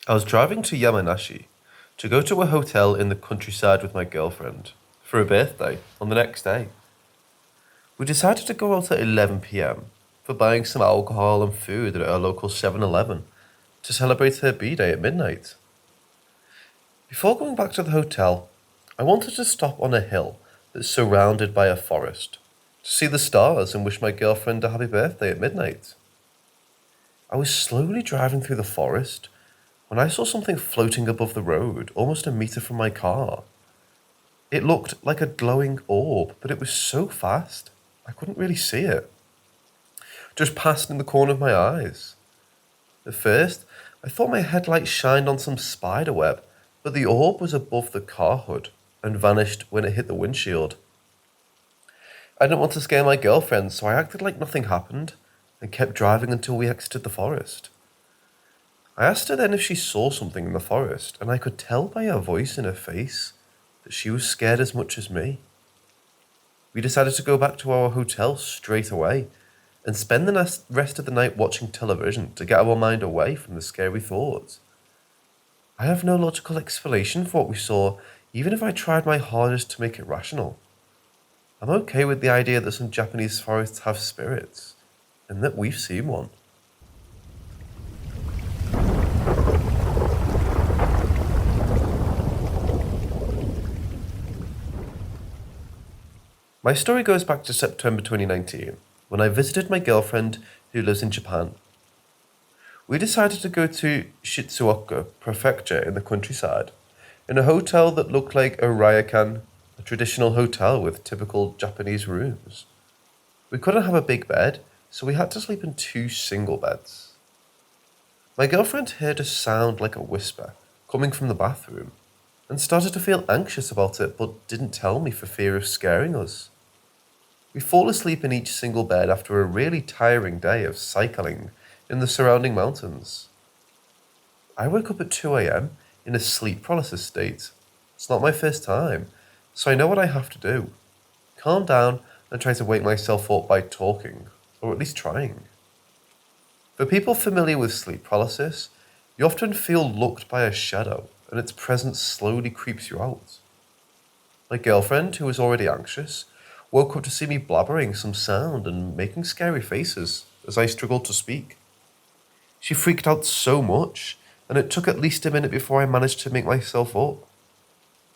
I was driving to Yamanashi to go to a hotel in the countryside with my girlfriend for a birthday on the next day. We decided to go out at 11 p.m. for buying some alcohol and food at our local 7-Eleven to celebrate her B-day at midnight. Before going back to the hotel, I wanted to stop on a hill that's surrounded by a forest to see the stars and wish my girlfriend a happy birthday at midnight. I was slowly driving through the forest when I saw something floating above the road, almost a meter from my car. It looked like a glowing orb, but it was so fast, I couldn't really see it. Just passed in the corner of my eyes. At first, I thought my headlight shined on some spider web, but the orb was above the car hood and vanished when it hit the windshield. I didn't want to scare my girlfriend, so I acted like nothing happened and kept driving until we exited the forest. I asked her then if she saw something in the forest, and I could tell by her voice and her face that she was scared as much as me. We decided to go back to our hotel straight away and spend the rest of the night watching television to get our mind away from the scary thoughts. I have no logical explanation for what we saw, even if I tried my hardest to make it rational. I'm okay with the idea that some Japanese forests have spirits, and that we've seen one. My story goes back to September 2019, when I visited my girlfriend who lives in Japan. We decided to go to Shizuoka Prefecture in the countryside, in a hotel that looked like a ryokan, a traditional hotel with typical Japanese rooms. We couldn't have a big bed, so we had to sleep in 2 single beds. My girlfriend heard a sound like a whisper coming from the bathroom, and started to feel anxious about it but didn't tell me for fear of scaring us. We fall asleep in each single bed after a really tiring day of cycling in the surrounding mountains. I woke up at 2 a.m. in a sleep paralysis state. It's not my first time, so I know what I have to do. Calm down and try to wake myself up by talking, or at least trying. For people familiar with sleep paralysis, you often feel looked by a shadow, and its presence slowly creeps you out. My girlfriend, who was already anxious, woke up to see me blabbering some sound and making scary faces as I struggled to speak. She freaked out so much, and it took at least a minute before I managed to make myself up.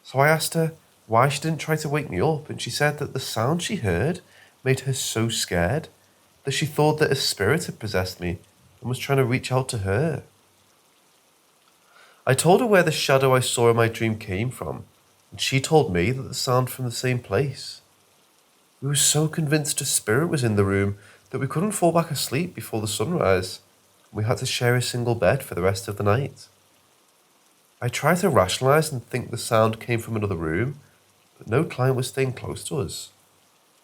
So I asked her why she didn't try to wake me up, and she said that the sound she heard made her so scared that she thought that a spirit had possessed me and was trying to reach out to her. I told her where the shadow I saw in my dream came from, and she told me that the sound from the same place. We were so convinced a spirit was in the room that we couldn't fall back asleep before the sunrise. We had to share a single bed for the rest of the night. I tried to rationalize and think the sound came from another room, but no client was staying close to us.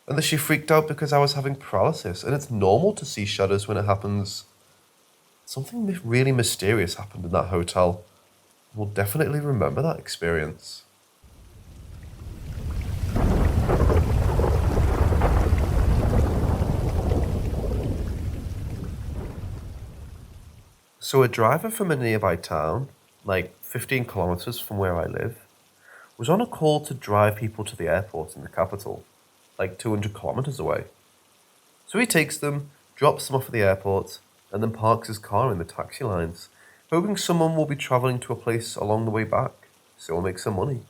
And that she freaked out because I was having paralysis, and it's normal to see shadows when it happens. Something really mysterious happened in that hotel. We'll definitely remember that experience. So a driver from a nearby town, like 15 kilometers from where I live, was on a call to drive people to the airport in the capital, like 200 kilometers away. So he takes them, drops them off at the airport, and then parks his car in the taxi lines, hoping someone will be travelling to a place along the way back, so he'll make some money.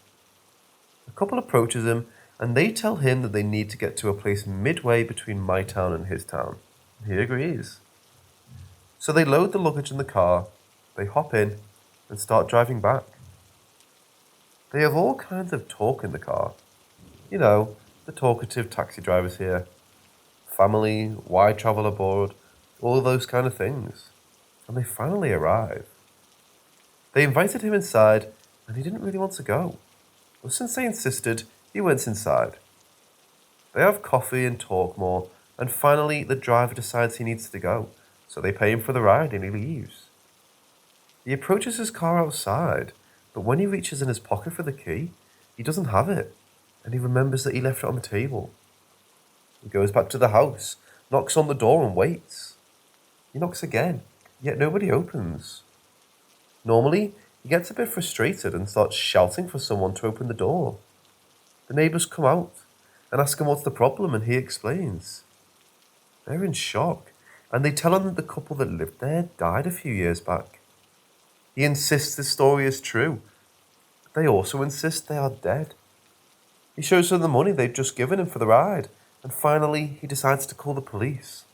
A couple approaches him, and they tell him that they need to get to a place midway between my town and his town. He agrees. So they load the luggage in the car, they hop in, and start driving back. They have all kinds of talk in the car. You know, the talkative taxi drivers here. Family, why travel abroad, all those kind of things. And they finally arrive. They invited him inside, and he didn't really want to go. But since they insisted, he went inside. They have coffee and talk more, and finally the driver decides he needs to go, so they pay him for the ride and he leaves. He approaches his car outside, but when he reaches in his pocket for the key, he doesn't have it, and he remembers that he left it on the table. He goes back to the house, knocks on the door and waits. He knocks again, yet nobody opens. Normally, he gets a bit frustrated and starts shouting for someone to open the door. The neighbours come out and ask him what's the problem, and he explains. They're in shock, and they tell him that the couple that lived there died a few years back. He insists this story is true, but they also insist they are dead. He shows them the money they'd just given him for the ride, and finally he decides to call the police.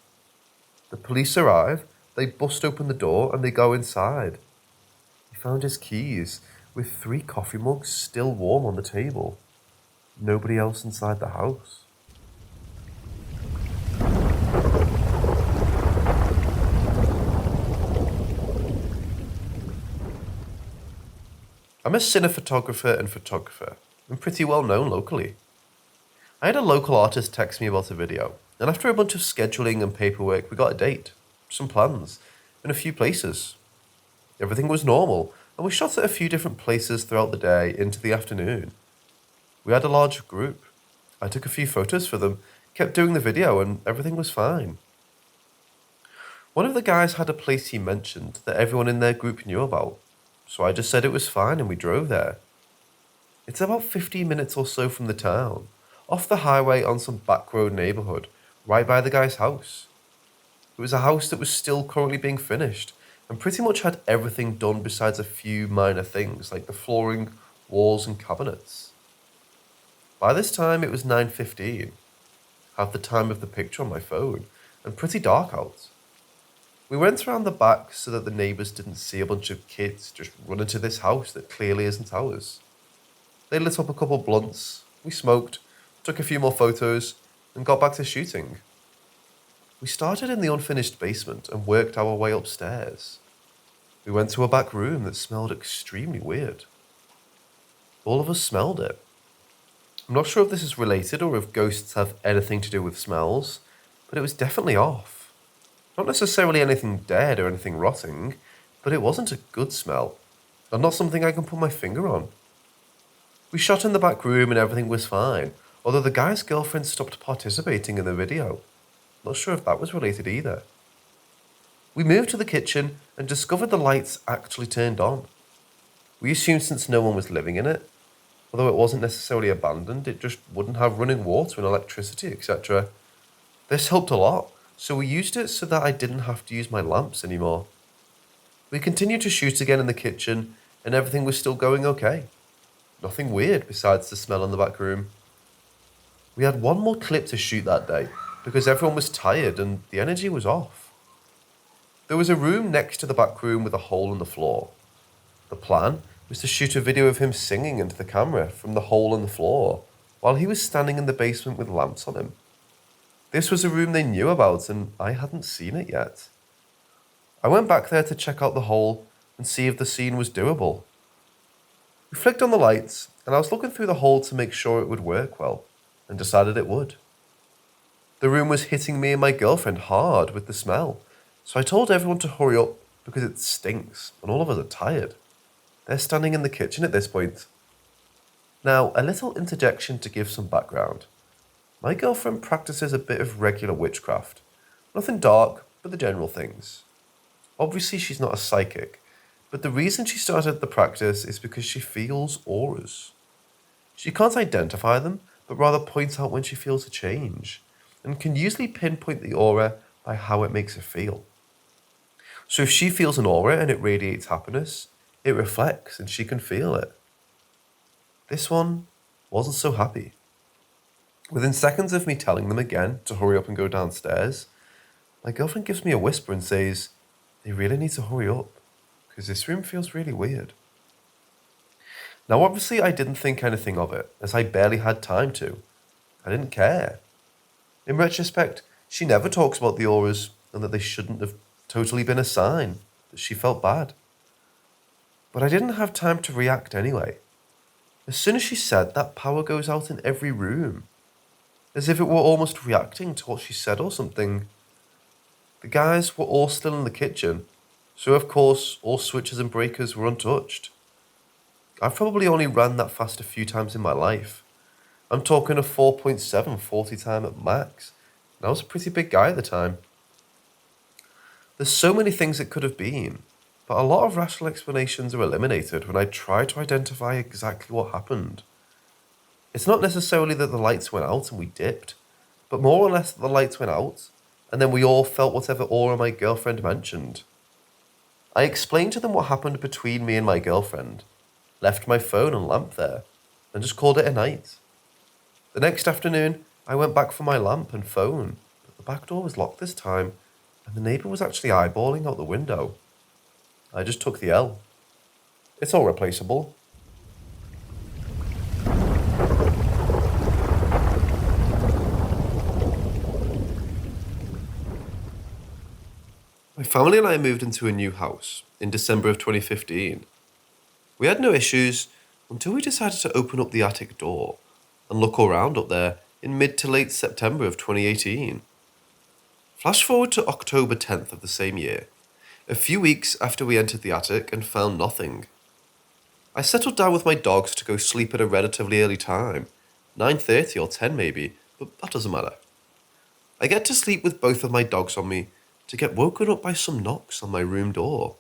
The police arrive, they bust open the door, and they go inside. He found his keys, with 3 coffee mugs still warm on the table. Nobody else inside the house. I'm a cinephotographer and photographer, and pretty well known locally. I had a local artist text me about a video, and after a bunch of scheduling and paperwork, we got a date, some plans, in a few places. Everything was normal, and we shot at a few different places throughout the day into the afternoon. We had a large group. I took a few photos for them, kept doing the video, and everything was fine. One of the guys had a place he mentioned that everyone in their group knew about, so I just said it was fine and we drove there. It's about 15 minutes or so from the town, off the highway on some back road neighbourhood, right by the guy's house. It was a house that was still currently being finished, and pretty much had everything done besides a few minor things like the flooring, walls and cabinets. By this time it was 9:15, half the time of the picture on my phone, and pretty dark out. We went around the back so that the neighbours didn't see a bunch of kids just run into this house that clearly isn't ours. They lit up a couple blunts, we smoked, took a few more photos, and got back to shooting. We started in the unfinished basement and worked our way upstairs. We went to a back room that smelled extremely weird. All of us smelled it. I'm not sure if this is related or if ghosts have anything to do with smells, but it was definitely off. Not necessarily anything dead or anything rotting, but it wasn't a good smell, and not something I can put my finger on. We shot in the back room and everything was fine, although the guy's girlfriend stopped participating in the video. Not sure if that was related either. We moved to the kitchen and discovered the lights actually turned on. We assumed since no one was living in it, although it wasn't necessarily abandoned, it just wouldn't have running water and electricity, etc. This helped a lot, so we used it so that I didn't have to use my lamps anymore. We continued to shoot again in the kitchen, and everything was still going okay. Nothing weird besides the smell in the back room. We had one more clip to shoot that day, because everyone was tired and the energy was off. There was a room next to the back room with a hole in the floor. The plan was to shoot a video of him singing into the camera from the hole in the floor, while he was standing in the basement with lamps on him. This was a room they knew about, and I hadn't seen it yet. I went back there to check out the hole and see if the scene was doable. We flicked on the lights, and I was looking through the hole to make sure it would work well, and decided it would. The room was hitting me and my girlfriend hard with the smell, so I told everyone to hurry up because it stinks, and all of us are tired. They're standing in the kitchen at this point. Now, a little interjection to give some background. My girlfriend practices a bit of regular witchcraft. Nothing dark, but the general things. Obviously she's not a psychic, but the reason she started the practice is because she feels auras. She can't identify them, but rather point out when she feels a change, and can usually pinpoint the aura by how it makes her feel. So if she feels an aura and it radiates happiness, it reflects and she can feel it. This one wasn't so happy. Within seconds of me telling them again to hurry up and go downstairs, my girlfriend gives me a whisper and says, they really need to hurry up, because this room feels really weird. Now obviously I didn't think anything of it, as I barely had time to. I didn't care. In retrospect, she never talks about the auras and that they shouldn't have totally been a sign that she felt bad. But I didn't have time to react anyway. As soon as she said that power goes out in every room, as if it were almost reacting to what she said or something. The guys were all still in the kitchen, so of course all switches and breakers were untouched. I've probably only ran that fast a few times in my life. I'm talking a 4.7 40 time at max, and I was a pretty big guy at the time. There's so many things it could have been. but a lot of rational explanations are eliminated when I try to identify exactly what happened. It's not necessarily that the lights went out and we dipped, but more or less that the lights went out, and then we all felt whatever aura my girlfriend mentioned. I explained to them what happened between me and my girlfriend, left my phone and lamp there, and just called it a night. The next afternoon, I went back for my lamp and phone, but the back door was locked this time, and the neighbour was actually eyeballing out the window. I just took the L. It's all replaceable. My family and I moved into a new house in December of 2015. We had no issues until we decided to open up the attic door and look around up there in mid to late September of 2018. Flash forward to October 10th of the same year, a few weeks after we entered the attic and found nothing. I settled down with my dogs to go sleep at a relatively early time, 9:30 or 10 maybe, but that doesn't matter. I get to sleep with both of my dogs on me to get woken up by some knocks on my room door.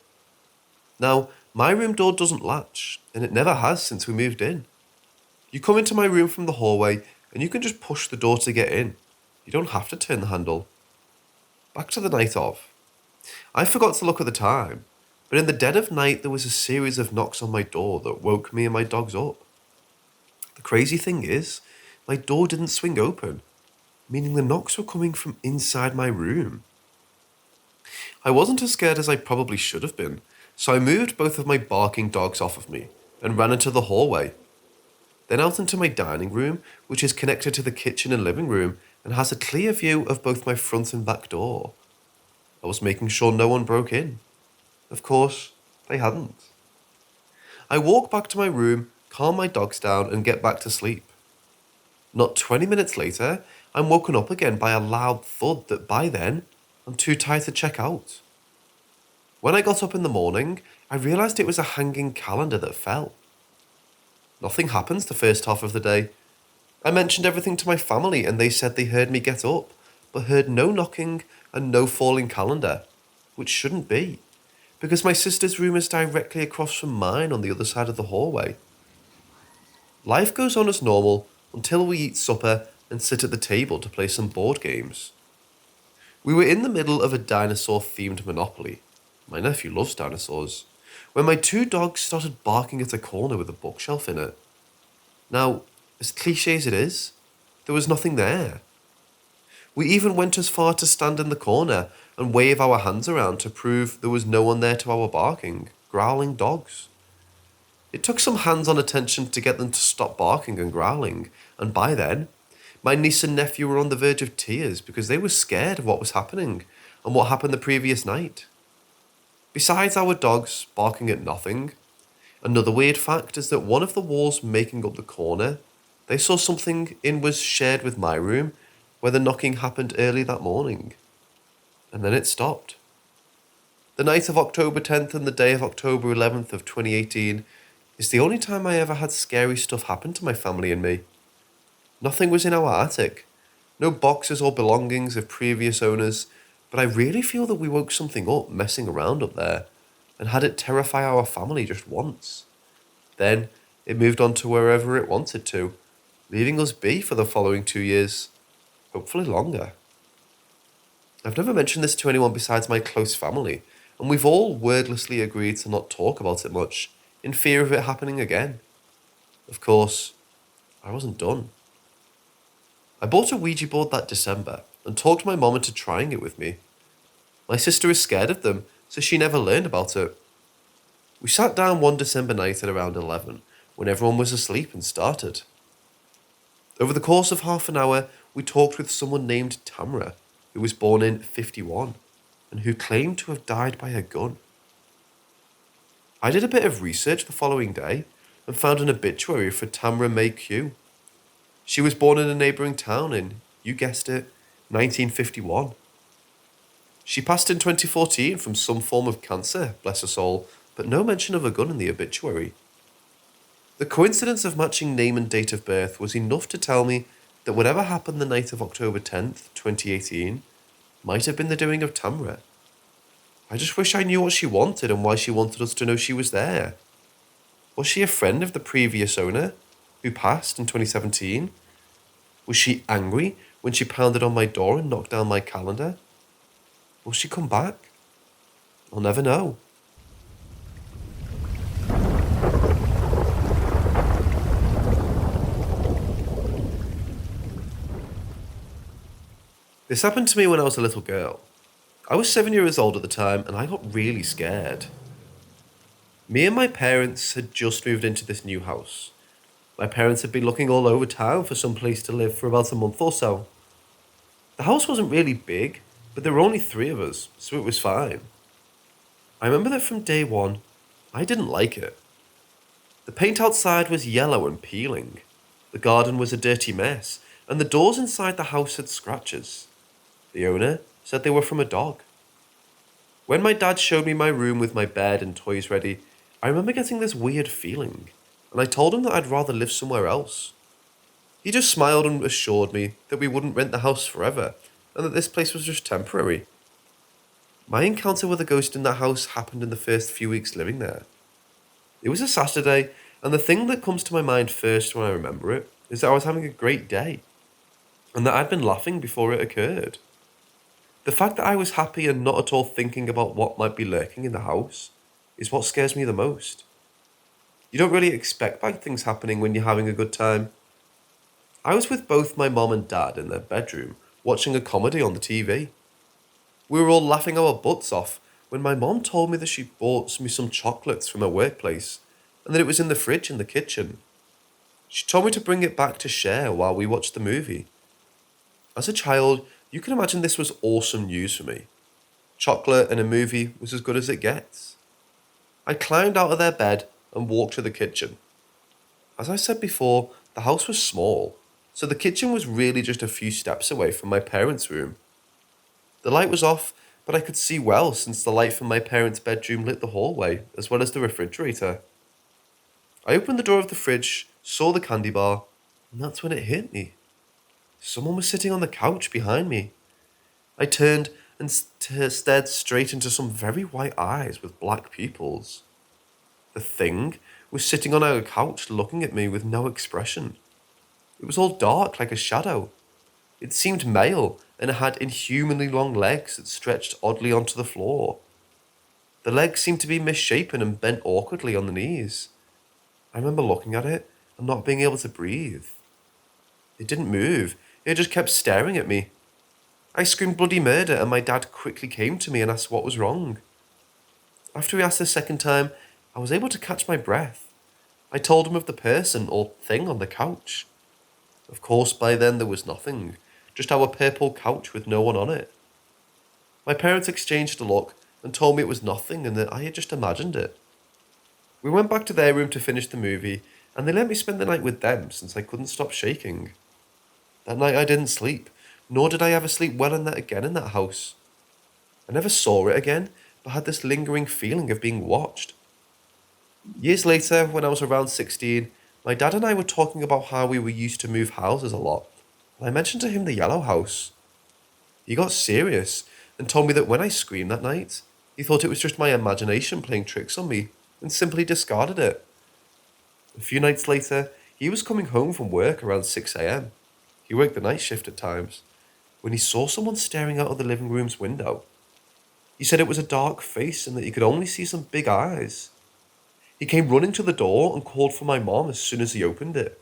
Now, my room door doesn't latch, and it never has since we moved in. You come into my room from the hallway, and you can just push the door to get in. You don't have to turn the handle. Back to the night of. I forgot to look at the time, but in the dead of night there was a series of knocks on my door that woke me and my dogs up. The crazy thing is, my door didn't swing open, meaning the knocks were coming from inside my room. I wasn't as scared as I probably should have been, so I moved both of my barking dogs off of me and ran into the hallway. Then out into my dining room, which is connected to the kitchen and living room and has a clear view of both my front and back door. I was making sure no one broke in. Of course, they hadn't. I walk back to my room, calm my dogs down and get back to sleep. Not 20 minutes later, I'm woken up again by a loud thud that by then, I'm too tired to check out. When I got up in the morning, I realised it was a hanging calendar that fell. Nothing happens the first half of the day. I mentioned everything to my family and they said they heard me get up, but heard no knocking and no falling calendar, which shouldn't be, because my sister's room is directly across from mine on the other side of the hallway. Life goes on as normal until we eat supper and sit at the table to play some board games. We were in the middle of a dinosaur-themed Monopoly. My nephew loves dinosaurs. When my two dogs started barking at a corner with a bookshelf in it. Now, as cliché as it is, there was nothing there. We even went as far to stand in the corner and wave our hands around to prove there was no one there to our barking, growling dogs. It took some hands-on attention to get them to stop barking and growling, and by then, my niece and nephew were on the verge of tears because they were scared of what was happening and what happened the previous night. Besides our dogs barking at nothing, another weird fact is that one of the walls making up the corner, they saw something in was shared with my room where the knocking happened early that morning. And then it stopped. The night of October 10th and the day of October 11th of 2018 is the only time I ever had scary stuff happen to my family and me. Nothing was in our attic, no boxes or belongings of previous owners, but I really feel that we woke something up messing around up there and had it terrify our family just once. Then it moved on to wherever it wanted to, leaving us be for the following 2 years, hopefully longer. I've never mentioned this to anyone besides my close family, and we've all wordlessly agreed to not talk about it much, in fear of it happening again. Of course, I wasn't done. I bought a Ouija board that December and talked my mom into trying it with me. My sister is scared of them, so she never learned about it. We sat down one December night at around 11, when everyone was asleep and started. Over the course of half an hour, we talked with someone named Tamra, who was born in 51, and who claimed to have died by a gun. I did a bit of research the following day and found an obituary for Tamra May Q. She was born in a neighbouring town in, you guessed it, 1951. She passed in 2014 from some form of cancer, bless her soul, but no mention of a gun in the obituary. The coincidence of matching name and date of birth was enough to tell me that whatever happened the night of October 10th, 2018, might have been the doing of Tamra. I just wish I knew what she wanted and why she wanted us to know she was there. Was she a friend of the previous owner, who passed in 2017? Was she angry when she pounded on my door and knocked down my calendar? Will she come back? I'll never know. This happened to me when I was a little girl. I was 7 years old at the time and I got really scared. Me and my parents had just moved into this new house. My parents had been looking all over town for some place to live for about a month or so. The house wasn't really big, but there were only 3 of us, so it was fine. I remember that from day one, I didn't like it. The paint outside was yellow and peeling. The garden was a dirty mess, and the doors inside the house had scratches. The owner said they were from a dog. When my dad showed me my room with my bed and toys ready, I remember getting this weird feeling, and I told him that I'd rather live somewhere else. He just smiled and assured me that we wouldn't rent the house forever, and that this place was just temporary. My encounter with a ghost in that house happened in the first few weeks living there. It was a Saturday, and the thing that comes to my mind first when I remember it is that I was having a great day, and that I'd been laughing before it occurred. The fact that I was happy and not at all thinking about what might be lurking in the house is what scares me the most. You don't really expect bad things happening when you're having a good time. I was with both my mom and dad in their bedroom, watching a comedy on the TV. We were all laughing our butts off when my mom told me that she bought me some chocolates from her workplace and that it was in the fridge in the kitchen. She told me to bring it back to share while we watched the movie. As a child, you can imagine this was awesome news for me. Chocolate and a movie was as good as it gets. I climbed out of their bed and walked to the kitchen. As I said before, the house was small, so the kitchen was really just a few steps away from my parents' room. The light was off, but I could see well since the light from my parents' bedroom lit the hallway, as well as the refrigerator. I opened the door of the fridge, saw the candy bar, and that's when it hit me. Someone was sitting on the couch behind me. I turned and stared straight into some very white eyes with black pupils. The thing was sitting on our couch looking at me with no expression. It was all dark like a shadow. It seemed male and it had inhumanly long legs that stretched oddly onto the floor. The legs seemed to be misshapen and bent awkwardly on the knees. I remember looking at it and not being able to breathe. It didn't move. It just kept staring at me. I screamed bloody murder and my dad quickly came to me and asked what was wrong. After he asked the second time, I was able to catch my breath. I told him of the person or thing on the couch. Of course, by then there was nothing, just our purple couch with no one on it. My parents exchanged a look and told me it was nothing and that I had just imagined it. We went back to their room to finish the movie, and they let me spend the night with them since I couldn't stop shaking. That night I didn't sleep, nor did I ever sleep well again in that house. I never saw it again, but had this lingering feeling of being watched. Years later, when I was around 16, my dad and I were talking about how we were used to move houses a lot, and I mentioned to him the yellow house. He got serious and told me that when I screamed that night, he thought it was just my imagination playing tricks on me and simply discarded it. A few nights later, he was coming home from work around 6 a.m. He worked the night shift at times, when he saw someone staring out of the living room's window. He said it was a dark face and that he could only see some big eyes. He came running to the door and called for my mom as soon as he opened it.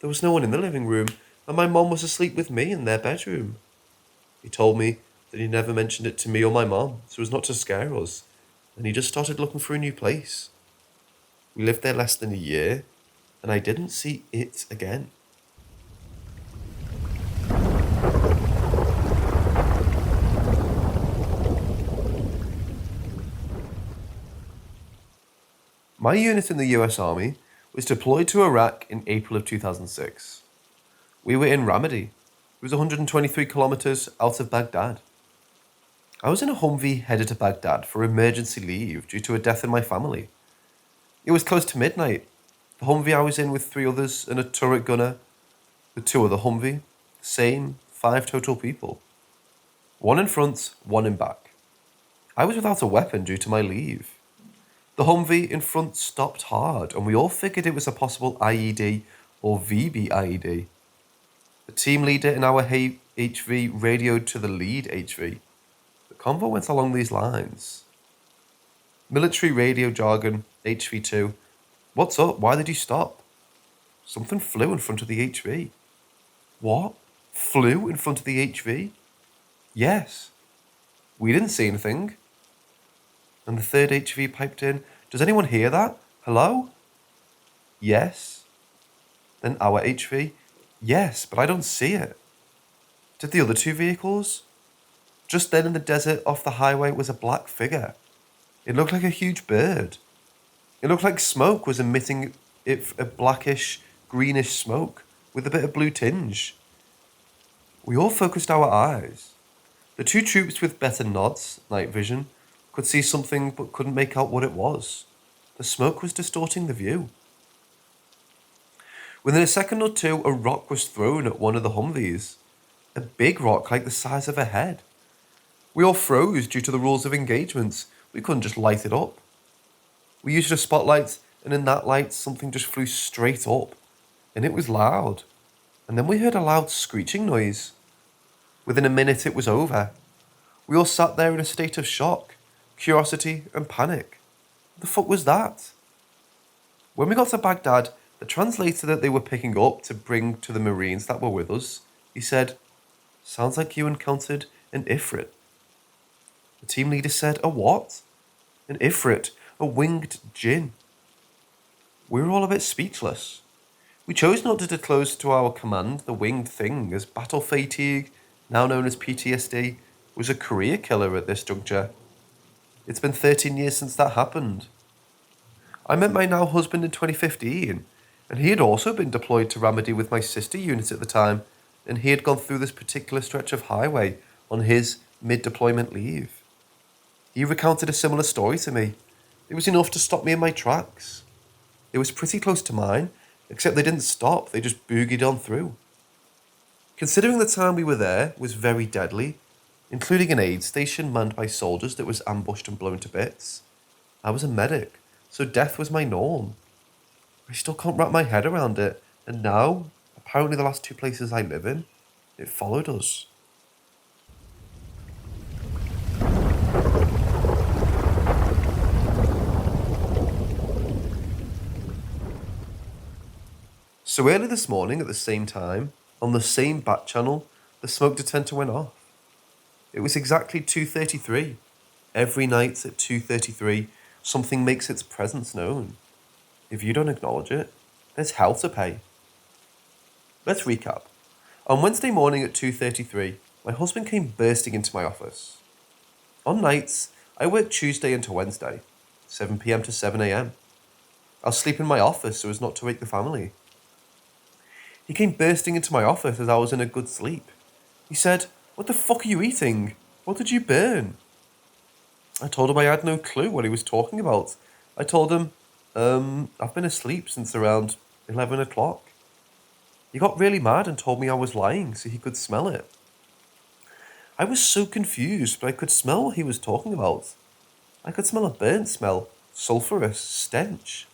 There was no one in the living room, and my mom was asleep with me in their bedroom. He told me that he never mentioned it to me or my mom, so as not to scare us, and he just started looking for a new place. We lived there less than a year, and I didn't see it again. My unit in the US Army was deployed to Iraq in April of 2006. We were in Ramadi. It was 123 kilometers out of Baghdad. I was in a Humvee headed to Baghdad for emergency leave due to a death in my family. It was close to midnight. The Humvee I was in with 3 others and a turret gunner, with 2 other Humvee, same 5 total people. 1 in front, 1 in back. I was without a weapon due to my leave. The Humvee in front stopped hard, and we all figured it was a possible IED or VB IED. The team leader in our HV radioed to the lead HV. The convo went along these lines. Military radio jargon, HV2. What's up? Why did you stop? Something flew in front of the HV. What? Flew in front of the HV? Yes. We didn't see anything. And the third HV piped in, does anyone hear that? Hello? Yes. Then our HV, yes, but I don't see it. Did the other two vehicles? Just then in the desert off the highway was a black figure. It looked like a huge bird. It looked like smoke was emitting a blackish, greenish smoke with a bit of blue tinge. We all focused our eyes. The two troops with better nods, night vision, could see something but couldn't make out what it was. The smoke was distorting the view. Within a second or two, a rock was thrown at one of the Humvees. A big rock like the size of a head. We all froze due to the rules of engagements. We couldn't just light it up. We used a spotlight, and in that light, something just flew straight up. And it was loud. And then we heard a loud screeching noise. Within a minute, it was over. We all sat there in a state of shock, curiosity, and panic. What the fuck was that? When we got to Baghdad, the translator that they were picking up to bring to the Marines that were with us, he said, sounds like you encountered an Ifrit. The team leader said, a what? An Ifrit, a winged Jinn. We were all a bit speechless. We chose not to disclose to our command the winged thing, as battle fatigue, now known as PTSD, was a career killer at this juncture. It's been 13 years since that happened. I met my now husband in 2015, and he had also been deployed to Ramadi with my sister unit at the time, and he had gone through this particular stretch of highway on his mid-deployment leave. He recounted a similar story to me. It was enough to stop me in my tracks. It was pretty close to mine, except they didn't stop, they just boogied on through. Considering the time we were there was very deadly, including an aid station manned by soldiers that was ambushed and blown to bits, I was a medic, so death was my norm. I still can't wrap my head around it, and now, apparently the last two places I live in, it followed us. So early this morning at the same time, on the same back channel, the smoke detector went off. It was exactly 2:33. Every night at 2:33, something makes its presence known. If you don't acknowledge it, there's hell to pay. Let's recap. On Wednesday morning at 2:33, my husband came bursting into my office. On nights, I work Tuesday into Wednesday, 7 p.m. to 7 a.m. I'll sleep in my office so as not to wake the family. He came bursting into my office as I was in a good sleep. He said, "What the fuck are you eating? What did you burn?" I told him I had no clue what he was talking about. I told him, I've been asleep since around 11 o'clock. He got really mad and told me I was lying so he could smell it. I was so confused, but I could smell what he was talking about. I could smell a burnt smell, sulphurous, stench.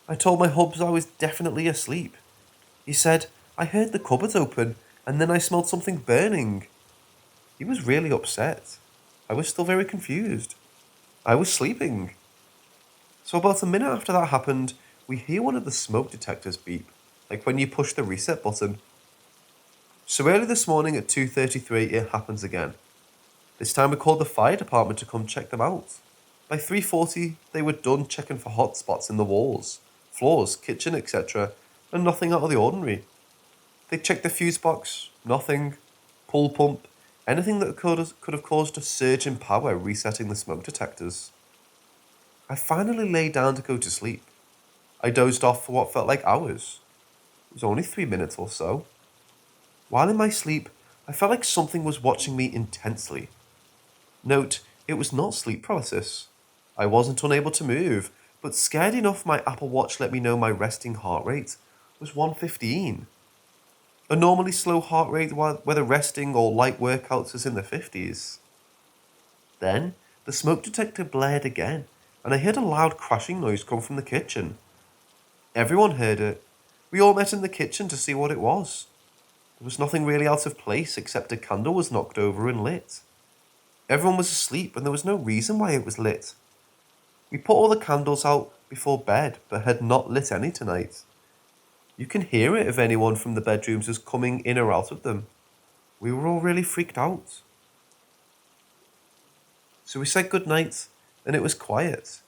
I told my hubs I was definitely asleep. He said, I heard the cupboard open and then I smelled something burning. He was really upset. I was still very confused. I was sleeping. So about a minute after that happened, we hear one of the smoke detectors beep, like when you push the reset button. So early this morning at 2:33, it happens again. This time we called the fire department to come check them out. By 3:40, they were done checking for hot spots in the walls, floors, kitchen, etc., and nothing out of the ordinary. They checked the fuse box, nothing, pull pump, anything that could have caused a surge in power resetting the smoke detectors. I finally lay down to go to sleep. I dozed off for what felt like hours. It was only 3 minutes or so. While in my sleep, I felt like something was watching me intensely. Note, it was not sleep paralysis. I wasn't unable to move, but scared enough my Apple Watch let me know my resting heart rate was 115. A normally slow heart rate whether resting or light workouts is in the 50s. Then, the smoke detector blared again, and I heard a loud crashing noise come from the kitchen. Everyone heard it. We all met in the kitchen to see what it was. There was nothing really out of place except a candle was knocked over and lit. Everyone was asleep and there was no reason why it was lit. We put all the candles out before bed but had not lit any tonight. You can hear it if anyone from the bedrooms was coming in or out of them. We were all really freaked out. So we said goodnight and it was quiet.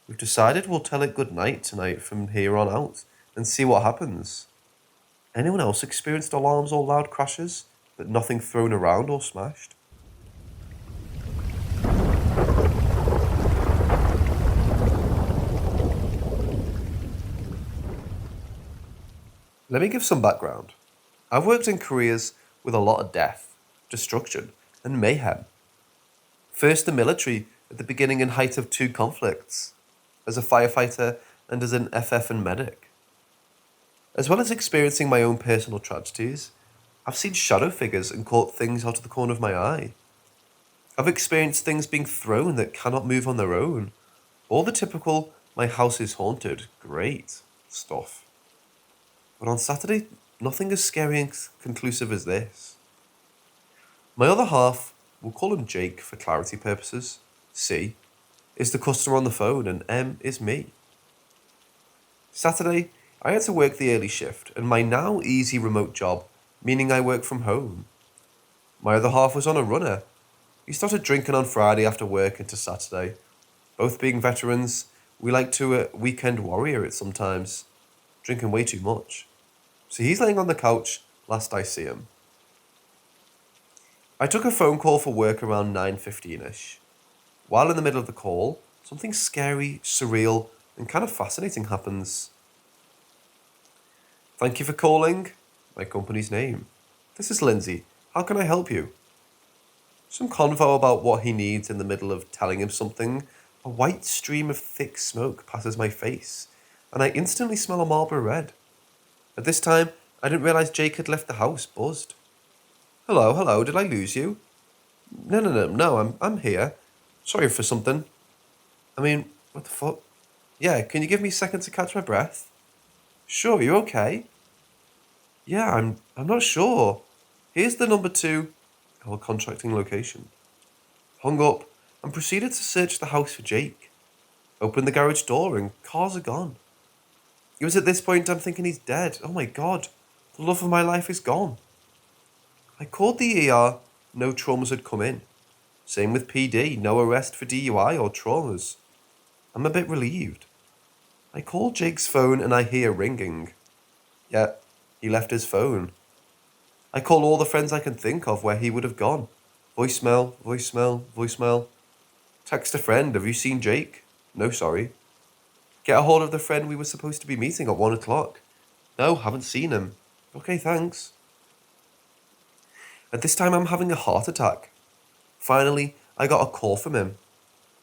We've decided we'll tell it goodnight tonight from here on out and see what happens. Anyone else experienced alarms or loud crashes, but nothing thrown around or smashed? Let me give some background. I've worked in careers with a lot of death, destruction, and mayhem. First the military at the beginning and height of 2 conflicts, as a firefighter and as an FF and medic. As well as experiencing my own personal tragedies, I've seen shadow figures and caught things out of the corner of my eye. I've experienced things being thrown that cannot move on their own. All the typical, my house is haunted, great stuff. But on Saturday, nothing as scary and conclusive as this. My other half, we'll call him Jake for clarity purposes, C, is the customer on the phone and M is me. Saturday, I had to work the early shift and my now easy remote job, meaning I work from home. My other half was on a runner. He started drinking on Friday after work into Saturday. Both being veterans, we like to weekend warrior it sometimes, drinking way too much. So he's laying on the couch last I see him. I took a phone call for work around 9:15ish. While in the middle of the call, something scary, surreal, and kind of fascinating happens. Thank you for calling. My company's name. This is Lindsay. How can I help you? Some convo about what he needs in the middle of telling him something. A white stream of thick smoke passes my face, and I instantly smell a Marlboro Red. At this time, I didn't realise Jake had left the house, buzzed. Hello, did I lose you? No, I'm here. Sorry for something. I mean, what the fuck? Yeah, can you give me a second to catch my breath? Sure, you okay? Yeah, I'm not sure. Here's the number 2, our contracting location. Hung up and proceeded to search the house for Jake. Opened the garage door and cars are gone. It was at this point I'm thinking he's dead. Oh my god, the love of my life is gone. I called the ER, no traumas had come in. Same with PD, no arrest for DUI or traumas. I'm a bit relieved. I call Jake's phone and I hear ringing. Yeah, he left his phone. I call all the friends I can think of where he would have gone. Voicemail. Text a friend, have you seen Jake? No, sorry. Get a hold of the friend we were supposed to be meeting at 1 o'clock. No, haven't seen him. Okay, thanks. At this time I'm having a heart attack. Finally, I got a call from him.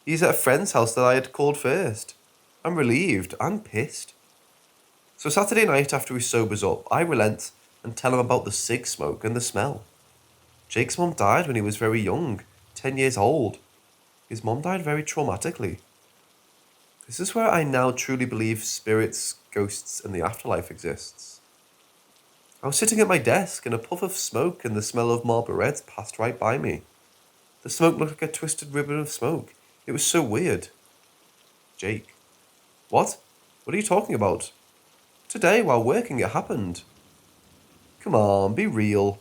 He's at a friend's house that I had called first. I'm relieved and pissed. So Saturday night after he sobers up, I relent and tell him about the cig smoke and the smell. Jake's mum died when he was very young, 10 years old. His mum died very traumatically. This is where I now truly believe spirits, ghosts, and the afterlife exists. I was sitting at my desk and a puff of smoke and the smell of Marlboro Reds passed right by me. The smoke looked like a twisted ribbon of smoke. It was so weird. Jake. What? What are you talking about? Today, while working, it happened. Come on, be real.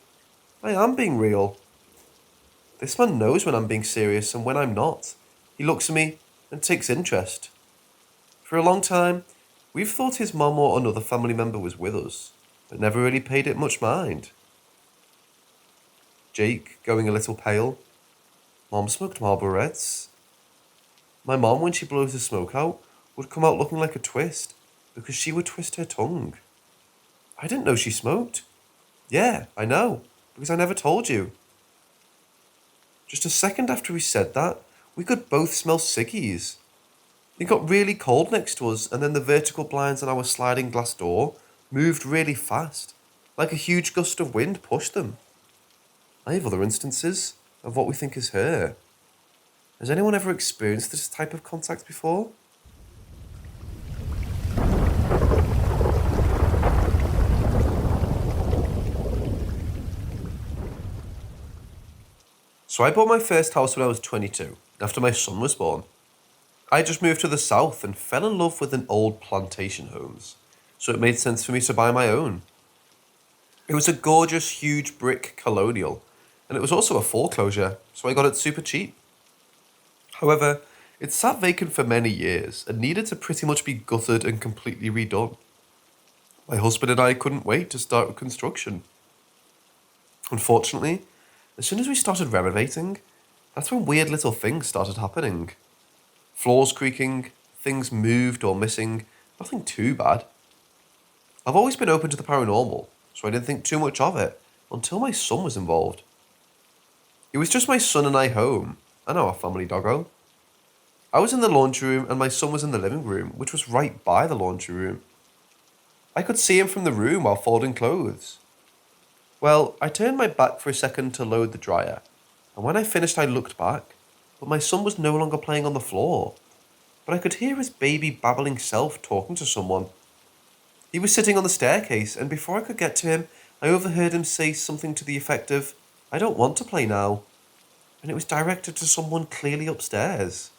I am being real. This man knows when I'm being serious and when I'm not. He looks at me and takes interest. For a long time, we've thought his mum or another family member was with us, but never really paid it much mind. Jake, going a little pale. Mom smoked Marlboro Reds. My mom, when she blows the smoke out, would come out looking like a twist, because she would twist her tongue. I didn't know she smoked. Yeah, I know, because I never told you. Just a second after he said that, we could both smell ciggies. It got really cold next to us, and then the vertical blinds on our sliding glass door moved really fast, like a huge gust of wind pushed them. I have other instances of what we think is her. Has anyone ever experienced this type of contact before? So I bought my first house when I was 22, after my son was born. I just moved to the south and fell in love with an old plantation homes, so it made sense for me to buy my own. It was a gorgeous, huge brick colonial, and it was also a foreclosure, so I got it super cheap. However, it sat vacant for many years and needed to pretty much be gutted and completely redone. My husband and I couldn't wait to start construction. Unfortunately, as soon as we started renovating, that's when weird little things started happening. Floors creaking, things moved or missing, nothing too bad. I've always been open to the paranormal, so I didn't think too much of it until my son was involved. It was just my son and I home, and our family doggo. I was in the laundry room and my son was in the living room, which was right by the laundry room. I could see him from the room while folding clothes. Well, I turned my back for a second to load the dryer, and when I finished I looked back, but my son was no longer playing on the floor, but I could hear his baby babbling self talking to someone. He was sitting on the staircase, and before I could get to him, I overheard him say something to the effect of, "I don't want to play now," and it was directed to someone clearly upstairs.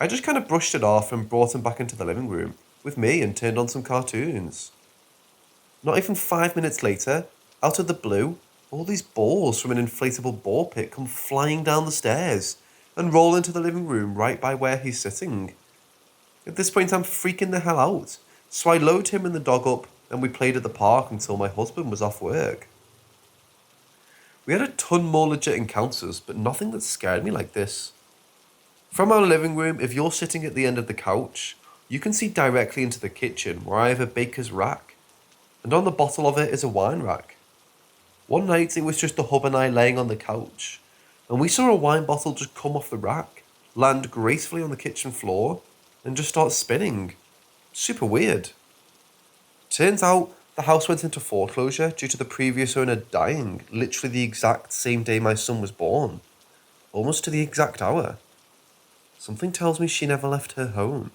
I just kind of brushed it off and brought him back into the living room with me and turned on some cartoons. Not even 5 minutes later, out of the blue, all these balls from an inflatable ball pit come flying down the stairs and roll into the living room right by where he's sitting. At this point, I'm freaking the hell out, so I load him and the dog up and we played at the park until my husband was off work. We had a ton more legit encounters, but nothing that scared me like this. From our living room, if you're sitting at the end of the couch, you can see directly into the kitchen where I have a baker's rack, and on the bottom of it is a wine rack. One night it was just the hub and I laying on the couch, and we saw a wine bottle just come off the rack, land gracefully on the kitchen floor, and just start spinning. Super weird. Turns out the house went into foreclosure due to the previous owner dying literally the exact same day my son was born, almost to the exact hour. Something tells me she never left her home.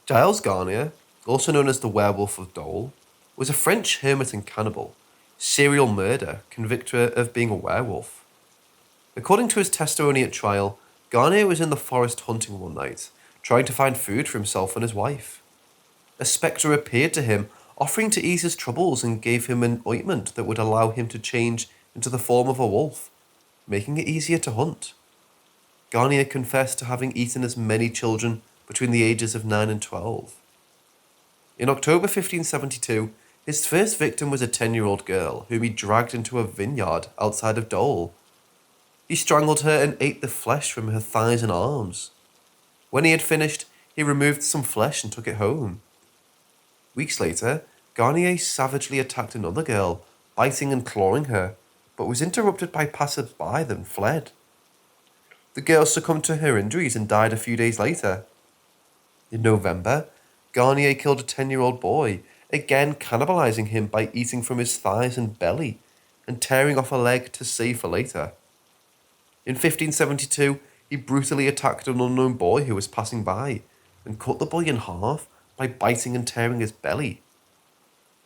Giles Garnier, also known as the Werewolf of Dole, was a French hermit and cannibal, serial murderer convicted of being a werewolf. According to his testimony at trial, Garnier was in the forest hunting one night, trying to find food for himself and his wife. A spectre appeared to him, offering to ease his troubles, and gave him an ointment that would allow him to change into the form of a wolf, making it easier to hunt. Garnier confessed to having eaten as many children between the ages of 9 and 12. In October 1572, his first victim was a 10-year-old girl whom he dragged into a vineyard outside of Dole. He strangled her and ate the flesh from her thighs and arms. When he had finished, he removed some flesh and took it home. Weeks later, Garnier savagely attacked another girl, biting and clawing her, but was interrupted by passers-by then fled. The girl succumbed to her injuries and died a few days later. In November, Garnier killed a 10-year-old boy, again cannibalizing him by eating from his thighs and belly and tearing off a leg to save for later. In 1572, he brutally attacked an unknown boy who was passing by and cut the boy in half by biting and tearing his belly.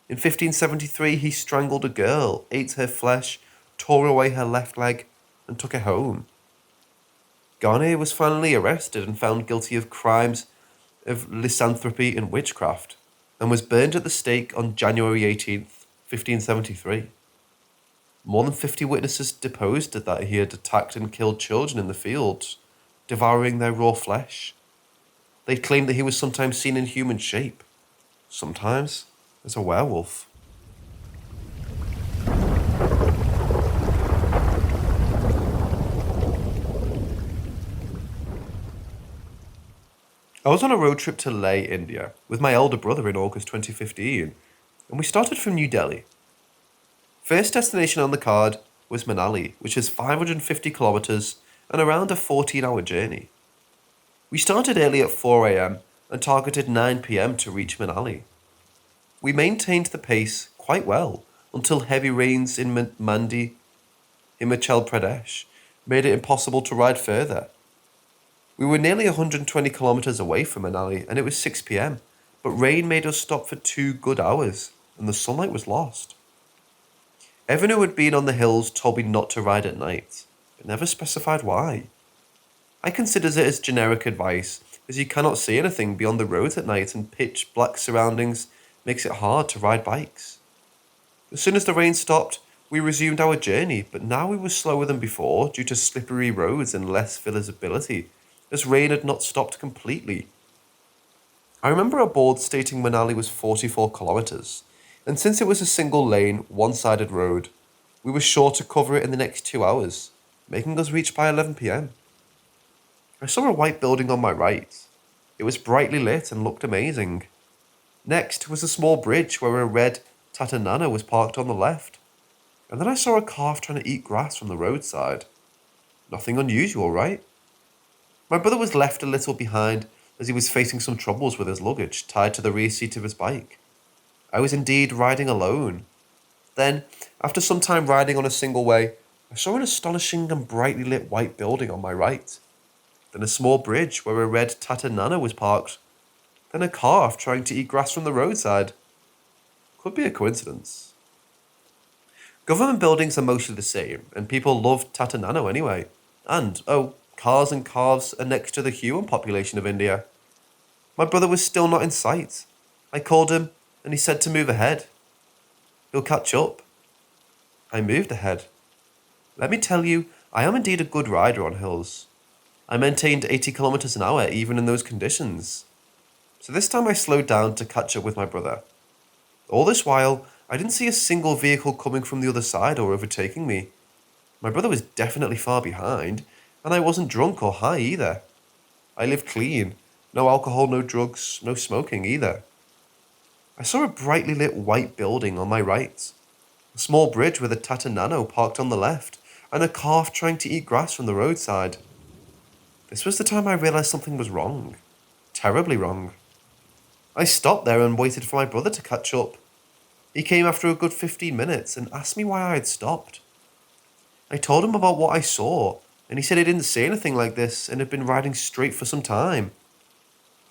In 1573, he strangled a girl, ate her flesh, tore away her left leg, and took her home. Garnier was finally arrested and found guilty of crimes of lycanthropy and witchcraft, and was burned at the stake on January 18th, 1573. More than 50 witnesses deposed that he had attacked and killed children in the fields, devouring their raw flesh. They claimed that he was sometimes seen in human shape, sometimes as a werewolf. I was on a road trip to Leh, India, with my elder brother in August 2015, and we started from New Delhi. First destination on the card was Manali, which is 550 kilometers and around a 14-hour journey. We started early at 4 a.m. and targeted 9 p.m. to reach Manali. We maintained the pace quite well until heavy rains in Mandi, Himachal Pradesh, made it impossible to ride further. We were nearly 120 kilometers away from Manali and it was 6 p.m, but rain made us stop for 2 good hours and the sunlight was lost. Everyone who had been on the hills told me not to ride at night, but never specified why. I consider it as generic advice, as you cannot see anything beyond the roads at night and pitch black surroundings makes it hard to ride bikes. As soon as the rain stopped, we resumed our journey, but now we were slower than before due to slippery roads and less visibility, as rain had not stopped completely. I remember a board stating Manali was 44 kilometers, and since it was a single lane, one-sided road, we were sure to cover it in the next 2 hours, making us reach by 11 p.m. I saw a white building on my right. It was brightly lit and looked amazing. Next was a small bridge where a red Tata Nano was parked on the left. And then I saw a calf trying to eat grass from the roadside. Nothing unusual, right? My brother was left a little behind as he was facing some troubles with his luggage tied to the rear seat of his bike. I was indeed riding alone. Then, after some time riding on a single way, I saw an astonishing and brightly lit white building on my right. Then a small bridge where a red Tata Nano was parked. Then a calf trying to eat grass from the roadside. Could be a coincidence. Government buildings are mostly the same, and people love Tata Nano anyway. And, cars and calves are next to the human population of India. My brother was still not in sight. I called him, and he said to move ahead. He'll catch up. I moved ahead. Let me tell you, I am indeed a good rider on hills. I maintained 80 kilometers an hour even in those conditions. So this time I slowed down to catch up with my brother. All this while, I didn't see a single vehicle coming from the other side or overtaking me. My brother was definitely far behind, and I wasn't drunk or high either. I lived clean. No alcohol, no drugs, no smoking either. I saw a brightly lit white building on my right, a small bridge with a Tata Nano parked on the left, and a calf trying to eat grass from the roadside. This was the time I realized something was wrong. Terribly wrong. I stopped there and waited for my brother to catch up. He came after a good 15 minutes and asked me why I had stopped. I told him about what I saw, and he said he didn't see anything like this and had been riding straight for some time.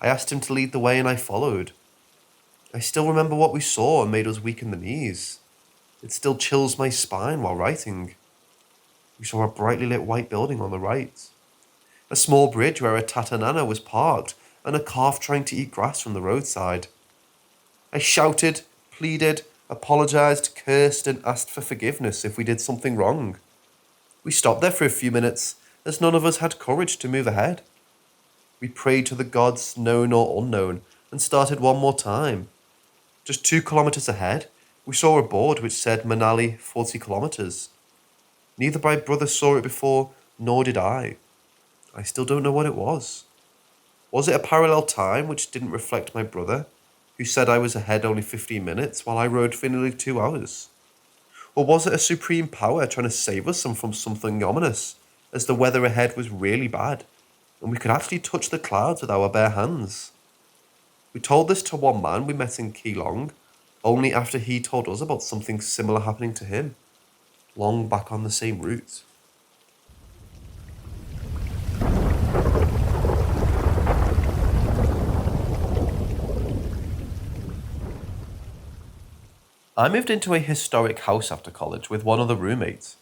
I asked him to lead the way and I followed. I still remember what we saw and made us weak in the knees. It still chills my spine while writing. We saw a brightly lit white building on the right, a small bridge where a Tata Nano was parked, and a calf trying to eat grass from the roadside. I shouted, pleaded, apologized, cursed, and asked for forgiveness if we did something wrong. We stopped there for a few minutes, as none of us had courage to move ahead. We prayed to the gods, known or unknown, and started one more time. Just 2 kilometers ahead, we saw a board which said Manali 40 kilometers. Neither my brother saw it before, nor did I. I still don't know what it was. Was it a parallel time which didn't reflect my brother, who said I was ahead only 15 minutes while I rode for nearly 2 hours? Or was it a supreme power trying to save us from something ominous, as the weather ahead was really bad, and we could actually touch the clouds with our bare hands? We told this to one man we met in Keelong, only after he told us about something similar happening to him, long back on the same route. I moved into a historic house after college with one other roommate.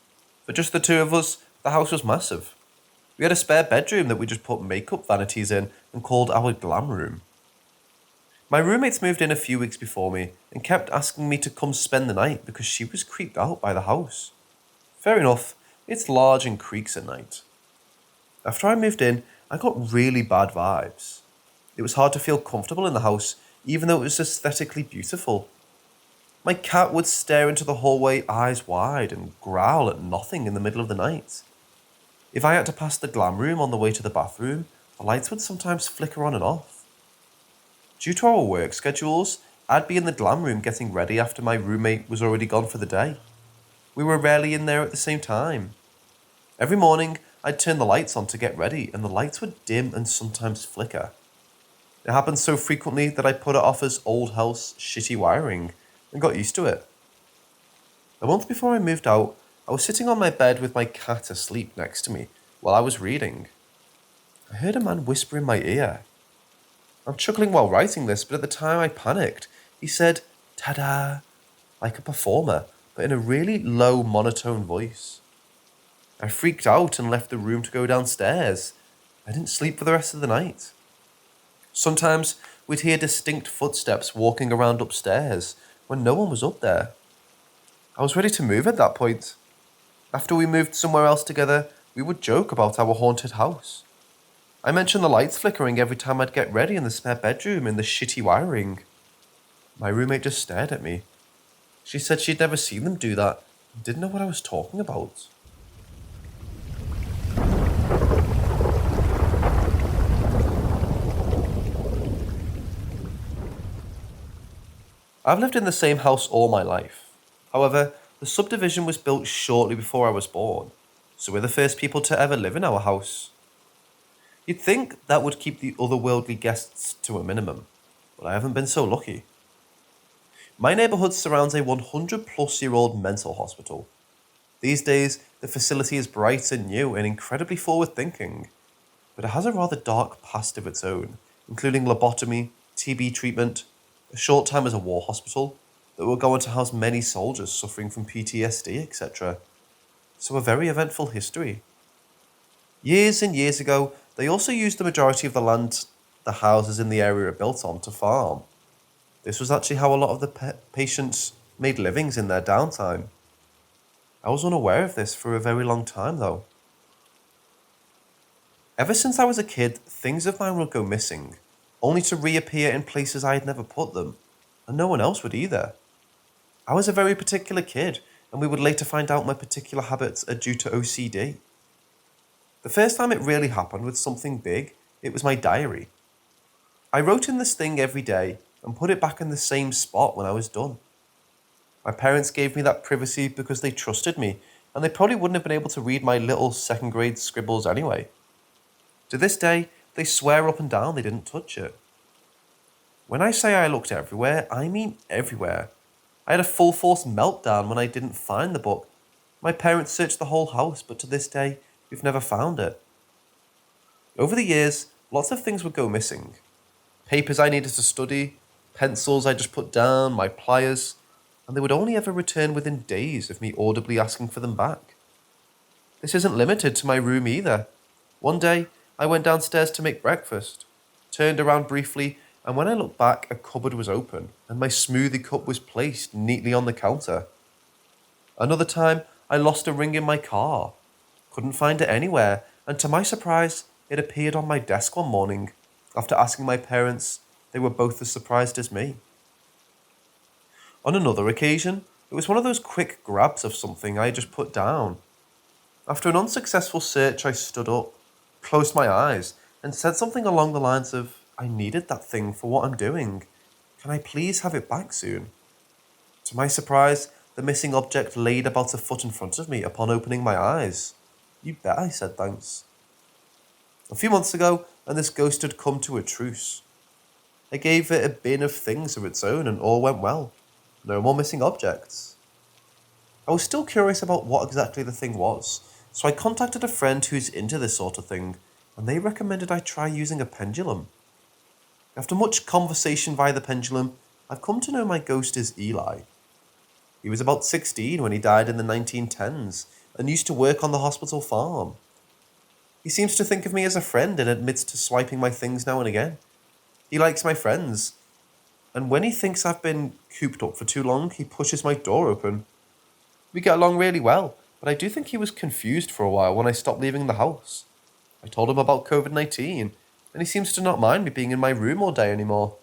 For just the two of us, the house was massive. We had a spare bedroom that we just put makeup vanities in and called our glam room. My roommates moved in a few weeks before me and kept asking me to come spend the night because she was creeped out by the house. Fair enough, it's large and creaks at night. After I moved in, I got really bad vibes. It was hard to feel comfortable in the house, even though it was aesthetically beautiful. My cat would stare into the hallway eyes wide and growl at nothing in the middle of the night. If I had to pass the glam room on the way to the bathroom, the lights would sometimes flicker on and off. Due to our work schedules, I'd be in the glam room getting ready after my roommate was already gone for the day. We were rarely in there at the same time. Every morning, I'd turn the lights on to get ready, and the lights would dim and sometimes flicker. It happened so frequently that I put it off as old house shitty wiring and got used to it. A month before I moved out, I was sitting on my bed with my cat asleep next to me while I was reading. I heard a man whisper in my ear. I'm chuckling while writing this, but at the time I panicked. He said, "Ta-da," like a performer, but in a really low monotone voice. I freaked out and left the room to go downstairs. I didn't sleep for the rest of the night. Sometimes we'd hear distinct footsteps walking around upstairs when no one was up there. I was ready to move at that point. After we moved somewhere else together, we would joke about our haunted house. I mentioned the lights flickering every time I'd get ready in the spare bedroom in the shitty wiring. My roommate just stared at me. She said she'd never seen them do that and didn't know what I was talking about. I've lived in the same house all my life. However, the subdivision was built shortly before I was born, so we're the first people to ever live in our house. You'd think that would keep the otherworldly guests to a minimum, but I haven't been so lucky. My neighbourhood surrounds a 100-plus-year-old mental hospital. These days, the facility is bright and new and incredibly forward-thinking, but it has a rather dark past of its own, including lobotomy, TB treatment, a short time as a war hospital that will go on to house many soldiers suffering from PTSD, etc. So a very eventful history. Years and years ago, they also used the majority of the land the houses in the area are built on to farm. This was actually how a lot of the patients made livings in their downtime. I was unaware of this for a very long time though. Ever since I was a kid, things of mine would go missing, only to reappear in places I had never put them, and no one else would either. I was a very particular kid, and we would later find out my particular habits are due to OCD. The first time it really happened with something big, it was my diary. I wrote in this thing every day and put it back in the same spot when I was done. My parents gave me that privacy because they trusted me, and they probably wouldn't have been able to read my little second grade scribbles anyway. To this day, they swear up and down they didn't touch it. When I say I looked everywhere, I mean everywhere. I had a full force meltdown when I didn't find the book. My parents searched the whole house, but to this day, we've never found it. Over the years, lots of things would go missing. Papers I needed to study, pencils I just put down, my pliers, and they would only ever return within days of me audibly asking for them back. This isn't limited to my room either. One day, I went downstairs to make breakfast, turned around briefly, and when I looked back, a cupboard was open, and my smoothie cup was placed neatly on the counter. Another time, I lost a ring in my car. Couldn't find it anywhere, and to my surprise, it appeared on my desk one morning. After asking my parents, they were both as surprised as me. On another occasion, it was one of those quick grabs of something I just put down. After an unsuccessful search, I stood up, closed my eyes, and said something along the lines of, "I needed that thing for what I'm doing. Can I please have it back soon?" To my surprise, the missing object laid about a foot in front of me upon opening my eyes. "You bet," I said, "thanks." A few months ago, and this ghost had come to a truce. I gave it a bin of things of its own and all went well. No more missing objects. I was still curious about what exactly the thing was, so I contacted a friend who's into this sort of thing, and they recommended I try using a pendulum. After much conversation via the pendulum, I've come to know my ghost as Eli. He was about 16 when he died in the 1910s, and used to work on the hospital farm. He seems to think of me as a friend and admits to swiping my things now and again. He likes my friends, and when he thinks I've been cooped up for too long, he pushes my door open. We get along really well, but I do think he was confused for a while when I stopped leaving the house. I told him about COVID-19, and he seems to not mind me being in my room all day anymore.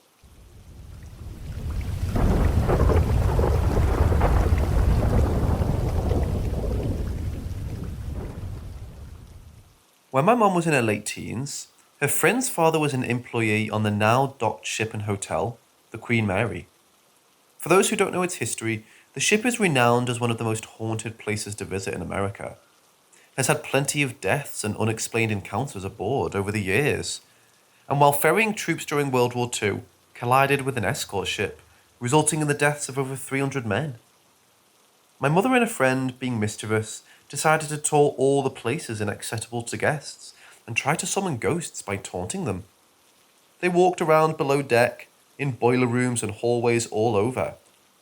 When my mum was in her late teens, her friend's father was an employee on the now docked ship and hotel, the Queen Mary. For those who don't know its history, the ship is renowned as one of the most haunted places to visit in America. Has had plenty of deaths and unexplained encounters aboard over the years, and while ferrying troops during World War II, collided with an escort ship, resulting in the deaths of over 300 men. My mother and a friend, being mischievous, decided to tour all the places inaccessible to guests and try to summon ghosts by taunting them. They walked around below deck, in boiler rooms and hallways all over,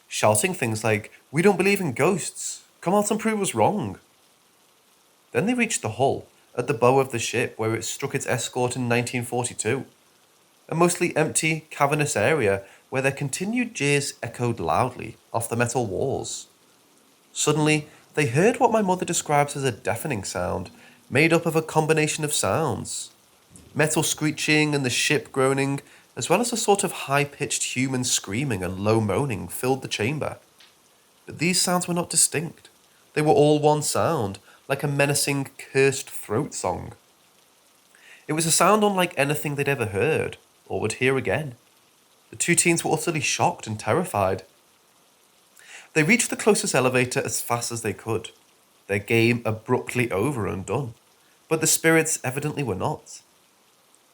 shouting things like, "We don't believe in ghosts, come out and prove us wrong." Then they reached the hull, at the bow of the ship where it struck its escort in 1942, a mostly empty, cavernous area where their continued jeers echoed loudly off the metal walls. Suddenly, they heard what my mother describes as a deafening sound, made up of a combination of sounds. Metal screeching and the ship groaning, as well as a sort of high-pitched human screaming and low moaning filled the chamber. But these sounds were not distinct. They were all one sound, like a menacing, cursed throat song. It was a sound unlike anything they'd ever heard, or would hear again. The two teens were utterly shocked and terrified. They reached the closest elevator as fast as they could, their game abruptly over and done, but the spirits evidently were not.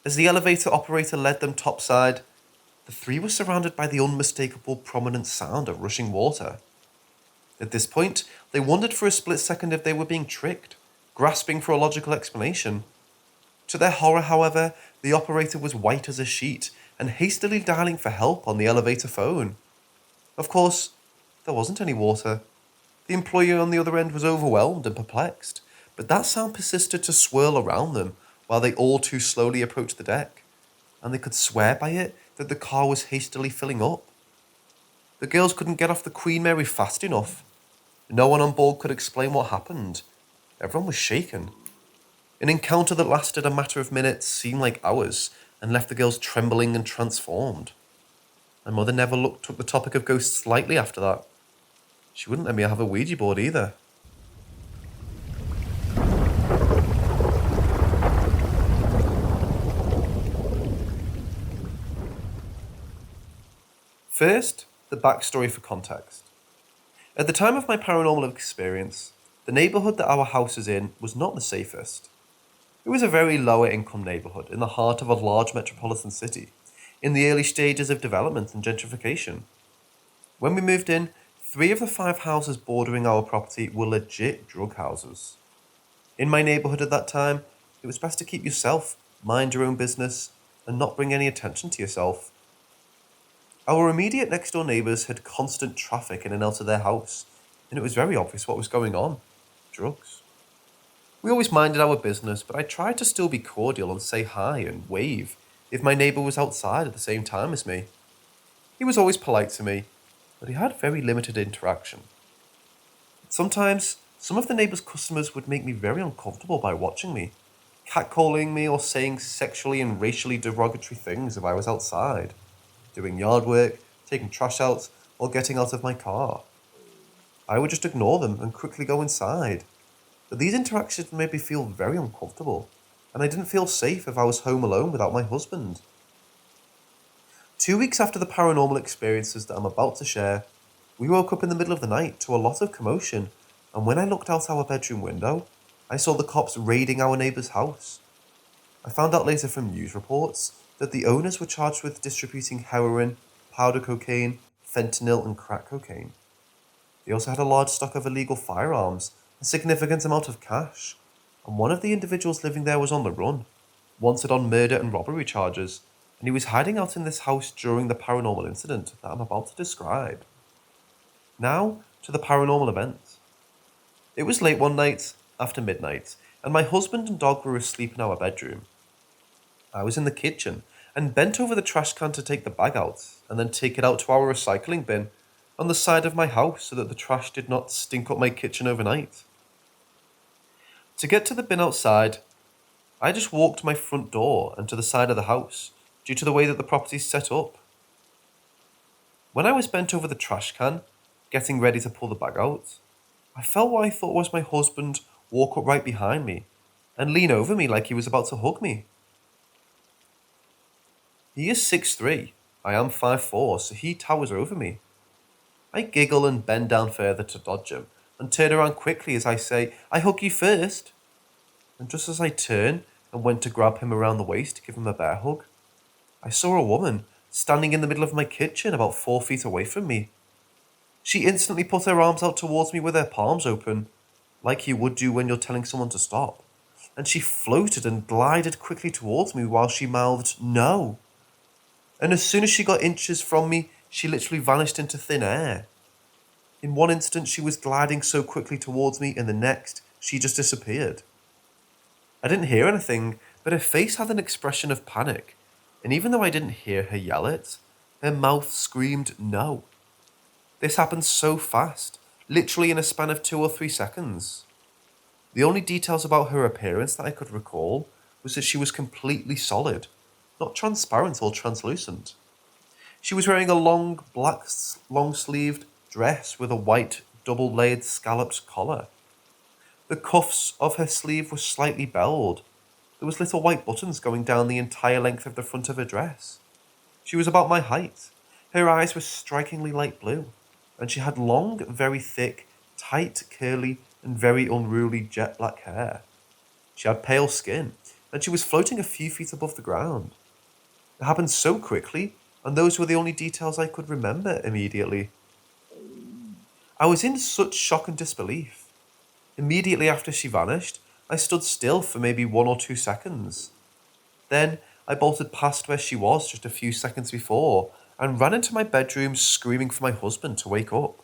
As the elevator operator led them topside, the three were surrounded by the unmistakable prominent sound of rushing water. At this point, they wondered for a split second if they were being tricked, grasping for a logical explanation. To their horror, however, the operator was white as a sheet and hastily dialing for help on the elevator phone. Of course, there wasn't any water. The employee on the other end was overwhelmed and perplexed, but that sound persisted to swirl around them while they all too slowly approached the deck, and they could swear by it that the car was hastily filling up. The girls couldn't get off the Queen Mary fast enough. No one on board could explain what happened. Everyone was shaken. An encounter that lasted a matter of minutes seemed like hours and left the girls trembling and transformed. My mother never took the topic of ghosts lightly after that. She wouldn't let me have a Ouija board either. First, the backstory for context. At the time of my paranormal experience, the neighbourhood that our house is in was not the safest. It was a very lower income neighbourhood in the heart of a large metropolitan city, in the early stages of development and gentrification. When we moved in, 3 of the 5 houses bordering our property were legit drug houses. In my neighbourhood at that time, it was best to keep yourself, mind your own business, and not bring any attention to yourself. Our immediate next door neighbours had constant traffic in and out of their house, and it was very obvious what was going on. Drugs. We always minded our business, but I tried to still be cordial and say hi and wave if my neighbour was outside at the same time as me. He was always polite to me, but he had very limited interaction. Sometimes, some of the neighbours' customers would make me very uncomfortable by watching me, catcalling me or saying sexually and racially derogatory things if I was outside, doing yard work, taking trash out, or getting out of my car. I would just ignore them and quickly go inside. But these interactions made me feel very uncomfortable, and I didn't feel safe if I was home alone without my husband. 2 weeks after the paranormal experiences that I'm about to share, we woke up in the middle of the night to a lot of commotion, and when I looked out our bedroom window, I saw the cops raiding our neighbour's house. I found out later from news reports that the owners were charged with distributing heroin, powder cocaine, fentanyl, and crack cocaine. They also had a large stock of illegal firearms, a significant amount of cash, and one of the individuals living there was on the run, wanted on murder and robbery charges, and he was hiding out in this house during the paranormal incident that I'm about to describe. Now, to the paranormal event. It was late one night, after midnight, and my husband and dog were asleep in our bedroom. I was in the kitchen and bent over the trash can to take the bag out and then take it out to our recycling bin on the side of my house so that the trash did not stink up my kitchen overnight. To get to the bin outside, I just walked to my front door and to the side of the house due to the way that the property is set up. When I was bent over the trash can, getting ready to pull the bag out, I felt what I thought was my husband walk up right behind me and lean over me like he was about to hug me. He is 6'3", I am 5'4", so he towers over me. I giggle and bend down further to dodge him, and turn around quickly as I say, "I hug you first." And just as I turn and went to grab him around the waist to give him a bear hug, I saw a woman standing in the middle of my kitchen about 4 feet away from me. She instantly put her arms out towards me with her palms open, like you would do when you're telling someone to stop, and she floated and glided quickly towards me while she mouthed, "No." And as soon as she got inches from me, she literally vanished into thin air. In one instant, she was gliding so quickly towards me, and the next, she just disappeared. I didn't hear anything, but her face had an expression of panic, and even though I didn't hear her yell it, her mouth screamed no. This happened so fast, literally in a span of 2 or 3 seconds. The only details about her appearance that I could recall was that she was completely solid, not transparent or translucent. She was wearing a long, black, long-sleeved dress with a white, double-layered scalloped collar. The cuffs of her sleeve were slightly belled. There was little white buttons going down the entire length of the front of her dress. She was about my height. Her eyes were strikingly light blue, and she had long, very thick, tight, curly, and very unruly jet black hair. She had pale skin, and she was floating a few feet above the ground. It happened so quickly, and those were the only details I could remember immediately. I was in such shock and disbelief. Immediately after she vanished, I stood still for maybe 1 or 2 seconds. Then I bolted past where she was just a few seconds before and ran into my bedroom screaming for my husband to wake up.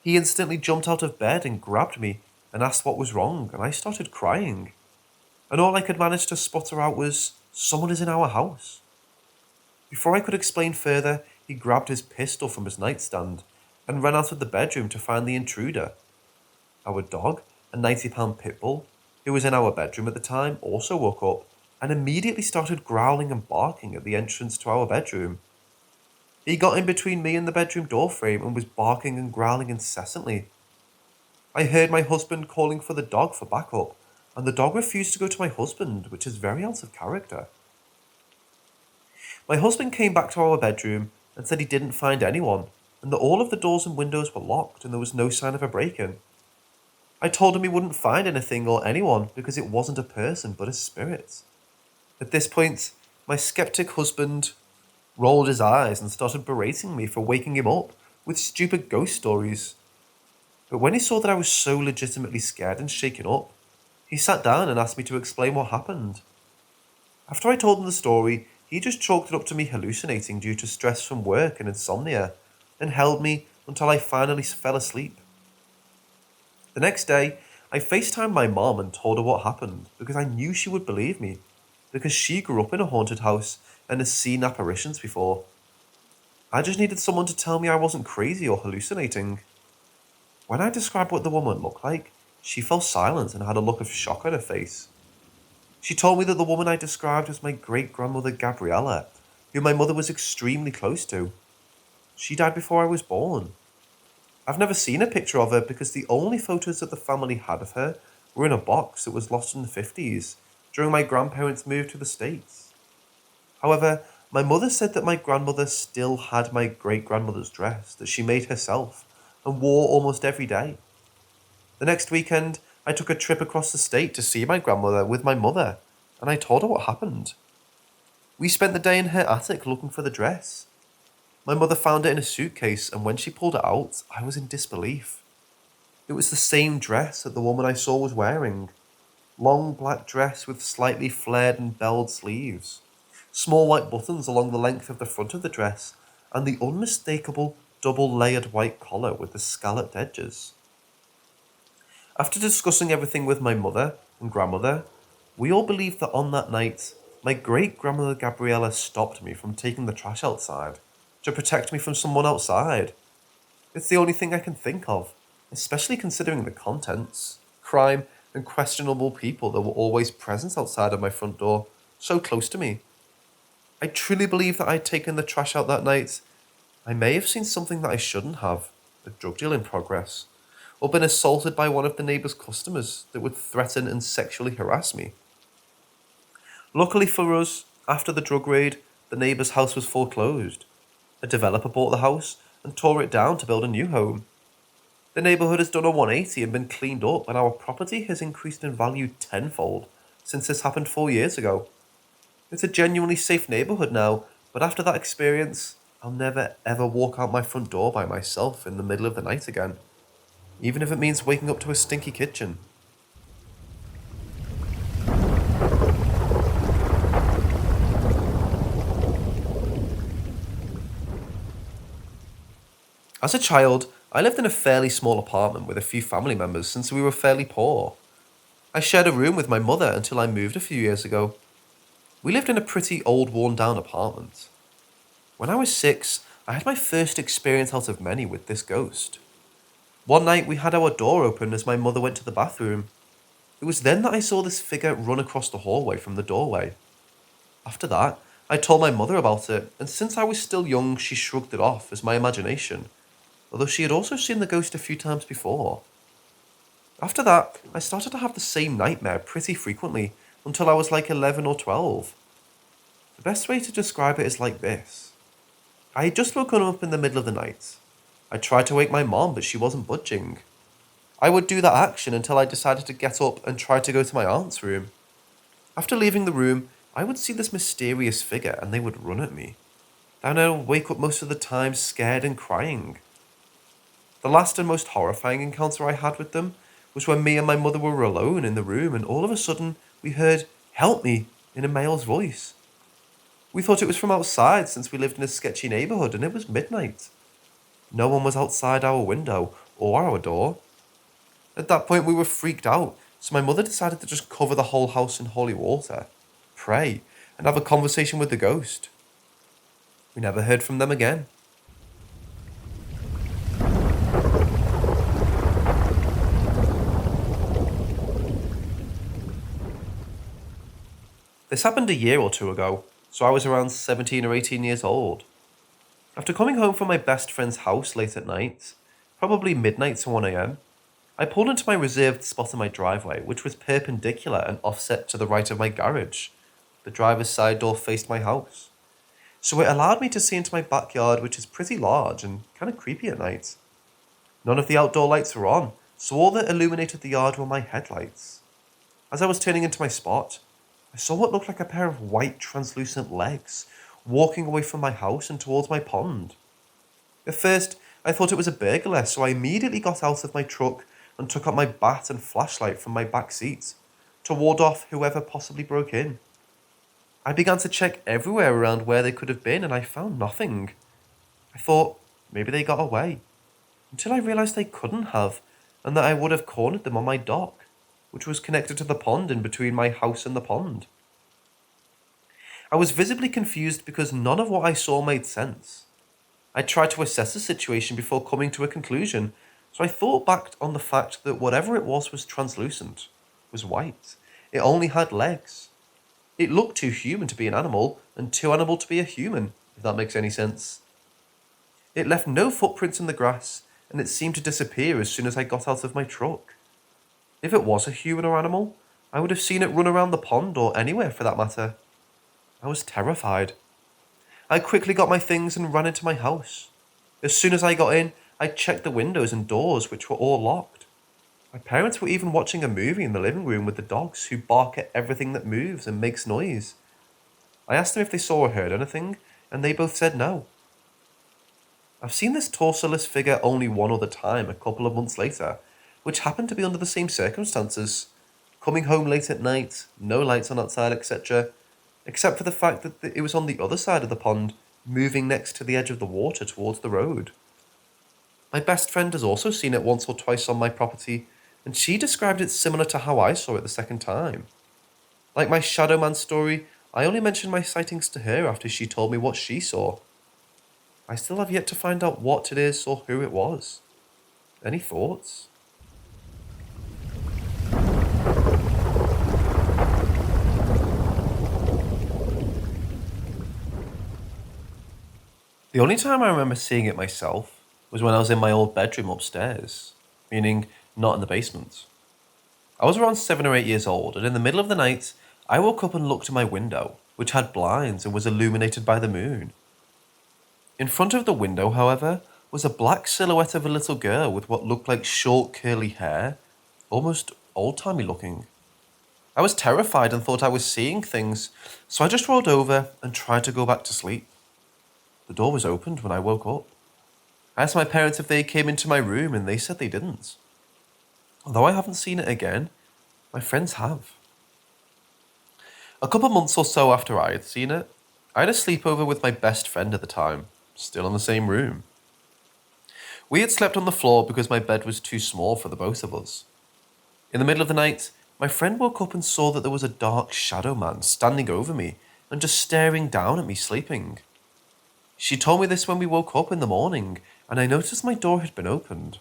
He instantly jumped out of bed and grabbed me and asked what was wrong, and I started crying. And all I could manage to sputter out was, "Someone is in our house." Before I could explain further, he grabbed his pistol from his nightstand and ran out of the bedroom to find the intruder. Our dog, a 90-pound pit bull, who was in our bedroom at the time, also woke up and immediately started growling and barking at the entrance to our bedroom. He got in between me and the bedroom door frame and was barking and growling incessantly. I heard my husband calling for the dog for backup, and the dog refused to go to my husband, which is very out of character. My husband came back to our bedroom and said he didn't find anyone, and that all of the doors and windows were locked and there was no sign of a break-in. I told him he wouldn't find anything or anyone because it wasn't a person but a spirit. At this point, my skeptic husband rolled his eyes and started berating me for waking him up with stupid ghost stories. But when he saw that I was so legitimately scared and shaken up, he sat down and asked me to explain what happened. After I told him the story, he just chalked it up to me hallucinating due to stress from work and insomnia, and held me until I finally fell asleep. The next day, I FaceTimed my mom and told her what happened because I knew she would believe me, because she grew up in a haunted house and has seen apparitions before. I just needed someone to tell me I wasn't crazy or hallucinating. When I described what the woman looked like, she fell silent and had a look of shock on her face. She told me that the woman I described was my great-grandmother Gabriella, who my mother was extremely close to. She died before I was born. I've never seen a picture of her because the only photos that the family had of her were in a box that was lost in the 50s during my grandparents' move to the States. However, my mother said that my grandmother still had my great-grandmother's dress that she made herself and wore almost every day. The next weekend, I took a trip across the state to see my grandmother with my mother, and I told her what happened. We spent the day in her attic looking for the dress. My mother found it in a suitcase, and when she pulled it out, I was in disbelief. It was the same dress that the woman I saw was wearing. Long black dress with slightly flared and belled sleeves, small white buttons along the length of the front of the dress, and the unmistakable double-layered white collar with the scalloped edges. After discussing everything with my mother and grandmother, we all believed that on that night, my great-grandmother Gabriella stopped me from taking the trash outside to protect me from someone outside. It's the only thing I can think of, especially considering the contents, crime, and questionable people that were always present outside of my front door, so close to me. I truly believe that I'd taken the trash out that night. I may have seen something that I shouldn't have, a drug deal in progress, or been assaulted by one of the neighbour's customers that would threaten and sexually harass me. Luckily for us, after the drug raid, the neighbour's house was foreclosed. A developer bought the house and tore it down to build a new home. The neighbourhood has done a 180 and been cleaned up, and our property has increased in value tenfold since this happened 4 years ago. It's a genuinely safe neighbourhood now, but after that experience, I'll never ever walk out my front door by myself in the middle of the night again, even if it means waking up to a stinky kitchen. As a child, I lived in a fairly small apartment with a few family members since we were fairly poor. I shared a room with my mother until I moved a few years ago. We lived in a pretty old, worn-down apartment. When I was 6, I had my first experience out of many with this ghost. One night we had our door open as my mother went to the bathroom. It was then that I saw this figure run across the hallway from the doorway. After that, I told my mother about it, and since I was still young, she shrugged it off as my imagination, although she had also seen the ghost a few times before. After that, I started to have the same nightmare pretty frequently until I was like 11 or 12. The best way to describe it is like this. I had just woken up in the middle of the night. I tried to wake my mom, but she wasn't budging. I would do that action until I decided to get up and try to go to my aunt's room. After leaving the room, I would see this mysterious figure and they would run at me. Then I would wake up most of the time scared and crying. The last and most horrifying encounter I had with them was when me and my mother were alone in the room and all of a sudden we heard, "Help me," in a male's voice. We thought it was from outside since we lived in a sketchy neighbourhood and it was midnight. No one was outside our window or our door. At that point we were freaked out, so my mother decided to just cover the whole house in holy water, pray, and have a conversation with the ghost. We never heard from them again. This happened a year or two ago, so I was around 17 or 18 years old. After coming home from my best friend's house late at night, probably midnight to 1 a.m, I pulled into my reserved spot in my driveway, which was perpendicular and offset to the right of my garage. The driver's side door faced my house, so it allowed me to see into my backyard, which is pretty large and kind of creepy at night. None of the outdoor lights were on, so all that illuminated the yard were my headlights. As I was turning into my spot, I saw what looked like a pair of white translucent legs walking away from my house and towards my pond. At first, I thought it was a burglar, so I immediately got out of my truck and took out my bat and flashlight from my back seat to ward off whoever possibly broke in. I began to check everywhere around where they could have been and I found nothing. I thought maybe they got away, until I realised they couldn't have and that I would have cornered them on my dock, which was connected to the pond in between my house and the pond. I was visibly confused because none of what I saw made sense. I tried to assess the situation before coming to a conclusion, so I thought back on the fact that whatever it was translucent, was white. It only had legs. It looked too human to be an animal, and too animal to be a human, if that makes any sense. It left no footprints in the grass, and it seemed to disappear as soon as I got out of my truck. If it was a human or animal, I would have seen it run around the pond or anywhere for that matter. I was terrified. I quickly got my things and ran into my house. As soon as I got in, I checked the windows and doors, which were all locked. My parents were even watching a movie in the living room with the dogs who bark at everything that moves and makes noise. I asked them if they saw or heard anything, and they both said no. I've seen this torso-less figure only one other time a couple of months later, which happened to be under the same circumstances. Coming home late at night, no lights on outside, etc., except for the fact that it was on the other side of the pond, moving next to the edge of the water towards the road. My best friend has also seen it once or twice on my property, and she described it similar to how I saw it the second time. Like my Shadow Man story, I only mentioned my sightings to her after she told me what she saw. I still have yet to find out what it is or who it was. Any thoughts? The only time I remember seeing it myself was when I was in my old bedroom upstairs, meaning not in the basement. I was around 7 or 8 years old, and in the middle of the night, I woke up and looked at my window, which had blinds and was illuminated by the moon. In front of the window, however, was a black silhouette of a little girl with what looked like short curly hair, almost old-timey looking. I was terrified and thought I was seeing things, so I just rolled over and tried to go back to sleep. The door was opened when I woke up. I asked my parents if they came into my room and they said they didn't. Although I haven't seen it again, my friends have. A couple months or so after I had seen it, I had a sleepover with my best friend at the time, still in the same room. We had slept on the floor because my bed was too small for the both of us. In the middle of the night, my friend woke up and saw that there was a dark shadow man standing over me and just staring down at me sleeping. She told me this when we woke up in the morning, and I noticed my door had been opened.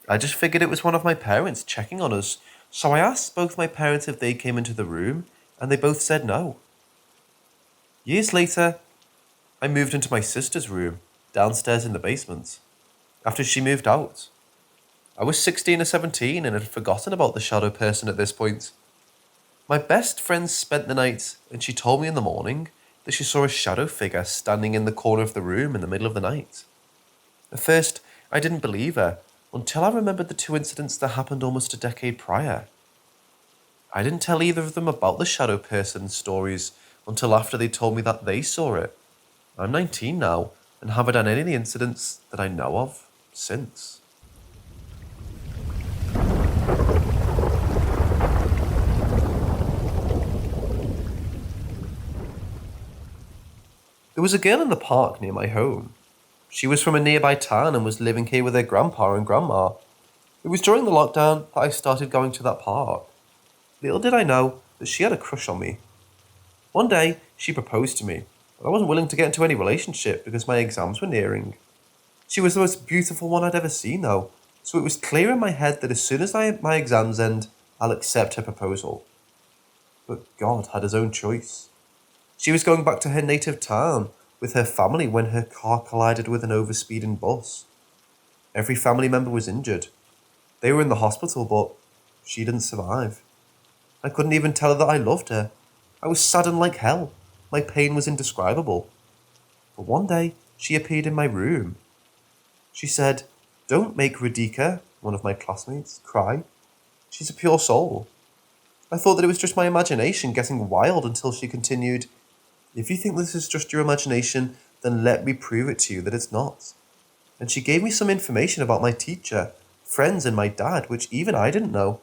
I just figured it was one of my parents checking on us, so I asked both my parents if they came into the room, and they both said no. Years later, I moved into my sister's room, downstairs in the basement, after she moved out. I was 16 or 17 and had forgotten about the shadow person at this point. My best friend spent the night, and she told me in the morning that she saw a shadow figure standing in the corner of the room in the middle of the night. At first, I didn't believe her, until I remembered the two incidents that happened almost a decade prior. I didn't tell either of them about the shadow person stories until after they told me that they saw it. I'm 19 now, and haven't had any incidents that I know of since. There was a girl in the park near my home. She was from a nearby town and was living here with her grandpa and grandma. It was during the lockdown that I started going to that park. Little did I know that she had a crush on me. One day, she proposed to me, but I wasn't willing to get into any relationship because my exams were nearing. She was the most beautiful one I'd ever seen though, so it was clear in my head that as soon as my exams end, I'll accept her proposal. But God had his own choice. She was going back to her native town with her family when her car collided with an overspeeding bus. Every family member was injured. They were in the hospital, but she didn't survive. I couldn't even tell her that I loved her. I was saddened like hell. My pain was indescribable. But one day, she appeared in my room. She said, "Don't make Radhika," one of my classmates, cry. She's a pure soul. I thought that it was just my imagination getting wild until she continued, "If you think this is just your imagination, then let me prove it to you that it's not." And she gave me some information about my teacher, friends, and my dad, which even I didn't know.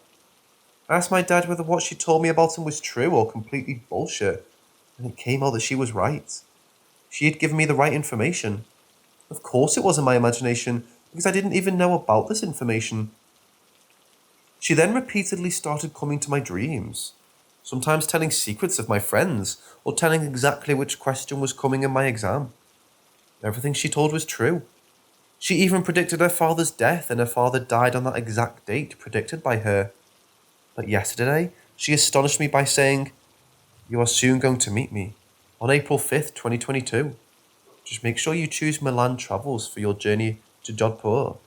I asked my dad whether what she told me about him was true or completely bullshit, and it came out that she was right. She had given me the right information. Of course it wasn't my imagination, because I didn't even know about this information. She then repeatedly started coming to my dreams, sometimes telling secrets of my friends, or telling exactly which question was coming in my exam. Everything she told was true. She even predicted her father's death, and her father died on that exact date predicted by her. But yesterday, she astonished me by saying, "You are soon going to meet me, on April 5th, 2022. Just make sure you choose Milan Travels for your journey to Jodhpur."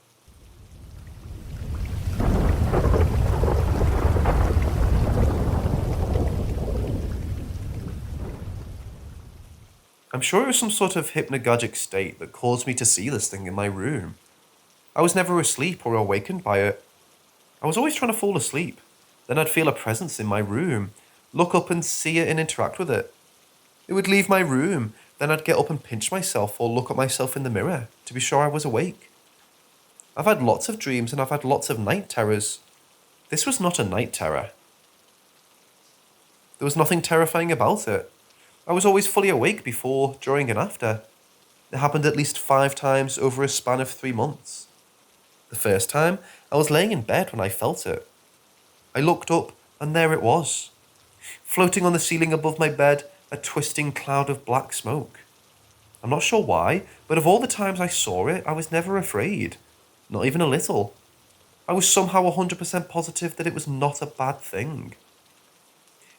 I'm sure it was some sort of hypnagogic state that caused me to see this thing in my room. I was never asleep or awakened by it. I was always trying to fall asleep. Then I'd feel a presence in my room, look up and see it and interact with it. It would leave my room, then I'd get up and pinch myself or look at myself in the mirror to be sure I was awake. I've had lots of dreams and I've had lots of night terrors. This was not a night terror. There was nothing terrifying about it. I was always fully awake before, during, and after. It happened at least 5 times over a span of 3 months. The first time, I was laying in bed when I felt it. I looked up, and there it was. Floating on the ceiling above my bed, a twisting cloud of black smoke. I'm not sure why, but of all the times I saw it, I was never afraid. Not even a little. I was somehow 100% positive that it was not a bad thing.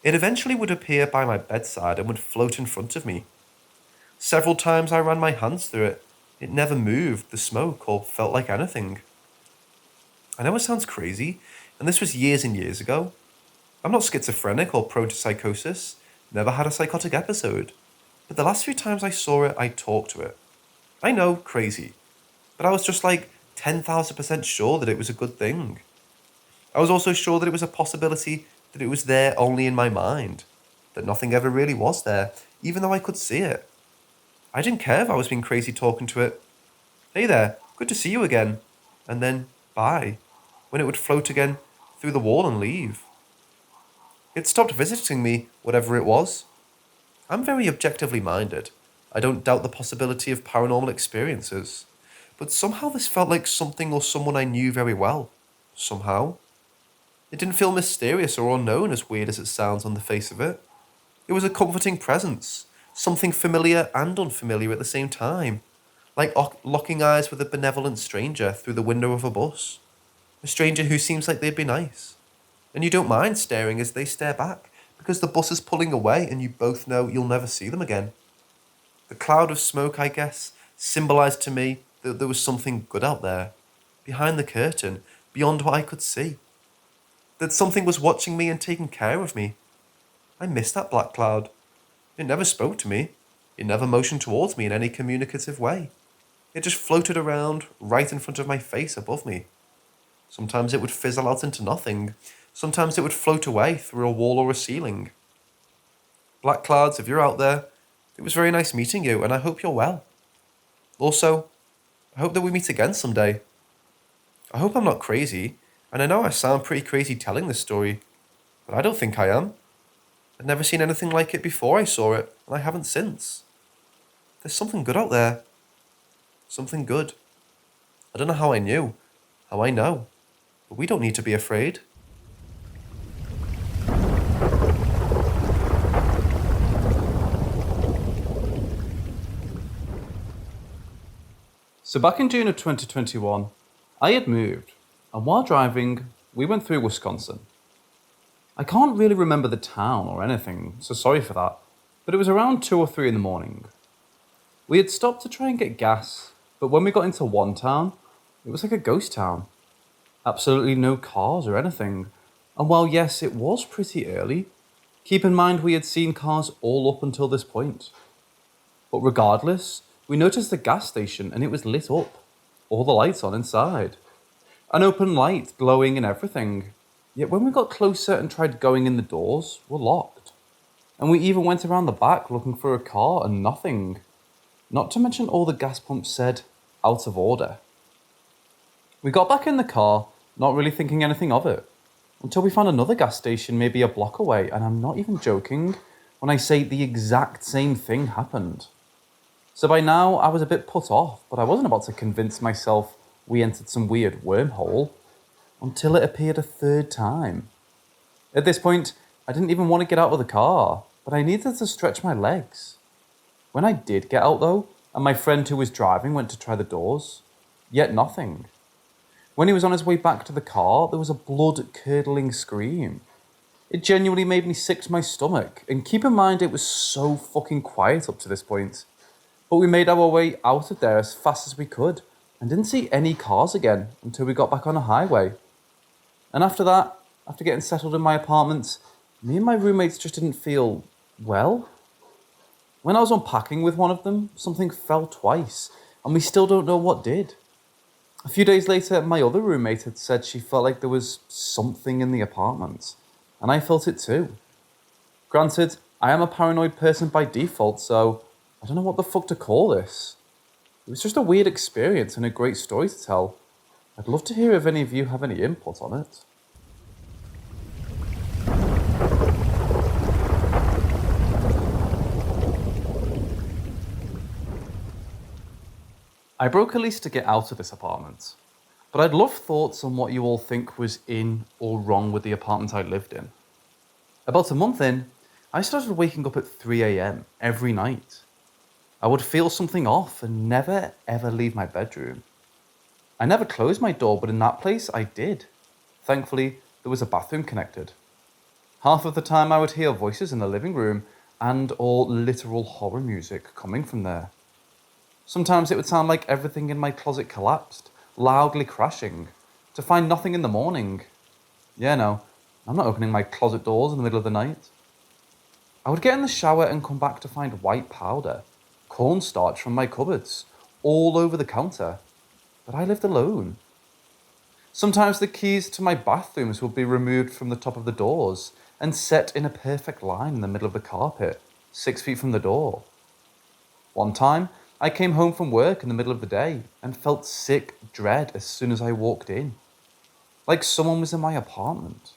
It eventually would appear by my bedside and would float in front of me. Several times I ran my hands through it. It never moved, the smoke, or felt like anything. I know it sounds crazy, and this was years and years ago. I'm not schizophrenic or prone to psychosis, never had a psychotic episode. But the last few times I saw it, I talked to it. I know, crazy. But I was just like 10,000% sure that it was a good thing. I was also sure that it was a possibility that it was there only in my mind, that nothing ever really was there, even though I could see it. I didn't care if I was being crazy talking to it. Hey there, good to see you again. And then, bye, when it would float again through the wall and leave. It stopped visiting me, whatever it was. I'm very objectively minded. I don't doubt the possibility of paranormal experiences. But somehow this felt like something or someone I knew very well. Somehow. It didn't feel mysterious or unknown, as weird as it sounds on the face of it. It was a comforting presence, something familiar and unfamiliar at the same time, like locking eyes with a benevolent stranger through the window of a bus. A stranger who seems like they'd be nice. And you don't mind staring as they stare back, because the bus is pulling away and you both know you'll never see them again. The cloud of smoke, I guess, symbolized to me that there was something good out there, behind the curtain, beyond what I could see. That something was watching me and taking care of me. I missed that black cloud. It never spoke to me. It never motioned towards me in any communicative way. It just floated around right in front of my face above me. Sometimes it would fizzle out into nothing. Sometimes it would float away through a wall or a ceiling. Black clouds, if you're out there, it was very nice meeting you, and I hope you're well. Also, I hope that we meet again someday. I hope I'm not crazy, and I know I sound pretty crazy telling this story, but I don't think I am. I'd never seen anything like it before I saw it, and I haven't since. There's something good out there. Something good. I don't know how I knew, how I know, but we don't need to be afraid. So back in June of 2021, I had moved, and while driving, we went through Wisconsin. I can't really remember the town or anything, so sorry for that, but it was around 2 or 3 in the morning. We had stopped to try and get gas, but when we got into one town, it was like a ghost town. Absolutely no cars or anything, and while yes, it was pretty early, keep in mind we had seen cars all up until this point. But regardless, we noticed the gas station and it was lit up, all the lights on inside. An open light glowing and everything. Yet when we got closer and tried going in the doors, were locked. And we even went around the back looking for a car and nothing. Not to mention all the gas pumps said, out of order. We got back in the car, not really thinking anything of it, until we found another gas station maybe a block away, and I'm not even joking when I say the exact same thing happened. So by now, I was a bit put off, but I wasn't about to convince myself we entered some weird wormhole until it appeared a third time. At this point, I didn't even want to get out of the car, but I needed to stretch my legs. When I did get out though, and my friend who was driving went to try the doors, yet nothing. When he was on his way back to the car, there was a blood-curdling scream. It genuinely made me sick to my stomach, and keep in mind it was so fucking quiet up to this point. But we made our way out of there as fast as we could and didn't see any cars again until we got back on a highway. And after that, after getting settled in my apartment, me and my roommates just didn't feel well. When I was unpacking with one of them, something fell twice and we still don't know what did. A few days later, my other roommate had said she felt like there was something in the apartment, and I felt it too. Granted, I am a paranoid person by default, so I don't know what the fuck to call this. It was just a weird experience and a great story to tell. I'd love to hear if any of you have any input on it. I broke a lease to get out of this apartment, but I'd love thoughts on what you all think was in or wrong with the apartment I lived in. About a month in, I started waking up at 3 a.m. every night. I would feel something off and never ever leave my bedroom. I never closed my door, but in that place I did. Thankfully, there was a bathroom connected. Half of the time I would hear voices in the living room and or literal horror music coming from there. Sometimes it would sound like everything in my closet collapsed, loudly crashing, to find nothing in the morning. Yeah, no, I'm not opening my closet doors in the middle of the night. I would get in the shower and come back to find white powder, cornstarch from my cupboards, all over the counter. But I lived alone. Sometimes the keys to my bathrooms would be removed from the top of the doors and set in a perfect line in the middle of the carpet, 6 feet from the door. One time, I came home from work in the middle of the day and felt sick dread as soon as I walked in, like someone was in my apartment.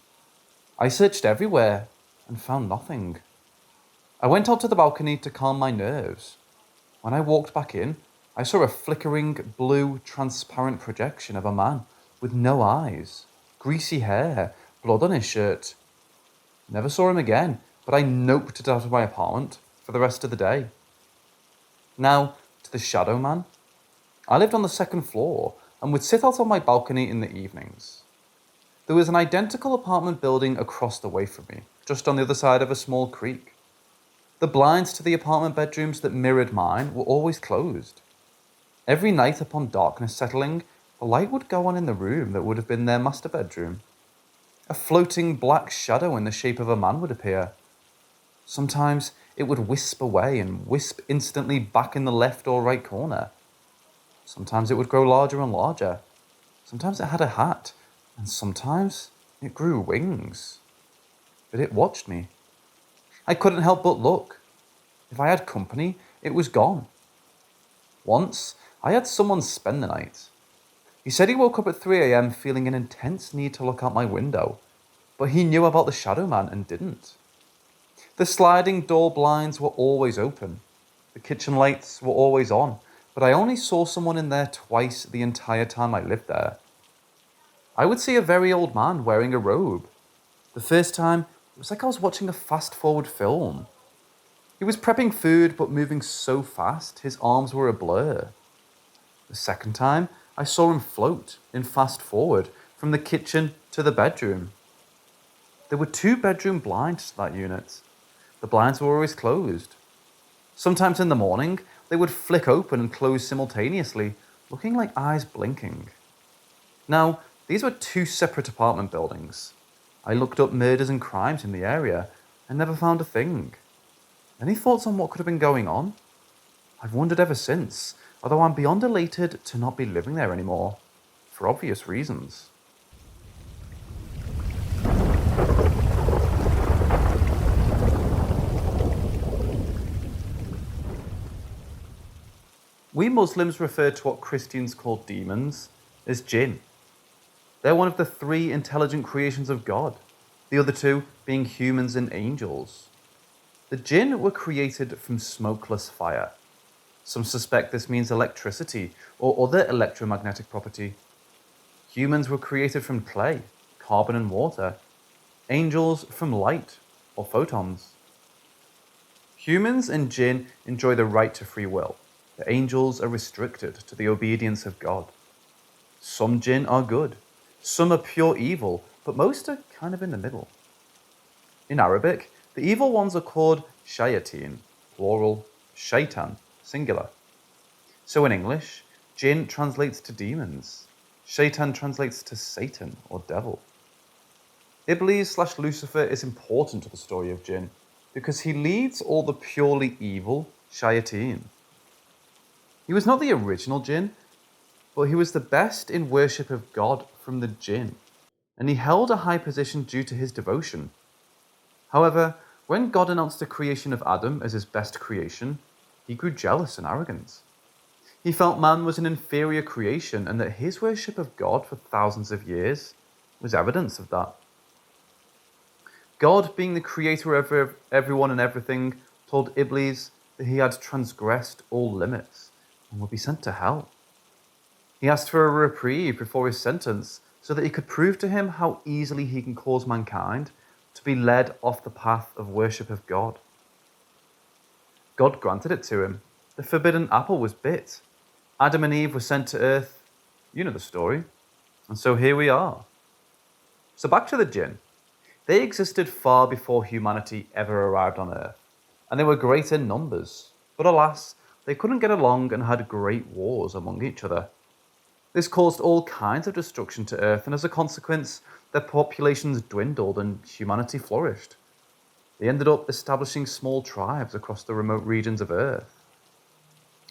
I searched everywhere and found nothing. I went out to the balcony to calm my nerves. When I walked back in, I saw a flickering blue transparent projection of a man with no eyes, greasy hair, blood on his shirt. Never saw him again, but I noped it out of my apartment for the rest of the day. Now, to the shadow man. I lived on the second floor and would sit out on my balcony in the evenings. There was an identical apartment building across the way from me, just on the other side of a small creek. The blinds to the apartment bedrooms that mirrored mine were always closed. Every night upon darkness settling, a light would go on in the room that would have been their master bedroom. A floating black shadow in the shape of a man would appear. Sometimes it would wisp away and wisp instantly back in the left or right corner. Sometimes it would grow larger and larger. Sometimes it had a hat, and sometimes it grew wings. But it watched me. I couldn't help but look. If I had company, it was gone. Once, I had someone spend the night. He said he woke up at 3 a.m. feeling an intense need to look out my window, but he knew about the shadow man and didn't. The sliding door blinds were always open. The kitchen lights were always on, but I only saw someone in there twice the entire time I lived there. I would see a very old man wearing a robe. The first time, it was like I was watching a fast-forward film. He was prepping food, but moving so fast, his arms were a blur. The second time, I saw him float in fast-forward from the kitchen to the bedroom. There were 2 bedroom blinds to that unit. The blinds were always closed. Sometimes in the morning, they would flick open and close simultaneously, looking like eyes blinking. Now, these were 2 separate apartment buildings. I looked up murders and crimes in the area and never found a thing. Any thoughts on what could have been going on? I've wondered ever since, although I'm beyond elated to not be living there anymore, for obvious reasons. We Muslims refer to what Christians call demons as Jinn. They're one of the 3 intelligent creations of God, the other 2 being humans and angels. The Jinn were created from smokeless fire. Some suspect this means electricity or other electromagnetic property. Humans were created from clay, carbon and water. Angels from light or photons. Humans and Jinn enjoy the right to free will. The angels are restricted to the obedience of God. Some Jinn are good, some are pure evil, but most are kind of in the middle. In Arabic, the evil ones are called shayateen, plural, shaitan, singular. So in English, Jinn translates to demons. Shaitan translates to Satan or devil. Iblis/Lucifer is important to the story of Jinn because he leads all the purely evil shayateen. He was not the original Jinn, but he was the best in worship of God from the Jinn, and he held a high position due to his devotion. However, when God announced the creation of Adam as his best creation, he grew jealous and arrogant. He felt man was an inferior creation and that his worship of God for thousands of years was evidence of that. God, being the creator of everyone and everything, told Iblis that he had transgressed all limits and would be sent to hell. He asked for a reprieve before his sentence so that he could prove to him how easily he can cause mankind to be led off the path of worship of God. God granted it to him. The forbidden apple was bit. Adam and Eve were sent to earth. You know the story. And so here we are. So back to the Jinn. They existed far before humanity ever arrived on earth, and they were great in numbers. But alas, they couldn't get along and had great wars among each other. This caused all kinds of destruction to Earth, and as a consequence, their populations dwindled and humanity flourished. They ended up establishing small tribes across the remote regions of Earth.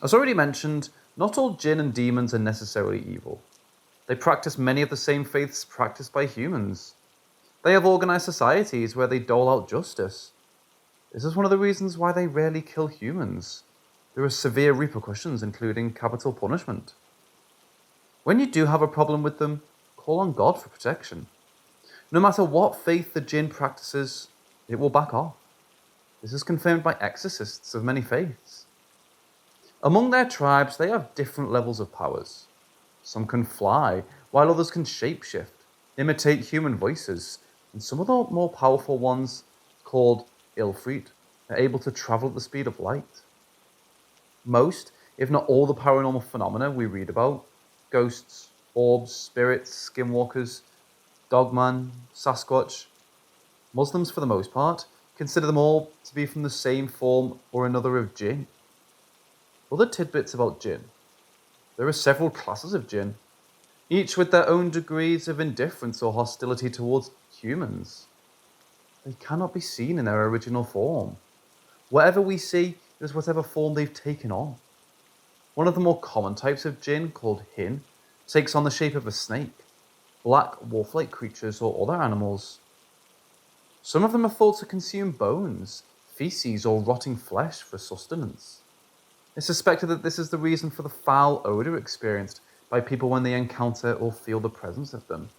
As already mentioned, not all Jinn and demons are necessarily evil. They practice many of the same faiths practiced by humans. They have organized societies where they dole out justice. This is one of the reasons why they rarely kill humans. There are severe repercussions, including capital punishment. When you do have a problem with them, call on God for protection. No matter what faith the Jinn practices, it will back off. This is confirmed by exorcists of many faiths. Among their tribes, they have different levels of powers. Some can fly, while others can shapeshift, imitate human voices, and some of the more powerful ones, called Ifrit, are able to travel at the speed of light. Most, if not all, the paranormal phenomena we read about, ghosts, orbs, spirits, skinwalkers, dogman, Sasquatch, Muslims for the most part, consider them all to be from the same form or another of Jinn. Other tidbits about Jinn. There are several classes of Jinn, each with their own degrees of indifference or hostility towards humans. They cannot be seen in their original form. Whatever we see is whatever form they've taken on. One of the more common types of Jinn, called Jinn, takes on the shape of a snake, black wolf-like creatures or other animals. Some of them are thought to consume bones, feces or rotting flesh for sustenance. It's suspected that this is the reason for the foul odour experienced by people when they encounter or feel the presence of them.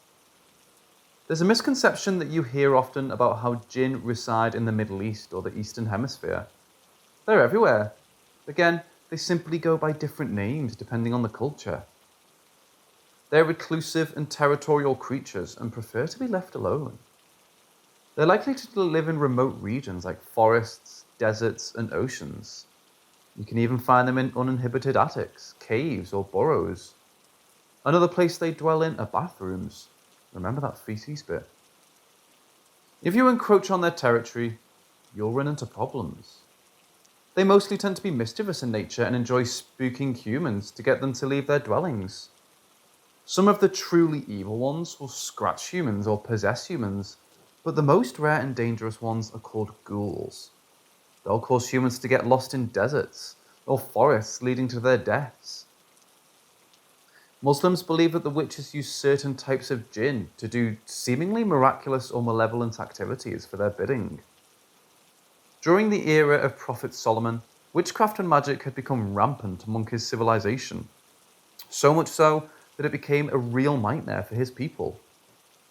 There's a misconception that you hear often about how Jinn reside in the Middle East or the Eastern Hemisphere. They're everywhere. Again, they simply go by different names depending on the culture. They're reclusive and territorial creatures and prefer to be left alone. They're likely to live in remote regions like forests, deserts, and oceans. You can even find them in uninhabited attics, caves, or burrows. Another place they dwell in are bathrooms. Remember that feces bit. If you encroach on their territory, you'll run into problems. They mostly tend to be mischievous in nature and enjoy spooking humans to get them to leave their dwellings. Some of the truly evil ones will scratch humans or possess humans, but the most rare and dangerous ones are called ghouls. They'll cause humans to get lost in deserts or forests, leading to their deaths. Muslims believe that the witches use certain types of jinn to do seemingly miraculous or malevolent activities for their bidding. During the era of Prophet Solomon, witchcraft and magic had become rampant among his civilization, so much so that it became a real nightmare for his people.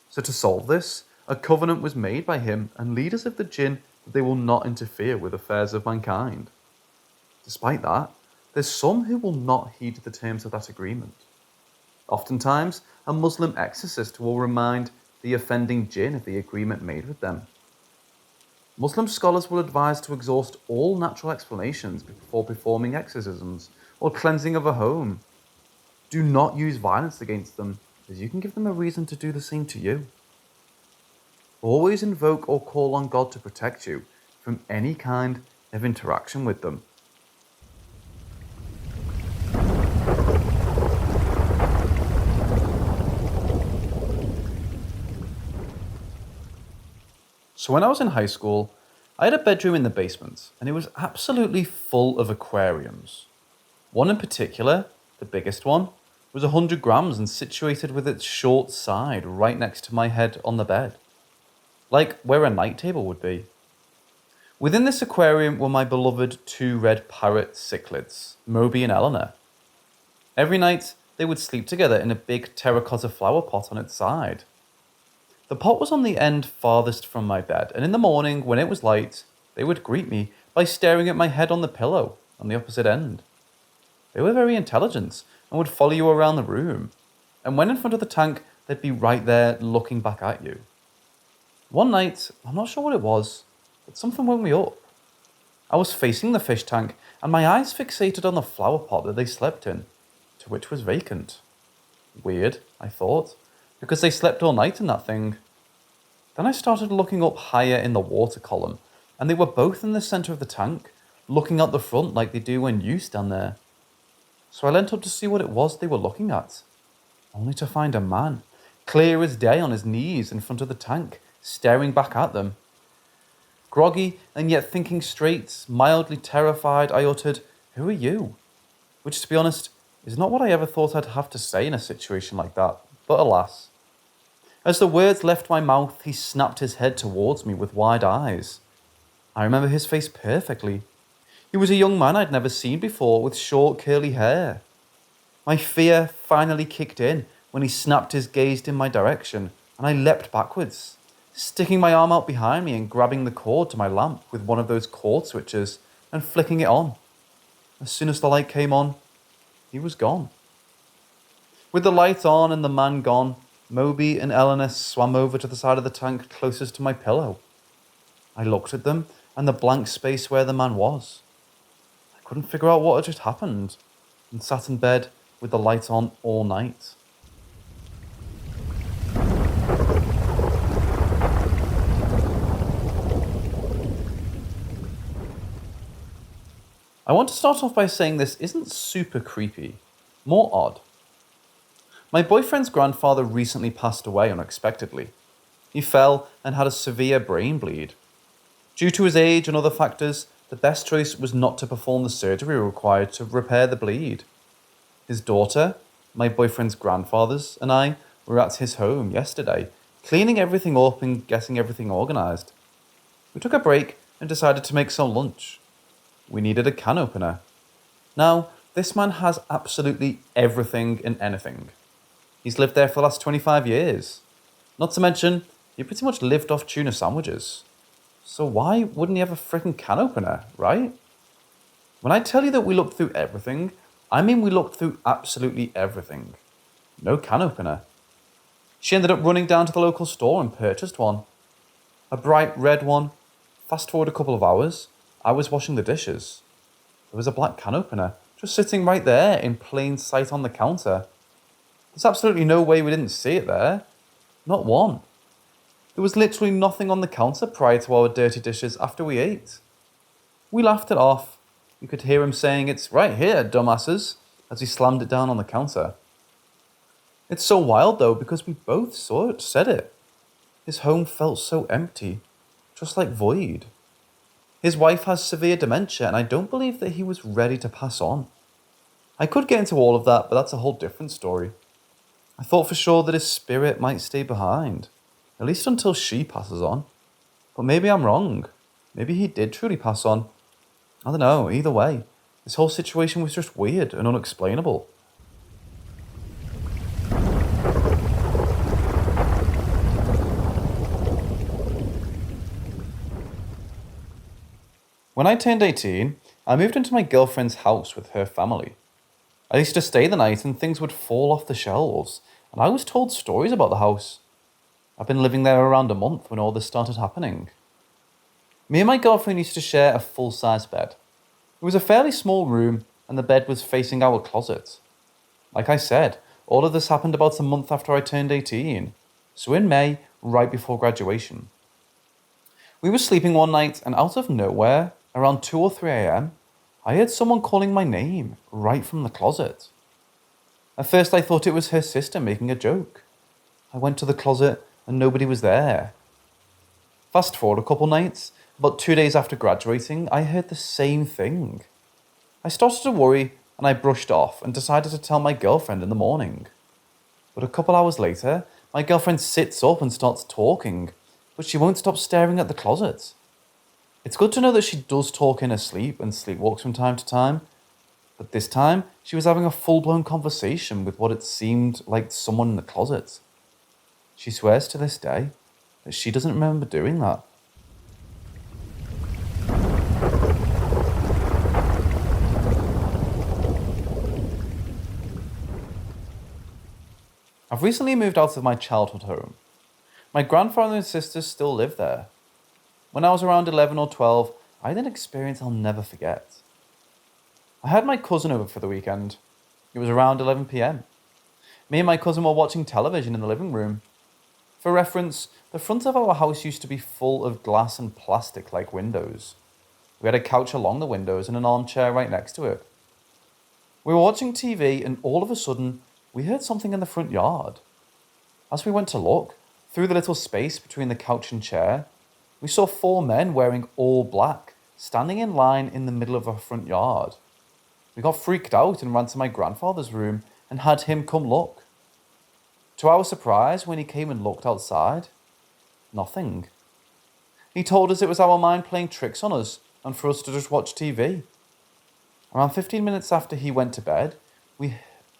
So to solve this, a covenant was made by him and leaders of the jinn that they will not interfere with affairs of mankind. Despite that, there's some who will not heed the terms of that agreement. Oftentimes, a Muslim exorcist will remind the offending jinn of the agreement made with them. Muslim scholars will advise to exhaust all natural explanations before performing exorcisms or cleansing of a home. Do not use violence against them, as you can give them a reason to do the same to you. Always invoke or call on God to protect you from any kind of interaction with them. So when I was in high school, I had a bedroom in the basement, and it was absolutely full of aquariums. One in particular, the biggest one, was 100 grams and situated with its short side right next to my head on the bed, like where a night table would be. Within this aquarium were my beloved two red parrot cichlids, Moby and Eleanor. Every night, they would sleep together in a big terracotta flower pot on its side. The pot was on the end farthest from my bed, and in the morning, when it was light, they would greet me by staring at my head on the pillow on the opposite end. They were very intelligent and would follow you around the room, and when in front of the tank, they'd be right there looking back at you. One night, I'm not sure what it was, but something woke me up. I was facing the fish tank, and my eyes fixated on the flower pot that they slept in, to which was vacant. Weird, I thought, because they slept all night in that thing. Then I started looking up higher in the water column, and they were both in the centre of the tank, looking out the front like they do when you stand there. So I leant up to see what it was they were looking at, only to find a man, clear as day on his knees in front of the tank, staring back at them. Groggy and yet thinking straight, mildly terrified, I uttered, "Who are you?" Which, to be honest, is not what I ever thought I'd have to say in a situation like that, but alas. As the words left my mouth, he snapped his head towards me with wide eyes. I remember his face perfectly. He was a young man I'd never seen before, with short curly hair. My fear finally kicked in when he snapped his gaze in my direction, and I leapt backwards, sticking my arm out behind me and grabbing the cord to my lamp with one of those cord switches and flicking it on. As soon as the light came on, he was gone. With the light on and the man gone, Moby and Eleanor swam over to the side of the tank closest to my pillow. I looked at them and the blank space where the man was. I couldn't figure out what had just happened, and sat in bed with the light on all night. I want to start off by saying this isn't super creepy, more odd. My boyfriend's grandfather recently passed away unexpectedly. He fell and had a severe brain bleed. Due to his age and other factors, the best choice was not to perform the surgery required to repair the bleed. His daughter, my boyfriend's grandfather's, and I were at his home yesterday, cleaning everything up and getting everything organised. We took a break and decided to make some lunch. We needed a can opener. Now, this man has absolutely everything and anything. He's lived there for the last 25 years. Not to mention, he pretty much lived off tuna sandwiches. So why wouldn't he have a freaking can opener, right? When I tell you that we looked through everything, I mean we looked through absolutely everything. No can opener. She ended up running down to the local store and purchased one. A bright red one. Fast forward a couple of hours, I was washing the dishes. There was a black can opener, just sitting right there in plain sight on the counter. There's absolutely no way we didn't see it there. Not one. There was literally nothing on the counter prior to our dirty dishes after we ate. We laughed it off. You could hear him saying, "It's right here, dumbasses," as he slammed it down on the counter. It's so wild though, because we both said it. His home felt so empty, just like void. His wife has severe dementia, and I don't believe that he was ready to pass on. I could get into all of that, but that's a whole different story. I thought for sure that his spirit might stay behind, at least until she passes on. But maybe I'm wrong. Maybe he did truly pass on. I don't know, either way, this whole situation was just weird and unexplainable. When I turned 18, I moved into my girlfriend's house with her family. I used to stay the night and things would fall off the shelves, and I was told stories about the house. I've been living there around a month when all this started happening. Me and my girlfriend used to share a full-size bed. It was a fairly small room, and the bed was facing our closet. Like I said, all of this happened about a month after I turned 18, so in May, right before graduation. We were sleeping one night, and out of nowhere, around 2 or 3 a.m., I heard someone calling my name right from the closet. At first I thought it was her sister making a joke. I went to the closet and nobody was there. Fast forward a couple nights, about 2 days after graduating, I heard the same thing. I started to worry and I brushed off and decided to tell my girlfriend in the morning. But a couple hours later, my girlfriend sits up and starts talking, but she won't stop staring at the closet. It's good to know that she does talk in her sleep and sleepwalks from time to time, but this time she was having a full-blown conversation with what it seemed like someone in the closet. She swears to this day that she doesn't remember doing that. I've recently moved out of my childhood home. My grandfather and sisters still live there. When I was around 11 or 12, I had an experience I'll never forget. I had my cousin over for the weekend. It was around 11 p.m. Me and my cousin were watching television in the living room. For reference, the front of our house used to be full of glass and plastic like windows. We had a couch along the windows and an armchair right next to it. We were watching TV and all of a sudden, we heard something in the front yard. As we went to look, through the little space between the couch and chair, we saw 4 men wearing all black, standing in line in the middle of our front yard. We got freaked out and ran to my grandfather's room and had him come look. To our surprise, when he came and looked outside, nothing. He told us it was our mind playing tricks on us and for us to just watch TV. Around 15 minutes after he went to bed, we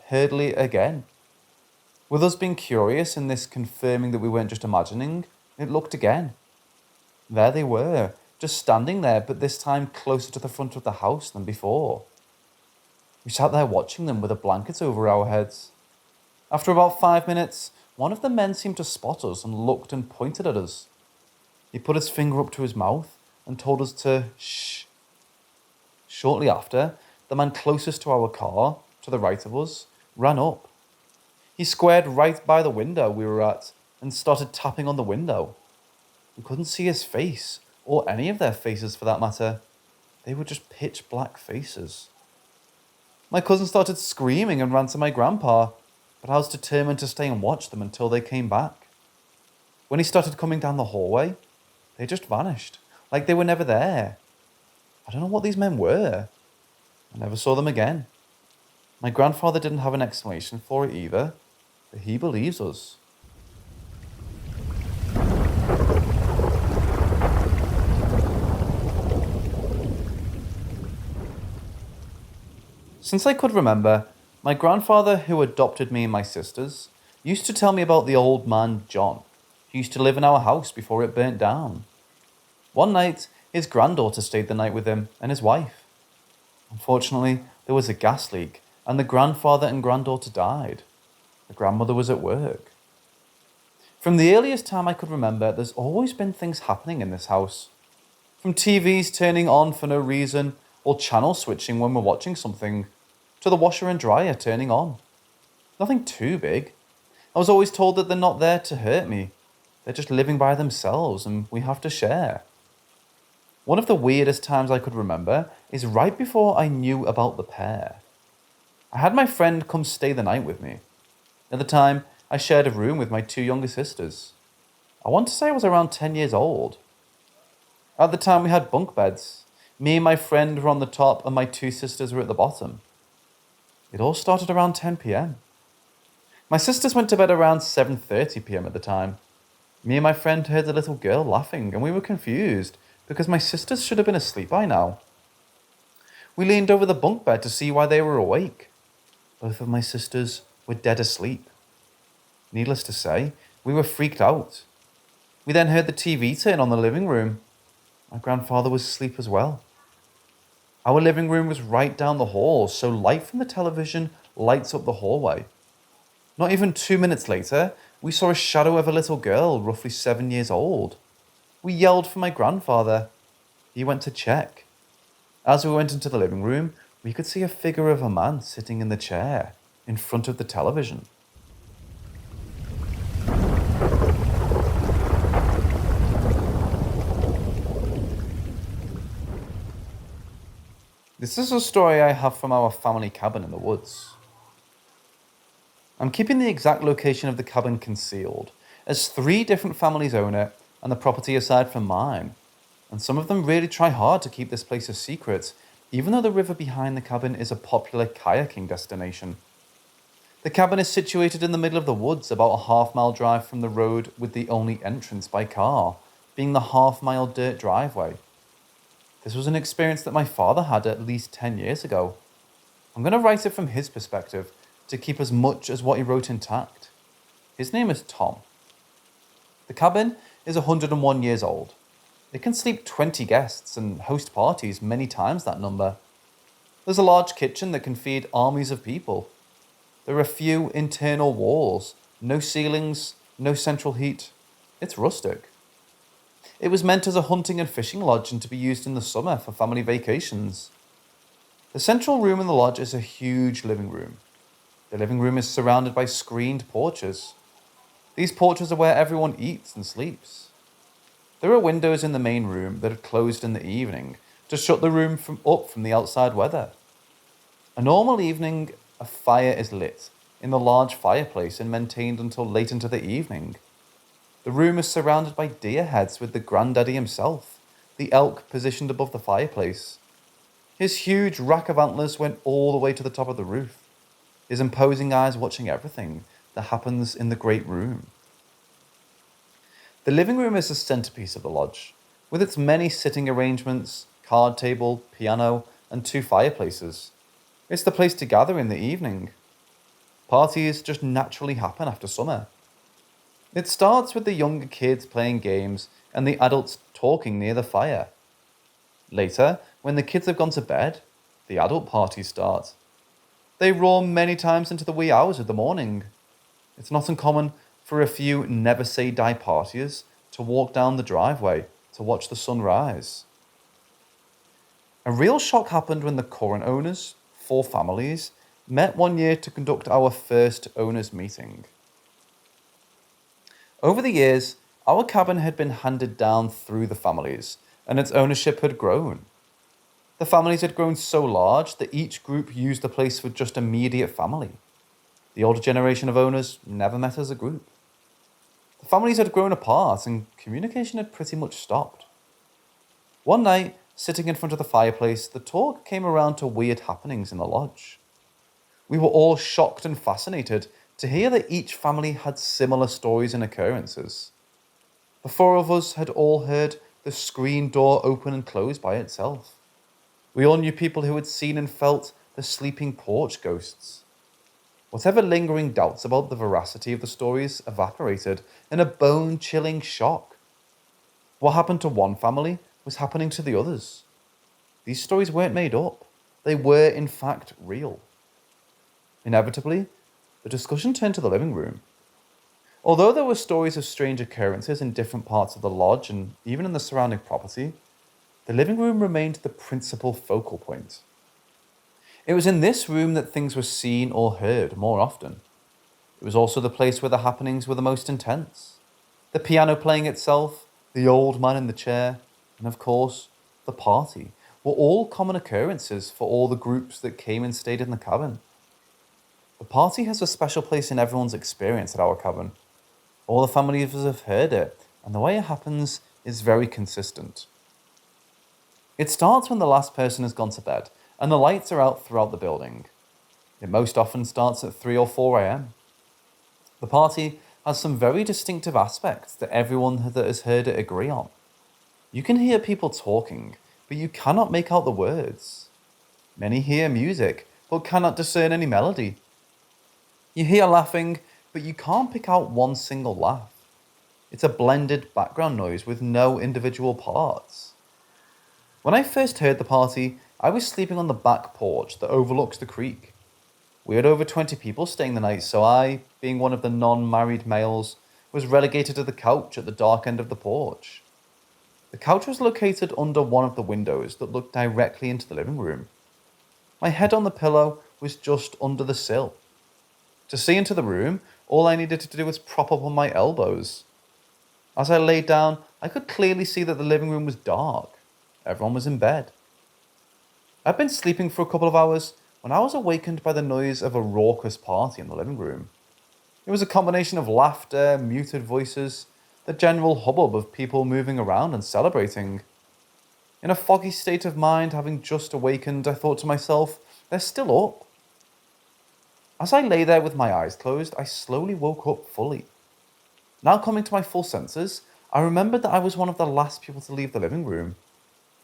heard it again. With us being curious and this confirming that we weren't just imagining, it looked again. There they were, just standing there, but this time closer to the front of the house than before. We sat there watching them with a blanket over our heads. After about 5 minutes, one of the men seemed to spot us and looked and pointed at us. He put his finger up to his mouth and told us to shh. Shortly after, the man closest to our car, to the right of us, ran up. He squared right by the window we were at and started tapping on the window. We couldn't see his face, or any of their faces for that matter. They were just pitch black faces. My cousin started screaming and ran to my grandpa, but I was determined to stay and watch them until they came back. When he started coming down the hallway, they just vanished, like they were never there. I don't know what these men were. I never saw them again. My grandfather didn't have an explanation for it either, but he believes us. Since I could remember, my grandfather, who adopted me and my sisters, used to tell me about the old man John, who used to live in our house before it burnt down. One night, his granddaughter stayed the night with him and his wife. Unfortunately, there was a gas leak, and the grandfather and granddaughter died. The grandmother was at work. From the earliest time I could remember, there's always been things happening in this house. From TVs turning on for no reason, or channel switching when we're watching something, to the washer and dryer turning on. Nothing too big. I was always told that they're not there to hurt me. They're just living by themselves and we have to share. One of the weirdest times I could remember is right before I knew about the pair. I had my friend come stay the night with me. At the time, I shared a room with my 2 younger sisters. I want to say I was around 10 years old. At the time, we had bunk beds. Me and my friend were on the top and my 2 sisters were at the bottom. It all started around 10 p.m. My sisters went to bed around 7:30 p.m. at the time. Me and my friend heard a little girl laughing and we were confused because my sisters should have been asleep by now. We leaned over the bunk bed to see why they were awake. Both of my sisters were dead asleep. Needless to say, we were freaked out. We then heard the TV turn on the living room. My grandfather was asleep as well. Our living room was right down the hall, so light from the television lights up the hallway. Not even 2 minutes later, we saw a shadow of a little girl, roughly 7 years old. We yelled for my grandfather. He went to check. As we went into the living room, we could see a figure of a man sitting in the chair, in front of the television. This is a story I have from our family cabin in the woods. I'm keeping the exact location of the cabin concealed, as 3 different families own it and the property aside from mine, and some of them really try hard to keep this place a secret, even though the river behind the cabin is a popular kayaking destination. The cabin is situated in the middle of the woods, about a half-mile drive from the road, with the only entrance by car being the half-mile dirt driveway. This was an experience that my father had at least 10 years ago. I'm going to write it from his perspective to keep as much as what he wrote intact. His name is Tom. The cabin is 101 years old. It can sleep 20 guests and host parties many times that number. There's a large kitchen that can feed armies of people. There are few internal walls, no ceilings, no central heat. It's rustic. It was meant as a hunting and fishing lodge and to be used in the summer for family vacations. The central room in the lodge is a huge living room. The living room is surrounded by screened porches. These porches are where everyone eats and sleeps. There are windows in the main room that are closed in the evening to shut the room up from the outside weather. A normal evening, a fire is lit in the large fireplace and maintained until late into the evening. The room is surrounded by deer heads with the granddaddy himself, the elk positioned above the fireplace. His huge rack of antlers went all the way to the top of the roof, his imposing eyes watching everything that happens in the great room. The living room is the centerpiece of the lodge, with its many sitting arrangements, card table, piano, and 2 fireplaces. It's the place to gather in the evening. Parties just naturally happen after summer. It starts with the younger kids playing games and the adults talking near the fire. Later, when the kids have gone to bed, the adult parties start. They roar many times into the wee hours of the morning. It's not uncommon for a few never-say-die partiers to walk down the driveway to watch the sun rise. A real shock happened when the current owners, 4 families, met one year to conduct our first owners' meeting. Over the years, our cabin had been handed down through the families, and its ownership had grown. The families had grown so large that each group used the place for just immediate family. The older generation of owners never met as a group. The families had grown apart and communication had pretty much stopped. One night, sitting in front of the fireplace, the talk came around to weird happenings in the lodge. We were all shocked and fascinated to hear that each family had similar stories and occurrences. The 4 of us had all heard the screen door open and close by itself. We all knew people who had seen and felt the sleeping porch ghosts. Whatever lingering doubts about the veracity of the stories evaporated in a bone-chilling shock. What happened to one family was happening to the others. These stories weren't made up. They were, in fact, real. Inevitably, the discussion turned to the living room. Although there were stories of strange occurrences in different parts of the lodge and even in the surrounding property, the living room remained the principal focal point. It was in this room that things were seen or heard more often. It was also the place where the happenings were the most intense. The piano playing itself, the old man in the chair, and of course, the party were all common occurrences for all the groups that came and stayed in the cabin. The party has a special place in everyone's experience at our cabin. All the families have heard it, and the way it happens is very consistent. It starts when the last person has gone to bed, and the lights are out throughout the building. It most often starts at 3 or 4 a.m. The party has some very distinctive aspects that everyone that has heard it agree on. You can hear people talking, but you cannot make out the words. Many hear music, but cannot discern any melody. You hear laughing, but you can't pick out one single laugh. It's a blended background noise with no individual parts. When I first heard the party, I was sleeping on the back porch that overlooks the creek. We had over 20 people staying the night, so I, being one of the non-married males, was relegated to the couch at the dark end of the porch. The couch was located under one of the windows that looked directly into the living room. My head on the pillow was just under the sill. To see into the room, all I needed to do was prop up on my elbows. As I lay down, I could clearly see that the living room was dark. Everyone was in bed. I'd been sleeping for a couple of hours when I was awakened by the noise of a raucous party in the living room. It was a combination of laughter, muted voices, the general hubbub of people moving around and celebrating. In a foggy state of mind, having just awakened, I thought to myself, they're still up. As I lay there with my eyes closed, I slowly woke up fully. Now coming to my full senses, I remembered that I was one of the last people to leave the living room.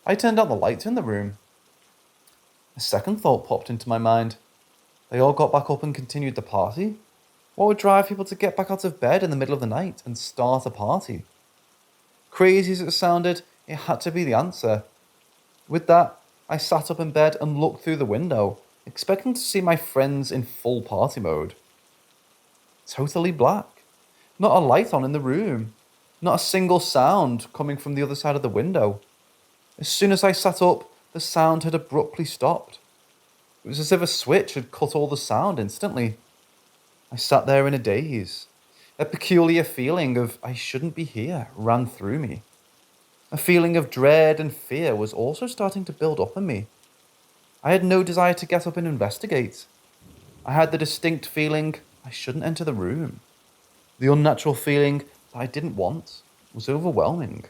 I turned out the lights in the room. A second thought popped into my mind. They all got back up and continued the party? What would drive people to get back out of bed in the middle of the night and start a party? Crazy as it sounded, it had to be the answer. With that, I sat up in bed and looked through the window, expecting to see my friends in full party mode. Totally black. Not a light on in the room. Not a single sound coming from the other side of the window. As soon as I sat up, the sound had abruptly stopped. It was as if a switch had cut all the sound instantly. I sat there in a daze. A peculiar feeling of I shouldn't be here ran through me. A feeling of dread and fear was also starting to build up in me. I had no desire to get up and investigate. I had the distinct feeling I shouldn't enter the room. The unnatural feeling that I didn't want was overwhelming.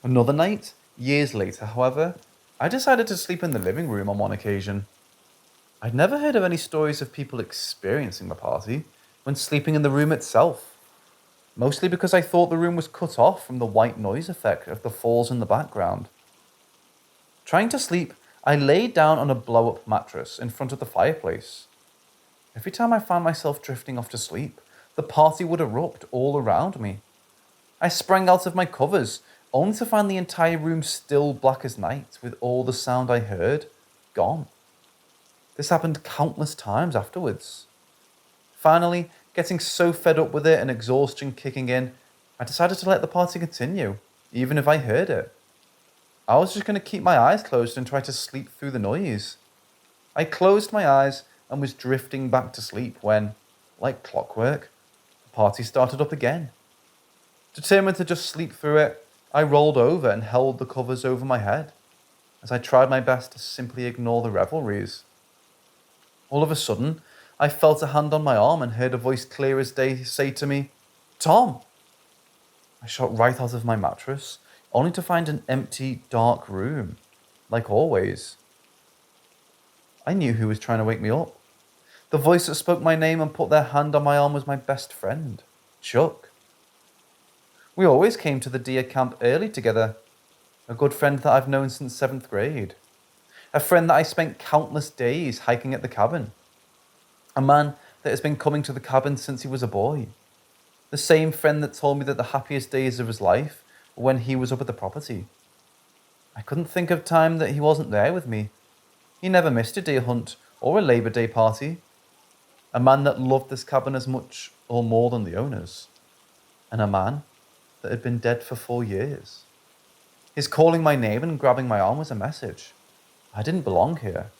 Another night, years later, however, I decided to sleep in the living room on one occasion. I'd never heard of any stories of people experiencing the party when sleeping in the room itself, mostly because I thought the room was cut off from the white noise effect of the falls in the background. Trying to sleep, I lay down on a blow-up mattress in front of the fireplace. Every time I found myself drifting off to sleep, the party would erupt all around me. I sprang out of my covers, only to find the entire room still black as night, with all the sound I heard gone. This happened countless times afterwards. Finally, getting so fed up with it and exhaustion kicking in, I decided to let the party continue, even if I heard it. I was just going to keep my eyes closed and try to sleep through the noise. I closed my eyes and was drifting back to sleep when, like clockwork, the party started up again. Determined to just sleep through it, I rolled over and held the covers over my head, as I tried my best to simply ignore the revelries. All of a sudden, I felt a hand on my arm and heard a voice clear as day say to me, "Tom!" I shot right out of my mattress, only to find an empty, dark room, like always. I knew who was trying to wake me up. The voice that spoke my name and put their hand on my arm was my best friend, Chuck. We always came to the deer camp early together, a good friend that I've known since 7th grade. A friend that I spent countless days hiking at the cabin. A man that has been coming to the cabin since he was a boy. The same friend that told me that the happiest days of his life were when he was up at the property. I couldn't think of time that he wasn't there with me. He never missed a deer hunt or a Labour Day party. A man that loved this cabin as much or more than the owners. And a man that had been dead for 4 years. His calling my name and grabbing my arm was a message. I didn't belong here.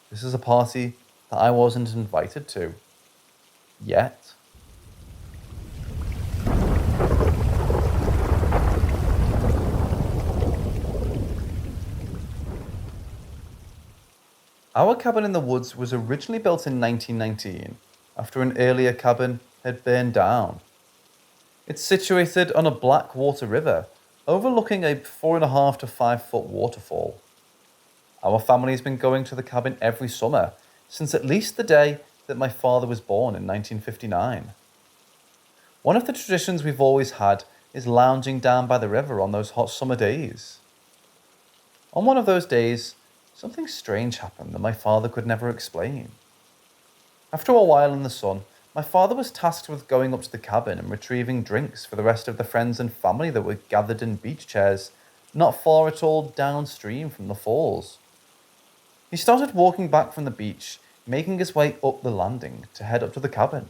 This is a party that I wasn't invited to. Yet. Our cabin in the woods was originally built in 1919, after an earlier cabin had burned down. It's situated on a black water river, overlooking a 4.5 to 5 foot waterfall. Our family has been going to the cabin every summer, since at least the day that my father was born in 1959. One of the traditions we've always had is lounging down by the river on those hot summer days. On one of those days, something strange happened that my father could never explain. After a while in the sun, my father was tasked with going up to the cabin and retrieving drinks for the rest of the friends and family that were gathered in beach chairs, not far at all downstream from the falls. He started walking back from the beach, making his way up the landing to head up to the cabin.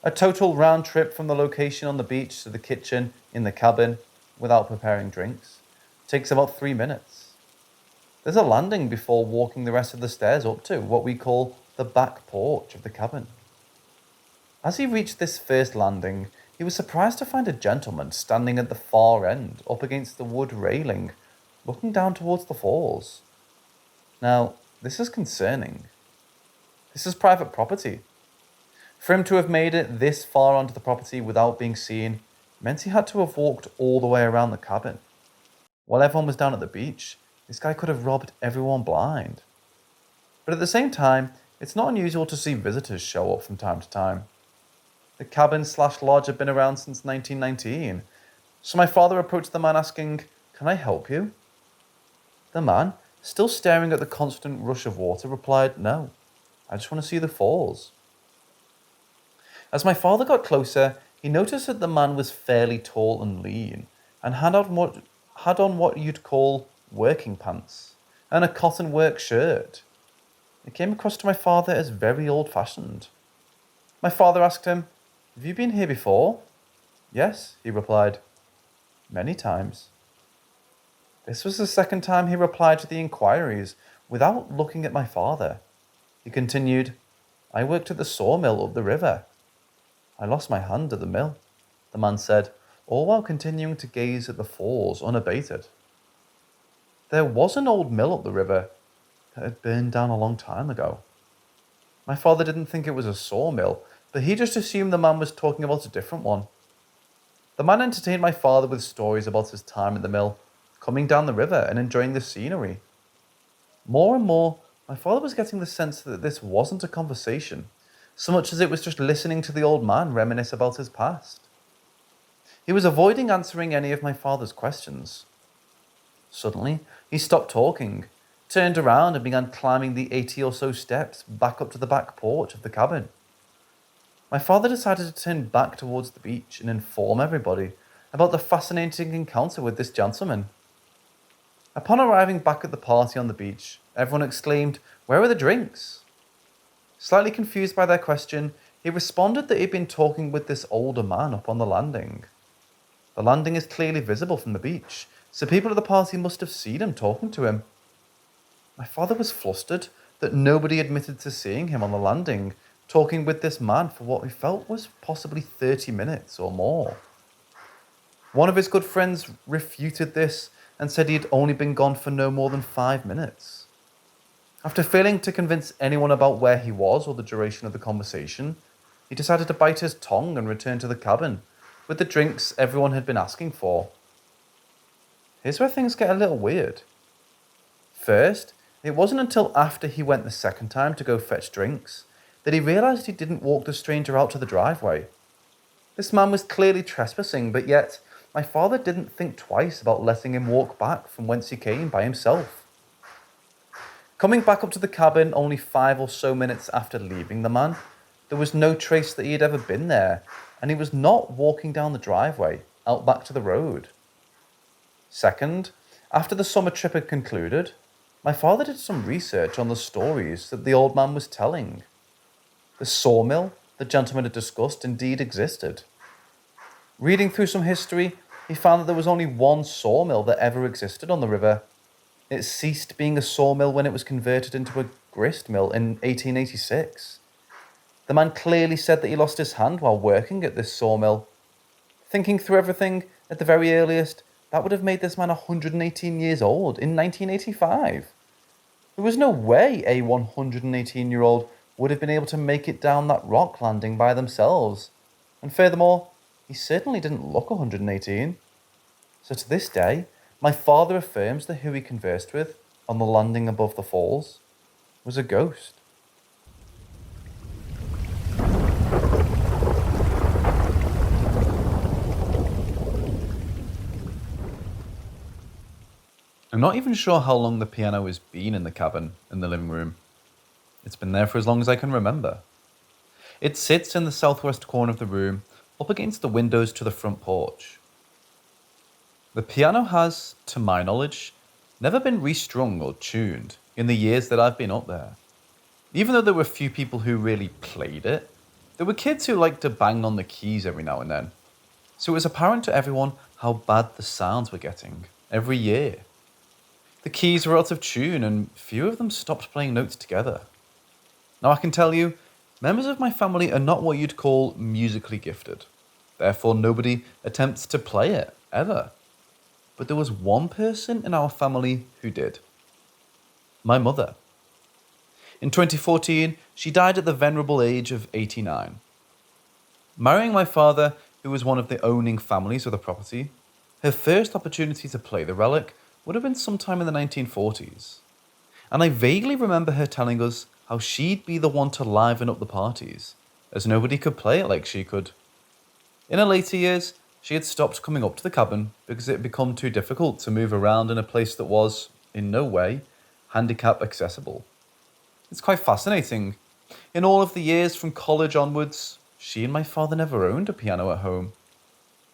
A total round trip from the location on the beach to the kitchen in the cabin, without preparing drinks, takes about 3 minutes. There's a landing before walking the rest of the stairs up to what we call the back porch of the cabin. As he reached this first landing, he was surprised to find a gentleman standing at the far end, up against the wood railing, looking down towards the falls. Now, this is concerning. This is private property. For him to have made it this far onto the property without being seen meant he had to have walked all the way around the cabin. While everyone was down at the beach, this guy could have robbed everyone blind. But at the same time, it's not unusual to see visitors show up from time to time. The cabin/lodge had been around since 1919, so my father approached the man asking, "Can I help you?" The man, still staring at the constant rush of water, replied, "No, I just want to see the falls." As my father got closer, he noticed that the man was fairly tall and lean, and had on what you'd call working pants, and a cotton work shirt. It came across to my father as very old-fashioned. My father asked him, "Have you been here before?" "Yes," he replied. "Many times." This was the second time he replied to the inquiries, without looking at my father. He continued, "I worked at the sawmill up the river. I lost my hand at the mill," the man said, all while continuing to gaze at the falls unabated. There was an old mill up the river that had burned down a long time ago. My father didn't think it was a sawmill, but he just assumed the man was talking about a different one. The man entertained my father with stories about his time at the mill, coming down the river and enjoying the scenery. More and more, my father was getting the sense that this wasn't a conversation, so much as it was just listening to the old man reminisce about his past. He was avoiding answering any of my father's questions. Suddenly, he stopped talking, turned around and began climbing the 80 or so steps back up to the back porch of the cabin. My father decided to turn back towards the beach and inform everybody about the fascinating encounter with this gentleman. Upon arriving back at the party on the beach, everyone exclaimed, "Where are the drinks?" Slightly confused by their question, he responded that he'd been talking with this older man up on the landing. The landing is clearly visible from the beach, so people at the party must have seen him talking to him. My father was flustered that nobody admitted to seeing him on the landing, talking with this man for what he felt was possibly 30 minutes or more. One of his good friends refuted this and said he had only been gone for no more than 5 minutes. After failing to convince anyone about where he was or the duration of the conversation, he decided to bite his tongue and return to the cabin with the drinks everyone had been asking for. Here's where things get a little weird. First, it wasn't until after he went the second time to go fetch drinks that he realised he didn't walk the stranger out to the driveway. This man was clearly trespassing, but yet my father didn't think twice about letting him walk back from whence he came by himself. Coming back up to the cabin only 5 or so minutes after leaving the man, there was no trace that he had ever been there, and he was not walking down the driveway out back to the road. Second, after the summer trip had concluded, my father did some research on the stories that the old man was telling. The sawmill the gentleman had discussed indeed existed. Reading through some history, he found that there was only one sawmill that ever existed on the river. It ceased being a sawmill when it was converted into a grist mill in 1886. The man clearly said that he lost his hand while working at this sawmill. Thinking through everything, at the very earliest, that would have made this man 118 years old in 1985. There was no way a 118-year-old would have been able to make it down that rock landing by themselves. And furthermore, he certainly didn't look 118. So to this day, my father affirms that who he conversed with on the landing above the falls was a ghost. I'm not even sure how long the piano has been in the cabin in the living room. It's been there for as long as I can remember. It sits in the southwest corner of the room, up against the windows to the front porch. The piano has, to my knowledge, never been restrung or tuned in the years that I've been up there. Even though there were few people who really played it, there were kids who liked to bang on the keys every now and then. So it was apparent to everyone how bad the sounds were getting every year. The keys were out of tune and few of them stopped playing notes together. Now I can tell you, members of my family are not what you'd call musically gifted. Therefore nobody attempts to play it, ever. But there was one person in our family who did. My mother. In 2014, she died at the venerable age of 89. Marrying my father, who was one of the owning families of the property, her first opportunity to play the relic would have been sometime in the 1940s. And I vaguely remember her telling us how she'd be the one to liven up the parties, as nobody could play it like she could. In her later years, she had stopped coming up to the cabin because it had become too difficult to move around in a place that was, in no way, handicap accessible. It's quite fascinating. In all of the years from college onwards, she and my father never owned a piano at home.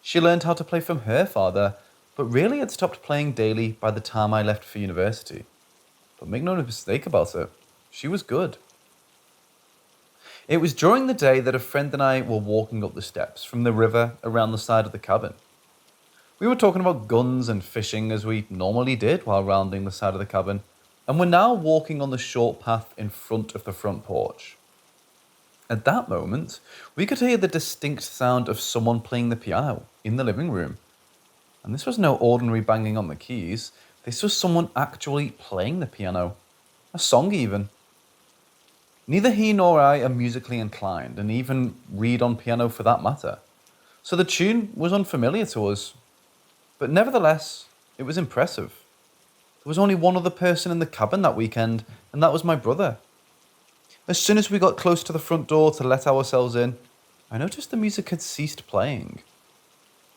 She learned how to play from her father, but really had stopped playing daily by the time I left for university. But make no mistake about it, she was good. It was during the day that a friend and I were walking up the steps from the river around the side of the cabin. We were talking about guns and fishing as we normally did while rounding the side of the cabin, and were now walking on the short path in front of the front porch. At that moment, we could hear the distinct sound of someone playing the piano in the living room. And this was no ordinary banging on the keys, this was someone actually playing the piano. A song even. Neither he nor I are musically inclined, and even read on piano for that matter. So the tune was unfamiliar to us. But nevertheless, It was impressive. There was only one other person in the cabin that weekend, and that was my brother. As soon as we got close to the front door to let ourselves in, I noticed the music had ceased playing.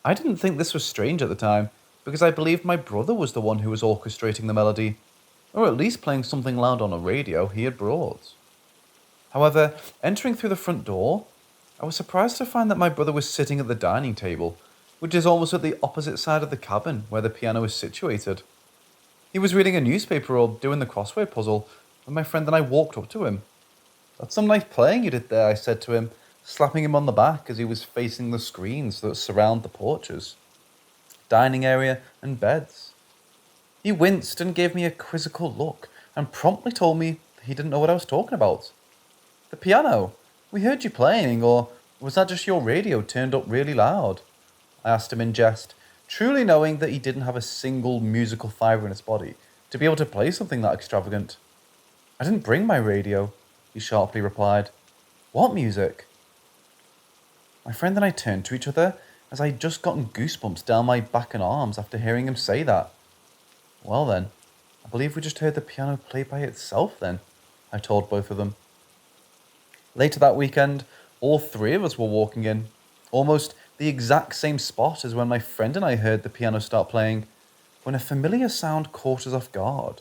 I didn't think this was strange at the time, because I believed my brother was the one who was orchestrating the melody, or at least playing something loud on a radio he had brought. However, entering through the front door, I was surprised to find that my brother was sitting at the dining table, which is almost at the opposite side of the cabin where the piano is situated. He was reading a newspaper or doing the crossword puzzle when my friend and I walked up to him. "That's some nice playing you did there," I said to him, slapping him on the back as he was facing the screens that surround the porches, dining area and beds. He winced and gave me a quizzical look and promptly told me he didn't know what I was talking about. "The piano? We heard you playing, or was that just your radio turned up really loud?" I asked him in jest, truly knowing that he didn't have a single musical fibre in his body to be able to play something that extravagant. "I didn't bring my radio," he sharply replied. "What music?" My friend and I turned to each other as I had just gotten goosebumps down my back and arms after hearing him say that. "Well then, I believe we just heard the piano play by itself then," I told both of them. Later that weekend, all three of us were walking in, almost the exact same spot as when my friend and I heard the piano start playing, when a familiar sound caught us off guard.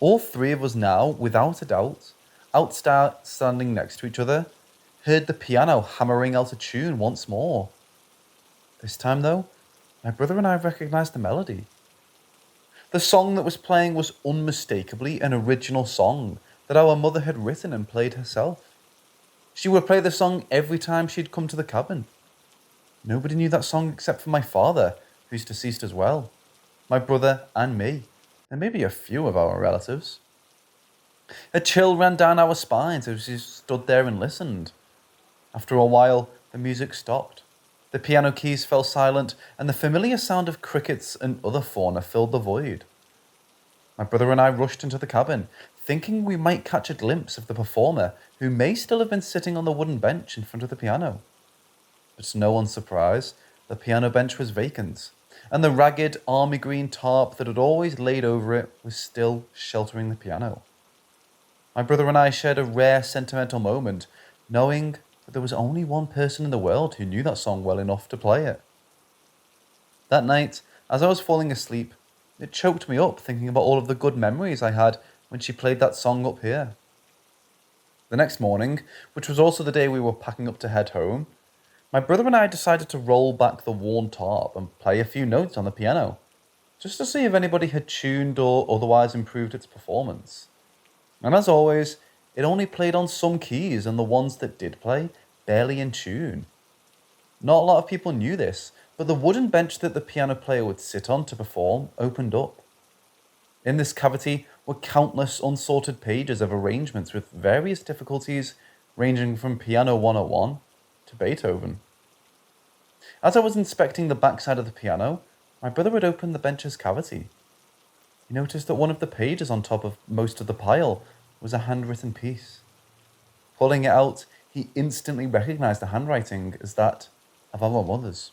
All three of us now, without a doubt, standing next to each other, heard the piano hammering out a tune once more. This time, though, my brother and I recognized the melody. The song that was playing was unmistakably an original song that our mother had written and played herself. She would play the song every time she'd come to the cabin. Nobody knew that song except for my father, who's deceased as well, my brother and me, and maybe a few of our relatives. A chill ran down our spines as we stood there and listened. After a while, the music stopped. The piano keys fell silent, and the familiar sound of crickets and other fauna filled the void. My brother and I rushed into the cabin, thinking we might catch a glimpse of the performer who may still have been sitting on the wooden bench in front of the piano. But to no one's surprise, the piano bench was vacant, and the ragged army green tarp that had always laid over it was still sheltering the piano. My brother and I shared a rare sentimental moment, knowing that there was only one person in the world who knew that song well enough to play it. That night, as I was falling asleep, it choked me up thinking about all of the good memories I had when she played that song up here. The next morning, which was also the day we were packing up to head home, my brother and I decided to roll back the worn tarp and play a few notes on the piano, just to see if anybody had tuned or otherwise improved its performance. And as always, it only played on some keys, and the ones that did play, barely in tune. Not a lot of people knew this, but the wooden bench that the piano player would sit on to perform opened up. In this cavity were countless unsorted pages of arrangements with various difficulties ranging from Piano 101 to Beethoven. As I was inspecting the backside of the piano, my brother had opened the bench's cavity. He noticed that one of the pages on top of most of the pile was a handwritten piece. Pulling it out, he instantly recognized the handwriting as that of our mothers.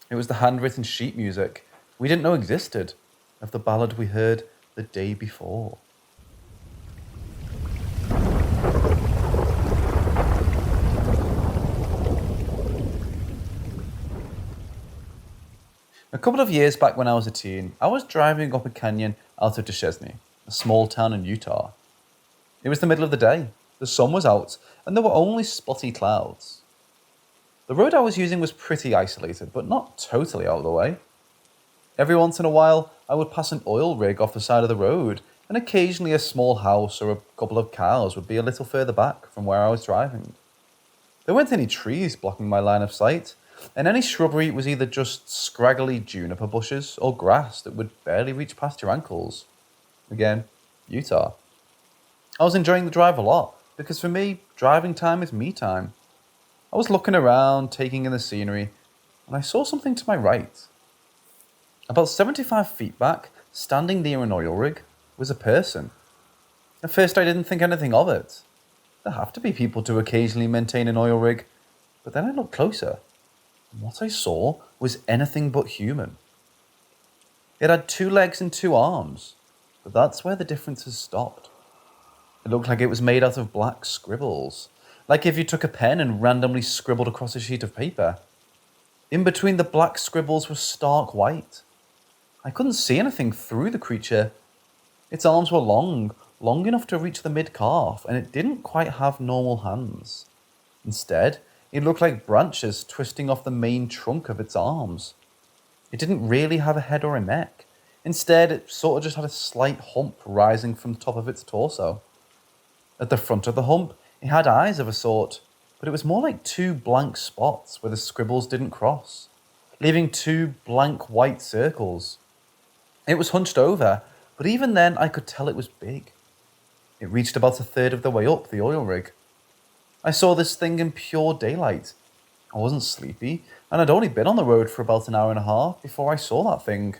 It was the handwritten sheet music we didn't know existed of the ballad we heard the day before. A couple of years back when I was a teen, I was driving up a canyon out of Duchesne, a small town in Utah. It was the middle of the day, the sun was out, and there were only spotty clouds. The road I was using was pretty isolated, but not totally out of the way. Every once in a while, I would pass an oil rig off the side of the road, and occasionally a small house or a couple of cows would be a little further back from where I was driving. There weren't any trees blocking my line of sight, and any shrubbery was either just scraggly juniper bushes or grass that would barely reach past your ankles. Again, Utah. I was enjoying the drive a lot, because for me, driving time is me time. I was looking around, taking in the scenery, and I saw something to my right. About 75 feet back, standing near an oil rig, was a person. At first I didn't think anything of it. There have to be people to occasionally maintain an oil rig, but then I looked closer, and what I saw was anything but human. It had 2 legs and 2 arms, but that's where the differences stopped. It looked like it was made out of black scribbles, like if you took a pen and randomly scribbled across a sheet of paper. In between the black scribbles was stark white. I couldn't see anything through the creature. Its arms were long enough to reach the mid-calf, and it didn't quite have normal hands. Instead, it looked like branches twisting off the main trunk of its arms. It didn't really have a head or a neck. Instead, it sort of just had a slight hump rising from the top of its torso. At the front of the hump, it had eyes of a sort, but it was more like 2 blank spots where the scribbles didn't cross, leaving 2 blank white circles. It was hunched over, but even then I could tell it was big. It reached about a third of the way up the oil rig. I saw this thing in pure daylight. I wasn't sleepy, and I'd only been on the road for about an hour and a half before I saw that thing.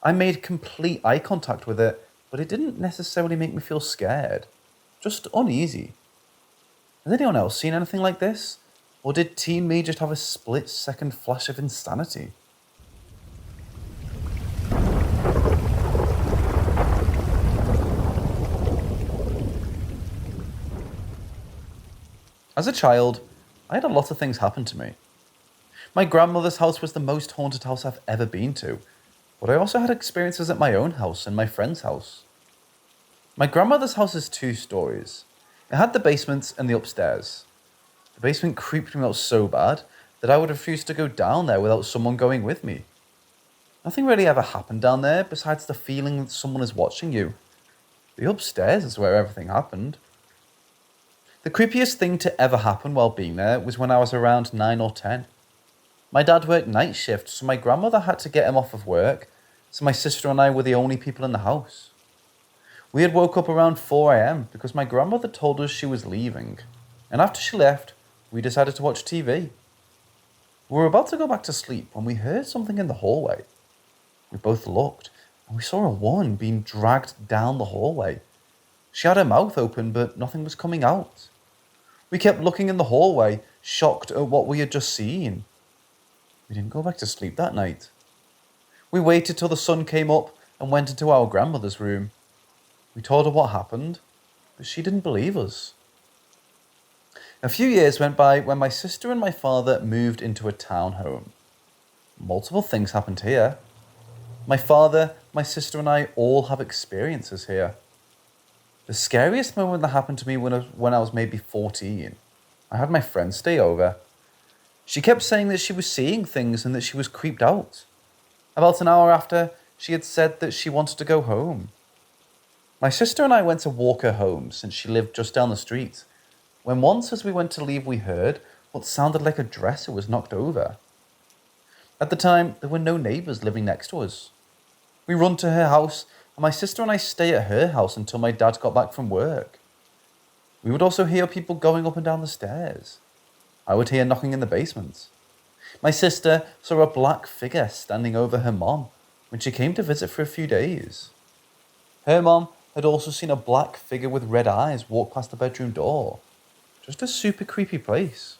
I made complete eye contact with it, but it didn't necessarily make me feel scared, just uneasy. Has anyone else seen anything like this? Or did teen me just have a split-second flash of insanity? As a child, I had a lot of things happen to me. My grandmother's house was the most haunted house I've ever been to, but I also had experiences at my own house and my friend's house. My grandmother's house is 2 stories. It had the basement and the upstairs. The basement creeped me out so bad that I would refuse to go down there without someone going with me. Nothing really ever happened down there besides the feeling that someone is watching you. The upstairs is where everything happened. The creepiest thing to ever happen while being there was when I was around 9 or 10. My dad worked night shift, so my grandmother had to get him off of work, so my sister and I were the only people in the house. We had woke up around 4 a.m. because my grandmother told us she was leaving, and after she left, we decided to watch TV. We were about to go back to sleep when we heard something in the hallway. We both looked, and we saw a woman being dragged down the hallway. She had her mouth open, but nothing was coming out. We kept looking in the hallway, shocked at what we had just seen. We didn't go back to sleep that night. We waited till the sun came up and went into our grandmother's room. We told her what happened, but she didn't believe us. A few years went by when my sister and my father moved into a townhome. Multiple things happened here. My father, my sister and I all have experiences here. The scariest moment that happened to me when I was maybe 14. I had my friend stay over. She kept saying that she was seeing things and that she was creeped out. About an hour after, she had said that she wanted to go home. My sister and I went to walk her home since she lived just down the street, when once as we went to leave we heard what sounded like a dresser was knocked over. At the time, there were no neighbours living next to us. We run to her house, and my sister and I stay at her house until my dad got back from work. We would also hear people going up and down the stairs. I would hear knocking in the basement. My sister saw a black figure standing over her mom when she came to visit for a few days. Her mom had also seen a black figure with red eyes walk past the bedroom door. Just a super creepy place.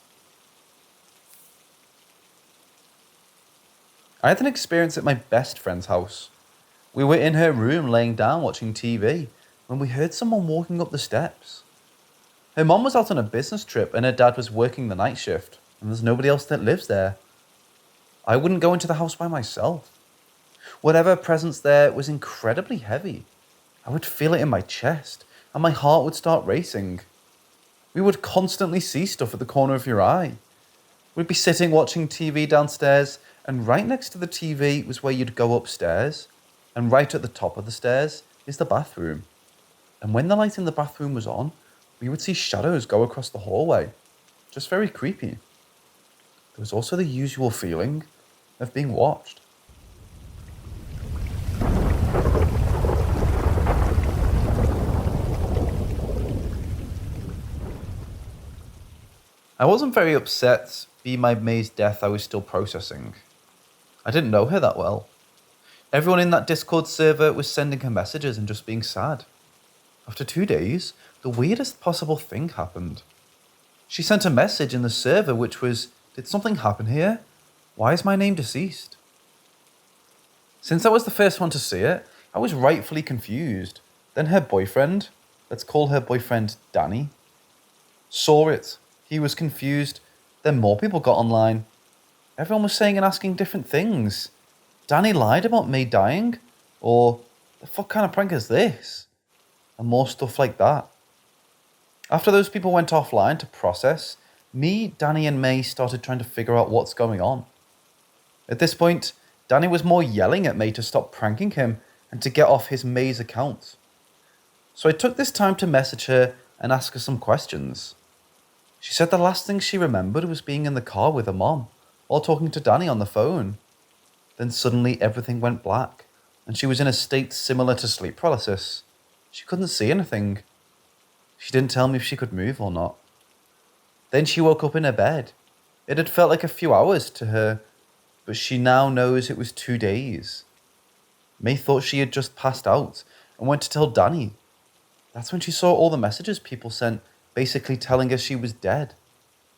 I had an experience at my best friend's house. We were in her room laying down watching TV when we heard someone walking up the steps. Her mom was out on a business trip and her dad was working the night shift, and there's nobody else that lives there. I wouldn't go into the house by myself. Whatever presence there was incredibly heavy. I would feel it in my chest, and my heart would start racing. We would constantly see stuff at the corner of your eye. We'd be sitting watching TV downstairs, and right next to the TV was where you'd go upstairs, and right at the top of the stairs is the bathroom. And when the light in the bathroom was on, we would see shadows go across the hallway. Just very creepy. There was also the usual feeling of being watched. I wasn't very upset, being my May's death I was still processing. I didn't know her that well. Everyone in that Discord server was sending her messages and just being sad. After 2 days, the weirdest possible thing happened. She sent a message in the server which was, "Did something happen here? Why is my name deceased?" Since I was the first one to see it, I was rightfully confused. Then her boyfriend, let's call her boyfriend Danny, saw it. He was confused. Then more people got online. Everyone was saying and asking different things. Danny lied about May dying? Or, the fuck kind of prank is this? And more stuff like that. After those people went offline to process, me, Danny and May started trying to figure out what's going on. At this point, Danny was more yelling at May to stop pranking him and to get off his May's account. So I took this time to message her and ask her some questions. She said the last thing she remembered was being in the car with her mom while talking to Danny on the phone. Then suddenly everything went black and she was in a state similar to sleep paralysis. She couldn't see anything. She didn't tell me if she could move or not. Then she woke up in her bed. It had felt like a few hours to her, but she now knows it was 2 days. May thought she had just passed out and went to tell Danny. That's when she saw all the messages people sent, basically telling her she was dead.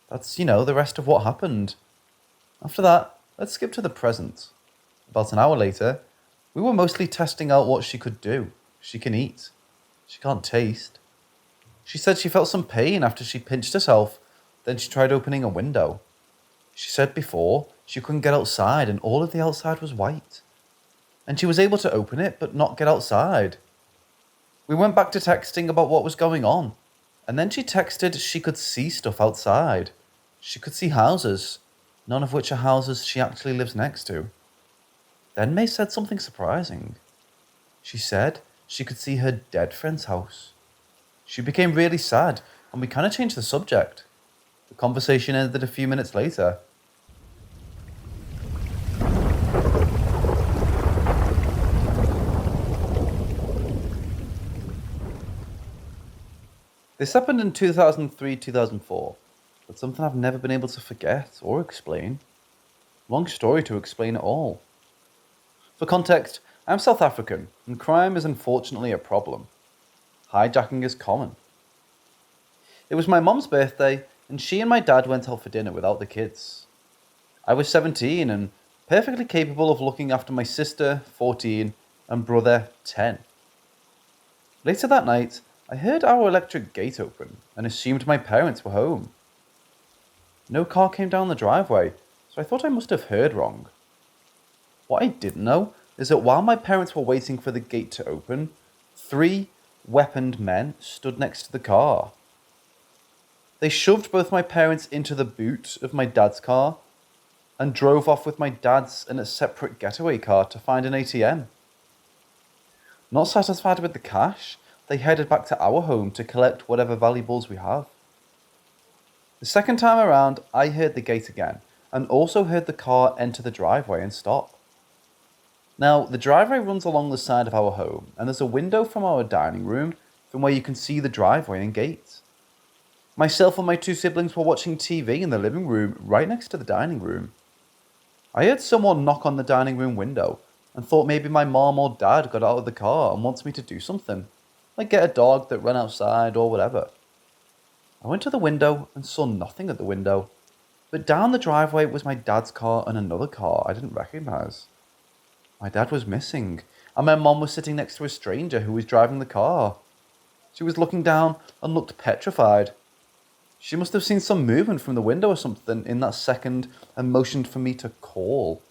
That's, the rest of what happened. After that, let's skip to the present. About an hour later, we were mostly testing out what she could do. She can eat. She can't taste. She said she felt some pain after she pinched herself, then she tried opening a window. She said before she couldn't get outside and all of the outside was white. And she was able to open it but not get outside. We went back to texting about what was going on, and then she texted she could see stuff outside. She could see houses, none of which are houses she actually lives next to. Then May said something surprising. She said she could see her dead friend's house. She became really sad, and we kind of changed the subject. The conversation ended a few minutes later. This happened in 2003-2004, but something I've never been able to forget or explain. Long story to explain it all. For context, I'm South African, and crime is unfortunately a problem. Hijacking is common. It was my mum's birthday, and she and my dad went out for dinner without the kids. I was 17 and perfectly capable of looking after my sister, 14, and brother, 10. Later that night, I heard our electric gate open and assumed my parents were home. No car came down the driveway, so I thought I must have heard wrong. What I didn't know is that while my parents were waiting for the gate to open, 3 weaponed men stood next to the car. They shoved both my parents into the boot of my dad's car and drove off with my dad's in a separate getaway car to find an ATM. Not satisfied with the cash, they headed back to our home to collect whatever valuables we have. The second time around, I heard the gate again, and also heard the car enter the driveway and stop. Now, the driveway runs along the side of our home, and there's a window from our dining room from where you can see the driveway and gate. Myself and my 2 siblings were watching TV in the living room right next to the dining room. I heard someone knock on the dining room window and thought maybe my mom or dad got out of the car and wants me to do something, like get a dog that ran outside or whatever. I went to the window and saw nothing at the window, but down the driveway was my dad's car and another car I didn't recognize. My dad was missing, and my mom was sitting next to a stranger who was driving the car. She was looking down and looked petrified. She must have seen some movement from the window or something in that second and motioned for me to call.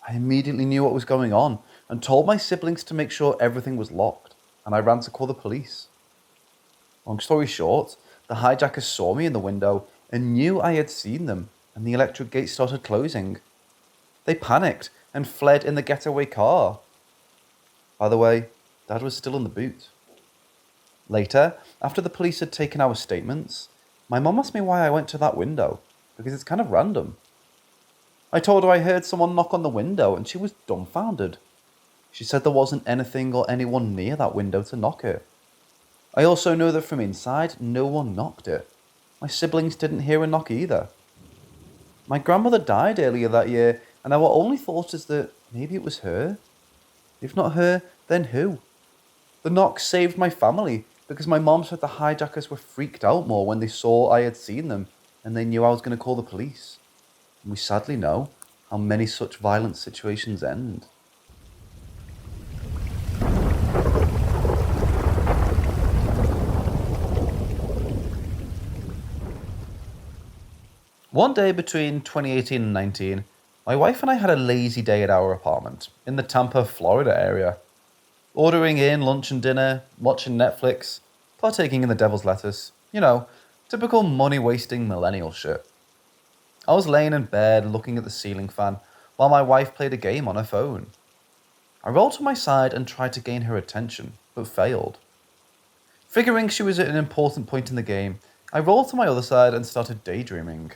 I immediately knew what was going on and told my siblings to make sure everything was locked, and I ran to call the police. Long story short, the hijackers saw me in the window and knew I had seen them, and the electric gate started closing. They panicked and fled in the getaway car. By the way, Dad was still in the boot. Later, after the police had taken our statements, my mum asked me why I went to that window, because it's kind of random. I told her I heard someone knock on the window and she was dumbfounded. She said there wasn't anything or anyone near that window to knock it. I also know that from inside, no one knocked it. My siblings didn't hear a knock either. My grandmother died earlier that year, and our only thought is that maybe it was her. If not her, then who? The knock saved my family, because my mom said the hijackers were freaked out more when they saw I had seen them, and they knew I was going to call the police. And we sadly know how many such violent situations end. One day between 2018 and 19, my wife and I had a lazy day at our apartment in the Tampa, Florida area. Ordering in lunch and dinner, watching Netflix, partaking in the devil's lettuce. You know, typical money-wasting millennial shit. I was laying in bed looking at the ceiling fan while my wife played a game on her phone. I rolled to my side and tried to gain her attention, but failed. Figuring she was at an important point in the game, I rolled to my other side and started daydreaming.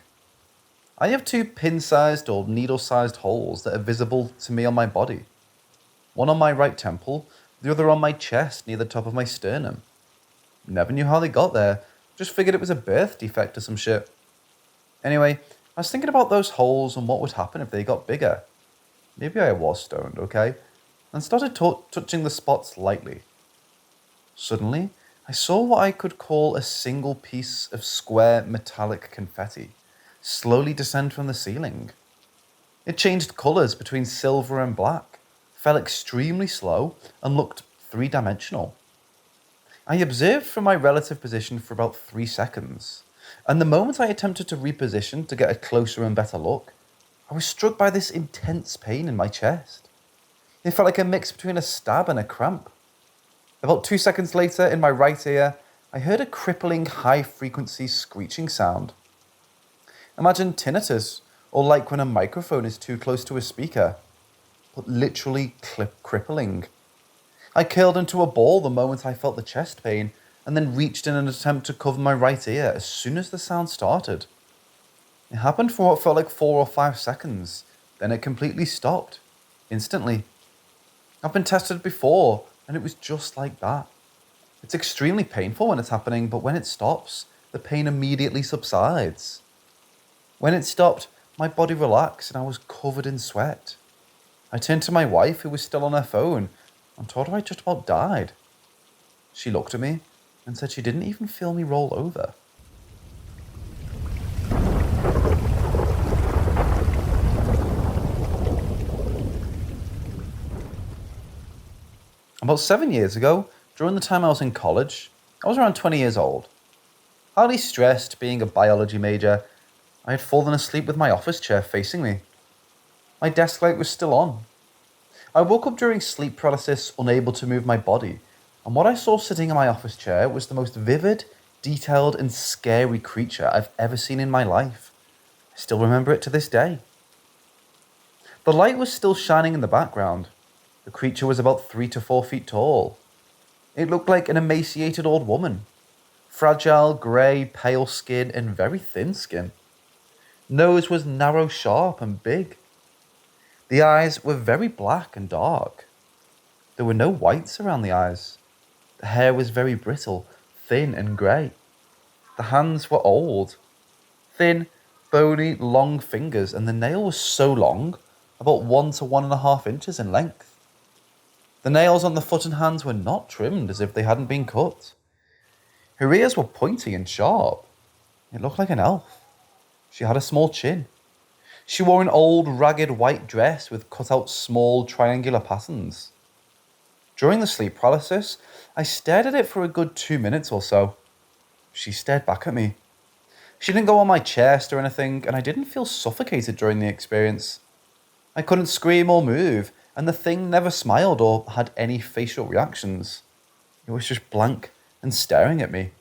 I have 2 pin-sized or needle-sized holes that are visible to me on my body. One on my right temple, the other on my chest near the top of my sternum. Never knew how they got there, just figured it was a birth defect or some shit. Anyway, I was thinking about those holes and what would happen if they got bigger. Maybe I was stoned, okay? And started touching the spots lightly. Suddenly, I saw what I could call a single piece of square metallic confetti slowly descend from the ceiling. It changed colours between silver and black, fell extremely slow, and looked 3-dimensional. I observed from my relative position for about 3 seconds, and the moment I attempted to reposition to get a closer and better look, I was struck by this intense pain in my chest. It felt like a mix between a stab and a cramp. About 2 seconds later, in my right ear, I heard a crippling high-frequency screeching sound. Imagine tinnitus, or like when a microphone is too close to a speaker, but literally crippling. I curled into a ball the moment I felt the chest pain, and then reached in an attempt to cover my right ear as soon as the sound started. It happened for what felt like 4 or 5 seconds, then it completely stopped, instantly. I've been tested before, and it was just like that. It's extremely painful when it's happening, but when it stops, the pain immediately subsides. When it stopped, my body relaxed and I was covered in sweat. I turned to my wife, who was still on her phone, and told her I just about died. She looked at me and said she didn't even feel me roll over. About 7 years ago, during the time I was in college, I was around 20 years old. Highly stressed, being a biology major, I had fallen asleep with my office chair facing me. My desk light was still on. I woke up during sleep paralysis, unable to move my body, and what I saw sitting in my office chair was the most vivid, detailed, and scary creature I've ever seen in my life. I still remember it to this day. The light was still shining in the background. The creature was about 3 to 4 feet tall. It looked like an emaciated old woman. Fragile, grey, pale skin, and very thin skin. Nose was narrow, sharp, and big. The eyes were very black and dark. There were no whites around the eyes. The hair was very brittle, thin, and grey. The hands were old. Thin, bony, long fingers, and the nail was so long, about 1 to 1.5 inches in length. The nails on the foot and hands were not trimmed as if they hadn't been cut. Her ears were pointy and sharp. It looked like an elf. She had a small chin. She wore an old, ragged white dress with cut-out small, triangular patterns. During the sleep paralysis, I stared at it for a good 2 minutes or so. She stared back at me. She didn't go on my chest or anything, and I didn't feel suffocated during the experience. I couldn't scream or move, and the thing never smiled or had any facial reactions. It was just blank and staring at me.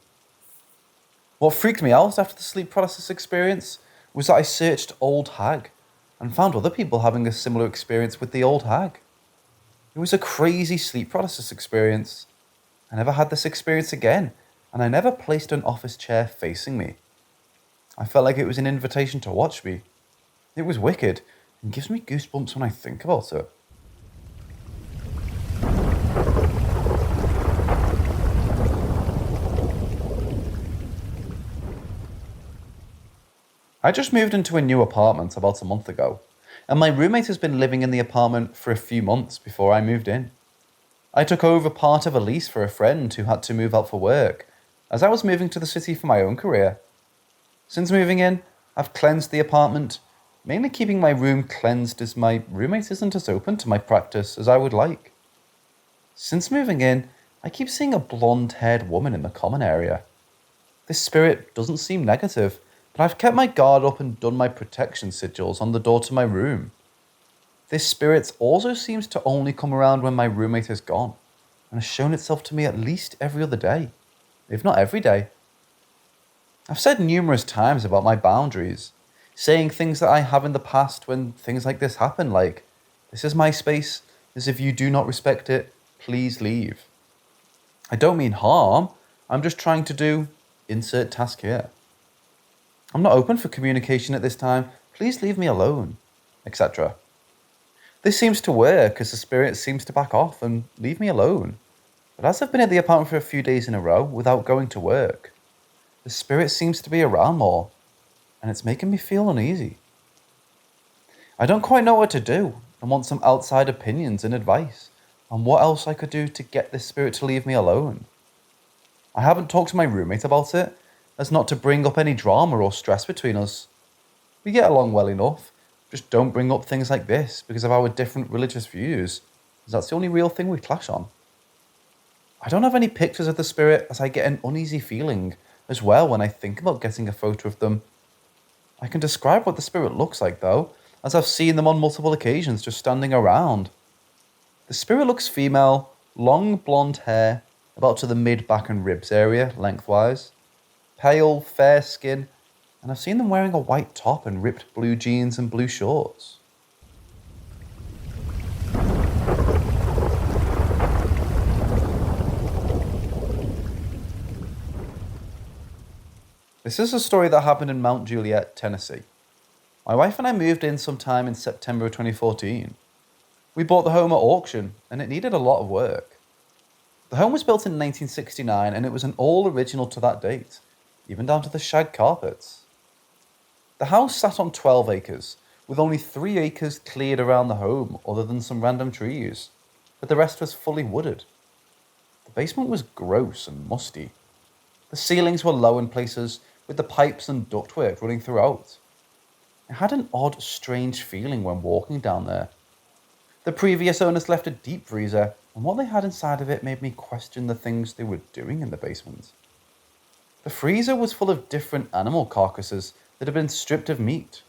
What freaked me out after the sleep paralysis experience was that I searched Old Hag and found other people having a similar experience with the Old Hag. It was a crazy sleep paralysis experience. I never had this experience again, and I never placed an office chair facing me. I felt like it was an invitation to watch me. It was wicked and gives me goosebumps when I think about it. I just moved into a new apartment about a month ago, and my roommate has been living in the apartment for a few months before I moved in. I took over part of a lease for a friend who had to move out for work, as I was moving to the city for my own career. Since moving in, I've cleansed the apartment, mainly keeping my room cleansed as my roommate isn't as open to my practice as I would like. Since moving in, I keep seeing a blonde-haired woman in the common area. This spirit doesn't seem negative, But I've kept my guard up and done my protection sigils on the door to my room. This spirit also seems to only come around when my roommate is gone, and has shown itself to me at least every other day, if not every day. I've said numerous times about my boundaries, saying things that I have in the past when things like this happen, like, "This is my space, as if you do not respect it, please leave." I don't mean harm, I'm just trying to do insert task here. I'm not open for communication at this time, please leave me alone, etc. This seems to work as the spirit seems to back off and leave me alone. But as I've been at the apartment for a few days in a row without going to work, the spirit seems to be around more, and it's making me feel uneasy. I don't quite know what to do and want some outside opinions and advice on what else I could do to get this spirit to leave me alone. I haven't talked to my roommate about it, as not to bring up any drama or stress between us. We get along well enough, just don't bring up things like this because of our different religious views, as that's the only real thing we clash on. I don't have any pictures of the spirit, as I get an uneasy feeling as well when I think about getting a photo of them. I can describe what the spirit looks like though, as I've seen them on multiple occasions just standing around. The spirit looks female, long blonde hair, about to the mid, back and ribs area, lengthwise. Pale, fair skin, and I've seen them wearing a white top and ripped blue jeans and blue shorts. This is a story that happened in Mount Juliet, Tennessee. My wife and I moved in sometime in September of 2014. We bought the home at auction, and it needed a lot of work. The home was built in 1969, and it was an all original to that date, even down to the shag carpets. The house sat on 12 acres, with only 3 acres cleared around the home other than some random trees, but the rest was fully wooded. The basement was gross and musty. The ceilings were low in places, with the pipes and ductwork running throughout. It had an odd, strange feeling when walking down there. The previous owners left a deep freezer, and what they had inside of it made me question the things they were doing in the basement. The freezer was full of different animal carcasses that had been stripped of meat,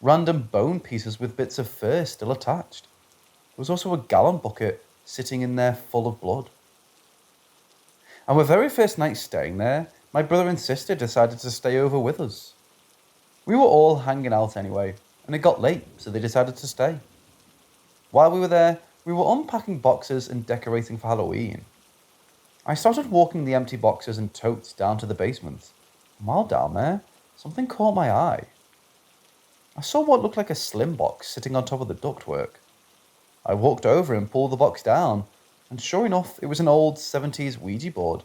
random bone pieces with bits of fur still attached. There was also a gallon bucket sitting in there full of blood. Our very first night staying there, my brother and sister decided to stay over with us. We were all hanging out anyway, and it got late, so they decided to stay. While we were there, we were unpacking boxes and decorating for Halloween. I started walking the empty boxes and totes down to the basement, and while down there, something caught my eye. I saw what looked like a slim box sitting on top of the ductwork. I walked over and pulled the box down, and sure enough, it was an old 70s Ouija board.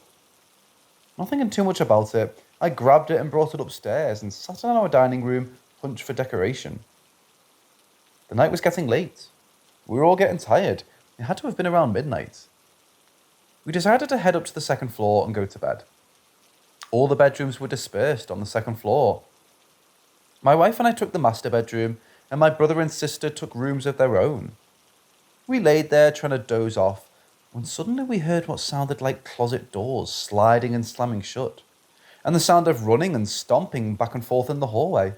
Not thinking too much about it, I grabbed it and brought it upstairs and sat in our dining room, hunched for decoration. The night was getting late. We were all getting tired. It had to have been around midnight. We decided to head up to the second floor and go to bed. All the bedrooms were dispersed on the second floor. My wife and I took the master bedroom, and my brother and sister took rooms of their own. We laid there trying to doze off, when suddenly we heard what sounded like closet doors sliding and slamming shut, and the sound of running and stomping back and forth in the hallway.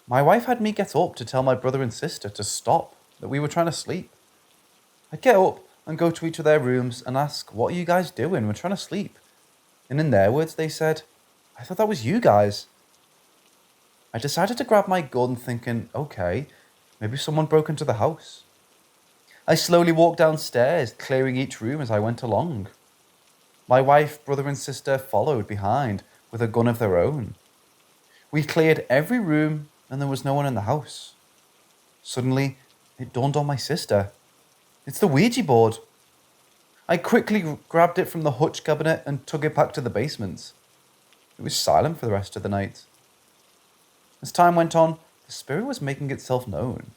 My wife had me get up to tell my brother and sister to stop, that we were trying to sleep. I'd get up and go to each of their rooms and ask, "What are you guys doing? We're trying to sleep." And in their words, they said, "I thought that was you guys." I decided to grab my gun thinking, okay, maybe someone broke into the house. I slowly walked downstairs, clearing each room as I went along. My wife, brother and sister followed behind with a gun of their own. We cleared every room and there was no one in the house. Suddenly, it dawned on my sister. It's the Ouija board. I quickly grabbed it from the hutch cabinet and took it back to the basement. It was silent for the rest of the night. As time went on, the spirit was making itself known.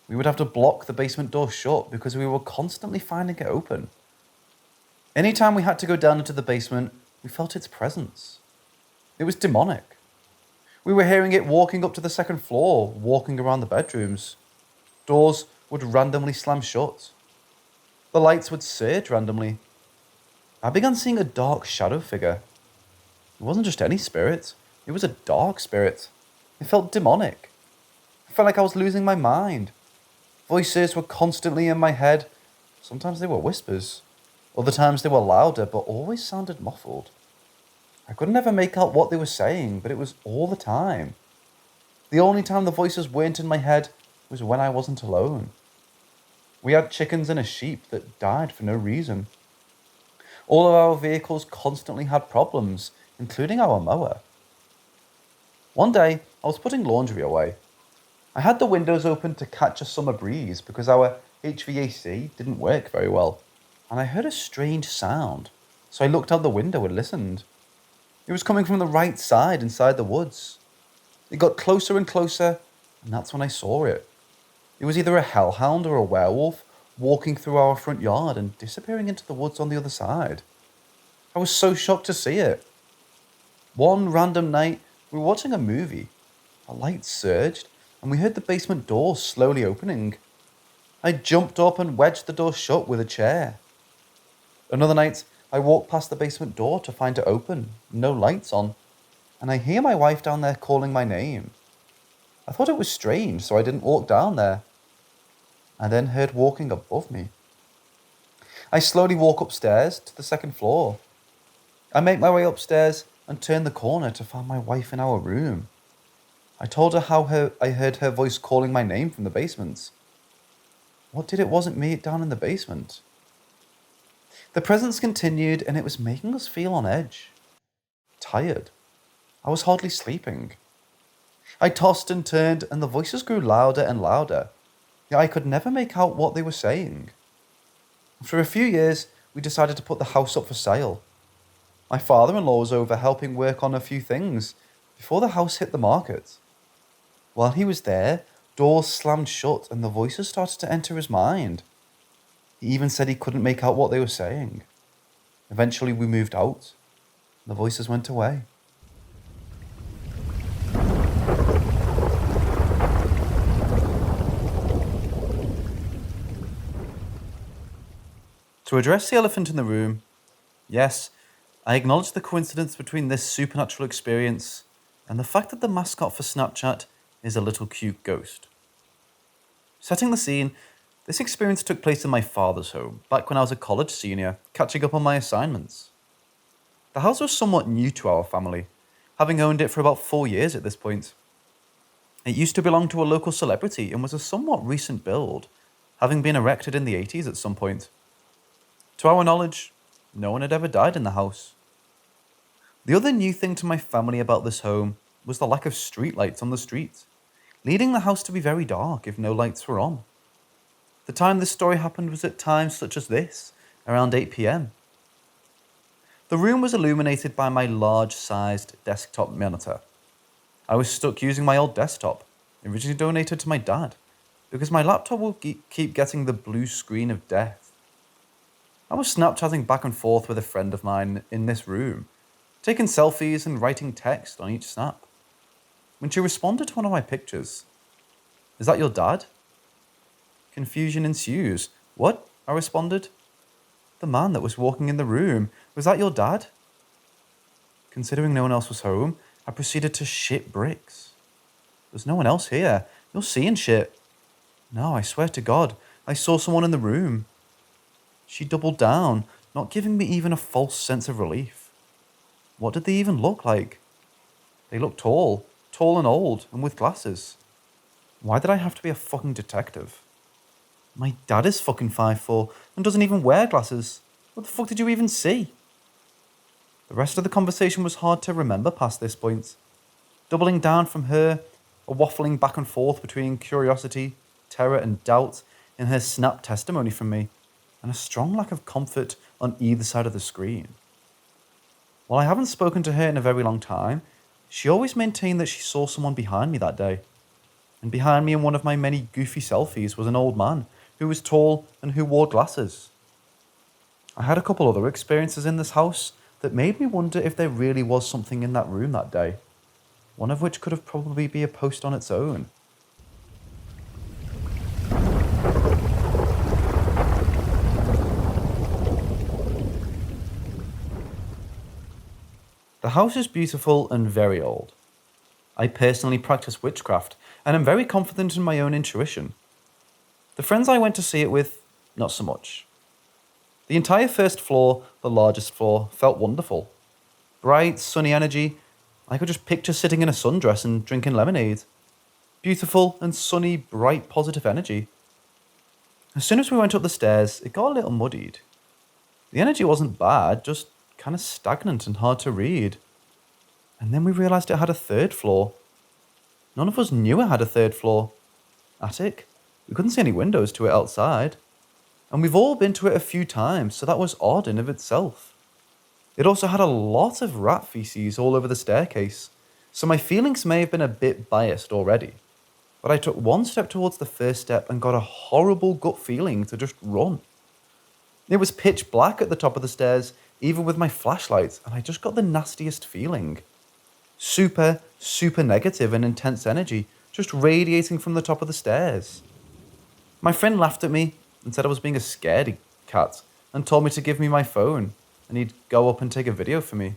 We would have to block the basement door shut because we were constantly finding it open. Anytime we had to go down into the basement, we felt its presence. It was demonic. We were hearing it walking up to the second floor, walking around the bedrooms. Doors would randomly slam shut. The lights would surge randomly. I began seeing a dark shadow figure. It wasn't just any spirit. It was a dark spirit. It felt demonic. I felt like I was losing my mind. Voices were constantly in my head. Sometimes they were whispers. Other times they were louder, but always sounded muffled. I could never make out what they were saying, but it was all the time. The only time the voices weren't in my head was when I wasn't alone. We had chickens and a sheep that died for no reason. All of our vehicles constantly had problems, including our mower. One day, I was putting laundry away. I had the windows open to catch a summer breeze because our HVAC didn't work very well, and I heard a strange sound, so I looked out the window and listened. It was coming from the right side inside the woods. It got closer and closer, and that's when I saw it. It was either a hellhound or a werewolf walking through our front yard and disappearing into the woods on the other side. I was so shocked to see it. One random night, we were watching a movie. A light surged, and we heard the basement door slowly opening. I jumped up and wedged the door shut with a chair. Another night, I walked past the basement door to find it open, no lights on, and I hear my wife down there calling my name. I thought it was strange, so I didn't walk down there. I then heard walking above me. I slowly walk upstairs to the second floor. I make my way upstairs and turn the corner to find my wife in our room. I told her how I heard her voice calling my name from the basement. What did it wasn't me down in the basement? The presence continued, and it was making us feel on edge. Tired. I was hardly sleeping. I tossed and turned, and the voices grew louder and louder. Yet I could never make out what they were saying. After a few years, we decided to put the house up for sale. My father-in-law was over helping work on a few things before the house hit the market. While he was there, doors slammed shut and the voices started to enter his mind. He even said he couldn't make out what they were saying. Eventually we moved out. The voices went away. To address the elephant in the room, yes, I acknowledge the coincidence between this supernatural experience and the fact that the mascot for Snapchat is a little cute ghost. Setting the scene, this experience took place in my father's home, back when I was a college senior, catching up on my assignments. The house was somewhat new to our family, having owned it for about 4 years at this point. It used to belong to a local celebrity and was a somewhat recent build, having been erected in the 80s at some point. To our knowledge, no one had ever died in the house. The other new thing to my family about this home was the lack of streetlights on the street, leading the house to be very dark if no lights were on. The time this story happened was at times such as this, around 8 p.m. The room was illuminated by my large-sized desktop monitor. I was stuck using my old desktop, originally donated to my dad, because my laptop will keep getting the blue screen of death. I was Snapchatting back and forth with a friend of mine in this room, taking selfies and writing text on each snap, when she responded to one of my pictures. "Is that your dad?" Confusion ensues. "What?" I responded. "The man that was walking in the room. Was that your dad?" Considering no one else was home, I proceeded to shit bricks. "There's no one else here. You're seeing shit." "No, I swear to God, I saw someone in the room." She doubled down, not giving me even a false sense of relief. What did they even look like? They looked tall and old, and with glasses. Why did I have to be a fucking detective? My dad is fucking 5'4" and doesn't even wear glasses. What the fuck did you even see? The rest of the conversation was hard to remember past this point. Doubling down from her, a waffling back and forth between curiosity, terror and doubt in her snap testimony from me, and a strong lack of comfort on either side of the screen. While I haven't spoken to her in a very long time, she always maintained that she saw someone behind me that day. And behind me in one of my many goofy selfies was an old man who was tall and who wore glasses. I had a couple other experiences in this house that made me wonder if there really was something in that room that day, one of which could have probably been a post on its own. The house is beautiful and very old. I personally practice witchcraft and am very confident in my own intuition. The friends I went to see it with, not so much. The entire first floor, the largest floor, felt wonderful. Bright, sunny energy. I could just picture sitting in a sundress and drinking lemonade. Beautiful and sunny, bright, positive energy. As soon as we went up the stairs, it got a little muddied. The energy wasn't bad, just kind of stagnant and hard to read. And then we realised it had a third floor. None of us knew it had a third floor. Attic? We couldn't see any windows to it outside. And we've all been to it a few times, so that was odd in of itself. It also had a lot of rat feces all over the staircase, so my feelings may have been a bit biased already. But I took one step towards the first step and got a horrible gut feeling to just run. It was pitch black at the top of the stairs, even with my flashlight, and I just got the nastiest feeling. Super, super negative and intense energy, just radiating from the top of the stairs. My friend laughed at me and said I was being a scaredy cat and told me to give me my phone and he'd go up and take a video for me.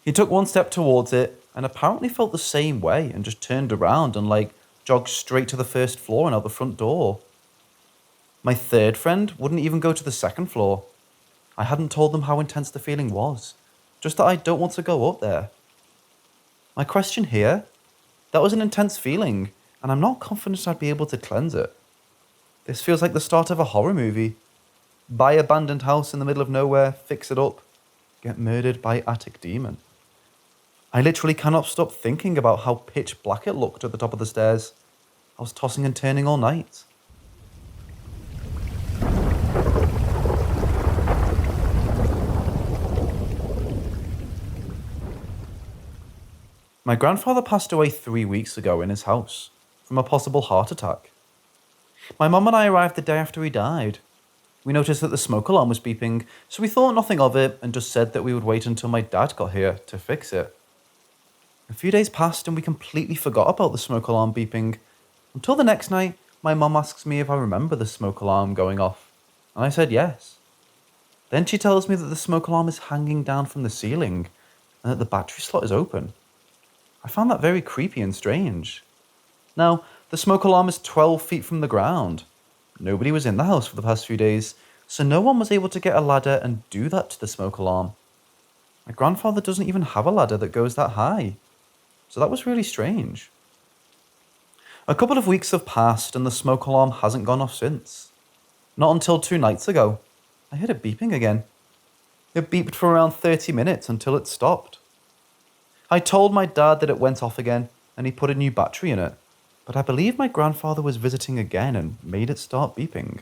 He took one step towards it and apparently felt the same way and just turned around and jogged straight to the first floor and out the front door. My third friend wouldn't even go to the second floor. I hadn't told them how intense the feeling was, just that I don't want to go up there. My question here, that was an intense feeling, and I'm not confident I'd be able to cleanse it. This feels like the start of a horror movie. Buy abandoned house in the middle of nowhere, fix it up, get murdered by attic demon. I literally cannot stop thinking about how pitch black it looked at the top of the stairs. I was tossing and turning all night. My grandfather passed away 3 weeks ago in his house from a possible heart attack. My mum and I arrived the day after he died. We noticed that the smoke alarm was beeping, so we thought nothing of it and just said that we would wait until my dad got here to fix it. A few days passed and we completely forgot about the smoke alarm beeping, until the next night my mum asks me if I remember the smoke alarm going off, and I said yes. Then she tells me that the smoke alarm is hanging down from the ceiling and that the battery slot is open. I found that very creepy and strange. Now, the smoke alarm is 12 feet from the ground. Nobody was in the house for the past few days, so no one was able to get a ladder and do that to the smoke alarm. My grandfather doesn't even have a ladder that goes that high, so that was really strange. A couple of weeks have passed and the smoke alarm hasn't gone off since. Not until 2 nights ago. I heard it beeping again. It beeped for around 30 minutes until it stopped. I told my dad that it went off again and he put a new battery in it, but I believe my grandfather was visiting again and made it start beeping.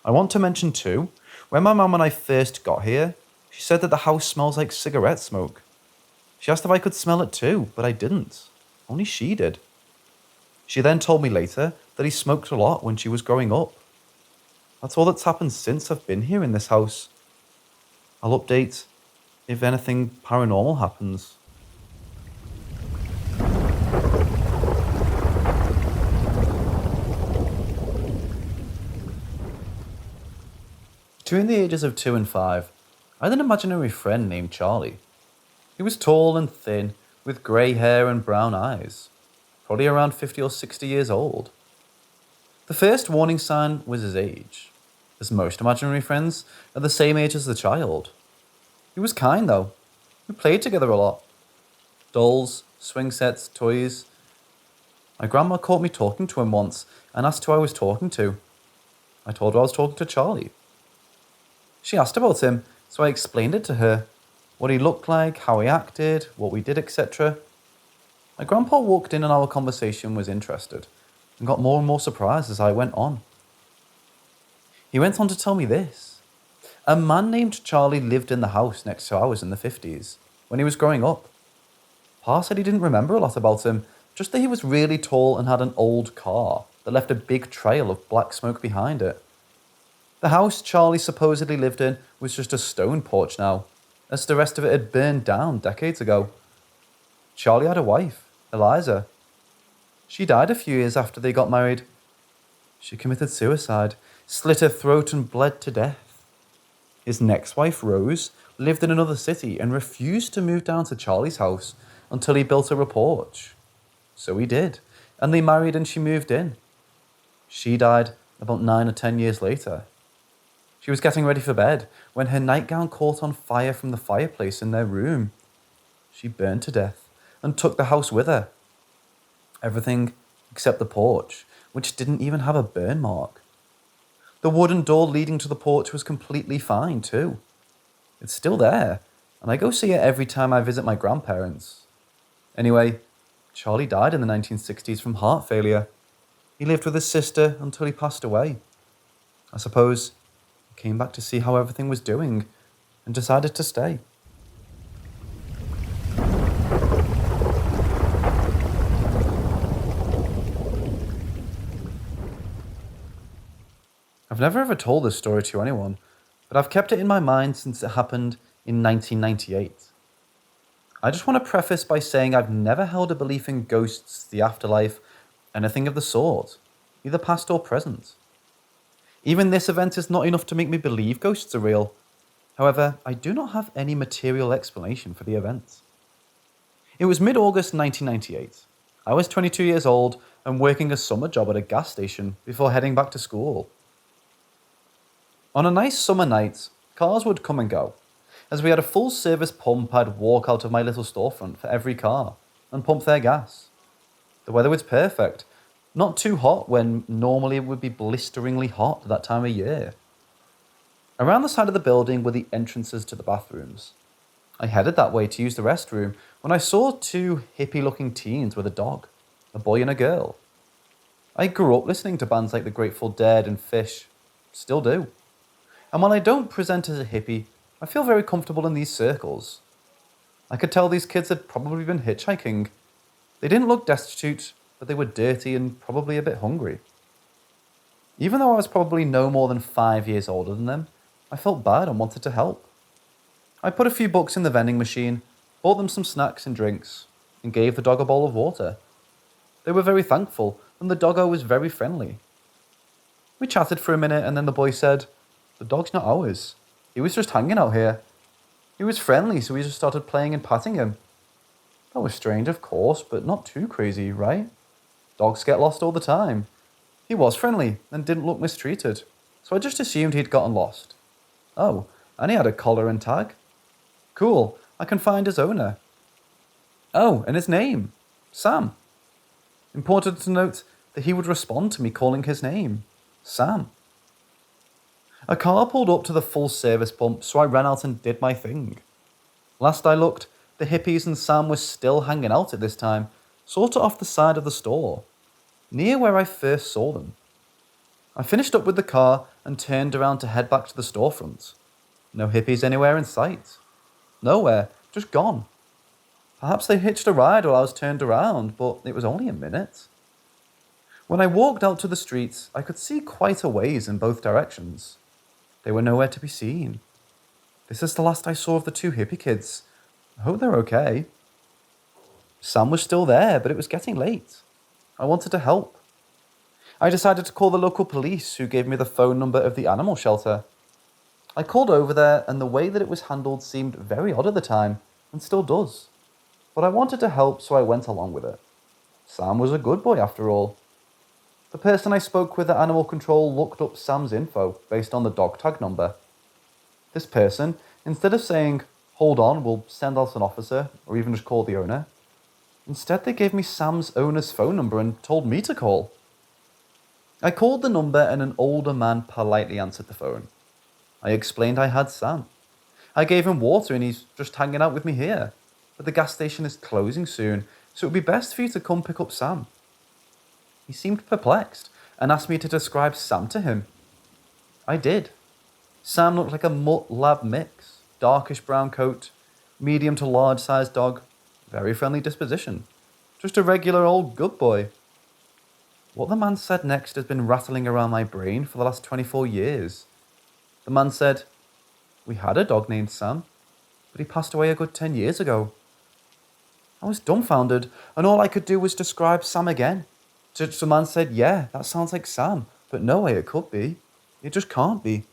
I want to mention too, when my mum and I first got here, she said that the house smells like cigarette smoke. She asked if I could smell it too, but I didn't. Only she did. She then told me later that he smoked a lot when she was growing up. That's all that's happened since I've been here in this house. I'll update if anything paranormal happens. Between the ages of 2 and 5, I had an imaginary friend named Charlie. He was tall and thin, with grey hair and brown eyes, probably around 50 or 60 years old. The first warning sign was his age, as most imaginary friends are the same age as the child. He was kind though. We played together a lot. Dolls, swing sets, toys. My grandma caught me talking to him once and asked who I was talking to. I told her I was talking to Charlie. She asked about him, so I explained it to her. What he looked like, how he acted, what we did, etc. My grandpa walked in and our conversation was interested, and got more and more surprised as I went on. He went on to tell me this. A man named Charlie lived in the house next to ours in the 50s, when he was growing up. Pa said he didn't remember a lot about him, just that he was really tall and had an old car that left a big trail of black smoke behind it. The house Charlie supposedly lived in was just a stone porch now, as the rest of it had burned down decades ago. Charlie had a wife, Eliza. She died a few years after they got married. She committed suicide, slit her throat and bled to death. His next wife, Rose, lived in another city and refused to move down to Charlie's house until he built her a porch. So he did, and they married and she moved in. She died about 9 or 10 years later. She was getting ready for bed when her nightgown caught on fire from the fireplace in their room. She burned to death and took the house with her. Everything except the porch, which didn't even have a burn mark. The wooden door leading to the porch was completely fine too. It's still there, and I go see it every time I visit my grandparents. Anyway, Charlie died in the 1960s from heart failure. He lived with his sister until he passed away. I suppose he came back to see how everything was doing and decided to stay. I've never ever told this story to anyone, but I've kept it in my mind since it happened in 1998. I just want to preface by saying I've never held a belief in ghosts, the afterlife, anything of the sort, either past or present. Even this event is not enough to make me believe ghosts are real. However, I do not have any material explanation for the event. It was mid-August 1998. I was 22 years old and working a summer job at a gas station before heading back to school. On a nice summer night, cars would come and go. As we had a full-service pump, I'd walk out of my little storefront for every car and pump their gas. The weather was perfect, not too hot when normally it would be blisteringly hot at that time of year. Around the side of the building were the entrances to the bathrooms. I headed that way to use the restroom when I saw two hippie-looking teens with a dog, a boy and a girl. I grew up listening to bands like the Grateful Dead and Fish, still do. And while I don't present as a hippie, I feel very comfortable in these circles. I could tell these kids had probably been hitchhiking. They didn't look destitute, but they were dirty and probably a bit hungry. Even though I was probably no more than 5 years older than them, I felt bad and wanted to help. I put a few bucks in the vending machine, bought them some snacks and drinks, and gave the dog a bowl of water. They were very thankful, and the doggo was very friendly. We chatted for a minute, and then the boy said, "The dog's not ours. He was just hanging out here. He was friendly, so we just started playing and patting him." That was strange, of course, but not too crazy, right? Dogs get lost all the time. He was friendly and didn't look mistreated, so I just assumed he'd gotten lost. Oh, and he had a collar and tag. Cool, I can find his owner. Oh, and his name, Sam. Important to note that he would respond to me calling his name, Sam. A car pulled up to the full service pump, so I ran out and did my thing. Last I looked, the hippies and Sam were still hanging out at this time, sort of off the side of the store, near where I first saw them. I finished up with the car and turned around to head back to the storefront. No hippies anywhere in sight. Nowhere, just gone. Perhaps they hitched a ride while I was turned around, but it was only a minute. When I walked out to the streets, I could see quite a ways in both directions. They were nowhere to be seen. This is the last I saw of the two hippie kids. I hope they're okay. Sam was still there, but it was getting late. I wanted to help. I decided to call the local police, who gave me the phone number of the animal shelter. I called over there, and the way that it was handled seemed very odd at the time, and still does. But I wanted to help, so I went along with it. Sam was a good boy after all. The person I spoke with at Animal Control looked up Sam's info based on the dog tag number. This person, instead of saying, "Hold on, we'll send out an officer," or even just call the owner, instead they gave me Sam's owner's phone number and told me to call. I called the number and an older man politely answered the phone. I explained I had Sam. I gave him water and he's just hanging out with me here, but the gas station is closing soon, so it would be best for you to come pick up Sam. He seemed perplexed and asked me to describe Sam to him. I did. Sam looked like a mutt lab mix, darkish brown coat, medium to large sized dog, very friendly disposition, just a regular old good boy. What the man said next has been rattling around my brain for the last 24 years. The man said, "We had a dog named Sam, but he passed away a good 10 years ago." I was dumbfounded, and all I could do was describe Sam again. So the man said, "Yeah, that sounds like Sam, but no way it could be. It just can't be."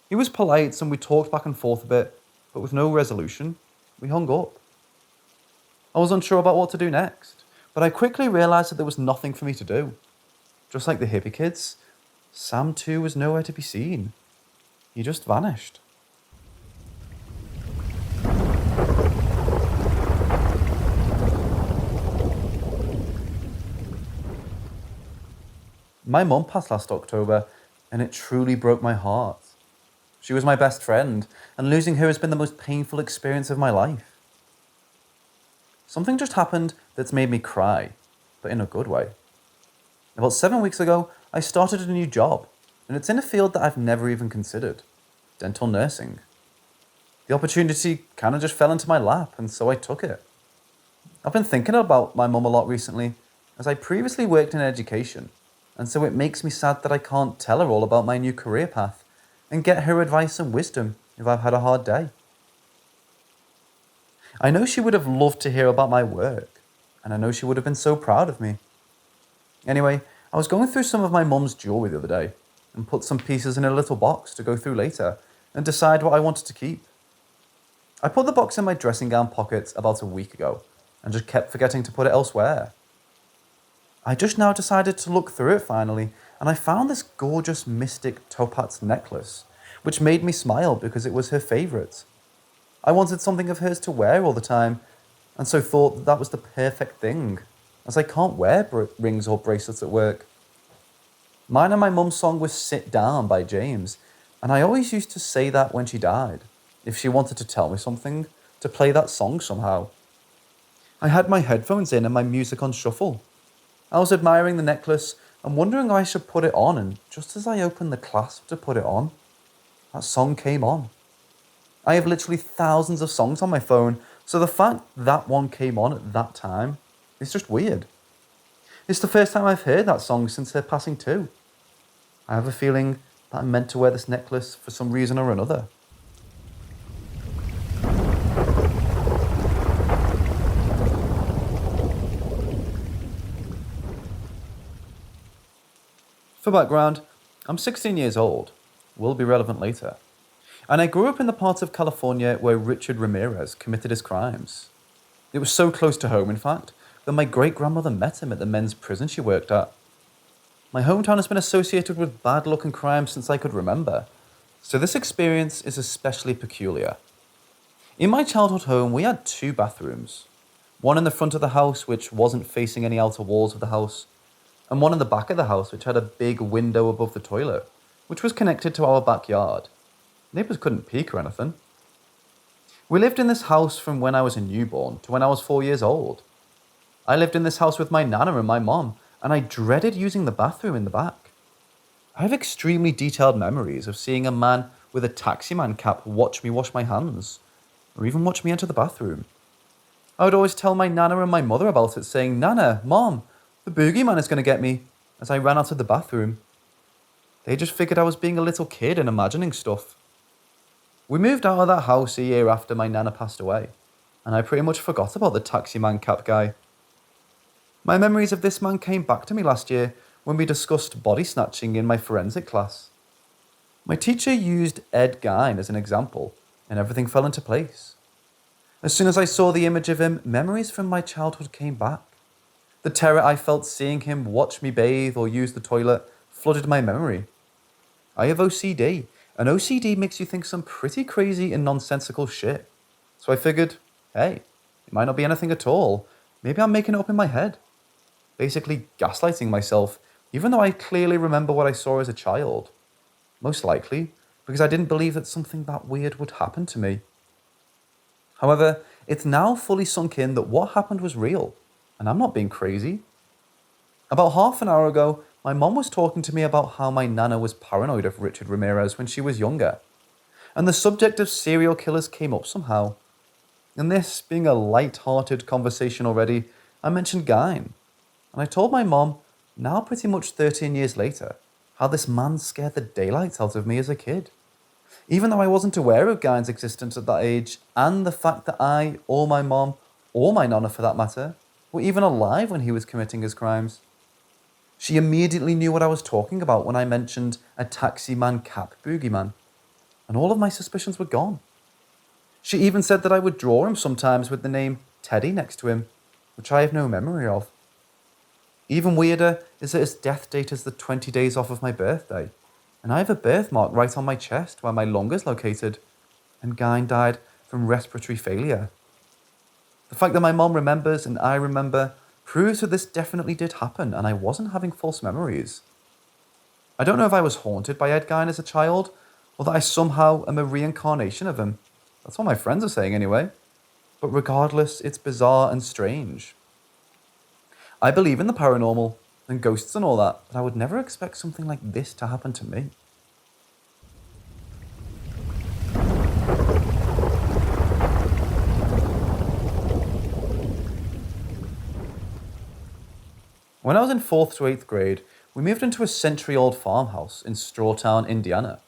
He was polite, and we talked back and forth a bit, but with no resolution. We hung up. I was unsure about what to do next, but I quickly realised that there was nothing for me to do. Just like the hippie kids, Sam too was nowhere to be seen. He just vanished. My mum passed last October, and it truly broke my heart. She was my best friend, and losing her has been the most painful experience of my life. Something just happened that's made me cry, but in a good way. About 7 weeks ago, I started a new job, and it's in a field that I've never even considered: dental nursing. The opportunity kind of just fell into my lap, and so I took it. I've been thinking about my mum a lot recently, as I previously worked in education, and so it makes me sad that I can't tell her all about my new career path and get her advice and wisdom if I've had a hard day. I know she would have loved to hear about my work, and I know she would have been so proud of me. Anyway, I was going through some of my mum's jewellery the other day and put some pieces in a little box to go through later and decide what I wanted to keep. I put the box in my dressing gown pocket about a week ago and just kept forgetting to put it elsewhere. I just now decided to look through it finally, and I found this gorgeous mystic topaz necklace, which made me smile because it was her favourite. I wanted something of hers to wear all the time, and so thought that was the perfect thing, as I can't wear rings or bracelets at work. Mine and my mum's song was Sit Down by James, and I always used to say that when she died, if she wanted to tell me something, to play that song somehow. I had my headphones in and my music on shuffle. I was admiring the necklace and wondering if I should put it on, and just as I opened the clasp to put it on, that song came on. I have literally thousands of songs on my phone, so the fact that one came on at that time is just weird. It's the first time I've heard that song since her passing too. I have a feeling that I'm meant to wear this necklace for some reason or another. For background, I'm 16 years old, will be relevant later, and I grew up in the part of California where Richard Ramirez committed his crimes. It was so close to home, in fact, that my great-grandmother met him at the men's prison she worked at. My hometown has been associated with bad luck and crime since I could remember, so this experience is especially peculiar. In my childhood home, we had 2 bathrooms, one in the front of the house which wasn't facing any outer walls of the house, and one in the back of the house which had a big window above the toilet, which was connected to our backyard. Neighbours couldn't peek or anything. We lived in this house from when I was a newborn to when I was 4 years old. I lived in this house with my nana and my mom, and I dreaded using the bathroom in the back. I have extremely detailed memories of seeing a man with a taximan cap watch me wash my hands, or even watch me enter the bathroom. I would always tell my nana and my mother about it, saying, "Nana, Mom, the boogeyman is going to get me," as I ran out of the bathroom. They just figured I was being a little kid and imagining stuff. We moved out of that house a year after my nana passed away, and I pretty much forgot about the taximan cap guy. My memories of this man came back to me last year when we discussed body snatching in my forensic class. My teacher used Ed Gein as an example, and everything fell into place. As soon as I saw the image of him, memories from my childhood came back. The terror I felt seeing him watch me bathe or use the toilet flooded my memory. I have OCD, and OCD makes you think some pretty crazy and nonsensical shit. So I figured, hey, it might not be anything at all. Maybe I'm making it up in my head. Basically gaslighting myself, even though I clearly remember what I saw as a child. Most likely because I didn't believe that something that weird would happen to me. However, it's now fully sunk in that what happened was real, and I'm not being crazy. About half an hour ago, my mom was talking to me about how my nana was paranoid of Richard Ramirez when she was younger, and the subject of serial killers came up somehow. And this being a light-hearted conversation already, I mentioned Gein, and I told my mom, now pretty much 13 years later, how this man scared the daylights out of me as a kid. Even though I wasn't aware of Gein's existence at that age, and the fact that I, or my mom, or my nana for that matter, were even alive when he was committing his crimes. She immediately knew what I was talking about when I mentioned a taxi-man cap boogeyman, and all of my suspicions were gone. She even said that I would draw him sometimes with the name teddy next to him, which I have no memory of. Even weirder is that his death date is the 20 days off of my birthday, and I have a birthmark right on my chest where my lung is located, and Guy died from respiratory failure. The fact that my mom remembers and I remember proves that this definitely did happen and I wasn't having false memories. I don't know if I was haunted by Ed Gein as a child, or that I somehow am a reincarnation of him. That's what my friends are saying anyway. But regardless, it's bizarre and strange. I believe in the paranormal and ghosts and all that, but I would never expect something like this to happen to me. When I was in 4th to 8th grade, we moved into a century-old farmhouse in Strawtown, Indiana.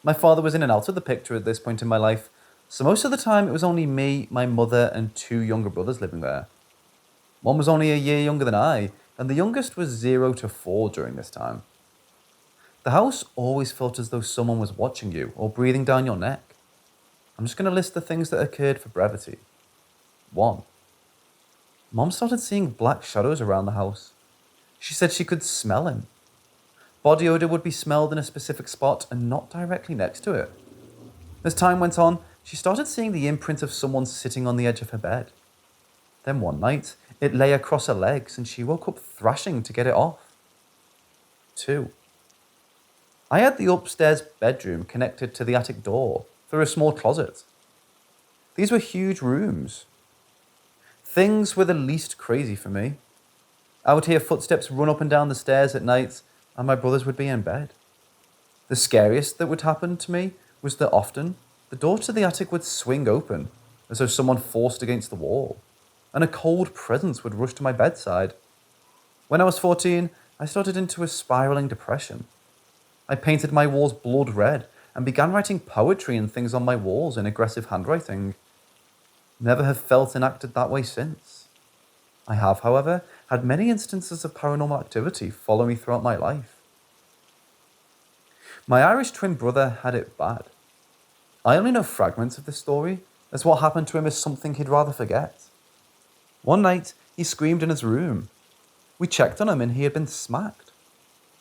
My father was in and out of the picture at this point in my life, so most of the time it was only me, my mother, and 2 younger brothers living there. One was only a year younger than I, and the youngest was 0 to 4 during this time. The house always felt as though someone was watching you or breathing down your neck. I'm just going to list the things that occurred for brevity. 1. Mom started seeing black shadows around the house. She said she could smell him. Body odor would be smelled in a specific spot and not directly next to it. As time went on, she started seeing the imprint of someone sitting on the edge of her bed. Then one night, it lay across her legs and she woke up thrashing to get it off. 2. I had the upstairs bedroom connected to the attic door through a small closet. These were huge rooms. Things were the least crazy for me. I would hear footsteps run up and down the stairs at night, and my brothers would be in bed. The scariest that would happen to me was that often the door to the attic would swing open, as though someone forced against the wall, and a cold presence would rush to my bedside. When I was 14, I started into a spiraling depression. I painted my walls blood red and began writing poetry and things on my walls in aggressive handwriting. Never have felt and acted that way since. I have, however, had many instances of paranormal activity follow me throughout my life. My Irish twin brother had it bad. I only know fragments of this story, as what happened to him is something he'd rather forget. One night, he screamed in his room. We checked on him and he had been smacked.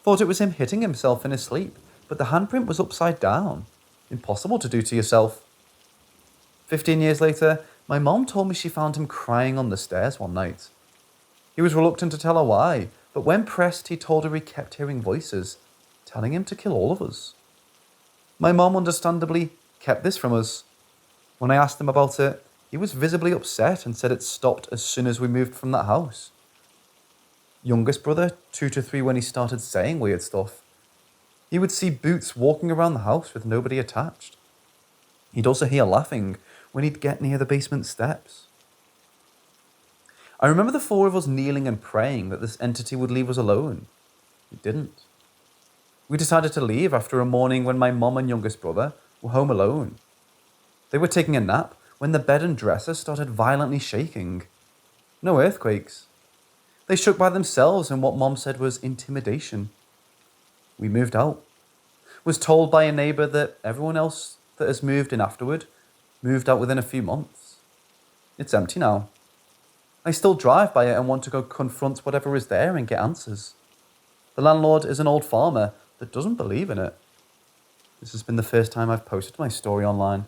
Thought it was him hitting himself in his sleep, but the handprint was upside down. Impossible to do to yourself. 15 years later, my mom told me she found him crying on the stairs one night. He was reluctant to tell her why, but when pressed, he told her he kept hearing voices, telling him to kill all of us. My mom understandably kept this from us. When I asked him about it, he was visibly upset and said it stopped as soon as we moved from that house. Youngest brother, 2 to 3 when he started saying weird stuff. He would see boots walking around the house with nobody attached. He'd also hear laughing when he'd get near the basement steps. I remember the 4 of us kneeling and praying that this entity would leave us alone. It didn't. We decided to leave after a morning when my mom and youngest brother were home alone. They were taking a nap when the bed and dresser started violently shaking. No earthquakes. They shook by themselves in what mom said was intimidation. We moved out. Was told by a neighbour that everyone else that has moved in afterward moved out within a few months. It's empty now. I still drive by it and want to go confront whatever is there and get answers. The landlord is an old farmer that doesn't believe in it. This has been the first time I've posted my story online.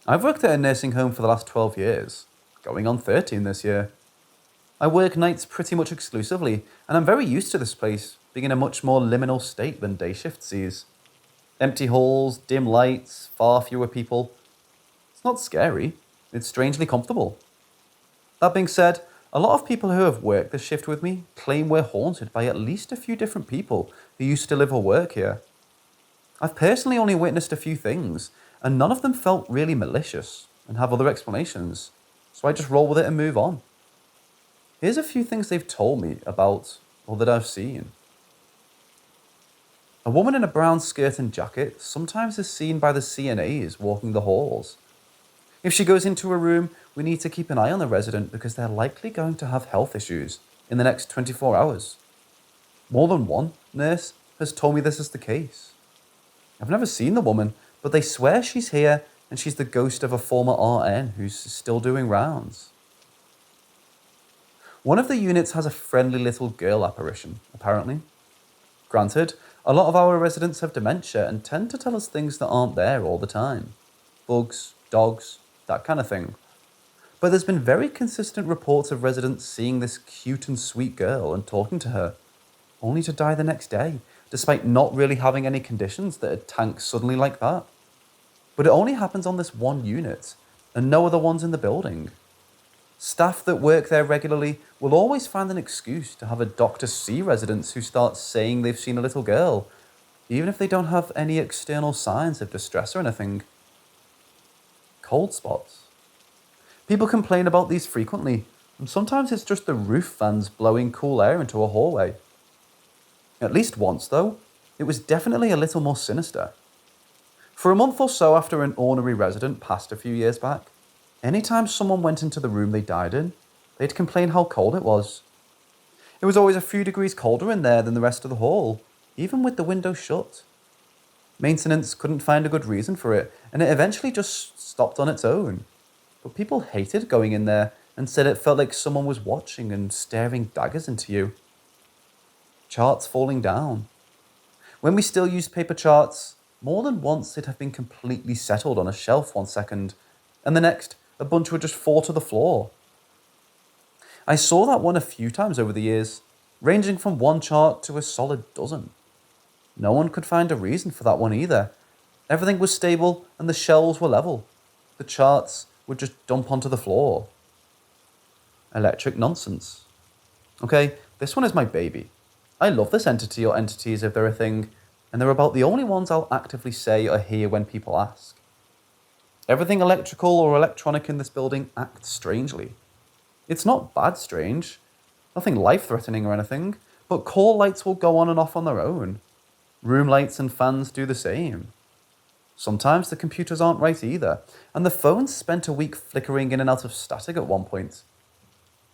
I've worked at a nursing home for the last 12 years, going on 13 this year. I work nights pretty much exclusively, and I'm very used to this place being in a much more liminal state than day shift sees. Empty halls, dim lights, far fewer people. It's not scary, it's strangely comfortable. That being said, a lot of people who have worked this shift with me claim we're haunted by at least a few different people who used to live or work here. I've personally only witnessed a few things, and none of them felt really malicious and have other explanations, so I just roll with it and move on. Here's a few things they've told me about or that I've seen. A woman in a brown skirt and jacket sometimes is seen by the CNAs walking the halls. If she goes into a room, we need to keep an eye on the resident because they're likely going to have health issues in the next 24 hours. More than one nurse has told me this is the case. I've never seen the woman, but they swear she's here and she's the ghost of a former RN who's still doing rounds. One of the units has a friendly little girl apparition, apparently. Granted, a lot of our residents have dementia and tend to tell us things that aren't there all the time. Bugs, dogs, that kind of thing. But there's been very consistent reports of residents seeing this cute and sweet girl and talking to her, only to die the next day, despite not really having any conditions that had tanked suddenly like that. But it only happens on this one unit, and no other ones in the building. Staff that work there regularly will always find an excuse to have a doctor see residents who start saying they've seen a little girl, even if they don't have any external signs of distress or anything. Cold spots. People complain about these frequently, and sometimes it's just the roof fans blowing cool air into a hallway. At least once, though, it was definitely a little more sinister. For a month or so after an ornery resident passed a few years back, anytime someone went into the room they died in, they'd complain how cold it was. It was always a few degrees colder in there than the rest of the hall, even with the window shut. Maintenance couldn't find a good reason for it, and it eventually just stopped on its own. But people hated going in there and said it felt like someone was watching and staring daggers into you. Charts falling down. When we still used paper charts, more than once they'd have been completely settled on a shelf one second, and the next, a bunch would just fall to the floor. I saw that one a few times over the years, ranging from one chart to a solid dozen. No one could find a reason for that one either. Everything was stable and the shelves were level. The charts would just dump onto the floor. Electric nonsense. Okay, this one is my baby. I love this entity or entities if they're a thing, and they're about the only ones I'll actively say or hear when people ask. Everything electrical or electronic in this building acts strangely. It's not bad strange, nothing life-threatening or anything, but core lights will go on and off on their own. Room lights and fans do the same. Sometimes the computers aren't right either, and the phones spent a week flickering in and out of static at one point.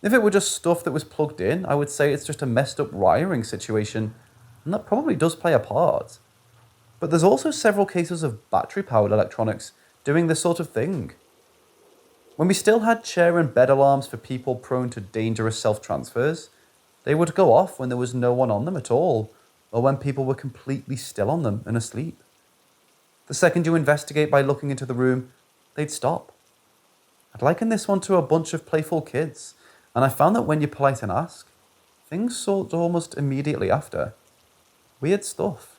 If it were just stuff that was plugged in, I would say it's just a messed up wiring situation, and that probably does play a part. But there's also several cases of battery-powered electronics doing this sort of thing. When we still had chair and bed alarms for people prone to dangerous self-transfers, they would go off when there was no one on them at all, or when people were completely still on them and asleep. The second you investigate by looking into the room, they'd stop. I'd liken this one to a bunch of playful kids, and I found that when you're polite and ask, things sort almost immediately after. Weird stuff.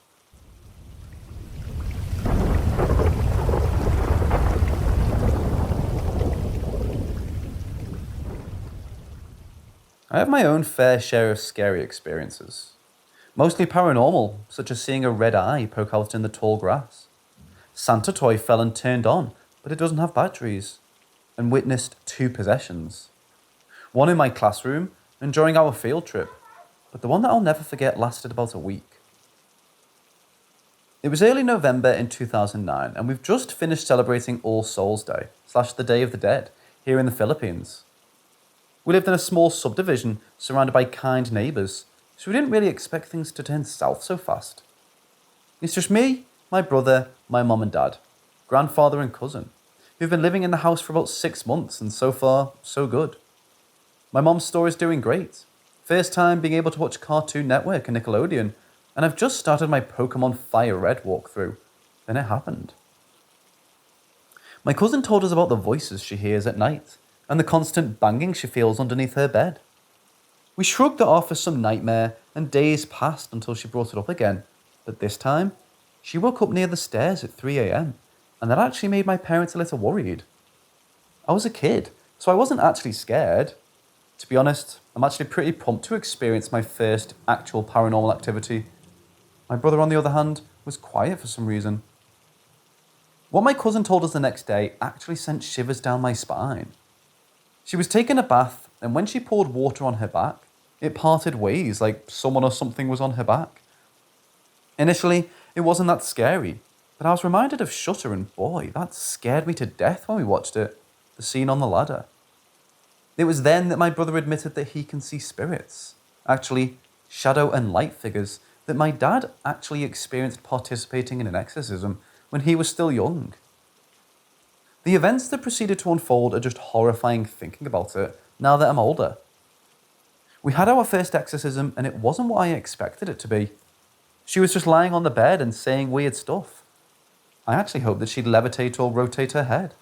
I have my own fair share of scary experiences. Mostly paranormal, such as seeing a red eye poke out in the tall grass. Santa toy fell and turned on, but it doesn't have batteries. And witnessed 2 possessions. One in my classroom and during our field trip, but the one that I'll never forget lasted about a week. It was early November in 2009, and we've just finished celebrating All Souls Day, / the Day of the Dead, here in the Philippines. We lived in a small subdivision surrounded by kind neighbours, so we didn't really expect things to turn south so fast. It's just me, my brother, my mum and dad, grandfather and cousin, who've been living in the house for about 6 months, and so far, so good. My mum's store is doing great. First time being able to watch Cartoon Network and Nickelodeon, and I've just started my Pokemon Fire Red walkthrough. Then it happened. My cousin told us about the voices she hears at night, and the constant banging she feels underneath her bed. We shrugged it off as some nightmare, and days passed until she brought it up again, but this time, she woke up near the stairs at 3 a.m, and that actually made my parents a little worried. I was a kid, so I wasn't actually scared. To be honest, I'm actually pretty pumped to experience my first actual paranormal activity. My brother, on the other hand, was quiet for some reason. What my cousin told us the next day actually sent shivers down my spine. She was taking a bath, and when she poured water on her back, it parted ways like someone or something was on her back. Initially, it wasn't that scary, but I was reminded of Shutter, and boy, that scared me to death when we watched it, the scene on the ladder. It was then that my brother admitted that he can see spirits. Actually, shadow and light figures that my dad actually experienced participating in an exorcism when he was still young. The events that proceeded to unfold are just horrifying thinking about it now that I'm older. We had our first exorcism and it wasn't what I expected it to be. She was just lying on the bed and saying weird stuff. I actually hoped that she'd levitate or rotate her head.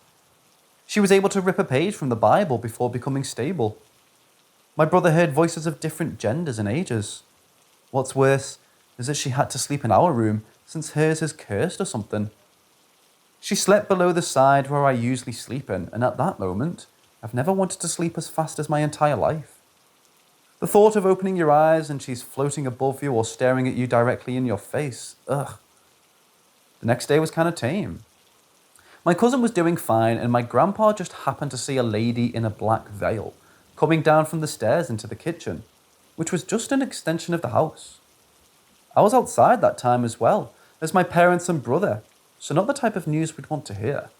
She was able to rip a page from the Bible before becoming stable. My brother heard voices of different genders and ages. What's worse is that she had to sleep in our room since hers is cursed or something. She slept below the side where I usually sleep in, and at that moment, I've never wanted to sleep as fast as my entire life. The thought of opening your eyes and she's floating above you or staring at you directly in your face, ugh. The next day was kind of tame. My cousin was doing fine and my grandpa just happened to see a lady in a black veil coming down from the stairs into the kitchen, which was just an extension of the house. I was outside that time as well, as my parents and brother, so not the type of news we'd want to hear.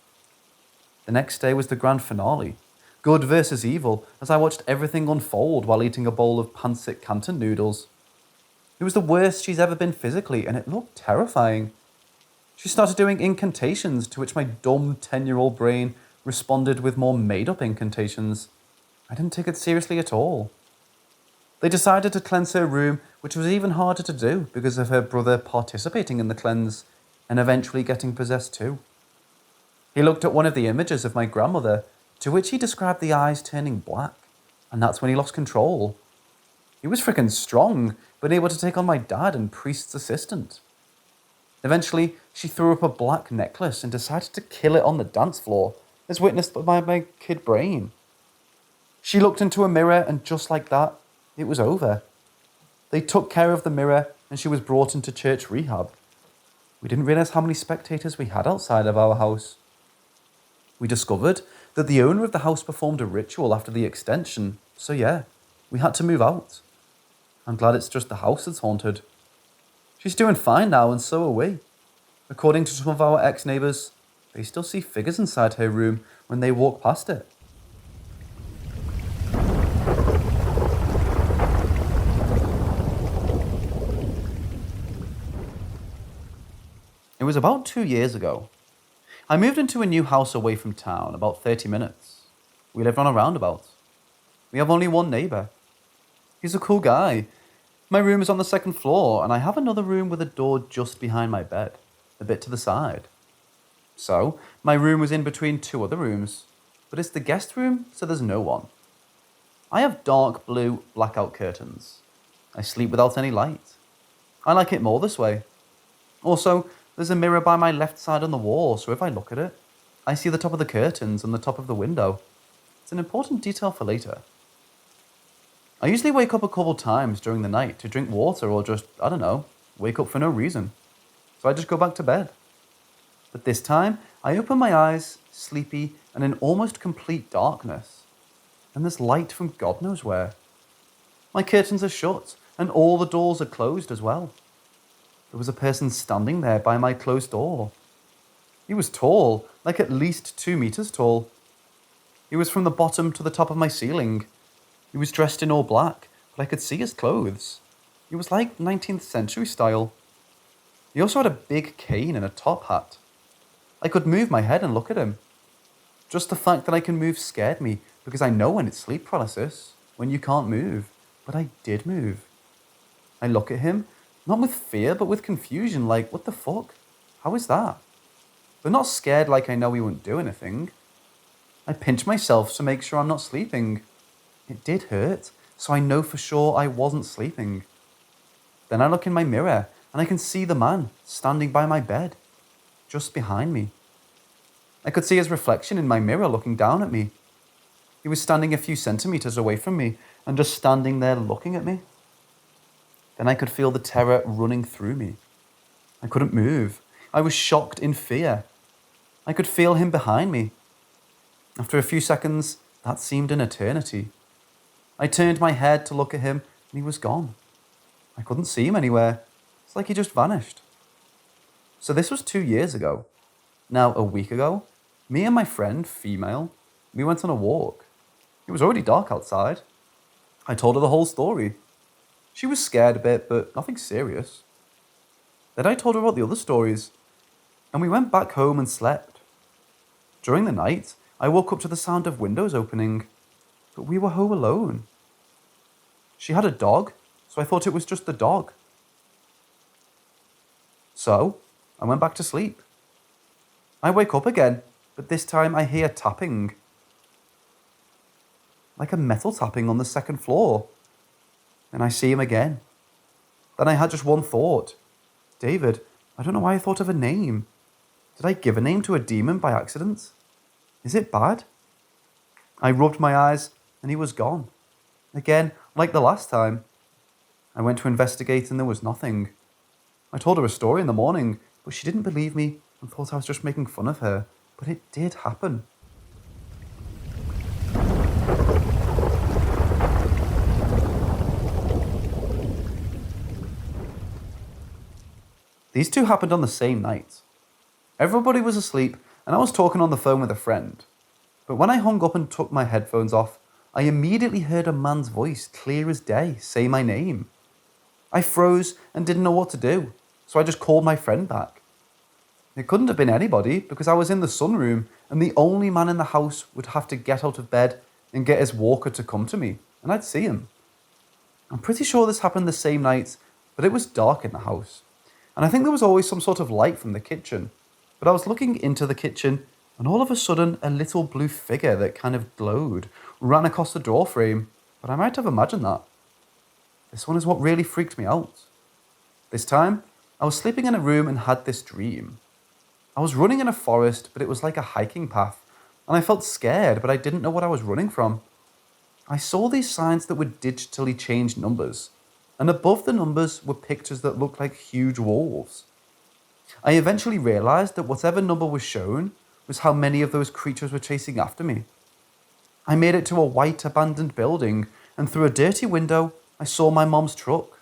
The next day was the grand finale, good versus evil, as I watched everything unfold while eating a bowl of pancit canton noodles. It was the worst she's ever been physically, and it looked terrifying. She started doing incantations, to which my dumb 10-year-old brain responded with more made-up incantations. I didn't take it seriously at all. They decided to cleanse her room, which was even harder to do because of her brother participating in the cleanse and eventually getting possessed too. He looked at one of the images of my grandmother, to which he described the eyes turning black, and that's when he lost control. He was freaking strong, but able to take on my dad and priest's assistant. Eventually, she threw up a black necklace and decided to kill it on the dance floor, as witnessed by my kid brain. She looked into a mirror, and just like that, it was over. They took care of the mirror, and she was brought into church rehab. We didn't realize how many spectators we had outside of our house. We discovered that the owner of the house performed a ritual after the extension, so yeah, we had to move out. I'm glad it's just the house that's haunted. She's doing fine now, and so are we. According to some of our ex-neighbours, they still see figures inside her room when they walk past it. It was about 2 years ago. I moved into a new house away from town, about 30 minutes. We lived on a roundabout. We have only one neighbour. He's a cool guy. My room is on the second floor, and I have another room with a door just behind my bed, a bit to the side. So, my room was in between two other rooms, but it's the guest room, so there's no one. I have dark blue blackout curtains. I sleep without any light. I like it more this way. Also, there's a mirror by my left side on the wall, so if I look at it, I see the top of the curtains and the top of the window. It's an important detail for later. I usually wake up a couple times during the night to drink water or just, I don't know, wake up for no reason. So I just go back to bed. But this time, I open my eyes, sleepy and in almost complete darkness. And there's light from God knows where. My curtains are shut and all the doors are closed as well. There was a person standing there by my closed door. He was tall, like at least 2 meters tall. He was from the bottom to the top of my ceiling. He was dressed in all black, but I could see his clothes. He was like 19th century style. He also had a big cane and a top hat. I could move my head and look at him. Just the fact that I can move scared me, because I know when it's sleep paralysis, when you can't move. But I did move. I look at him, not with fear, but with confusion, like, what the fuck? How is that? But not scared like I know he won't do anything. I pinch myself to make sure I'm not sleeping. It did hurt, so I know for sure I wasn't sleeping. Then I look in my mirror, and I can see the man standing by my bed, just behind me. I could see his reflection in my mirror looking down at me. He was standing a few centimeters away from me, and just standing there looking at me. Then I could feel the terror running through me. I couldn't move. I was shocked in fear. I could feel him behind me. After a few seconds, that seemed an eternity. I turned my head to look at him, and he was gone. I couldn't see him anywhere. It's like he just vanished. So this was 2 years ago. Now, a week ago, me and my friend, female, we went on a walk. It was already dark outside. I told her the whole story. She was scared a bit, but nothing serious. Then I told her about the other stories, and we went back home and slept. During the night, I woke up to the sound of windows opening, but we were home alone. She had a dog, so I thought it was just the dog. So, I went back to sleep. I wake up again, but this time I hear tapping. Like a metal tapping on the second floor. And I see him again. Then I had just one thought. David, I don't know why I thought of a name. Did I give a name to a demon by accident? Is it bad? I rubbed my eyes and he was gone. Again, like the last time. I went to investigate and there was nothing. I told her a story in the morning, but she didn't believe me and thought I was just making fun of her. But it did happen. These two happened on the same night. Everybody was asleep and I was talking on the phone with a friend. But when I hung up and took my headphones off, I immediately heard a man's voice, clear as day, say my name. I froze and didn't know what to do, so I just called my friend back. It couldn't have been anybody because I was in the sunroom and the only man in the house would have to get out of bed and get his walker to come to me, and I'd see him. I'm pretty sure this happened the same night, but it was dark in the house. And I think there was always some sort of light from the kitchen. But I was looking into the kitchen and all of a sudden a little blue figure that kind of glowed ran across the door frame, but I might have imagined that. This one is what really freaked me out. This time, I was sleeping in a room and had this dream. I was running in a forest, but it was like a hiking path, and I felt scared, but I didn't know what I was running from. I saw these signs that would digitally change numbers, and above the numbers were pictures that looked like huge wolves. I eventually realized that whatever number was shown was how many of those creatures were chasing after me. I made it to a white abandoned building, and through a dirty window, I saw my mom's truck.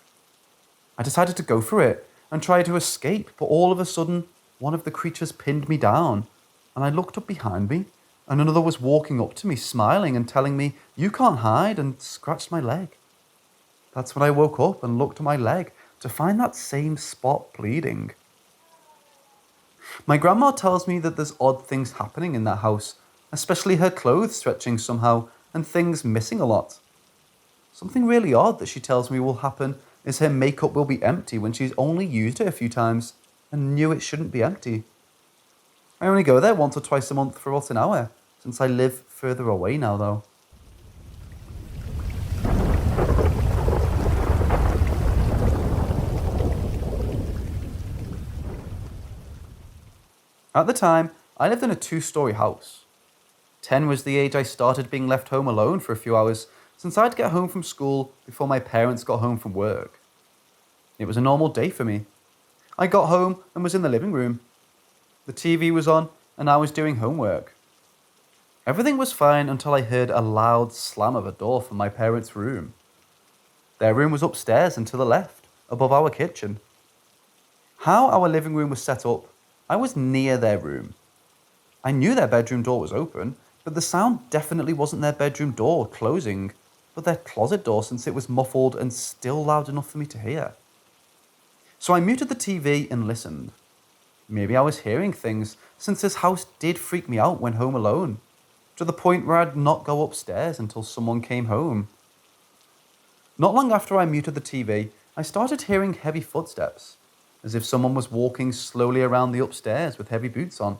I decided to go for it and try to escape, but all of a sudden, one of the creatures pinned me down, and I looked up behind me, and another was walking up to me, smiling and telling me, "You can't hide," and scratched my leg. That's when I woke up and looked at my leg to find that same spot bleeding. My grandma tells me that there's odd things happening in that house, especially her clothes stretching somehow and things missing a lot. Something really odd that she tells me will happen is her makeup will be empty when she's only used it a few times and knew it shouldn't be empty. I only go there once or twice a month for about an hour, since I live further away now though. At the time, I lived in a 2-story house. 10 was the age I started being left home alone for a few hours, since I'd get home from school before my parents got home from work. It was a normal day for me. I got home and was in the living room. The TV was on and I was doing homework. Everything was fine until I heard a loud slam of a door from my parents' room. Their room was upstairs and to the left, above our kitchen. How our living room was set up, I was near their room. I knew their bedroom door was open, but the sound definitely wasn't their bedroom door closing, but their closet door, since it was muffled and still loud enough for me to hear. So I muted the TV and listened. Maybe I was hearing things, since this house did freak me out when home alone, to the point where I'd not go upstairs until someone came home. Not long after I muted the TV, I started hearing heavy footsteps, as if someone was walking slowly around the upstairs with heavy boots on.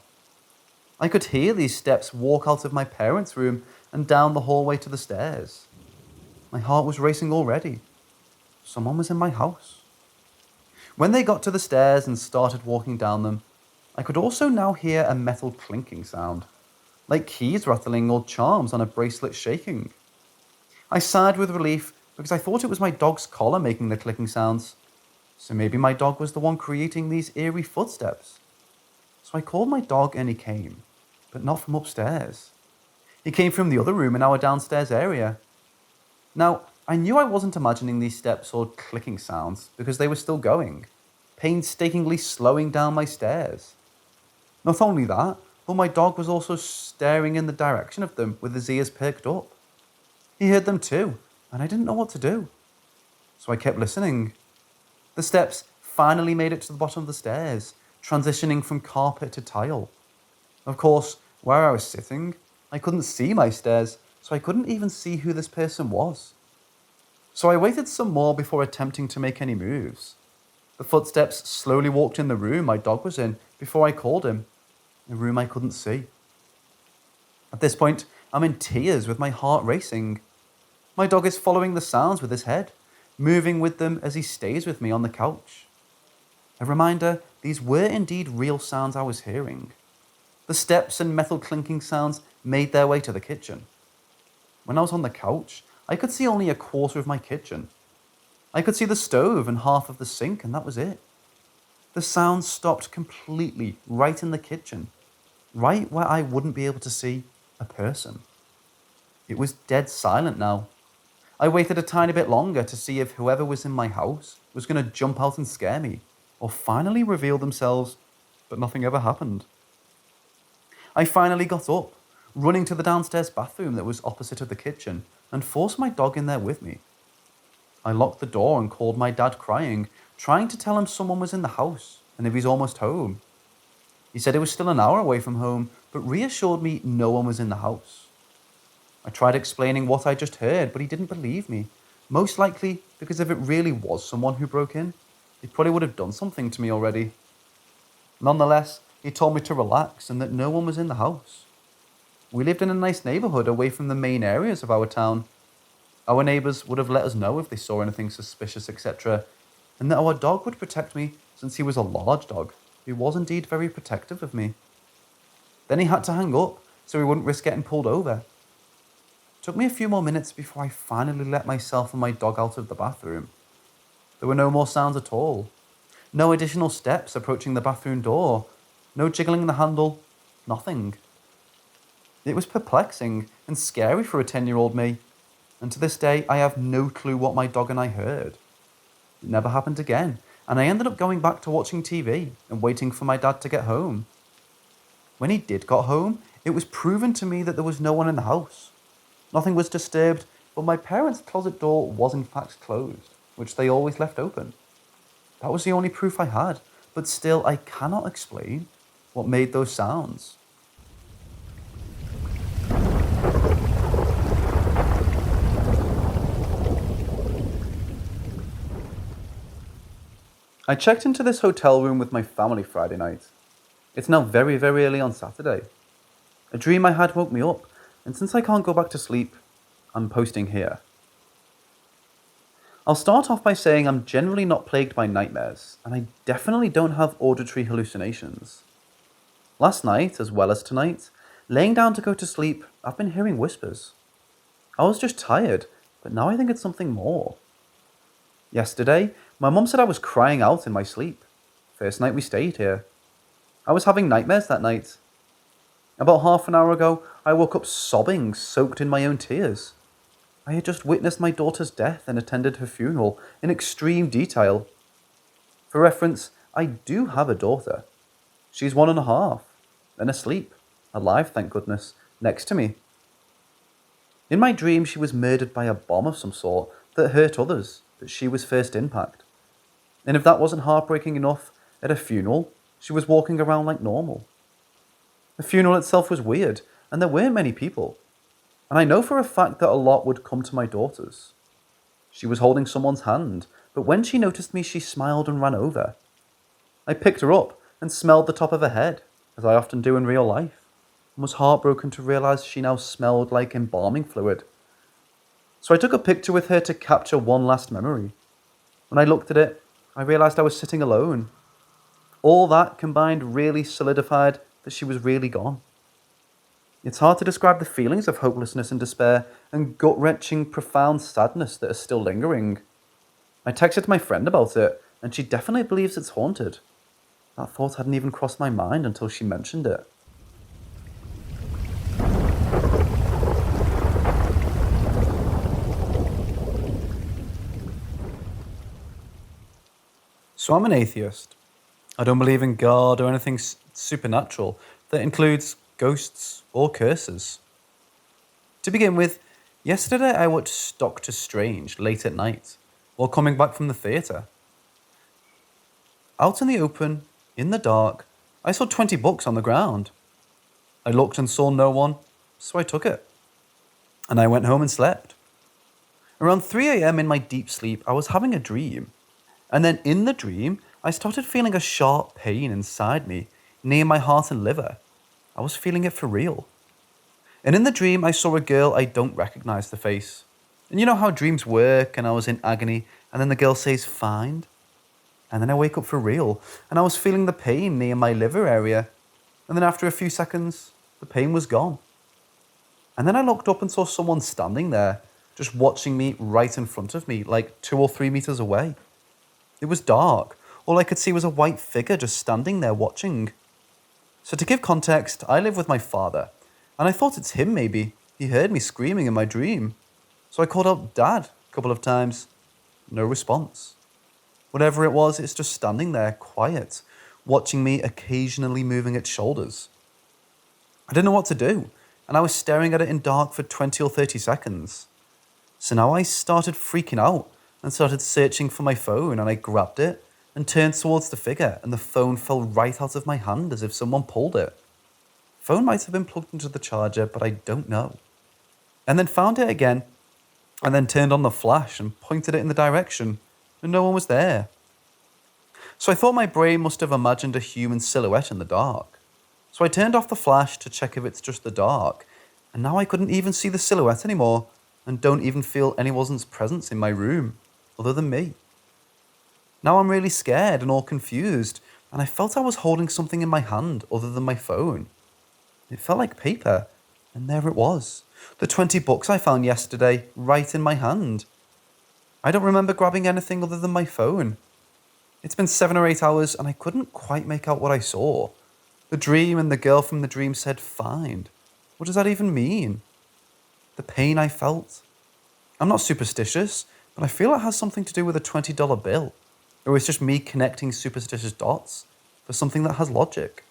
I could hear these steps walk out of my parents' room and down the hallway to the stairs. My heart was racing already. Someone was in my house. When they got to the stairs and started walking down them, I could also now hear a metal clinking sound, like keys rattling or charms on a bracelet shaking. I sighed with relief because I thought it was my dog's collar making the clicking sounds. So maybe my dog was the one creating these eerie footsteps. So I called my dog and he came, but not from upstairs. He came from the other room in our downstairs area. Now, I knew I wasn't imagining these steps or clicking sounds because they were still going, painstakingly slowing down my stairs. Not only that, but my dog was also staring in the direction of them with his ears perked up. He heard them too, and I didn't know what to do. so I kept listening. The steps finally made it to the bottom of the stairs, transitioning from carpet to tile. Of course, where I was sitting, I couldn't see my stairs, so I couldn't even see who this person was. So I waited some more before attempting to make any moves. The footsteps slowly walked in the room my dog was in before I called him, a room I couldn't see. At this point, I'm in tears with my heart racing. My dog is following the sounds with his head, moving with them as he stays with me on the couch. A reminder, these were indeed real sounds I was hearing. The steps and metal clinking sounds made their way to the kitchen. When I was on the couch, I could see only a quarter of my kitchen. I could see the stove and half of the sink, and that was it. The sounds stopped completely right in the kitchen, right where I wouldn't be able to see a person. It was dead silent now. I waited a tiny bit longer to see if whoever was in my house was going to jump out and scare me, or finally reveal themselves, but nothing ever happened. I finally got up, running to the downstairs bathroom that was opposite of the kitchen, and forced my dog in there with me. I locked the door and called my dad crying, trying to tell him someone was in the house and if he's almost home. He said he was still an hour away from home, but reassured me no one was in the house. I tried explaining what I just heard, but he didn't believe me, most likely because if it really was someone who broke in, they probably would have done something to me already. Nonetheless, he told me to relax and that no one was in the house. We lived in a nice neighborhood away from the main areas of our town. Our neighbors would have let us know if they saw anything suspicious, etc., and that our dog would protect me since he was a large dog who was indeed very protective of me. Then he had to hang up so he wouldn't risk getting pulled over. It took me a few more minutes before I finally let myself and my dog out of the bathroom. There were no more sounds at all. No additional steps approaching the bathroom door. No jiggling the handle. Nothing. It was perplexing and scary for a 10-year-old me, and to this day I have no clue what my dog and I heard. It never happened again, and I ended up going back to watching TV and waiting for my dad to get home. When he did get home, it was proven to me that there was no one in the house. Nothing was disturbed, but my parents' closet door was in fact closed, which they always left open. That was the only proof I had, but still I cannot explain what made those sounds. I checked into this hotel room with my family Friday night. It's now very, very early on Saturday. A dream I had woke me up, and since I can't go back to sleep, I'm posting here. I'll start off by saying I'm generally not plagued by nightmares, and I definitely don't have auditory hallucinations. Last night, as well as tonight, laying down to go to sleep, I've been hearing whispers. I was just tired, but now I think it's something more. Yesterday, my mum said I was crying out in my sleep. First night we stayed here. I was having nightmares that night. About half an hour ago, I woke up sobbing, soaked in my own tears. I had just witnessed my daughter's death and attended her funeral in extreme detail. For reference, I do have a daughter. She's 1.5, and asleep, alive thank goodness, next to me. In my dream, she was murdered by a bomb of some sort that hurt others, but she was first impact. And if that wasn't heartbreaking enough, at a funeral, she was walking around like normal. The funeral itself was weird, and there weren't many people. And I know for a fact that a lot would come to my daughter's. She was holding someone's hand, but when she noticed me, she smiled and ran over. I picked her up and smelled the top of her head, as I often do in real life, and was heartbroken to realize she now smelled like embalming fluid. So I took a picture with her to capture one last memory. When I looked at it, I realized I was sitting alone. All that combined really solidified that she was really gone. It's hard to describe the feelings of hopelessness and despair and gut-wrenching, profound sadness that are still lingering. I texted my friend about it, and she definitely believes it's haunted. That thought hadn't even crossed my mind until she mentioned it. So I'm an atheist. I don't believe in God or anything supernatural that includes ghosts or curses. To begin with, yesterday I watched Doctor Strange late at night, while coming back from the theatre. Out in the open, in the dark, I saw $20 on the ground. I looked and saw no one, so I took it. And I went home and slept. Around 3 a.m. in my deep sleep, I was having a dream. And then in the dream, I started feeling a sharp pain inside me, near my heart and liver. I was feeling it for real. And in the dream, I saw a girl I don't recognize the face. And you know how dreams work, and I was in agony, and then the girl says, "Find." And then I wake up for real, and I was feeling the pain near my liver area. And then after a few seconds, the pain was gone. And then I looked up and saw someone standing there, just watching me right in front of me, like 2 or 3 meters away. It was dark. All I could see was a white figure just standing there watching. So to give context, I live with my father, and I thought it's him maybe. He heard me screaming in my dream. So I called out "Dad" a couple of times. No response. Whatever it was, it's just standing there, quiet, watching me, occasionally moving its shoulders. I didn't know what to do, and I was staring at it in dark for 20 or 30 seconds. So now I started freaking out and started searching for my phone, and I grabbed it and turned towards the figure, and the phone fell right out of my hand as if someone pulled it. Phone might have been plugged into the charger, but I don't know. And then found it again, and then turned on the flash and pointed it in the direction, and no one was there. So I thought my brain must have imagined a human silhouette in the dark. So I turned off the flash to check if it's just the dark, and now I couldn't even see the silhouette anymore, and don't even feel anyone's presence in my room, other than me. Now I'm really scared and all confused, and I felt I was holding something in my hand other than my phone. It felt like paper, and there it was. The $20 I found yesterday, right in my hand. I don't remember grabbing anything other than my phone. It's been 7 or 8 hours, and I couldn't quite make out what I saw. The dream and the girl from the dream said "find." What does that even mean? The pain I felt. I'm not superstitious, but I feel it has something to do with a $20 bill. Or it's just me connecting superstitious dots for something that has logic.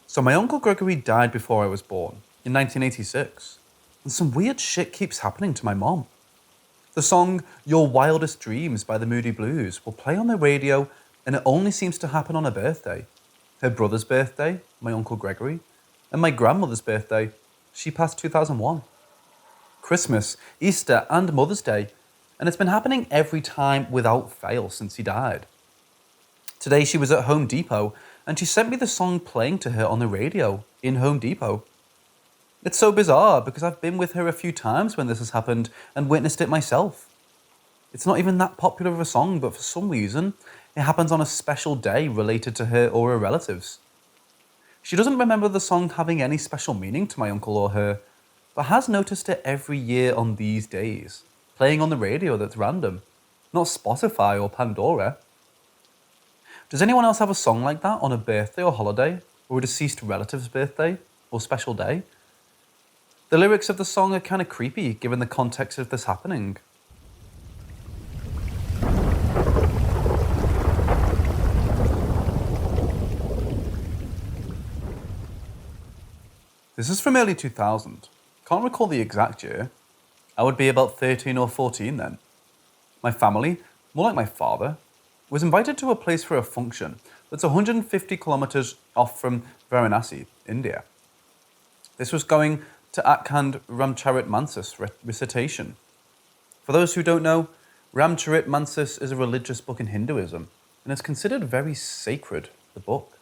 So my Uncle Gregory died before I was born, in 1986. And some weird shit keeps happening to my mom. The song "Your Wildest Dreams" by the Moody Blues will play on the radio, and it only seems to happen on her birthday. Her brother's birthday, my Uncle Gregory, and my grandmother's birthday. She passed 2001. Christmas, Easter, and Mother's Day, and it's been happening every time without fail since he died. Today she was at Home Depot, and she sent me the song playing to her on the radio in Home Depot. It's so bizarre because I've been with her a few times when this has happened and witnessed it myself. It's not even that popular of a song, but for some reason, it happens on a special day related to her or her relatives. She doesn't remember the song having any special meaning to my uncle or her, but has noticed it every year on these days, playing on the radio that's random, not Spotify or Pandora. Does anyone else have a song like that on a birthday or holiday, or a deceased relative's birthday or special day? The lyrics of the song are kind of creepy given the context of this happening. This is from early 2000. Can't recall the exact year. I would be about 13 or 14 then. My family, more like my father, was invited to a place for a function that's 150 kilometers off from Varanasi, India. This was going to DharanshRajpurohit recitation. For those who don't know, DharanshRajpurohit is a religious book in Hinduism, and it's considered very sacred. The book,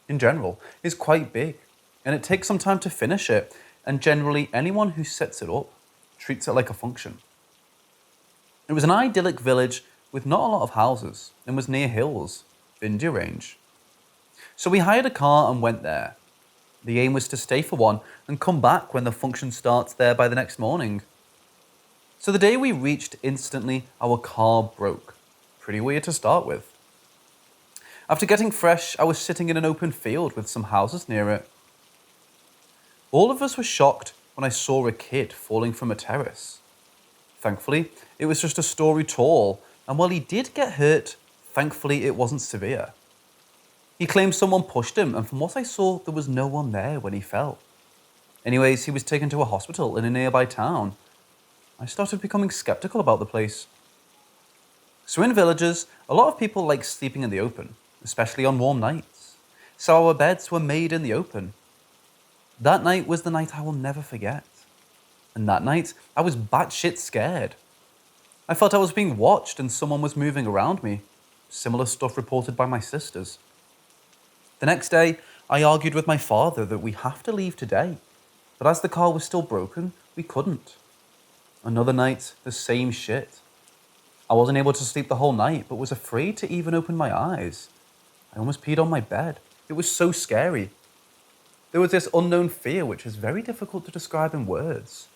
in general, is quite big, and it takes some time to finish it, and generally anyone who sets it up treats it like a function. It was an idyllic village with not a lot of houses, and was near hills, Vindhya range. So we hired a car and went there. The aim was to stay for one and come back when the function starts there by the next morning. So the day we reached, instantly our car broke. Pretty weird to start with. After getting fresh, I was sitting in an open field with some houses near it. All of us were shocked when I saw a kid falling from a terrace. Thankfully, it was just a story tall, and while he did get hurt, thankfully it wasn't severe. He claimed someone pushed him, and from what I saw, there was no one there when he fell. Anyways, he was taken to a hospital in a nearby town. I started becoming skeptical about the place. So in villages, a lot of people like sleeping in the open, especially on warm nights. So our beds were made in the open. That night was the night I will never forget. And that night, I was batshit scared. I felt I was being watched and someone was moving around me. Similar stuff reported by my sisters. The next day, I argued with my father that we have to leave today. But as the car was still broken, we couldn't. Another night, the same shit. I wasn't able to sleep the whole night, but was afraid to even open my eyes. I almost peed on my bed. It was so scary. There was this unknown fear which is very difficult to describe in words.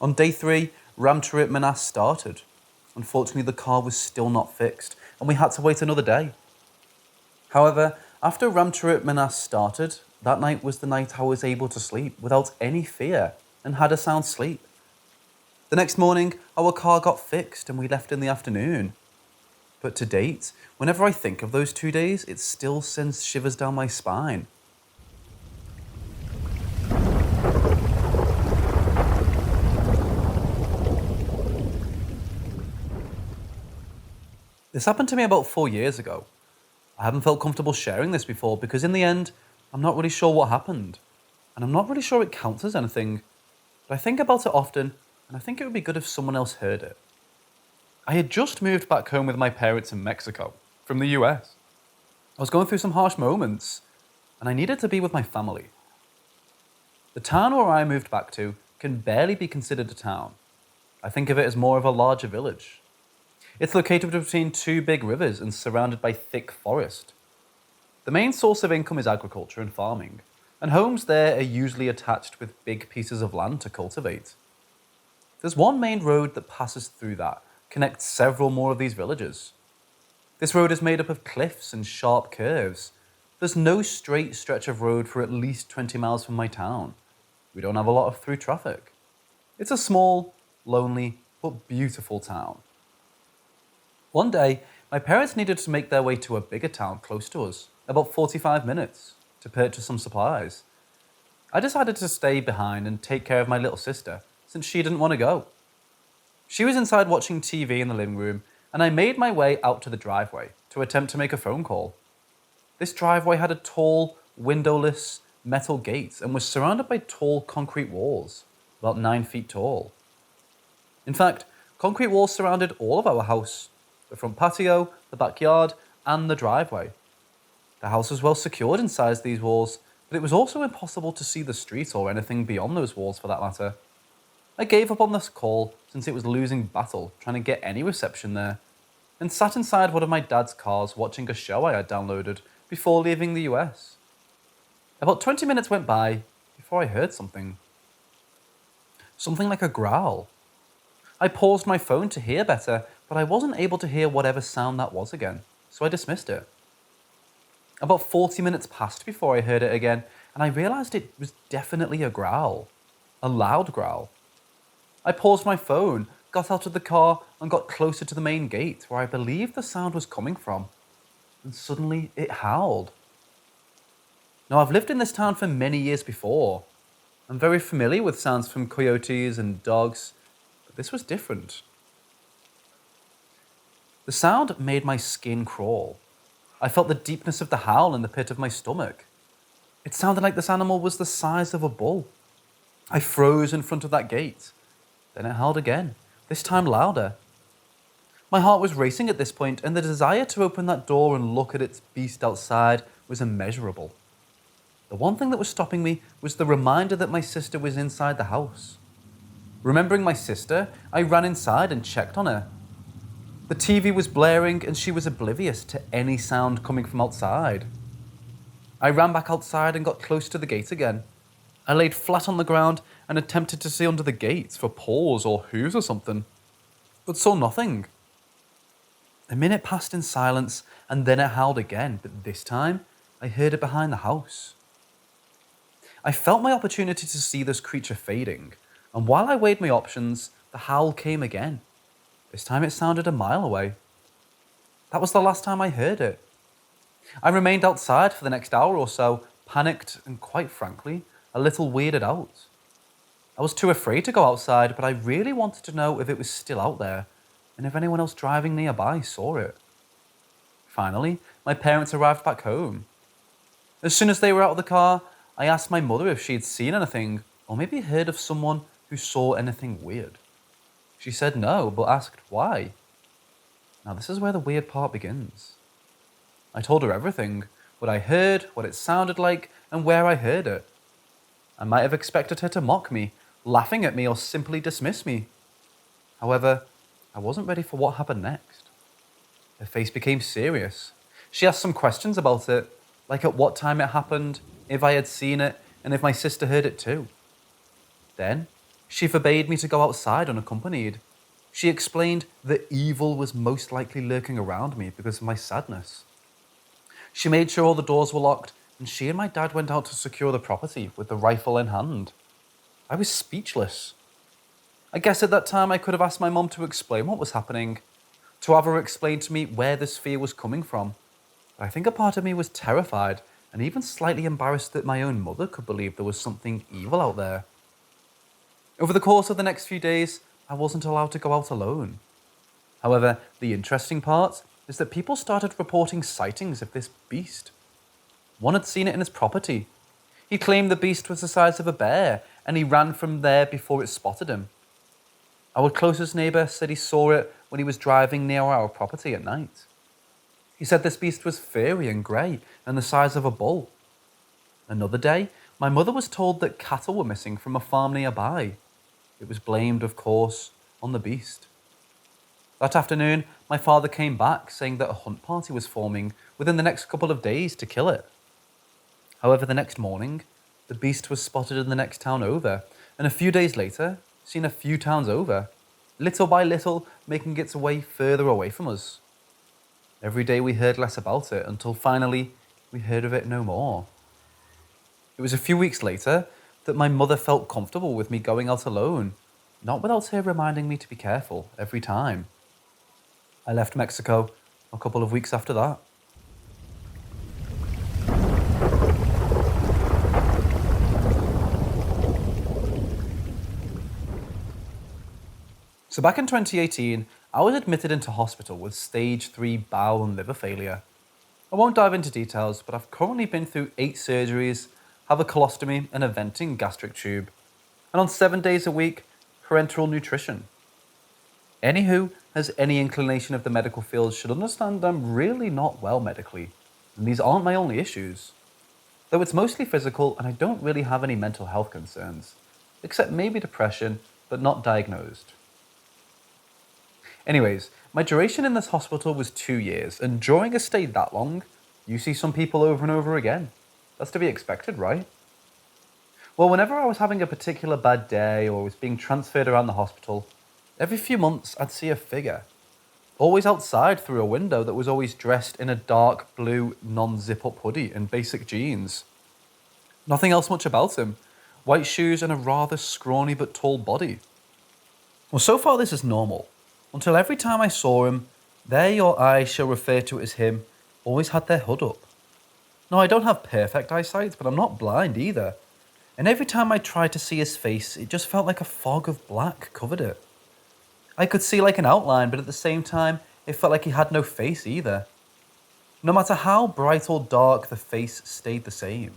On day 3, Ramcharit Manas started. Unfortunately, the car was still not fixed, and we had to wait another day. However, after Ramcharit Manas started, that night was the night I was able to sleep without any fear and had a sound sleep. The next morning, our car got fixed and we left in the afternoon. But to date, whenever I think of those 2 days, it still sends shivers down my spine. This happened to me about 4 years ago. I haven't felt comfortable sharing this before because in the end, I'm not really sure what happened. And I'm not really sure it counts as anything. But I think about it often, and I think it would be good if someone else heard it. I had just moved back home with my parents in Mexico, from the US. I was going through some harsh moments, and I needed to be with my family. The town where I moved back to can barely be considered a town. I think of it as more of a larger village. It's located between 2 big rivers and surrounded by thick forest. The main source of income is agriculture and farming, and homes there are usually attached with big pieces of land to cultivate. There's one main road that passes through that connects several more of these villages. This road is made up of cliffs and sharp curves. There's no straight stretch of road for at least 20 miles from my town. We don't have a lot of through traffic. It's a small, lonely, but beautiful town. One day, my parents needed to make their way to a bigger town close to us, about 45 minutes, to purchase some supplies. I decided to stay behind and take care of my little sister, since she didn't want to go. She was inside watching TV in the living room, and I made my way out to the driveway to attempt to make a phone call. This driveway had a tall, windowless, metal gate and was surrounded by tall concrete walls, about 9 feet tall. In fact, concrete walls surrounded all of our house, the front patio, the backyard, and the driveway. The house was well secured inside these walls, but it was also impossible to see the street or anything beyond those walls for that matter. I gave up on this call since it was losing battle trying to get any reception there, and sat inside one of my dad's cars watching a show I had downloaded before leaving the US. About 20 minutes went by before I heard something. Something like a growl. I paused my phone to hear better, but I wasn't able to hear whatever sound that was again, so I dismissed it. About 40 minutes passed before I heard it again, and I realized it was definitely a growl. A loud growl. I paused my phone, got out of the car, and got closer to the main gate where I believed the sound was coming from. And suddenly it howled. Now, I've lived in this town for many years before. I'm very familiar with sounds from coyotes and dogs, but this was different. The sound made my skin crawl. I felt the deepness of the howl in the pit of my stomach. It sounded like this animal was the size of a bull. I froze in front of that gate. Then it howled again, this time louder. My heart was racing at this point, and the desire to open that door and look at its beast outside was immeasurable. The one thing that was stopping me was the reminder that my sister was inside the house. Remembering my sister, I ran inside and checked on her. The TV was blaring and she was oblivious to any sound coming from outside. I ran back outside and got close to the gate again. I laid flat on the ground and attempted to see under the gate for paws or hooves or something, but saw nothing. A minute passed in silence and then it howled again, but this time I heard it behind the house. I felt my opportunity to see this creature fading, and while I weighed my options, the howl came again. This time it sounded a mile away. That was the last time I heard it. I remained outside for the next hour or so, panicked and quite frankly, a little weirded out. I was too afraid to go outside, but I really wanted to know if it was still out there and if anyone else driving nearby saw it. Finally, my parents arrived back home. As soon as they were out of the car, I asked my mother if she had seen anything or maybe heard of someone who saw anything weird. She said no, but asked why. Now this is where the weird part begins. I told her everything, what I heard, what it sounded like, and where I heard it. I might have expected her to mock me, laughing at me, or simply dismiss me. However, I wasn't ready for what happened next. Her face became serious. She asked some questions about it, like at what time it happened, if I had seen it, and if my sister heard it too. Then, she forbade me to go outside unaccompanied. She explained that evil was most likely lurking around me because of my sadness. She made sure all the doors were locked, and she and my dad went out to secure the property with the rifle in hand. I was speechless. I guess at that time I could have asked my mom to explain what was happening, to have her explain to me where this fear was coming from. But I think a part of me was terrified and even slightly embarrassed that my own mother could believe there was something evil out there. Over the course of the next few days, I wasn't allowed to go out alone. However, the interesting part is that people started reporting sightings of this beast. One had seen it in his property. He claimed the beast was the size of a bear, and he ran from there before it spotted him. Our closest neighbour said he saw it when he was driving near our property at night. He said this beast was furry and grey and the size of a bull. Another day, my mother was told that cattle were missing from a farm nearby. It was blamed, of course, on the beast. That afternoon, my father came back saying that a hunt party was forming within the next couple of days to kill it. However, the next morning, the beast was spotted in the next town over, and a few days later, seen a few towns over, little by little making its way further away from us. Every day we heard less about it until finally we heard of it no more. It was a few weeks later that my mother felt comfortable with me going out alone, not without her reminding me to be careful every time. I left Mexico a couple of weeks after that. So back in 2018, I was admitted into hospital with stage 3 bowel and liver failure. I won't dive into details, but I've currently been through 8 surgeries, have a colostomy and a venting gastric tube, and on 7 days a week, parenteral nutrition. Any who has any inclination of the medical field should understand I'm really not well medically, and these aren't my only issues. Though it's mostly physical and I don't really have any mental health concerns, except maybe depression, but not diagnosed. Anyways, my duration in this hospital was 2 years, and during a stay that long, you see some people over and over again. That's to be expected, right? Well, whenever I was having a particular bad day or was being transferred around the hospital, every few months I'd see a figure, always outside through a window, that was always dressed in a dark blue non-zip-up hoodie and basic jeans. Nothing else much about him. White shoes and a rather scrawny but tall body. Well, so far this is normal, until every time I saw him, they or I shall refer to it as him, always had their hood up. Now, I don't have perfect eyesight, but I'm not blind either. And every time I tried to see his face, it just felt like a fog of black covered it. I could see like an outline, but at the same time, it felt like he had no face either. No matter how bright or dark, the face stayed the same.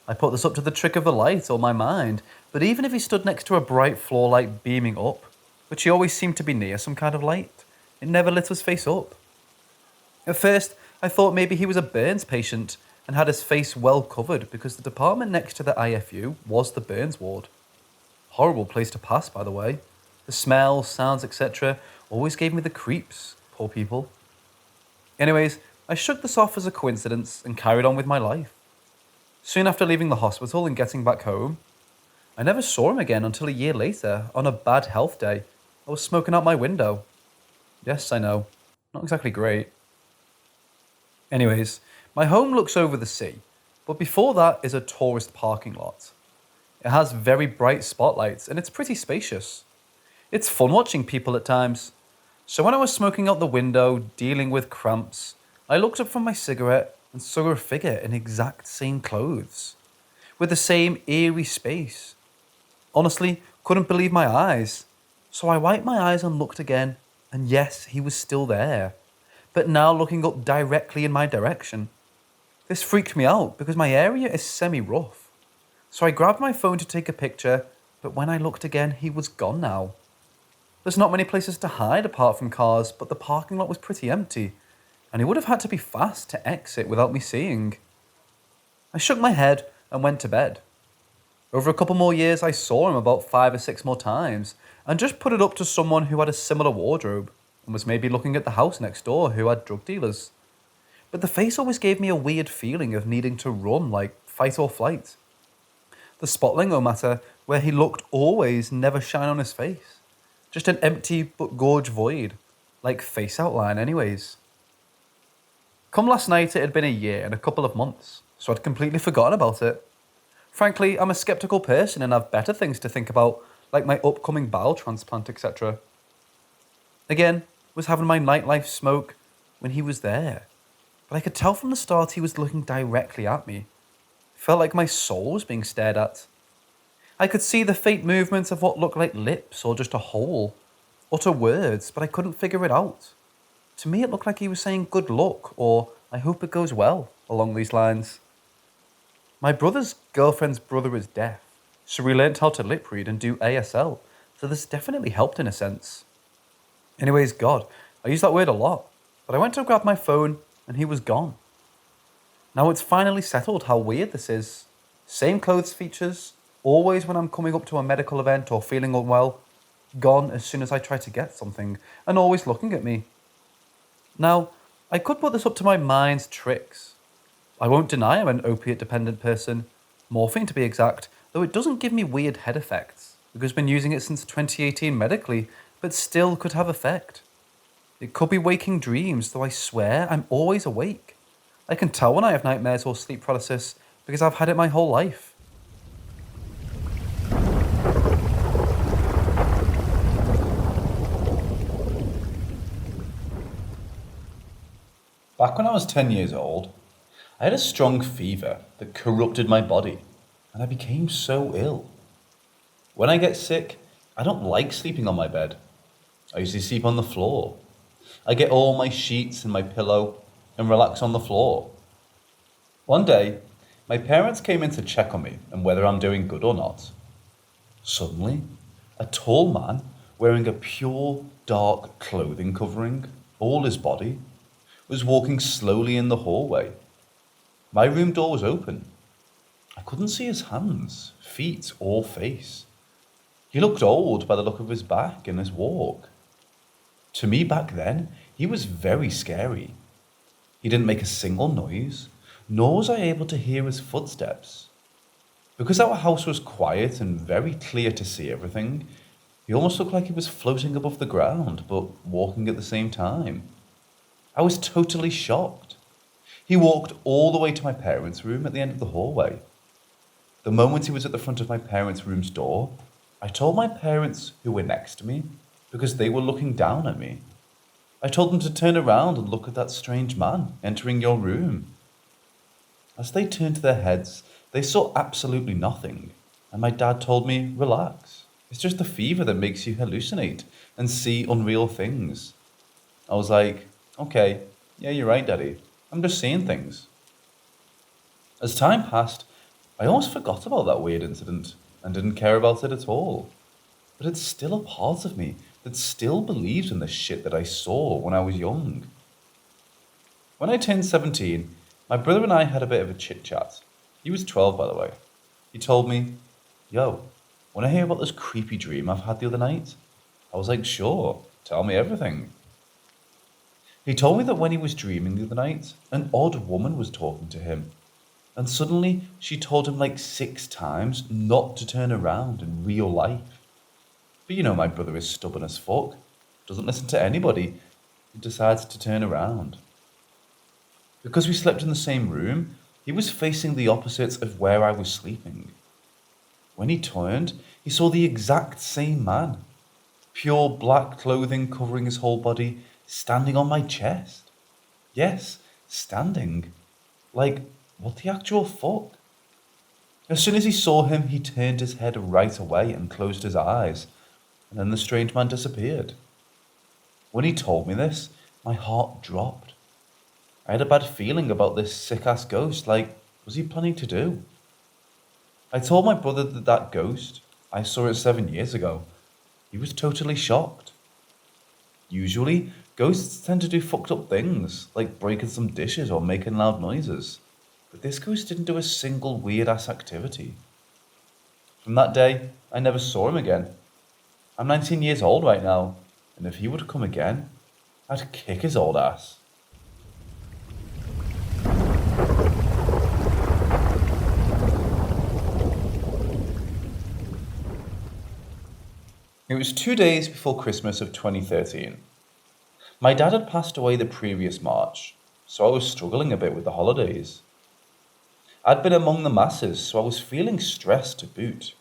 I put this up to the trick of the light or my mind, but even if he stood next to a bright floor light beaming up, which he always seemed to be near some kind of light, it never lit his face up. At first, I thought maybe he was a burns patient and had his face well covered because the department next to the IFU was the burns ward. Horrible place to pass, by the way. The smells, sounds, etc. always gave me the creeps, poor people. Anyways, I shook this off as a coincidence and carried on with my life. Soon after leaving the hospital and getting back home, I never saw him again until a year later on a bad health day. I was smoking out my window. Yes, I know, not exactly great. Anyways, my home looks over the sea, but before that is a tourist parking lot. It has very bright spotlights and it's pretty spacious. It's fun watching people at times. So when I was smoking out the window, dealing with cramps, I looked up from my cigarette and saw a figure in exact same clothes, with the same eerie space. Honestly, couldn't believe my eyes. So I wiped my eyes and looked again, and yes, he was still there, but now looking up directly in my direction. This freaked me out because my area is semi-rough. So I grabbed my phone to take a picture, but when I looked again, he was gone now. There's not many places to hide apart from cars, but the parking lot was pretty empty, and he would have had to be fast to exit without me seeing. I shook my head and went to bed. Over a couple more years, I saw him about 5 or 6 more times, and just put it up to someone who had a similar wardrobe, and was maybe looking at the house next door who had drug dealers. But the face always gave me a weird feeling of needing to run, like fight or flight. The spotlight, no matter where he looked, always never shine on his face. Just an empty but gorge void, like face outline anyways. Come last night, it had been a year and a couple of months, so I'd completely forgotten about it. Frankly, I'm a skeptical person and have better things to think about, like my upcoming bowel transplant, etc. Again, was having my nightlife smoke when he was there, but I could tell from the start he was looking directly at me. Felt like my soul was being stared at. I could see the faint movements of what looked like lips or just a hole, utter words, but I couldn't figure it out. To me, it looked like he was saying good luck or I hope it goes well, along these lines. My brother's girlfriend's brother is deaf, so we learnt how to lip read and do ASL, so this definitely helped in a sense. Anyways, God, I use that word a lot, but I went to grab my phone and he was gone. Now it's finally settled how weird this is. Same clothes features, always when I'm coming up to a medical event or feeling unwell, gone as soon as I try to get something, and always looking at me. Now, I could put this up to my mind's tricks. I won't deny I'm an opiate-dependent person, morphine to be exact, though it doesn't give me weird head effects, because I've been using it since 2018 medically, but still could have effect. It could be waking dreams, though I swear I'm always awake. I can tell when I have nightmares or sleep paralysis, because I've had it my whole life. Back when I was 10 years old, I had a strong fever that corrupted my body, and I became so ill. When I get sick, I don't like sleeping on my bed. I usually sleep on the floor. I get all my sheets and my pillow and relax on the floor. One day, my parents came in to check on me and whether I'm doing good or not. Suddenly, a tall man wearing a pure dark clothing covering all his body was walking slowly in the hallway. My room door was open. I couldn't see his hands, feet, or face. He looked old by the look of his back and his walk. To me back then, he was very scary. He didn't make a single noise, nor was I able to hear his footsteps. Because our house was quiet and very clear to see everything, he almost looked like he was floating above the ground, but walking at the same time. I was totally shocked. He walked all the way to my parents' room at the end of the hallway. The moment he was at the front of my parents' room's door, I told my parents, who were next to me, because they were looking down at me. I told them to turn around and look at that strange man entering your room. As they turned their heads, they saw absolutely nothing, and my dad told me, relax. It's just the fever that makes you hallucinate and see unreal things. I was like, okay, yeah, you're right, Daddy. I'm just seeing things. As time passed, I almost forgot about that weird incident and didn't care about it at all. But it's still a part of me that still believes in the shit that I saw when I was young. When I turned 17, my brother and I had a bit of a chit-chat. He was 12, by the way. He told me, yo, want to hear about this creepy dream I've had the other night? I was like, sure, tell me everything. He told me that when he was dreaming the other night, an odd woman was talking to him. And suddenly, she told him like 6 times not to turn around in real life. But you know my brother is stubborn as fuck. Doesn't listen to anybody. He decides to turn around. Because we slept in the same room, he was facing the opposite of where I was sleeping. When he turned, he saw the exact same man. Pure black clothing covering his whole body, standing on my chest. Yes, standing. Like, what the actual fuck? As soon as he saw him, he turned his head right away and closed his eyes, and then the strange man disappeared. When he told me this, my heart dropped. I had a bad feeling about this sick-ass ghost, like, was he planning to do? I told my brother that ghost, I saw it 7 years ago. He was totally shocked. Usually, ghosts tend to do fucked up things, like breaking some dishes or making loud noises. But this ghost didn't do a single weird-ass activity. From that day, I never saw him again. I'm 19 years old right now, and if he were to come again, I'd kick his old ass. It was 2 days before Christmas of 2013. My dad had passed away the previous March, so I was struggling a bit with the holidays. I'd been among the masses, so I was feeling stressed to boot.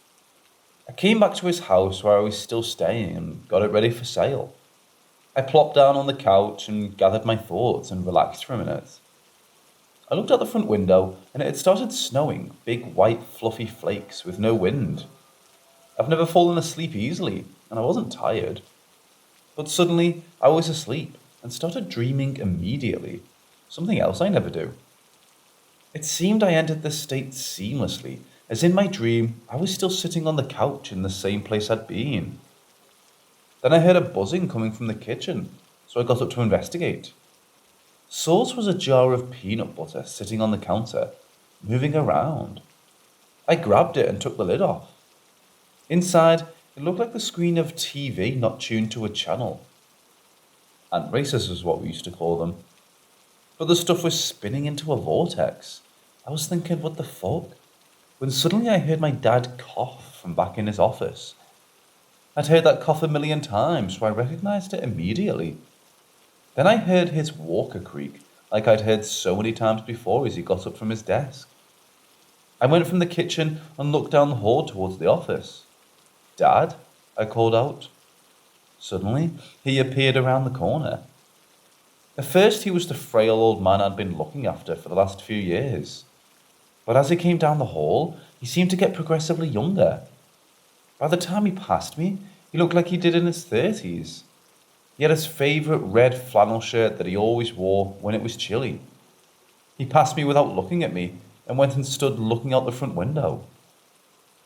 I came back to his house where I was still staying and got it ready for sale. I plopped down on the couch and gathered my thoughts and relaxed for a minute. I looked out the front window and it had started snowing, big white fluffy flakes with no wind. I've never fallen asleep easily, and I wasn't tired. But suddenly, I was asleep and started dreaming immediately, something else I never do. It seemed I entered this state seamlessly, as in my dream, I was still sitting on the couch in the same place I'd been. Then I heard a buzzing coming from the kitchen, so I got up to investigate. Source was a jar of peanut butter sitting on the counter, moving around. I grabbed it and took the lid off. Inside, it looked like the screen of TV not tuned to a channel. And races was what we used to call them. But the stuff was spinning into a vortex. I was thinking, what the fuck? When suddenly I heard my dad cough from back in his office. I'd heard that cough a million times, so I recognized it immediately. Then I heard his walker creak, like I'd heard so many times before as he got up from his desk. I went from the kitchen and looked down the hall towards the office. "Dad?" I called out. Suddenly, he appeared around the corner. At first, he was the frail old man I'd been looking after for the last few years. But as he came down the hall, he seemed to get progressively younger. By the time he passed me, he looked like he did in his 30s. He had his favourite red flannel shirt that he always wore when it was chilly. He passed me without looking at me and went and stood looking out the front window.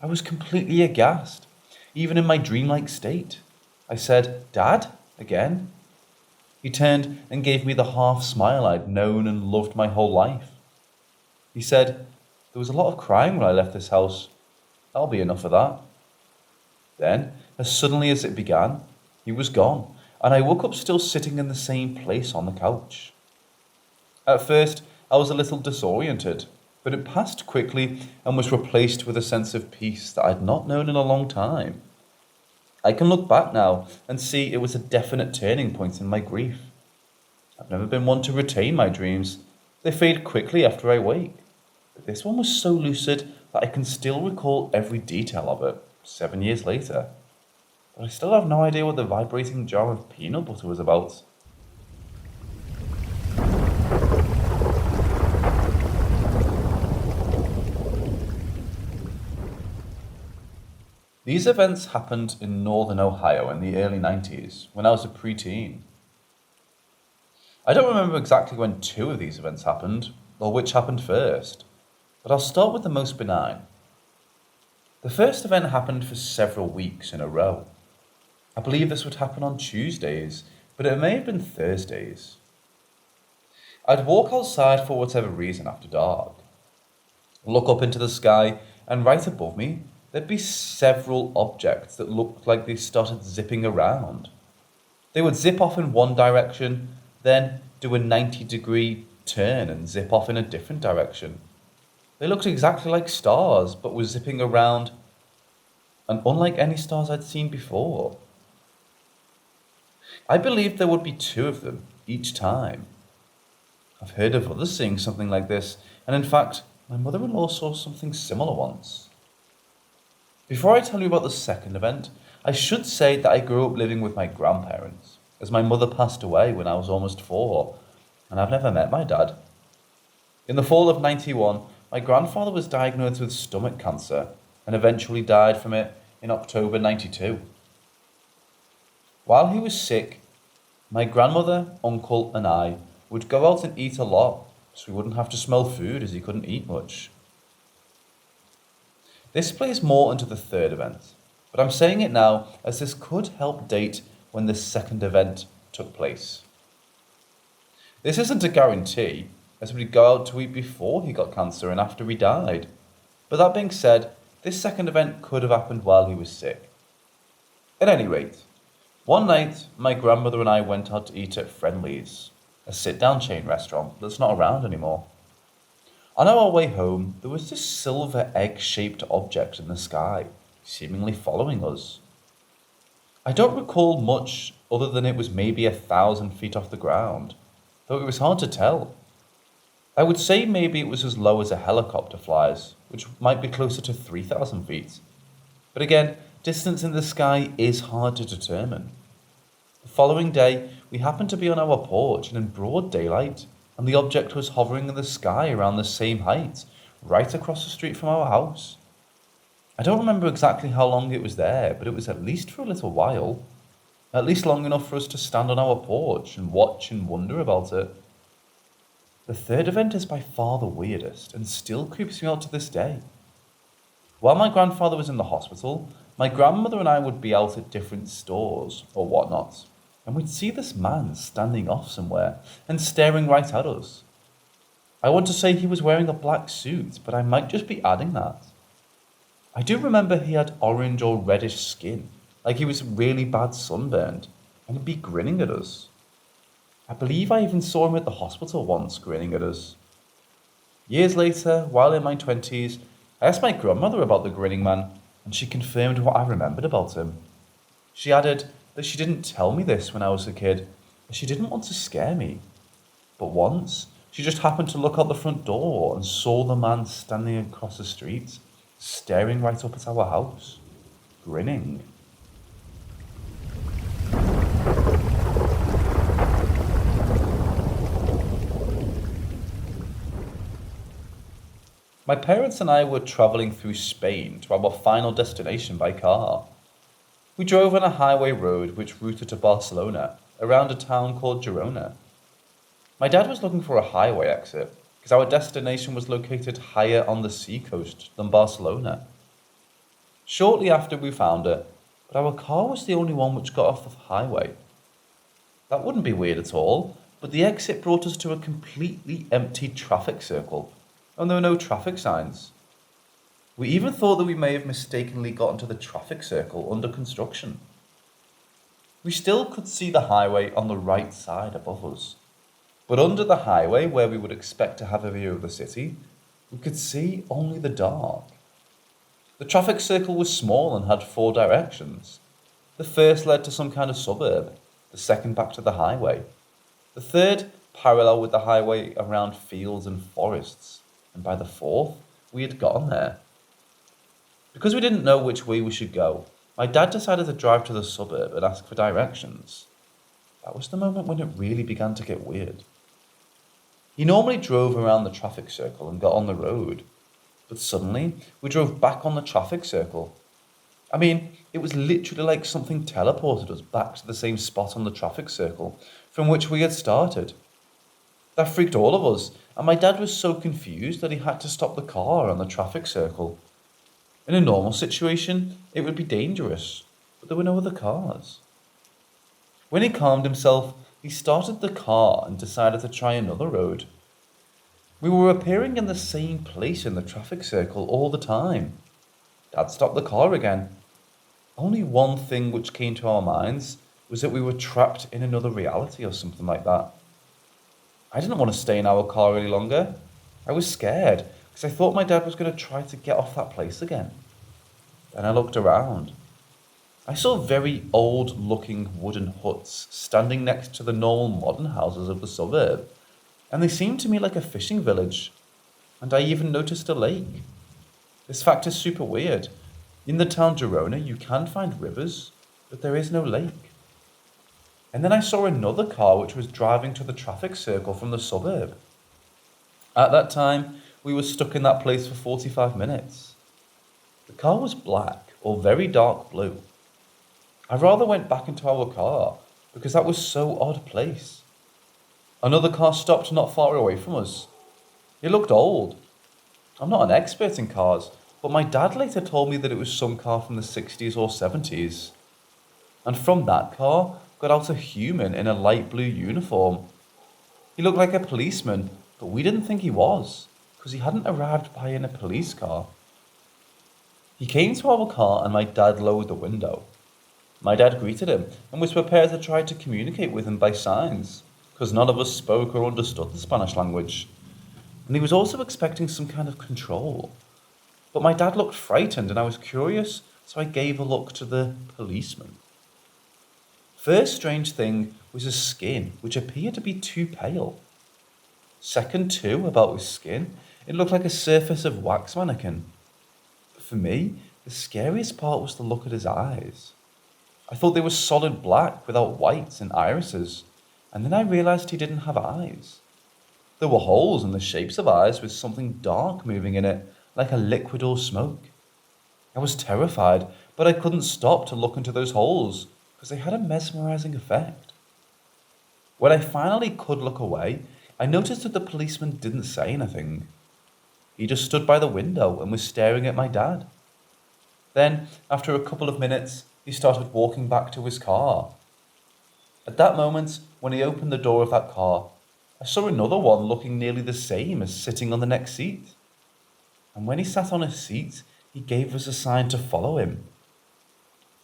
I was completely aghast, even in my dreamlike state. I said, "Dad?" again. He turned and gave me the half smile I'd known and loved my whole life. He said, "There was a lot of crying when I left this house. That'll be enough of that." Then, as suddenly as it began, he was gone, and I woke up still sitting in the same place on the couch. At first, I was a little disoriented, but it passed quickly and was replaced with a sense of peace that I'd not known in a long time. I can look back now and see it was a definite turning point in my grief. I've never been one to retain my dreams. They fade quickly after I wake. But this one was so lucid that I can still recall every detail of it 7 years later. But I still have no idea what the vibrating jar of peanut butter was about. These events happened in northern Ohio in the early 90s, when I was a preteen. I don't remember exactly when 2 of these events happened, or which happened first, but I'll start with the most benign. The first event happened for several weeks in a row. I believe this would happen on Tuesdays, but it may have been Thursdays. I'd walk outside for whatever reason after dark, look up into the sky, and right above me, there'd be several objects that looked like they started zipping around. They would zip off in one direction, then do a 90-degree turn and zip off in a different direction. They looked exactly like stars, but were zipping around, and unlike any stars I'd seen before. I believed there would be 2 of them each time. I've heard of others seeing something like this, and in fact, my mother-in-law saw something similar once. Before I tell you about the second event, I should say that I grew up living with my grandparents, as my mother passed away when I was almost 4, and I've never met my dad. In the fall of 91, my grandfather was diagnosed with stomach cancer and eventually died from it in October 92. While he was sick, my grandmother, uncle, and I would go out and eat a lot so we wouldn't have to smell food as he couldn't eat much. This plays more into the third event, but I'm saying it now as this could help date when this second event took place. This isn't a guarantee, as we'd go out to eat before he got cancer and after he died. But that being said, this second event could have happened while he was sick. At any rate, one night my grandmother and I went out to eat at Friendly's, a sit-down chain restaurant that's not around anymore. On our way home, there was this silver egg-shaped object in the sky, seemingly following us. I don't recall much other than it was maybe 1,000 feet off the ground, though it was hard to tell. I would say maybe it was as low as a helicopter flies, which might be closer to 3,000 feet. But again, distance in the sky is hard to determine. The following day, we happened to be on our porch and in broad daylight, and the object was hovering in the sky around the same height, right across the street from our house. I don't remember exactly how long it was there, but it was at least for a little while. At least long enough for us to stand on our porch and watch and wonder about it. The third event is by far the weirdest and still creeps me out to this day. While my grandfather was in the hospital, my grandmother and I would be out at different stores or whatnot, and we'd see this man standing off somewhere and staring right at us. I want to say he was wearing a black suit, but I might just be adding that. I do remember he had orange or reddish skin, like he was really bad sunburned, and he'd be grinning at us. I believe I even saw him at the hospital once, grinning at us. Years later, while in my 20s, I asked my grandmother about the grinning man, and she confirmed what I remembered about him. She added that she didn't tell me this when I was a kid, as she didn't want to scare me. But once, she just happened to look out the front door and saw the man standing across the street, staring right up at our house, grinning. My parents and I were travelling through Spain to our final destination by car. We drove on a highway road which routed to Barcelona, around a town called Girona. My dad was looking for a highway exit, because our destination was located higher on the seacoast than Barcelona. Shortly after we found it, but our car was the only one which got off the highway. That wouldn't be weird at all, but the exit brought us to a completely empty traffic circle, and there were no traffic signs. We even thought that we may have mistakenly got into the traffic circle under construction. We still could see the highway on the right side above us, but under the highway where we would expect to have a view of the city, we could see only the dark. The traffic circle was small and had 4 directions. The first led to some kind of suburb, the second back to the highway, the third parallel with the highway around fields and forests, and by the fourth, we had gotten there. Because we didn't know which way we should go, my dad decided to drive to the suburb and ask for directions. That was the moment when it really began to get weird. He normally drove around the traffic circle and got on the road, but suddenly we drove back on the traffic circle. I mean, it was literally like something teleported us back to the same spot on the traffic circle from which we had started. That freaked all of us, and my dad was so confused that he had to stop the car on the traffic circle. In a normal situation, it would be dangerous, but there were no other cars. When he calmed himself, he started the car and decided to try another road. We were appearing in the same place in the traffic circle all the time. Dad stopped the car again. Only one thing which came to our minds was that we were trapped in another reality or something like that. I didn't want to stay in our car any longer. I was scared because I thought my dad was going to try to get off that place again. Then I looked around. I saw very old-looking wooden huts standing next to the normal modern houses of the suburb, and they seemed to me like a fishing village, and I even noticed a lake. This fact is super weird. In the town Girona, you can find rivers, but there is no lake. And then I saw another car which was driving to the traffic circle from the suburb. At that time, we were stuck in that place for 45 minutes. The car was black or very dark blue. I rather went back into our car because that was so odd a place. Another car stopped not far away from us. It looked old. I'm not an expert in cars, but my dad later told me that it was some car from the 60s or 70s. And from that car got out a human in a light blue uniform. He looked like a policeman, but we didn't think he was, because he hadn't arrived by in a police car. He came to our car and my dad lowered the window. My dad greeted him and was prepared to try to communicate with him by signs, because none of us spoke or understood the Spanish language. And he was also expecting some kind of control. But my dad looked frightened and I was curious, so I gave a look to the policeman. First strange thing was his skin, which appeared to be too pale. Second too, about his skin, it looked like a surface of wax mannequin. But for me, the scariest part was the look at his eyes. I thought they were solid black without whites and irises, and then I realized he didn't have eyes. There were holes in the shapes of eyes with something dark moving in it, like a liquid or smoke. I was terrified, but I couldn't stop to look into those holes, because they had a mesmerizing effect. When I finally could look away, I noticed that the policeman didn't say anything. He just stood by the window and was staring at my dad. Then, after a couple of minutes, he started walking back to his car. At that moment, when he opened the door of that car, I saw another one looking nearly the same as sitting on the next seat. And when he sat on his seat, he gave us a sign to follow him.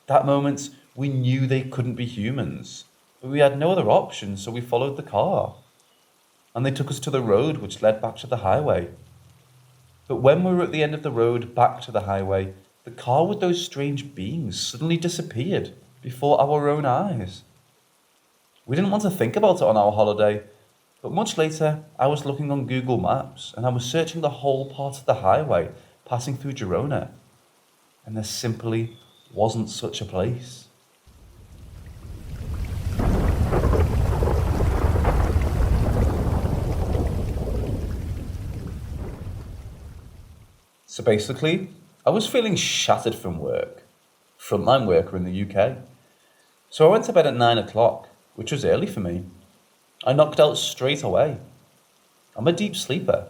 That moment, we knew they couldn't be humans, but we had no other option, so we followed the car. And they took us to the road which led back to the highway. But when we were at the end of the road back to the highway, the car with those strange beings suddenly disappeared before our own eyes. We didn't want to think about it on our holiday, but much later I was looking on Google Maps and I was searching the whole part of the highway passing through Girona, and there simply wasn't such a place. So basically, I was feeling shattered from work. Frontline worker in the UK. So I went to bed at 9 o'clock, which was early for me. I knocked out straight away. I'm a deep sleeper.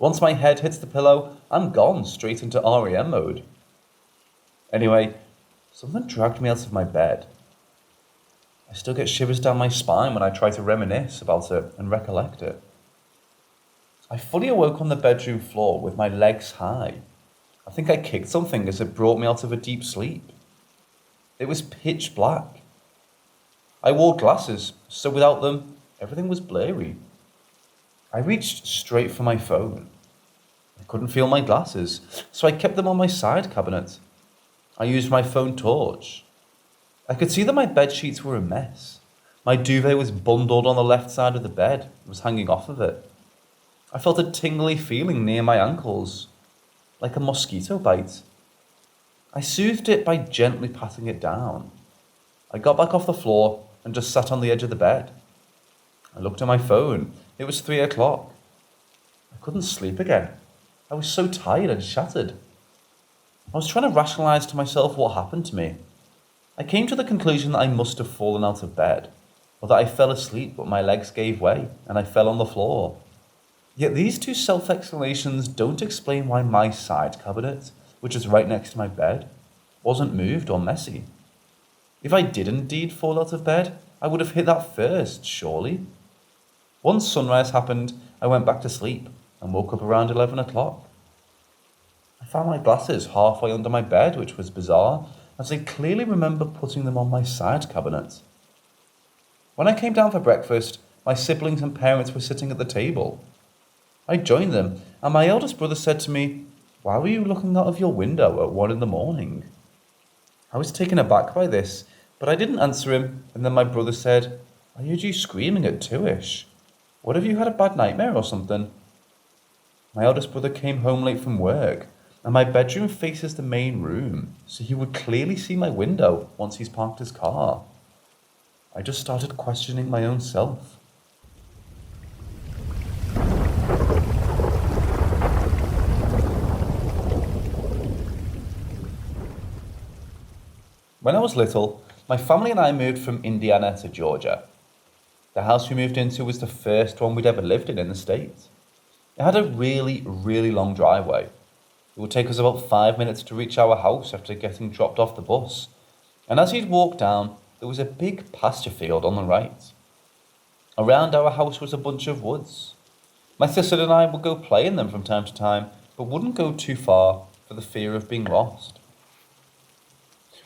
Once my head hits the pillow, I'm gone straight into REM mode. Anyway, something dragged me out of my bed. I still get shivers down my spine when I try to reminisce about it and recollect it. I fully awoke on the bedroom floor with my legs high. I think I kicked something as it brought me out of a deep sleep. It was pitch black. I wore glasses, so without them, everything was blurry. I reached straight for my phone. I couldn't feel my glasses, so I kept them on my side cabinet. I used my phone torch. I could see that my bed sheets were a mess. My duvet was bundled on the left side of the bed, was hanging off of it. I felt a tingly feeling near my ankles, like a mosquito bite. I soothed it by gently patting it down. I got back off the floor and just sat on the edge of the bed. I looked at my phone. It was 3 o'clock. I couldn't sleep again. I was so tired and shattered. I was trying to rationalize to myself what happened to me. I came to the conclusion that I must have fallen out of bed, or that I fell asleep but my legs gave way and I fell on the floor. Yet these two self-explanations don't explain why my side cabinet, which is right next to my bed, wasn't moved or messy. If I did indeed fall out of bed, I would have hit that first, surely. Once sunrise happened, I went back to sleep and woke up around 11 o'clock. I found my glasses halfway under my bed, which was bizarre, as I clearly remember putting them on my side cabinet. When I came down for breakfast, my siblings and parents were sitting at the table. I joined them, and my eldest brother said to me, "Why were you looking out of your window at 1 a.m?" I was taken aback by this, but I didn't answer him, and then my brother said, "I heard you screaming at 2ish. What, have you had a bad nightmare or something?" My eldest brother came home late from work, and my bedroom faces the main room, so he would clearly see my window once he's parked his car. I just started questioning my own self. When I was little, my family and I moved from Indiana to Georgia. The house we moved into was the first one we'd ever lived in the States. It had a really, really long driveway. It would take us about 5 minutes to reach our house after getting dropped off the bus. And as you'd walk down, there was a big pasture field on the right. Around our house was a bunch of woods. My sister and I would go play in them from time to time, but wouldn't go too far for the fear of being lost.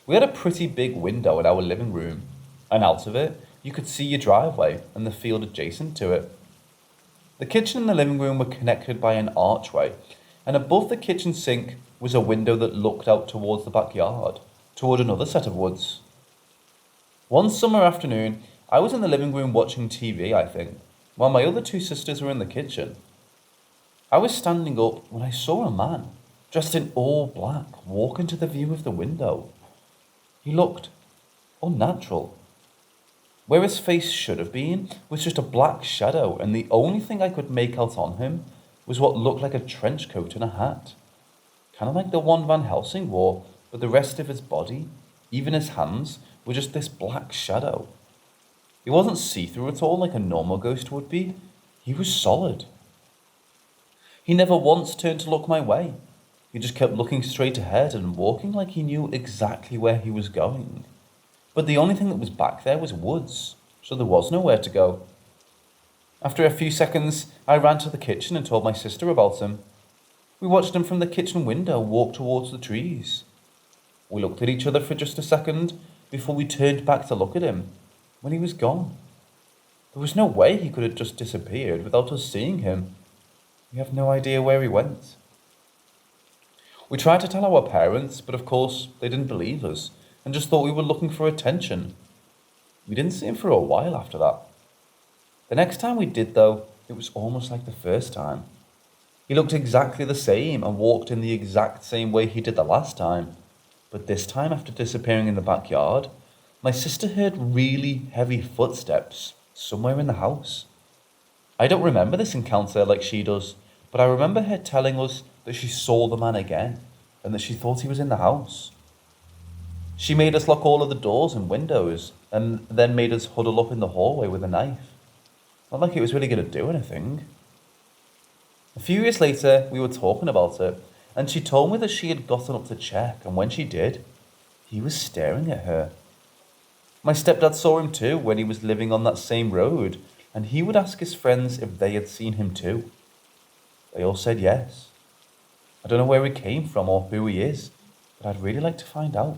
We had a pretty big window in our living room, and out of it, you could see your driveway and the field adjacent to it. The kitchen and the living room were connected by an archway, and above the kitchen sink was a window that looked out towards the backyard, toward another set of woods. One summer afternoon, I was in the living room watching TV, I think, while my other two sisters were in the kitchen. I was standing up when I saw a man, dressed in all black, walk into the view of the window. He looked unnatural. Where his face should have been was just a black shadow, and the only thing I could make out on him was what looked like a trench coat and a hat. Kind of like the one Van Helsing wore, but the rest of his body, even his hands, were just this black shadow. He wasn't see-through at all like a normal ghost would be. He was solid. He never once turned to look my way. He just kept looking straight ahead and walking like he knew exactly where he was going. But the only thing that was back there was woods, so there was nowhere to go. After a few seconds, I ran to the kitchen and told my sister about him. We watched him from the kitchen window walk towards the trees. We looked at each other for just a second before we turned back to look at him, when he was gone. There was no way he could have just disappeared without us seeing him. We have no idea where he went. We tried to tell our parents, but of course they didn't believe us and just thought we were looking for attention. We didn't see him for a while after that. The next time we did, though, it was almost like the first time. He looked exactly the same and walked in the exact same way he did the last time. But this time, after disappearing in the backyard, my sister heard really heavy footsteps somewhere in the house. I don't remember this encounter like she does, but I remember her telling us that she saw the man again and that she thought he was in the house. She made us lock all of the doors and windows and then made us huddle up in the hallway with a knife. Not like it was really going to do anything. A few years later, we were talking about it, and she told me that she had gotten up to check, and when she did, he was staring at her. My stepdad saw him too when he was living on that same road, and he would ask his friends if they had seen him too. They all said yes. I don't know where he came from or who he is, but I'd really like to find out.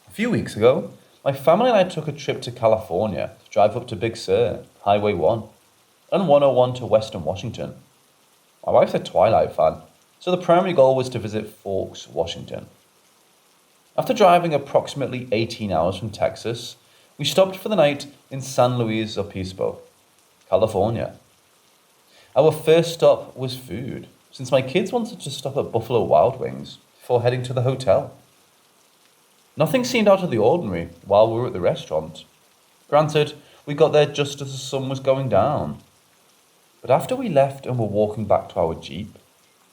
A few weeks ago, my family and I took a trip to California to drive up to Big Sur, Highway 1, and 101 to Western Washington. My wife's a Twilight fan, so the primary goal was to visit Forks, Washington. After driving approximately 18 hours from Texas, we stopped for the night in San Luis Obispo, California. Our first stop was food, since my kids wanted to stop at Buffalo Wild Wings before heading to the hotel. Nothing seemed out of the ordinary while we were at the restaurant. Granted, we got there just as the sun was going down. But after we left and were walking back to our Jeep,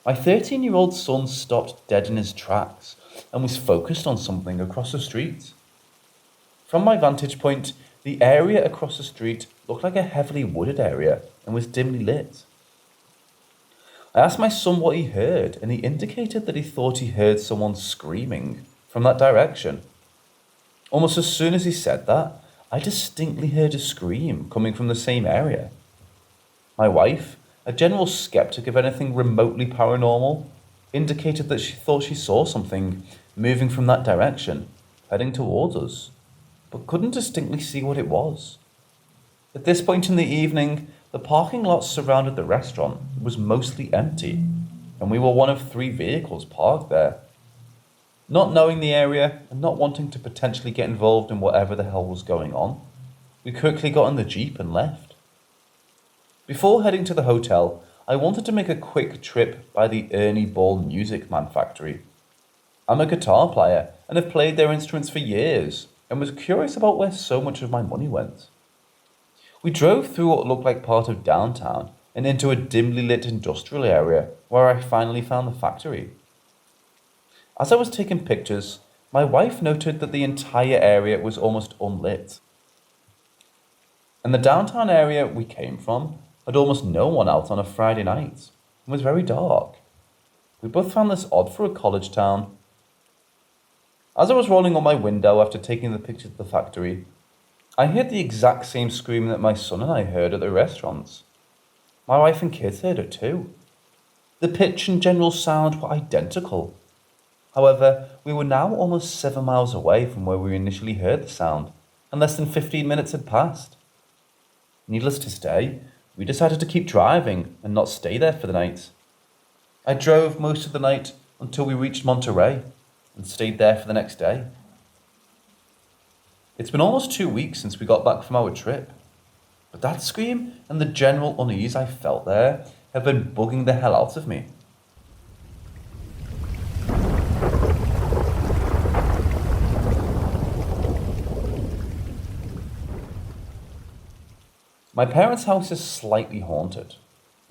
my 13-year-old son stopped dead in his tracks and was focused on something across the street. From my vantage point, the area across the street looked like a heavily wooded area and was dimly lit. I asked my son what he heard, and he indicated that he thought he heard someone screaming from that direction. Almost as soon as he said that, I distinctly heard a scream coming from the same area. My wife, a general skeptic of anything remotely paranormal, indicated that she thought she saw something moving from that direction, heading towards us, but couldn't distinctly see what it was. At this point in the evening, the parking lot surrounding the restaurant was mostly empty, and we were one of 3 vehicles parked there. Not knowing the area and not wanting to potentially get involved in whatever the hell was going on, we quickly got in the Jeep and left. Before heading to the hotel, I wanted to make a quick trip by the Ernie Ball Music Man factory. I'm a guitar player and have played their instruments for years and was curious about where so much of my money went. We drove through what looked like part of downtown and into a dimly lit industrial area where I finally found the factory. As I was taking pictures, my wife noted that the entire area was almost unlit. And the downtown area we came from had almost no one out on a Friday night and was very dark. We both found this odd for a college town. As I was rolling on my window after taking the picture of the factory, I heard the exact same screaming that my son and I heard at the restaurants. My wife and kids heard it too. The pitch and general sound were identical. However, we were now almost 7 miles away from where we initially heard the sound, and less than 15 minutes had passed. Needless to say, we decided to keep driving and not stay there for the night. I drove most of the night until we reached Monterey and stayed there for the next day. It's been almost 2 weeks since we got back from our trip, but that scream and the general unease I felt there have been bugging the hell out of me. My parents' house is slightly haunted.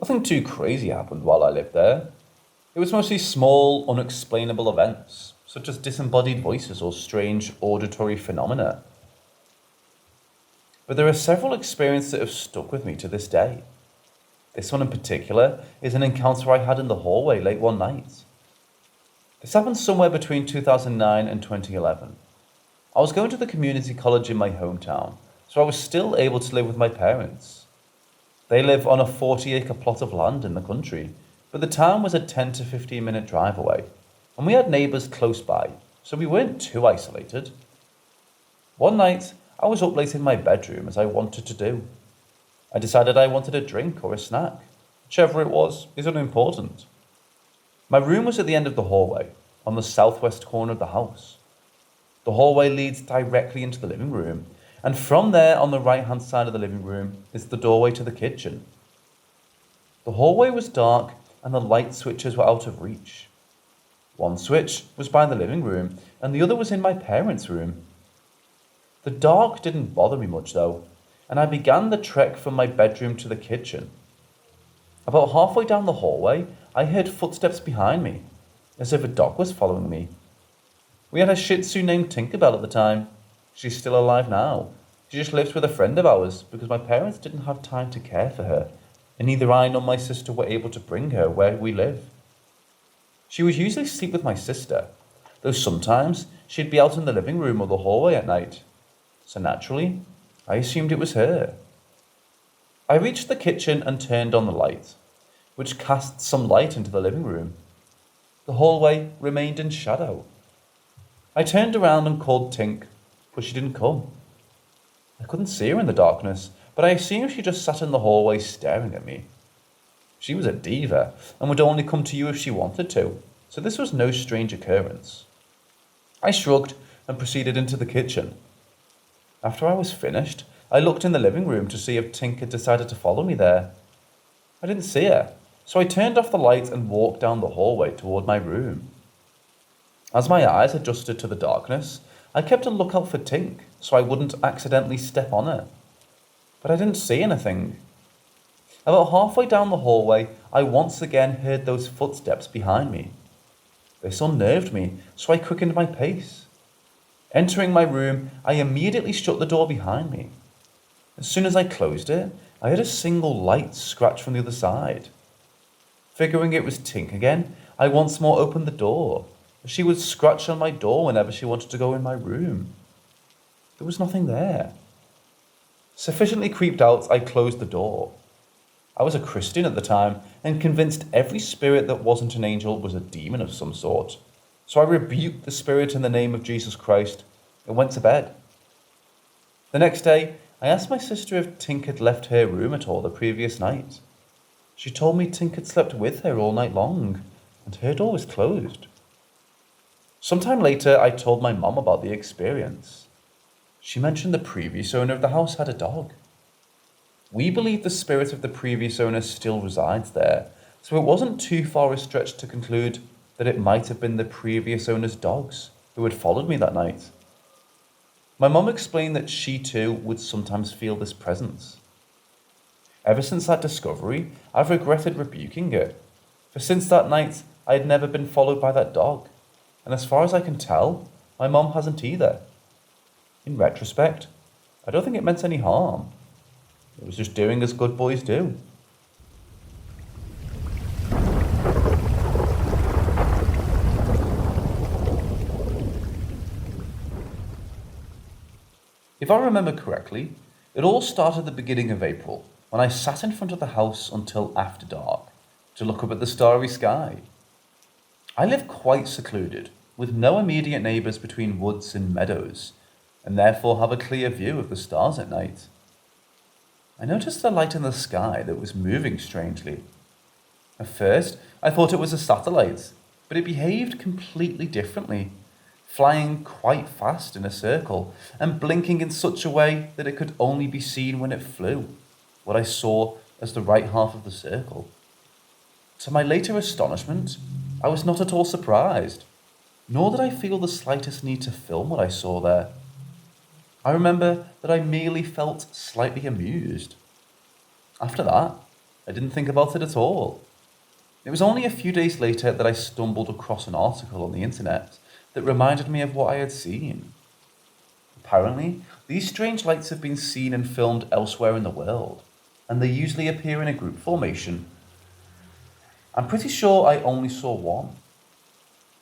Nothing too crazy happened while I lived there. It was mostly small, unexplainable events, such as disembodied voices or strange auditory phenomena. But there are several experiences that have stuck with me to this day. This one in particular is an encounter I had in the hallway late one night. This happened somewhere between 2009 and 2011. I was going to the community college in my hometown, so I was still able to live with my parents. They live on a 40-acre plot of land in the country, but the town was a 10 to 15 minute drive away, and we had neighbours close by, so we weren't too isolated. One night, I was up late in my bedroom as I wanted to do. I decided I wanted a drink or a snack. Whichever it was is unimportant. My room was at the end of the hallway, on the southwest corner of the house. The hallway leads directly into the living room, and from there on the right-hand side of the living room is the doorway to the kitchen. The hallway was dark and the light switches were out of reach. One switch was by the living room and the other was in my parents' room. The dark didn't bother me much though, and I began the trek from my bedroom to the kitchen. About halfway down the hallway, I heard footsteps behind me, as if a dog was following me. We had a Shih Tzu named Tinkerbell at the time. She's still alive now. She just lives with a friend of ours because my parents didn't have time to care for her, and neither I nor my sister were able to bring her where we live. She would usually sleep with my sister, though sometimes she'd be out in the living room or the hallway at night. So naturally, I assumed it was her. I reached the kitchen and turned on the light, which cast some light into the living room. The hallway remained in shadow. I turned around and called Tink, but she didn't come. I couldn't see her in the darkness, but I assumed she just sat in the hallway staring at me. She was a diva and would only come to you if she wanted to, so this was no strange occurrence. I shrugged and proceeded into the kitchen. After I was finished, I looked in the living room to see if Tink had decided to follow me there. I didn't see her, so I turned off the light and walked down the hallway toward my room. As my eyes adjusted to the darkness, I kept a lookout for Tink so I wouldn't accidentally step on her. But I didn't see anything. About halfway down the hallway, I once again heard those footsteps behind me. This unnerved me, so I quickened my pace. Entering my room, I immediately shut the door behind me. As soon as I closed it, I heard a single light scratch from the other side. Figuring it was Tink again, I once more opened the door. She would scratch on my door whenever she wanted to go in my room. There was nothing there. Sufficiently creeped out, I closed the door. I was a Christian at the time and convinced every spirit that wasn't an angel was a demon of some sort. So I rebuked the spirit in the name of Jesus Christ and went to bed. The next day, I asked my sister if Tink had left her room at all the previous night. She told me Tink had slept with her all night long and her door was closed. Sometime later, I told my mum about the experience. She mentioned the previous owner of the house had a dog. We believe the spirit of the previous owner still resides there, so it wasn't too far a stretch to conclude that it might have been the previous owner's dogs who had followed me that night. My mum explained that she too would sometimes feel this presence, Ever since that discovery, I've regretted rebuking it. For since that night, I had never been followed by that dog. And as far as I can tell, my mom hasn't either. In retrospect, I don't think it meant any harm. It was just doing as good boys do. If I remember correctly, it all started at the beginning of April, when I sat in front of the house until after dark to look up at the starry sky. I live quite secluded, with no immediate neighbours between woods and meadows, and therefore have a clear view of the stars at night. I noticed a light in the sky that was moving strangely. At first, I thought it was a satellite, but it behaved completely differently, flying quite fast in a circle and blinking in such a way that it could only be seen when it flew, what I saw as the right half of the circle. To my later astonishment, I was not at all surprised, nor did I feel the slightest need to film what I saw there. I remember that I merely felt slightly amused. After that, I didn't think about it at all. It was only a few days later that I stumbled across an article on the internet that reminded me of what I had seen. Apparently, these strange lights have been seen and filmed elsewhere in the world, and they usually appear in a group formation. I'm pretty sure I only saw one,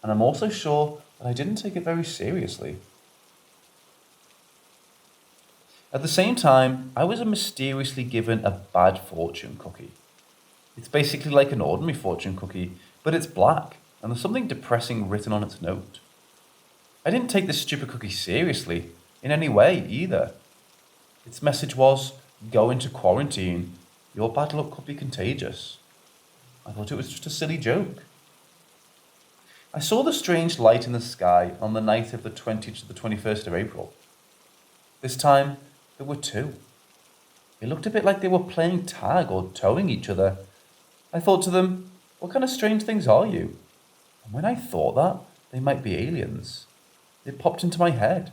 and I'm also sure that I didn't take it very seriously. At the same time, I was mysteriously given a bad fortune cookie. It's basically like an ordinary fortune cookie, but it's black, and there's something depressing written on its note. I didn't take this stupid cookie seriously, in any way, either. Its message was, go into quarantine, your bad luck could be contagious. I thought it was just a silly joke. I saw the strange light in the sky on the night of the 20th to the 21st of April. This time, there were two. It looked a bit like they were playing tag or towing each other. I thought to them, what kind of strange things are you? And when I thought that, they might be aliens, it popped into my head.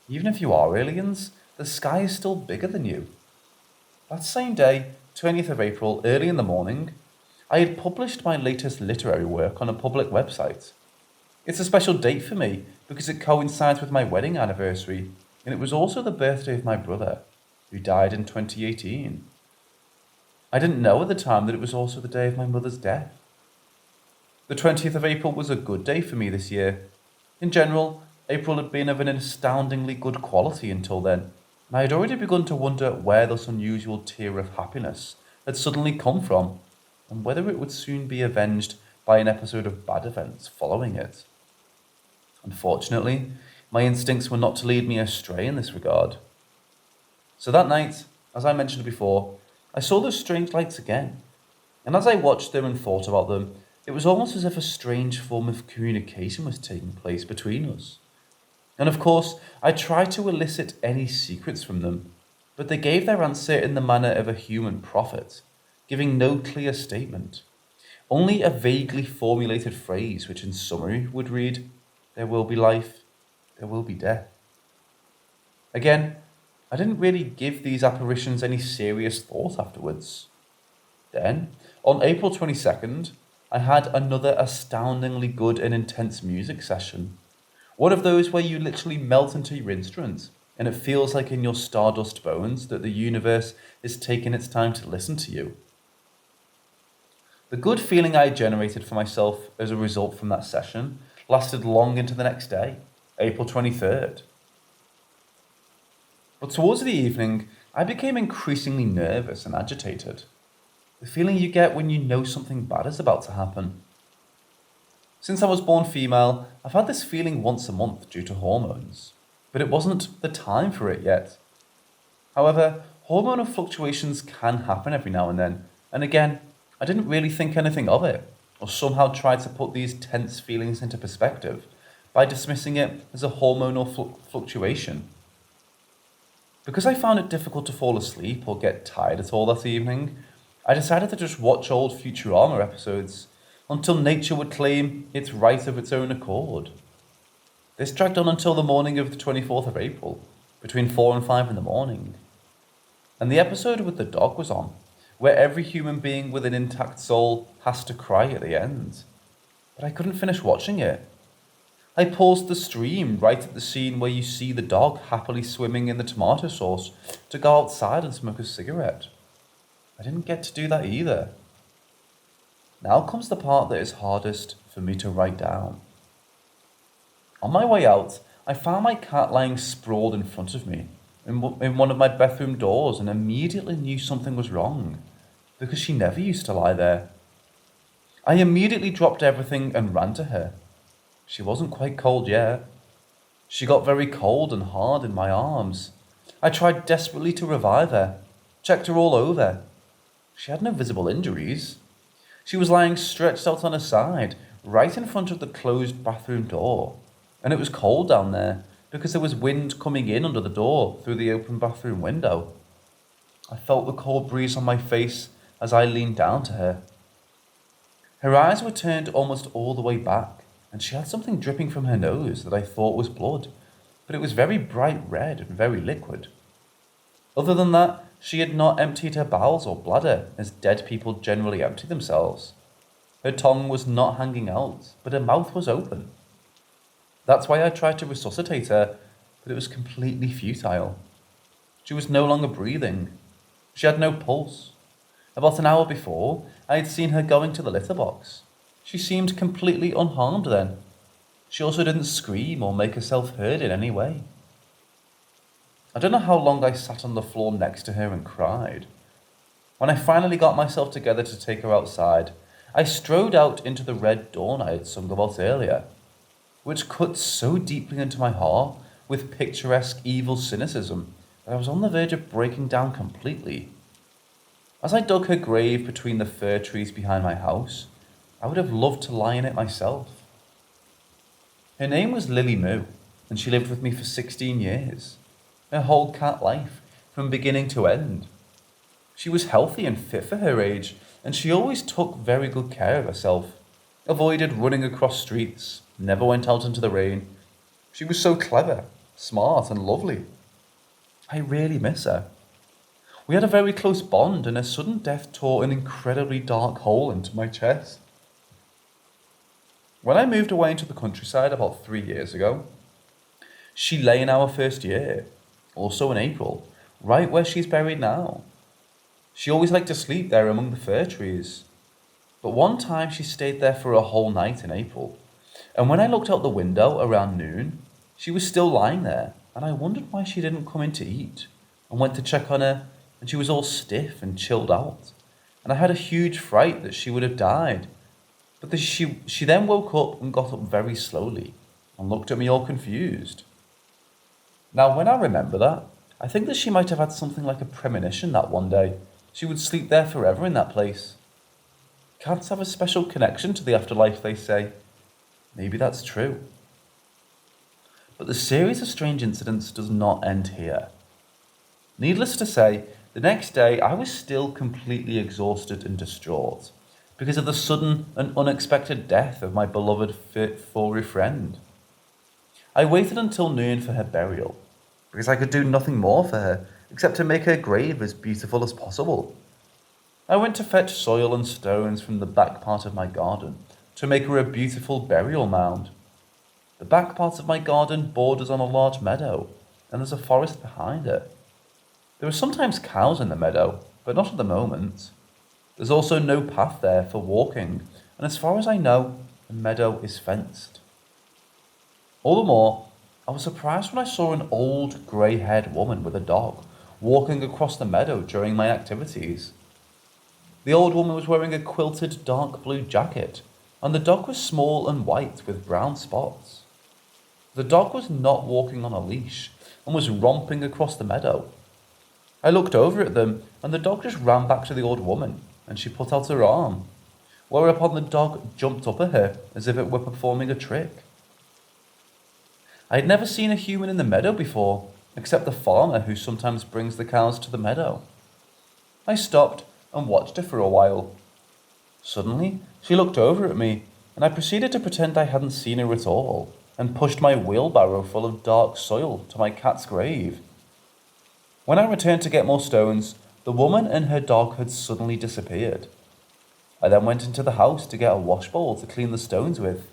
Even if you are aliens, the sky is still bigger than you. That same day, 20th of April, early in the morning, I had published my latest literary work on a public website. It's a special date for me because it coincides with my wedding anniversary, and it was also the birthday of my brother, who died in 2018. I didn't know at the time that it was also the day of my mother's death. The 20th of April was a good day for me this year. In general, April had been of an astoundingly good quality until then, and I had already begun to wonder where this unusual tear of happiness had suddenly come from, and whether it would soon be avenged by an episode of bad events following it. Unfortunately, my instincts were not to lead me astray in this regard. So that night, as I mentioned before, I saw those strange lights again, and as I watched them and thought about them, it was almost as if a strange form of communication was taking place between us. And of course, I tried to elicit any secrets from them, but they gave their answer in the manner of a human prophet, giving no clear statement, only a vaguely formulated phrase which in summary would read, there will be life, there will be death. Again, I didn't really give these apparitions any serious thought afterwards. Then, on April 22nd, I had another astoundingly good and intense music session. One of those where you literally melt into your instrument, and it feels like in your stardust bones that the universe is taking its time to listen to you. The good feeling I generated for myself as a result from that session lasted long into the next day, April 23rd. But towards the evening, I became increasingly nervous and agitated. The feeling you get when you know something bad is about to happen. Since I was born female, I've had this feeling once a month due to hormones, but it wasn't the time for it yet. However, hormonal fluctuations can happen every now and then, and again, I didn't really think anything of it, or somehow try to put these tense feelings into perspective by dismissing it as a hormonal fluctuation. Because I found it difficult to fall asleep or get tired at all that evening, I decided to just watch old Futurama episodes until nature would claim its right of its own accord. This dragged on until the morning of the 24th of April, between 4 and 5 in the morning. And the episode with the dog was on, where every human being with an intact soul has to cry at the end. But I couldn't finish watching it. I paused the stream right at the scene where you see the dog happily swimming in the tomato sauce to go outside and smoke a cigarette. I didn't get to do that either. Now comes the part that is hardest for me to write down. On my way out, I found my cat lying sprawled in front of me in one of my bathroom doors and immediately knew something was wrong, because she never used to lie there. I immediately dropped everything and ran to her. She wasn't quite cold yet. She got very cold and hard in my arms. I tried desperately to revive her, checked her all over. She had no visible injuries. She was lying stretched out on her side, right in front of the closed bathroom door, and it was cold down there because there was wind coming in under the door through the open bathroom window. I felt the cold breeze on my face as I leaned down to her. Her eyes were turned almost all the way back, and she had something dripping from her nose that I thought was blood, but it was very bright red and very liquid. Other than that, she had not emptied her bowels or bladder, as dead people generally empty themselves. Her tongue was not hanging out, but her mouth was open. That's why I tried to resuscitate her, but it was completely futile. She was no longer breathing. She had no pulse. About an hour before, I had seen her going to the litter box. She seemed completely unharmed then. She also didn't scream or make herself heard in any way. I don't know how long I sat on the floor next to her and cried. When I finally got myself together to take her outside, I strode out into the red dawn I had sung about earlier, which cut so deeply into my heart with picturesque evil cynicism that I was on the verge of breaking down completely. As I dug her grave between the fir trees behind my house, I would have loved to lie in it myself. Her name was Lily Moo, and she lived with me for 16 years. Her whole cat life, from beginning to end. She was healthy and fit for her age, and she always took very good care of herself, avoided running across streets, never went out into the rain. She was so clever, smart, and lovely. I really miss her. We had a very close bond, and her sudden death tore an incredibly dark hole into my chest. When I moved away into the countryside about 3 years ago, she lay in our first year, also in April, right where she's buried now. She always liked to sleep there among the fir trees. But one time she stayed there for a whole night in April, and when I looked out the window around noon, she was still lying there, and I wondered why she didn't come in to eat, and went to check on her, and she was all stiff and chilled out, and I had a huge fright that she would have died. But she then woke up and got up very slowly, and looked at me all confused. Now, when I remember that, I think that she might have had something like a premonition that one day she would sleep there forever in that place. Cats have a special connection to the afterlife, they say. Maybe that's true. But the series of strange incidents does not end here. Needless to say, the next day I was still completely exhausted and distraught because of the sudden and unexpected death of my beloved furry friend. I waited until noon for her burial, because I could do nothing more for her except to make her grave as beautiful as possible. I went to fetch soil and stones from the back part of my garden to make her a beautiful burial mound. The back part of my garden borders on a large meadow, and there's a forest behind it. There are sometimes cows in the meadow, but not at the moment. There's also no path there for walking, and as far as I know, the meadow is fenced. All the more, I was surprised when I saw an old, grey-haired woman with a dog walking across the meadow during my activities. The old woman was wearing a quilted dark blue jacket, and the dog was small and white with brown spots. The dog was not walking on a leash and was romping across the meadow. I looked over at them, and the dog just ran back to the old woman, and she put out her arm, whereupon the dog jumped up at her as if it were performing a trick. I had never seen a human in the meadow before, except the farmer who sometimes brings the cows to the meadow. I stopped and watched her for a while. Suddenly, she looked over at me, and I proceeded to pretend I hadn't seen her at all, and pushed my wheelbarrow full of dark soil to my cat's grave. When I returned to get more stones, The woman and her dog had suddenly disappeared. I then went into the house to get a wash bowl to clean the stones with.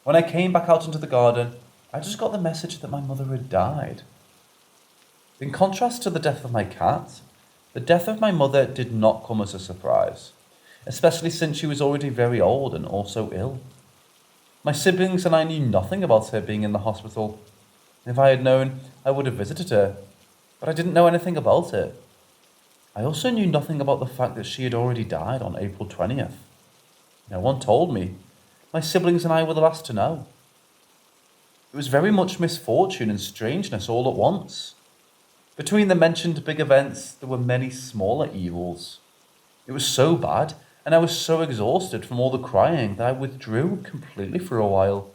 When I came back out into the garden, I just got the message that my mother had died. In contrast to the death of my cat, the death of my mother did not come as a surprise, especially since she was already very old and also ill. My siblings and I knew nothing about her being in the hospital. If I had known, I would have visited her, but I didn't know anything about it. I also knew nothing about the fact that she had already died on April 20th. No one told me. My siblings and I were the last to know. It was very much misfortune and strangeness all at once. Between the mentioned big events, there were many smaller evils. It was so bad, and I was so exhausted from all the crying that I withdrew completely for a while.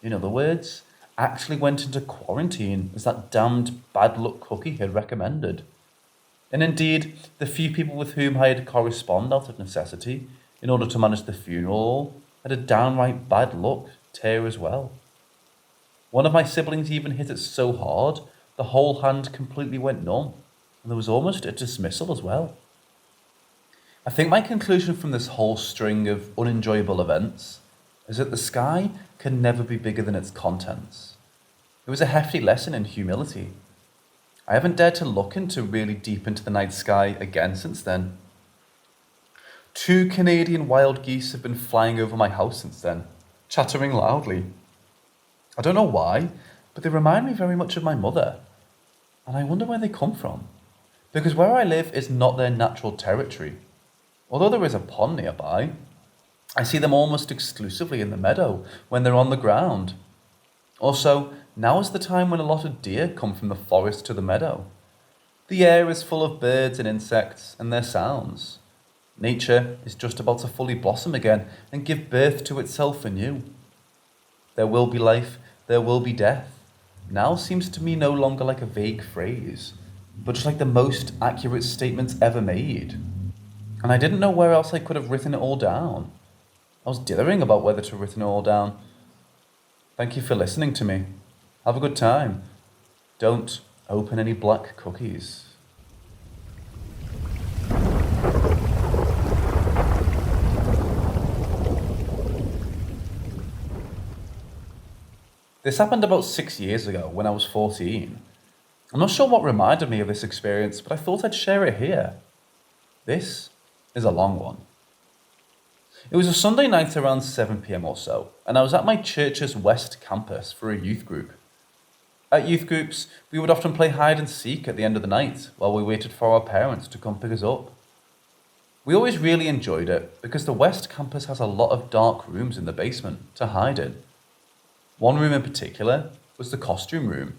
In other words, I actually went into quarantine as that damned bad luck cookie had recommended. And indeed, the few people with whom I had corresponded out of necessity in order to manage the funeral had a downright bad luck tear as well. One of my siblings even hit it so hard, the whole hand completely went numb, and there was almost a dismissal as well. I think my conclusion from this whole string of unenjoyable events is that the sky can never be bigger than its contents. It was a hefty lesson in humility. I haven't dared to look really deep into the night sky again since then. 2 Canadian wild geese have been flying over my house since then, chattering loudly. I don't know why, but they remind me very much of my mother, and I wonder where they come from, because where I live is not their natural territory. Although there is a pond nearby, I see them almost exclusively in the meadow when they're on the ground. Also, now is the time when a lot of deer come from the forest to the meadow. The air is full of birds and insects and their sounds. Nature is just about to fully blossom again and give birth to itself anew. There will be life, there will be death. Now seems to me no longer like a vague phrase, but just like the most accurate statement ever made. And I didn't know where else I could have written it all down. I was dithering about whether to have written it all down. Thank you for listening to me. Have a good time. Don't open any black cookies. This happened about 6 years ago when I was 14. I'm not sure what reminded me of this experience, but I thought I'd share it here. This is a long one. It was a Sunday night around 7 p.m. or so, and I was at my church's West campus for a youth group. At youth groups, we would often play hide and seek at the end of the night while we waited for our parents to come pick us up. We always really enjoyed it because the West campus has a lot of dark rooms in the basement to hide in. One room in particular was the costume room.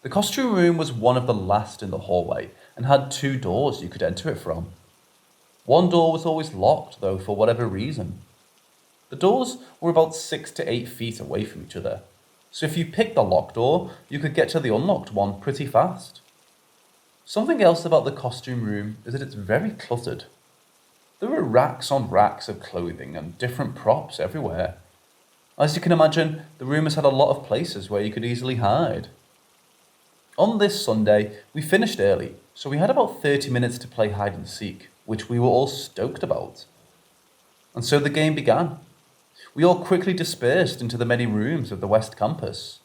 The costume room was one of the last in the hallway and had 2 doors you could enter it from. One door was always locked, though, for whatever reason. The doors were about 6 to 8 feet away from each other, so if you picked the locked door, you could get to the unlocked one pretty fast. Something else about the costume room is that it's very cluttered. There were racks on racks of clothing and different props everywhere. As you can imagine, the room has had a lot of places where you could easily hide. On this Sunday, we finished early, so we had about 30 minutes to play hide and seek, which we were all stoked about. And so the game began. We all quickly dispersed into the many rooms of the West campus.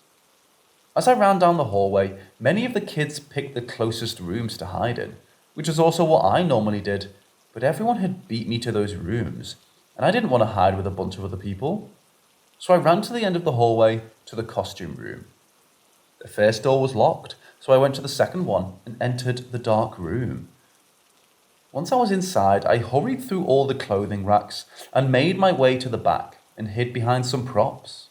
As I ran down the hallway, many of the kids picked the closest rooms to hide in, which is also what I normally did, but everyone had beat me to those rooms, and I didn't want to hide with a bunch of other people. So I ran to the end of the hallway to the costume room. The first door was locked, so I went to the second one and entered the dark room. Once I was inside, I hurried through all the clothing racks and made my way to the back and hid behind some props.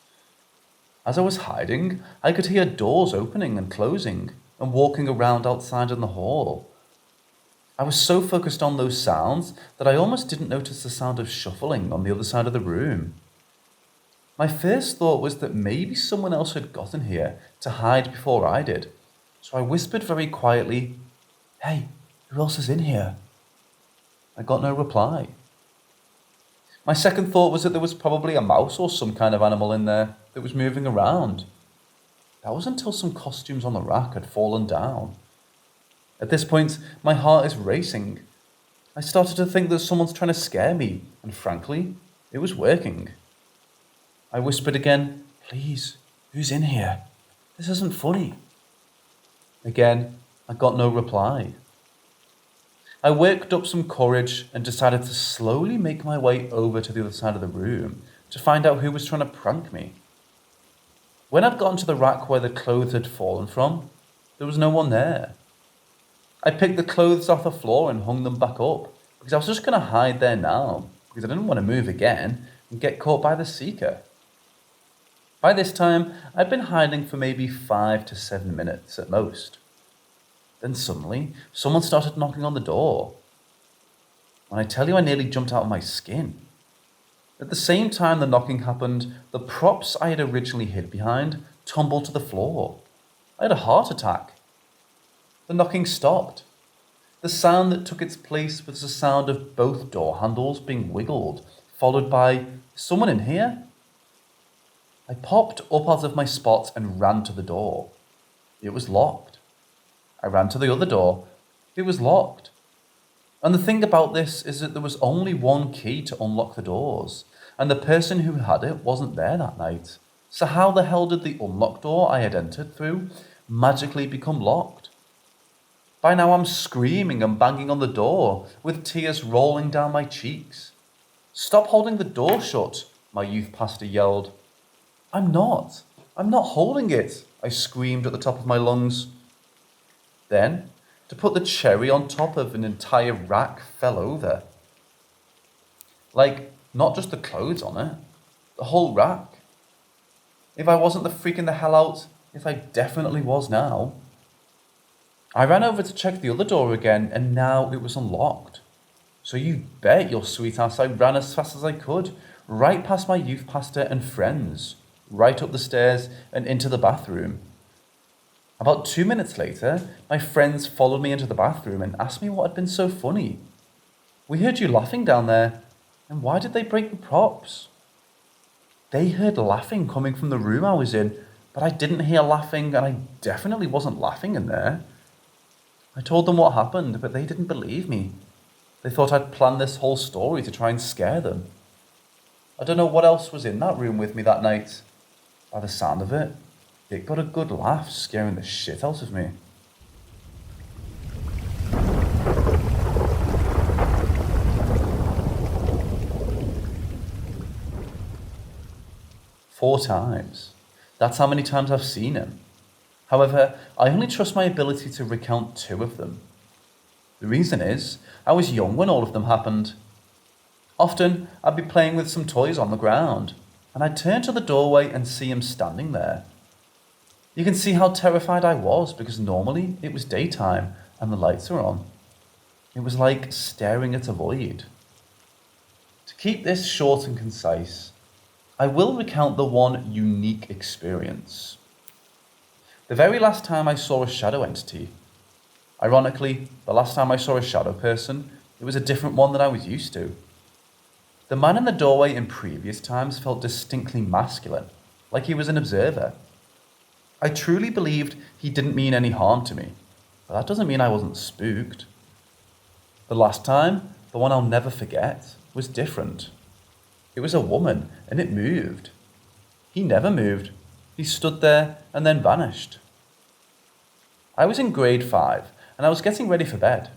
As I was hiding, I could hear doors opening and closing and walking around outside in the hall. I was so focused on those sounds that I almost didn't notice the sound of shuffling on the other side of the room. My first thought was that maybe someone else had gotten here to hide before I did, so I whispered very quietly, "Hey, who else is in here?" I got no reply. My second thought was that there was probably a mouse or some kind of animal in there that was moving around. That was until some costumes on the rack had fallen down. At this point, my heart is racing. I started to think that someone's trying to scare me, and frankly, it was working. I whispered again, "Please, who's in here? This isn't funny." Again, I got no reply. I worked up some courage and decided to slowly make my way over to the other side of the room to find out who was trying to prank me. When I'd gotten to the rack where the clothes had fallen from, there was no one there. I picked the clothes off the floor and hung them back up because I was just going to hide there now because I didn't want to move again and get caught by the seeker. By this time, I'd been hiding for maybe 5 to 7 minutes at most. Then suddenly, someone started knocking on the door. When I tell you I nearly jumped out of my skin. At the same time the knocking happened, the props I had originally hid behind tumbled to the floor. I had a heart attack. The knocking stopped. The sound that took its place was the sound of both door handles being wiggled, followed by, "Someone in here?" I popped up out of my spot and ran to the door. It was locked. I ran to the other door. It was locked. And the thing about this is that there was only one key to unlock the doors, and the person who had it wasn't there that night. So how the hell did the unlocked door I had entered through magically become locked? By now I'm screaming and banging on the door, with tears rolling down my cheeks. "Stop holding the door shut," my youth pastor yelled. I'm not holding it," I screamed at the top of my lungs. Then, to put the cherry on top of an entire rack fell over. Like, not just the clothes on it, the whole rack. If I wasn't the freaking the hell out, if I definitely was now. I ran over to check the other door again, and now it was unlocked. So you bet your sweet ass I ran as fast as I could, right past my youth pastor and friends, right up the stairs and into the bathroom. About 2 minutes later, my friends followed me into the bathroom and asked me what had been so funny. "We heard you laughing down there, and why did they break the props?" They heard laughing coming from the room I was in, but I didn't hear laughing, and I definitely wasn't laughing in there. I told them what happened, but they didn't believe me. They thought I'd planned this whole story to try and scare them. I don't know what else was in that room with me that night. By the sound of it, it got a good laugh scaring the shit out of me. Four times. That's how many times I've seen him. However, I only trust my ability to recount 2 of them. The reason is, I was young when all of them happened. Often, I'd be playing with some toys on the ground, and I'd turn to the doorway and see him standing there. You can see how terrified I was because normally it was daytime and the lights were on. It was like staring at a void. To keep this short and concise, I will recount the one unique experience. The very last time I saw a shadow entity. Ironically, the last time I saw a shadow person, it was a different one than I was used to. The man in the doorway in previous times felt distinctly masculine, like he was an observer. I truly believed he didn't mean any harm to me, but that doesn't mean I wasn't spooked. The last time, the one I'll never forget, was different. It was a woman, and it moved. He never moved. He stood there and then vanished. I was in grade 5, and I was getting ready for bed.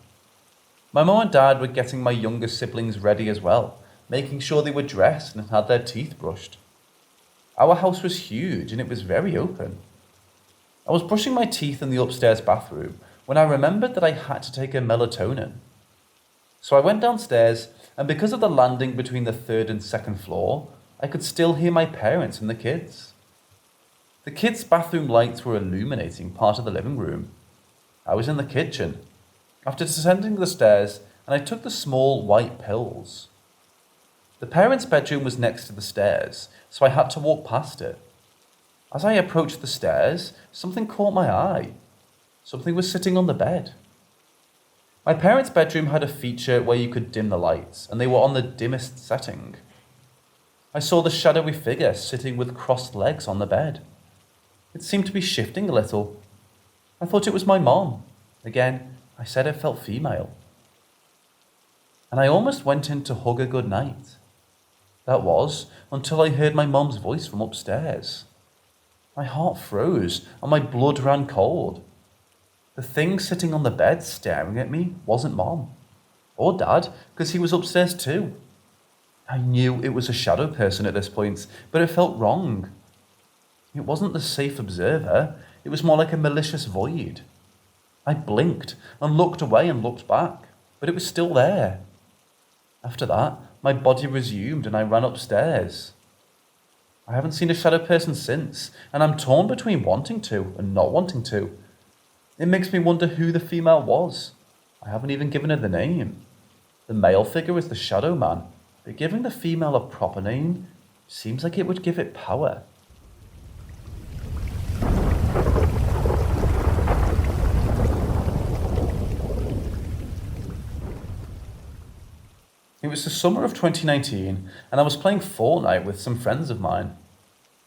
My mum and dad were getting my younger siblings ready as well, making sure they were dressed and had their teeth brushed. Our house was huge and it was very open. I was brushing my teeth in the upstairs bathroom when I remembered that I had to take a melatonin. So I went downstairs, and because of the landing between the 3rd and 2nd floor, I could still hear my parents and the kids. The kids' bathroom lights were illuminating part of the living room. I was in the kitchen, after descending the stairs, and I took the small white pills. The parents' bedroom was next to the stairs, so I had to walk past it. As I approached the stairs, something caught my eye. Something was sitting on the bed. My parents' bedroom had a feature where you could dim the lights, and they were on the dimmest setting. I saw the shadowy figure sitting with crossed legs on the bed. It seemed to be shifting a little. I thought it was my mom. Again, I said it felt female. And I almost went in to hug her good night. That was until I heard my mum's voice from upstairs. My heart froze and my blood ran cold. The thing sitting on the bed staring at me wasn't Mom. Or Dad, because he was upstairs too. I knew it was a shadow person at this point, but it felt wrong. It wasn't the safe observer, it was more like a malicious void. I blinked and looked away and looked back, but it was still there. After that, my body resumed and I ran upstairs. I haven't seen a shadow person since, and I'm torn between wanting to and not wanting to. It makes me wonder who the female was. I haven't even given her the name. The male figure is the shadow man, but giving the female a proper name seems like it would give it power. It was the summer of 2019 and I was playing Fortnite with some friends of mine.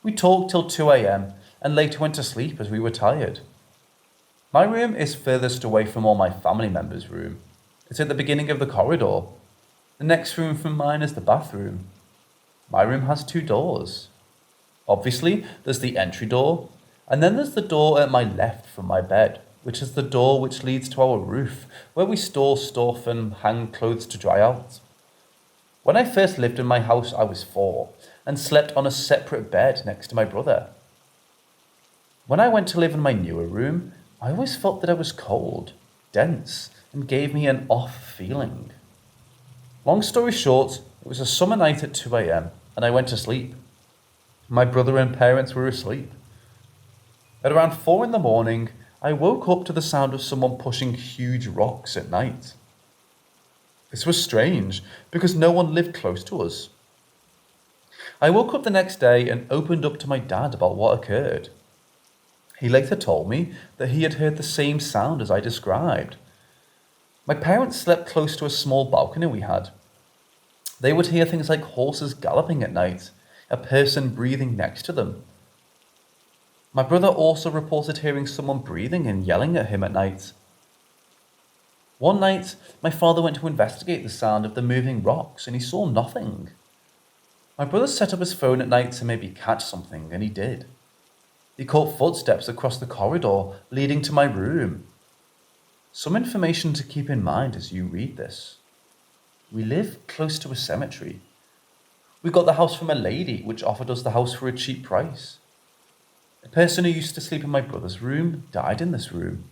We talked till 2 a.m. and later went to sleep as we were tired. My room is furthest away from all my family members' room. It's at the beginning of the corridor. The next room from mine is the bathroom. My room has 2 doors. Obviously, there's the entry door, and then there's the door at my left from my bed, which is the door which leads to our roof, where we store stuff and hang clothes to dry out. When I first lived in my house, I was 4 and slept on a separate bed next to my brother. When I went to live in my newer room, I always felt that I was cold, dense, and gave me an off feeling. Long story short, it was a summer night at 2 a.m. and I went to sleep. My brother and parents were asleep. At around 4 in the morning, I woke up to the sound of someone pushing huge rocks at night. This was strange, because no one lived close to us. I woke up the next day and opened up to my dad about what occurred. He later told me that he had heard the same sound as I described. My parents slept close to a small balcony we had. They would hear things like horses galloping at night, a person breathing next to them. My brother also reported hearing someone breathing and yelling at him at night. One night, my father went to investigate the sound of the moving rocks and he saw nothing. My brother set up his phone at night to maybe catch something, and he did. He caught footsteps across the corridor leading to my room. Some information to keep in mind as you read this. We live close to a cemetery. We got the house from a lady which offered us the house for a cheap price. The person who used to sleep in my brother's room died in this room.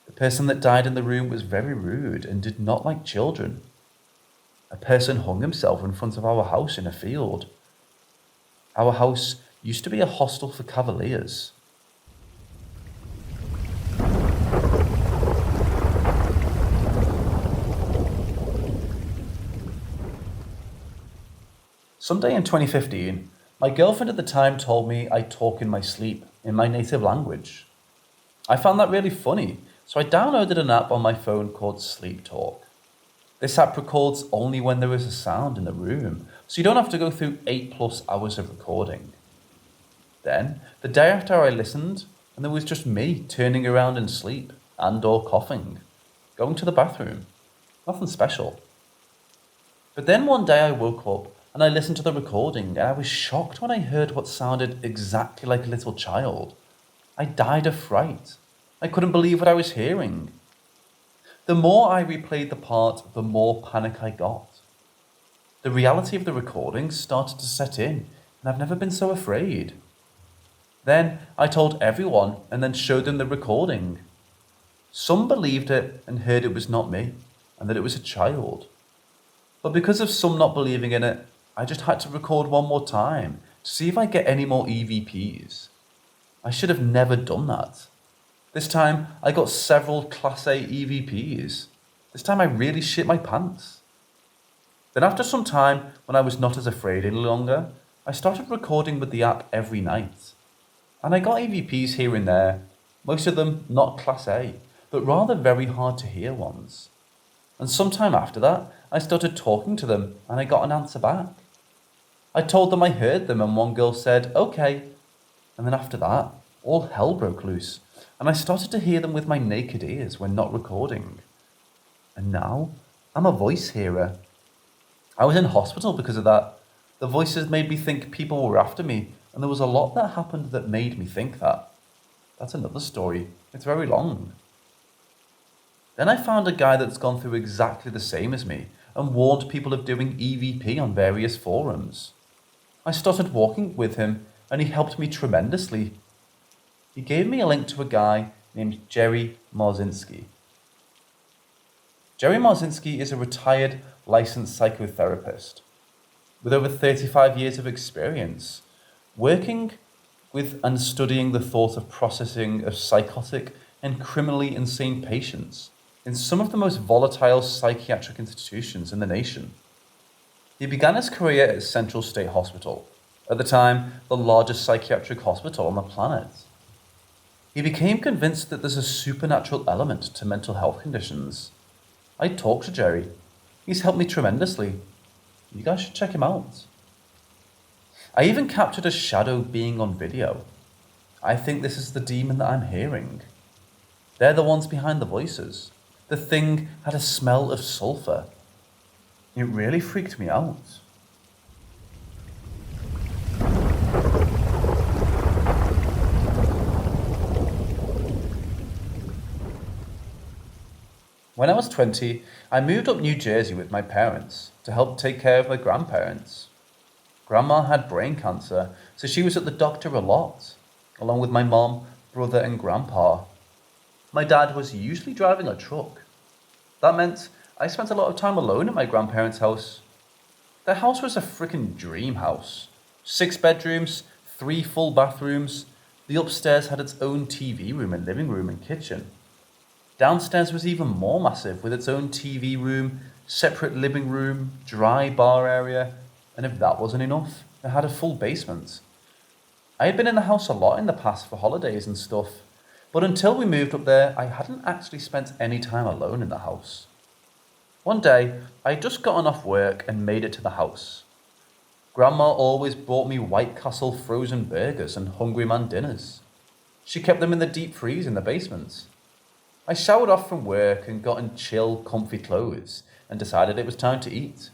The person that died in the room was very rude and did not like children. A person hung himself in front of our house in a field. Our house used to be a hostel for cavaliers. Someday in 2015, my girlfriend at the time told me I talk in my sleep in my native language. I found that really funny, so I downloaded an app on my phone called Sleep Talk. This app records only when there is a sound in the room, so you don't have to go through 8+ hours of recording. Then, the day after I listened, and there was just me turning around in sleep and/or coughing, going to the bathroom. Nothing special. But then one day I woke up and I listened to the recording and I was shocked when I heard what sounded exactly like a little child. I died of fright. I couldn't believe what I was hearing. The more I replayed the part, the more panic I got. The reality of the recording started to set in, and I've never been so afraid. Then I told everyone and then showed them the recording. Some believed it and heard it was not me, and that it was a child. But because of some not believing in it, I just had to record one more time to see if I get any more EVPs. I should have never done that. This time, I got several Class A EVPs. This time I really shit my pants. Then after some time, when I was not as afraid any longer, I started recording with the app every night. And I got EVPs here and there, most of them not Class A, but rather very hard to hear ones. And sometime after that, I started talking to them and I got an answer back. I told them I heard them and one girl said, okay. And then after that, all hell broke loose. and I started to hear them with my naked ears when not recording. And now, I'm a voice hearer. I was in hospital because of that. The voices made me think people were after me, and there was a lot that happened that made me think that. That's another story. It's very long. Then I found a guy that's gone through exactly the same as me and warned people of doing EVP on various forums. I started walking with him and he helped me tremendously. He gave me a link to a guy named Jerry Marzinski. Jerry Marzinski is a retired licensed psychotherapist with over 35 years of experience working with and studying the thought of processing of psychotic and criminally insane patients in some of the most volatile psychiatric institutions in the nation. He began his career at Central State Hospital, at the time the largest psychiatric hospital on the planet. He became convinced that there's a supernatural element to mental health conditions. I talked to Jerry. He's helped me tremendously. You guys should check him out. I even captured a shadow being on video. I think this is the demon that I'm hearing. They're the ones behind the voices. The thing had a smell of sulfur. It really freaked me out. When I was 20, I moved up New Jersey with my parents to help take care of my grandparents. Grandma had brain cancer, so she was at the doctor a lot, along with my mom, brother, and grandpa. My dad was usually driving a truck. That meant I spent a lot of time alone at my grandparents' house. Their house was a freaking dream house. 6 bedrooms, 3 full bathrooms. The upstairs had its own TV room and living room and kitchen. Downstairs was even more massive with its own TV room, separate living room, dry bar area, and if that wasn't enough, it had a full basement. I had been in the house a lot in the past for holidays and stuff, but until we moved up there, I hadn't actually spent any time alone in the house. One day, I had just gotten off work and made it to the house. Grandma always brought me White Castle frozen burgers and Hungry Man dinners. She kept them in the deep freeze in the basement. I showered off from work and got in chill, comfy clothes and decided it was time to eat.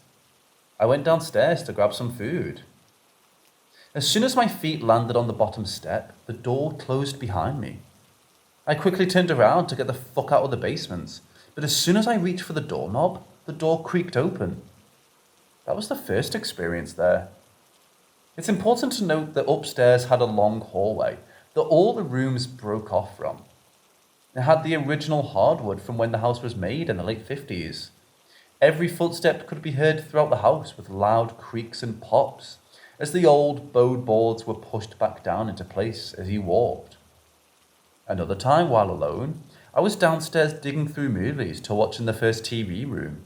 I went downstairs to grab some food. As soon as my feet landed on the bottom step, the door closed behind me. I quickly turned around to get the fuck out of the basement, but as soon as I reached for the doorknob, the door creaked open. That was the first experience there. It's important to note that upstairs had a long hallway that all the rooms broke off from. It had the original hardwood from when the house was made in the late 50s. Every footstep could be heard throughout the house with loud creaks and pops as the old bowed boards were pushed back down into place as he walked. Another time, while alone, I was downstairs digging through movies to watch in the first TV room.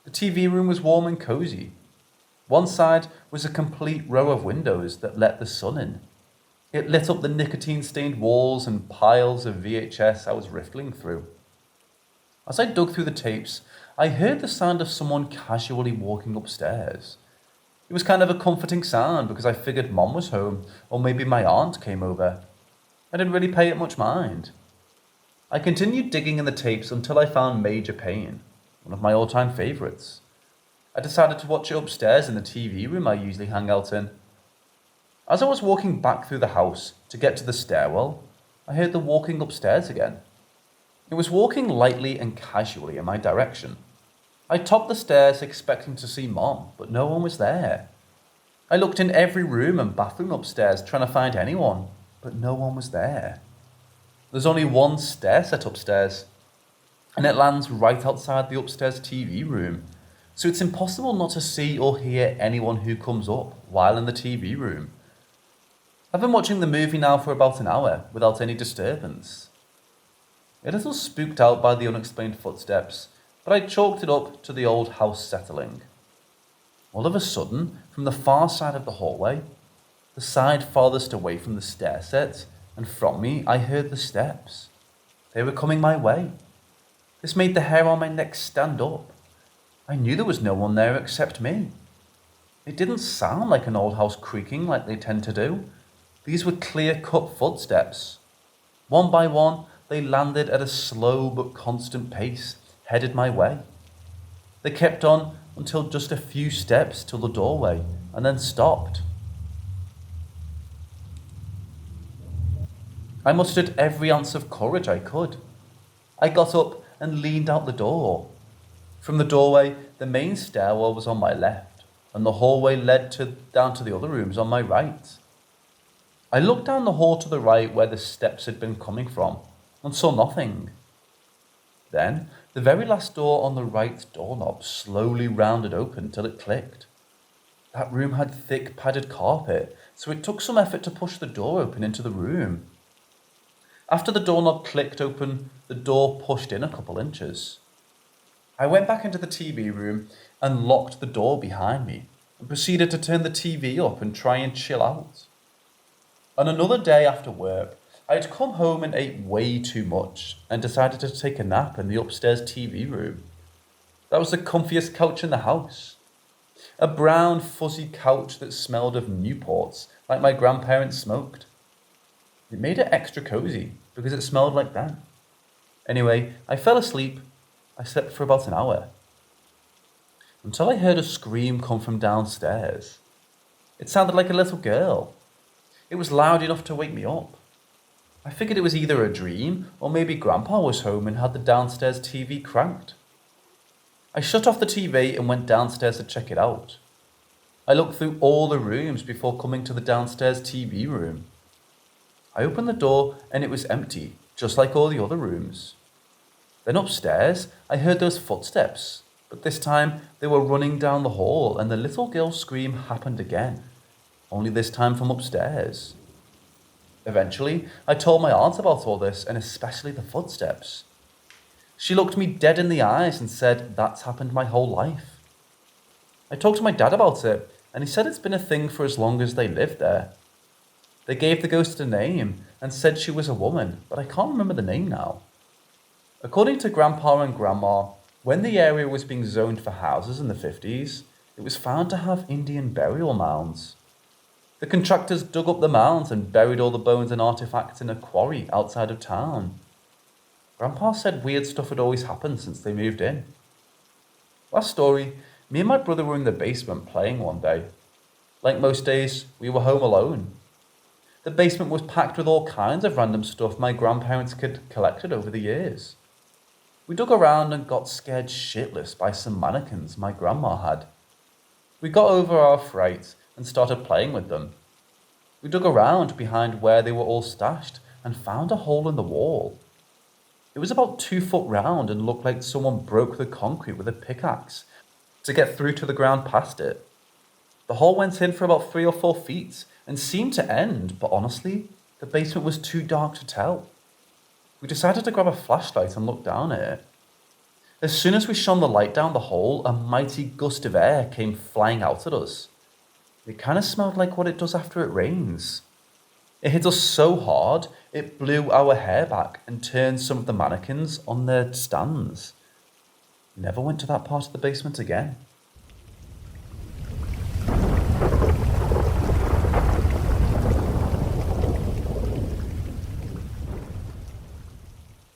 The TV room was warm and cozy. One side was a complete row of windows that let the sun in. It lit up the nicotine-stained walls and piles of VHS I was riffling through. As I dug through the tapes, I heard the sound of someone casually walking upstairs. It was kind of a comforting sound because I figured Mom was home or maybe my aunt came over. I didn't really pay it much mind. I continued digging in the tapes until I found Major Pain, one of my all-time favourites. I decided to watch it upstairs in the TV room I usually hang out in. As I was walking back through the house to get to the stairwell, I heard the walking upstairs again. It was walking lightly and casually in my direction. I topped the stairs expecting to see Mom, but no one was there. I looked in every room and bathroom upstairs trying to find anyone, but no one was there. There's only one stair set upstairs, and it lands right outside the upstairs TV room, so it's impossible not to see or hear anyone who comes up while in the TV room. I've been watching the movie now for about an hour without any disturbance. A little spooked out by the unexplained footsteps, but I chalked it up to the old house settling. All of a sudden, from the far side of the hallway, the side farthest away from the stair set, and from me, I heard the steps. They were coming my way. This made the hair on my neck stand up. I knew there was no one there except me. It didn't sound like an old house creaking like they tend to do. These were clear-cut footsteps. One by one, they landed at a slow but constant pace, headed my way. They kept on until just a few steps till the doorway, and then stopped. I mustered every ounce of courage I could. I got up and leaned out the door. From the doorway, the main stairwell was on my left, and the hallway led down to the other rooms on my right. I looked down the hall to the right where the steps had been coming from, and saw nothing. Then, the very last door on the right doorknob slowly rounded open till it clicked. That room had thick padded carpet, so it took some effort to push the door open into the room. After the doorknob clicked open, the door pushed in a couple inches. I went back into the TV room and locked the door behind me, and proceeded to turn the TV up and try and chill out. On another day after work, I had come home and ate way too much, and decided to take a nap in the upstairs TV room. That was the comfiest couch in the house. A brown, fuzzy couch that smelled of Newports, like my grandparents smoked. It made it extra cozy, because it smelled like them. Anyway, I fell asleep. I slept for about an hour, until I heard a scream come from downstairs. It sounded like a little girl. It was loud enough to wake me up. I figured it was either a dream, or maybe Grandpa was home and had the downstairs TV cranked. I shut off the TV and went downstairs to check it out. I looked through all the rooms before coming to the downstairs TV room. I opened the door and it was empty, just like all the other rooms. Then upstairs, I heard those footsteps, but this time they were running down the hall, and the little girl's scream happened again, only this time from upstairs. Eventually, I told my aunt about all this, and especially the footsteps. She looked me dead in the eyes and said that's happened my whole life. I talked to my dad about it, and he said it's been a thing for as long as they lived there. They gave the ghost a name and said she was a woman, but I can't remember the name now. According to Grandpa and Grandma, when the area was being zoned for houses in the 50s, it was found to have Indian burial mounds. The contractors dug up the mounds and buried all the bones and artifacts in a quarry outside of town. Grandpa said weird stuff had always happened since they moved in. Last story, me and my brother were in the basement playing one day. Like most days, we were home alone. The basement was packed with all kinds of random stuff my grandparents had collected over the years. We dug around and got scared shitless by some mannequins my grandma had. We got over our fright and started playing with them. We dug around behind where they were all stashed and found a hole in the wall. It was about 2 foot round and looked like someone broke the concrete with a pickaxe to get through to the ground past it. The hole went in for about 3 or 4 feet and seemed to end, but honestly, the basement was too dark to tell. We decided to grab a flashlight and look down at it. As soon as we shone the light down the hole, a mighty gust of air came flying out at us. It kind of smelled like what it does after it rains. It hit us so hard, it blew our hair back and turned some of the mannequins on their stands. Never went to that part of the basement again.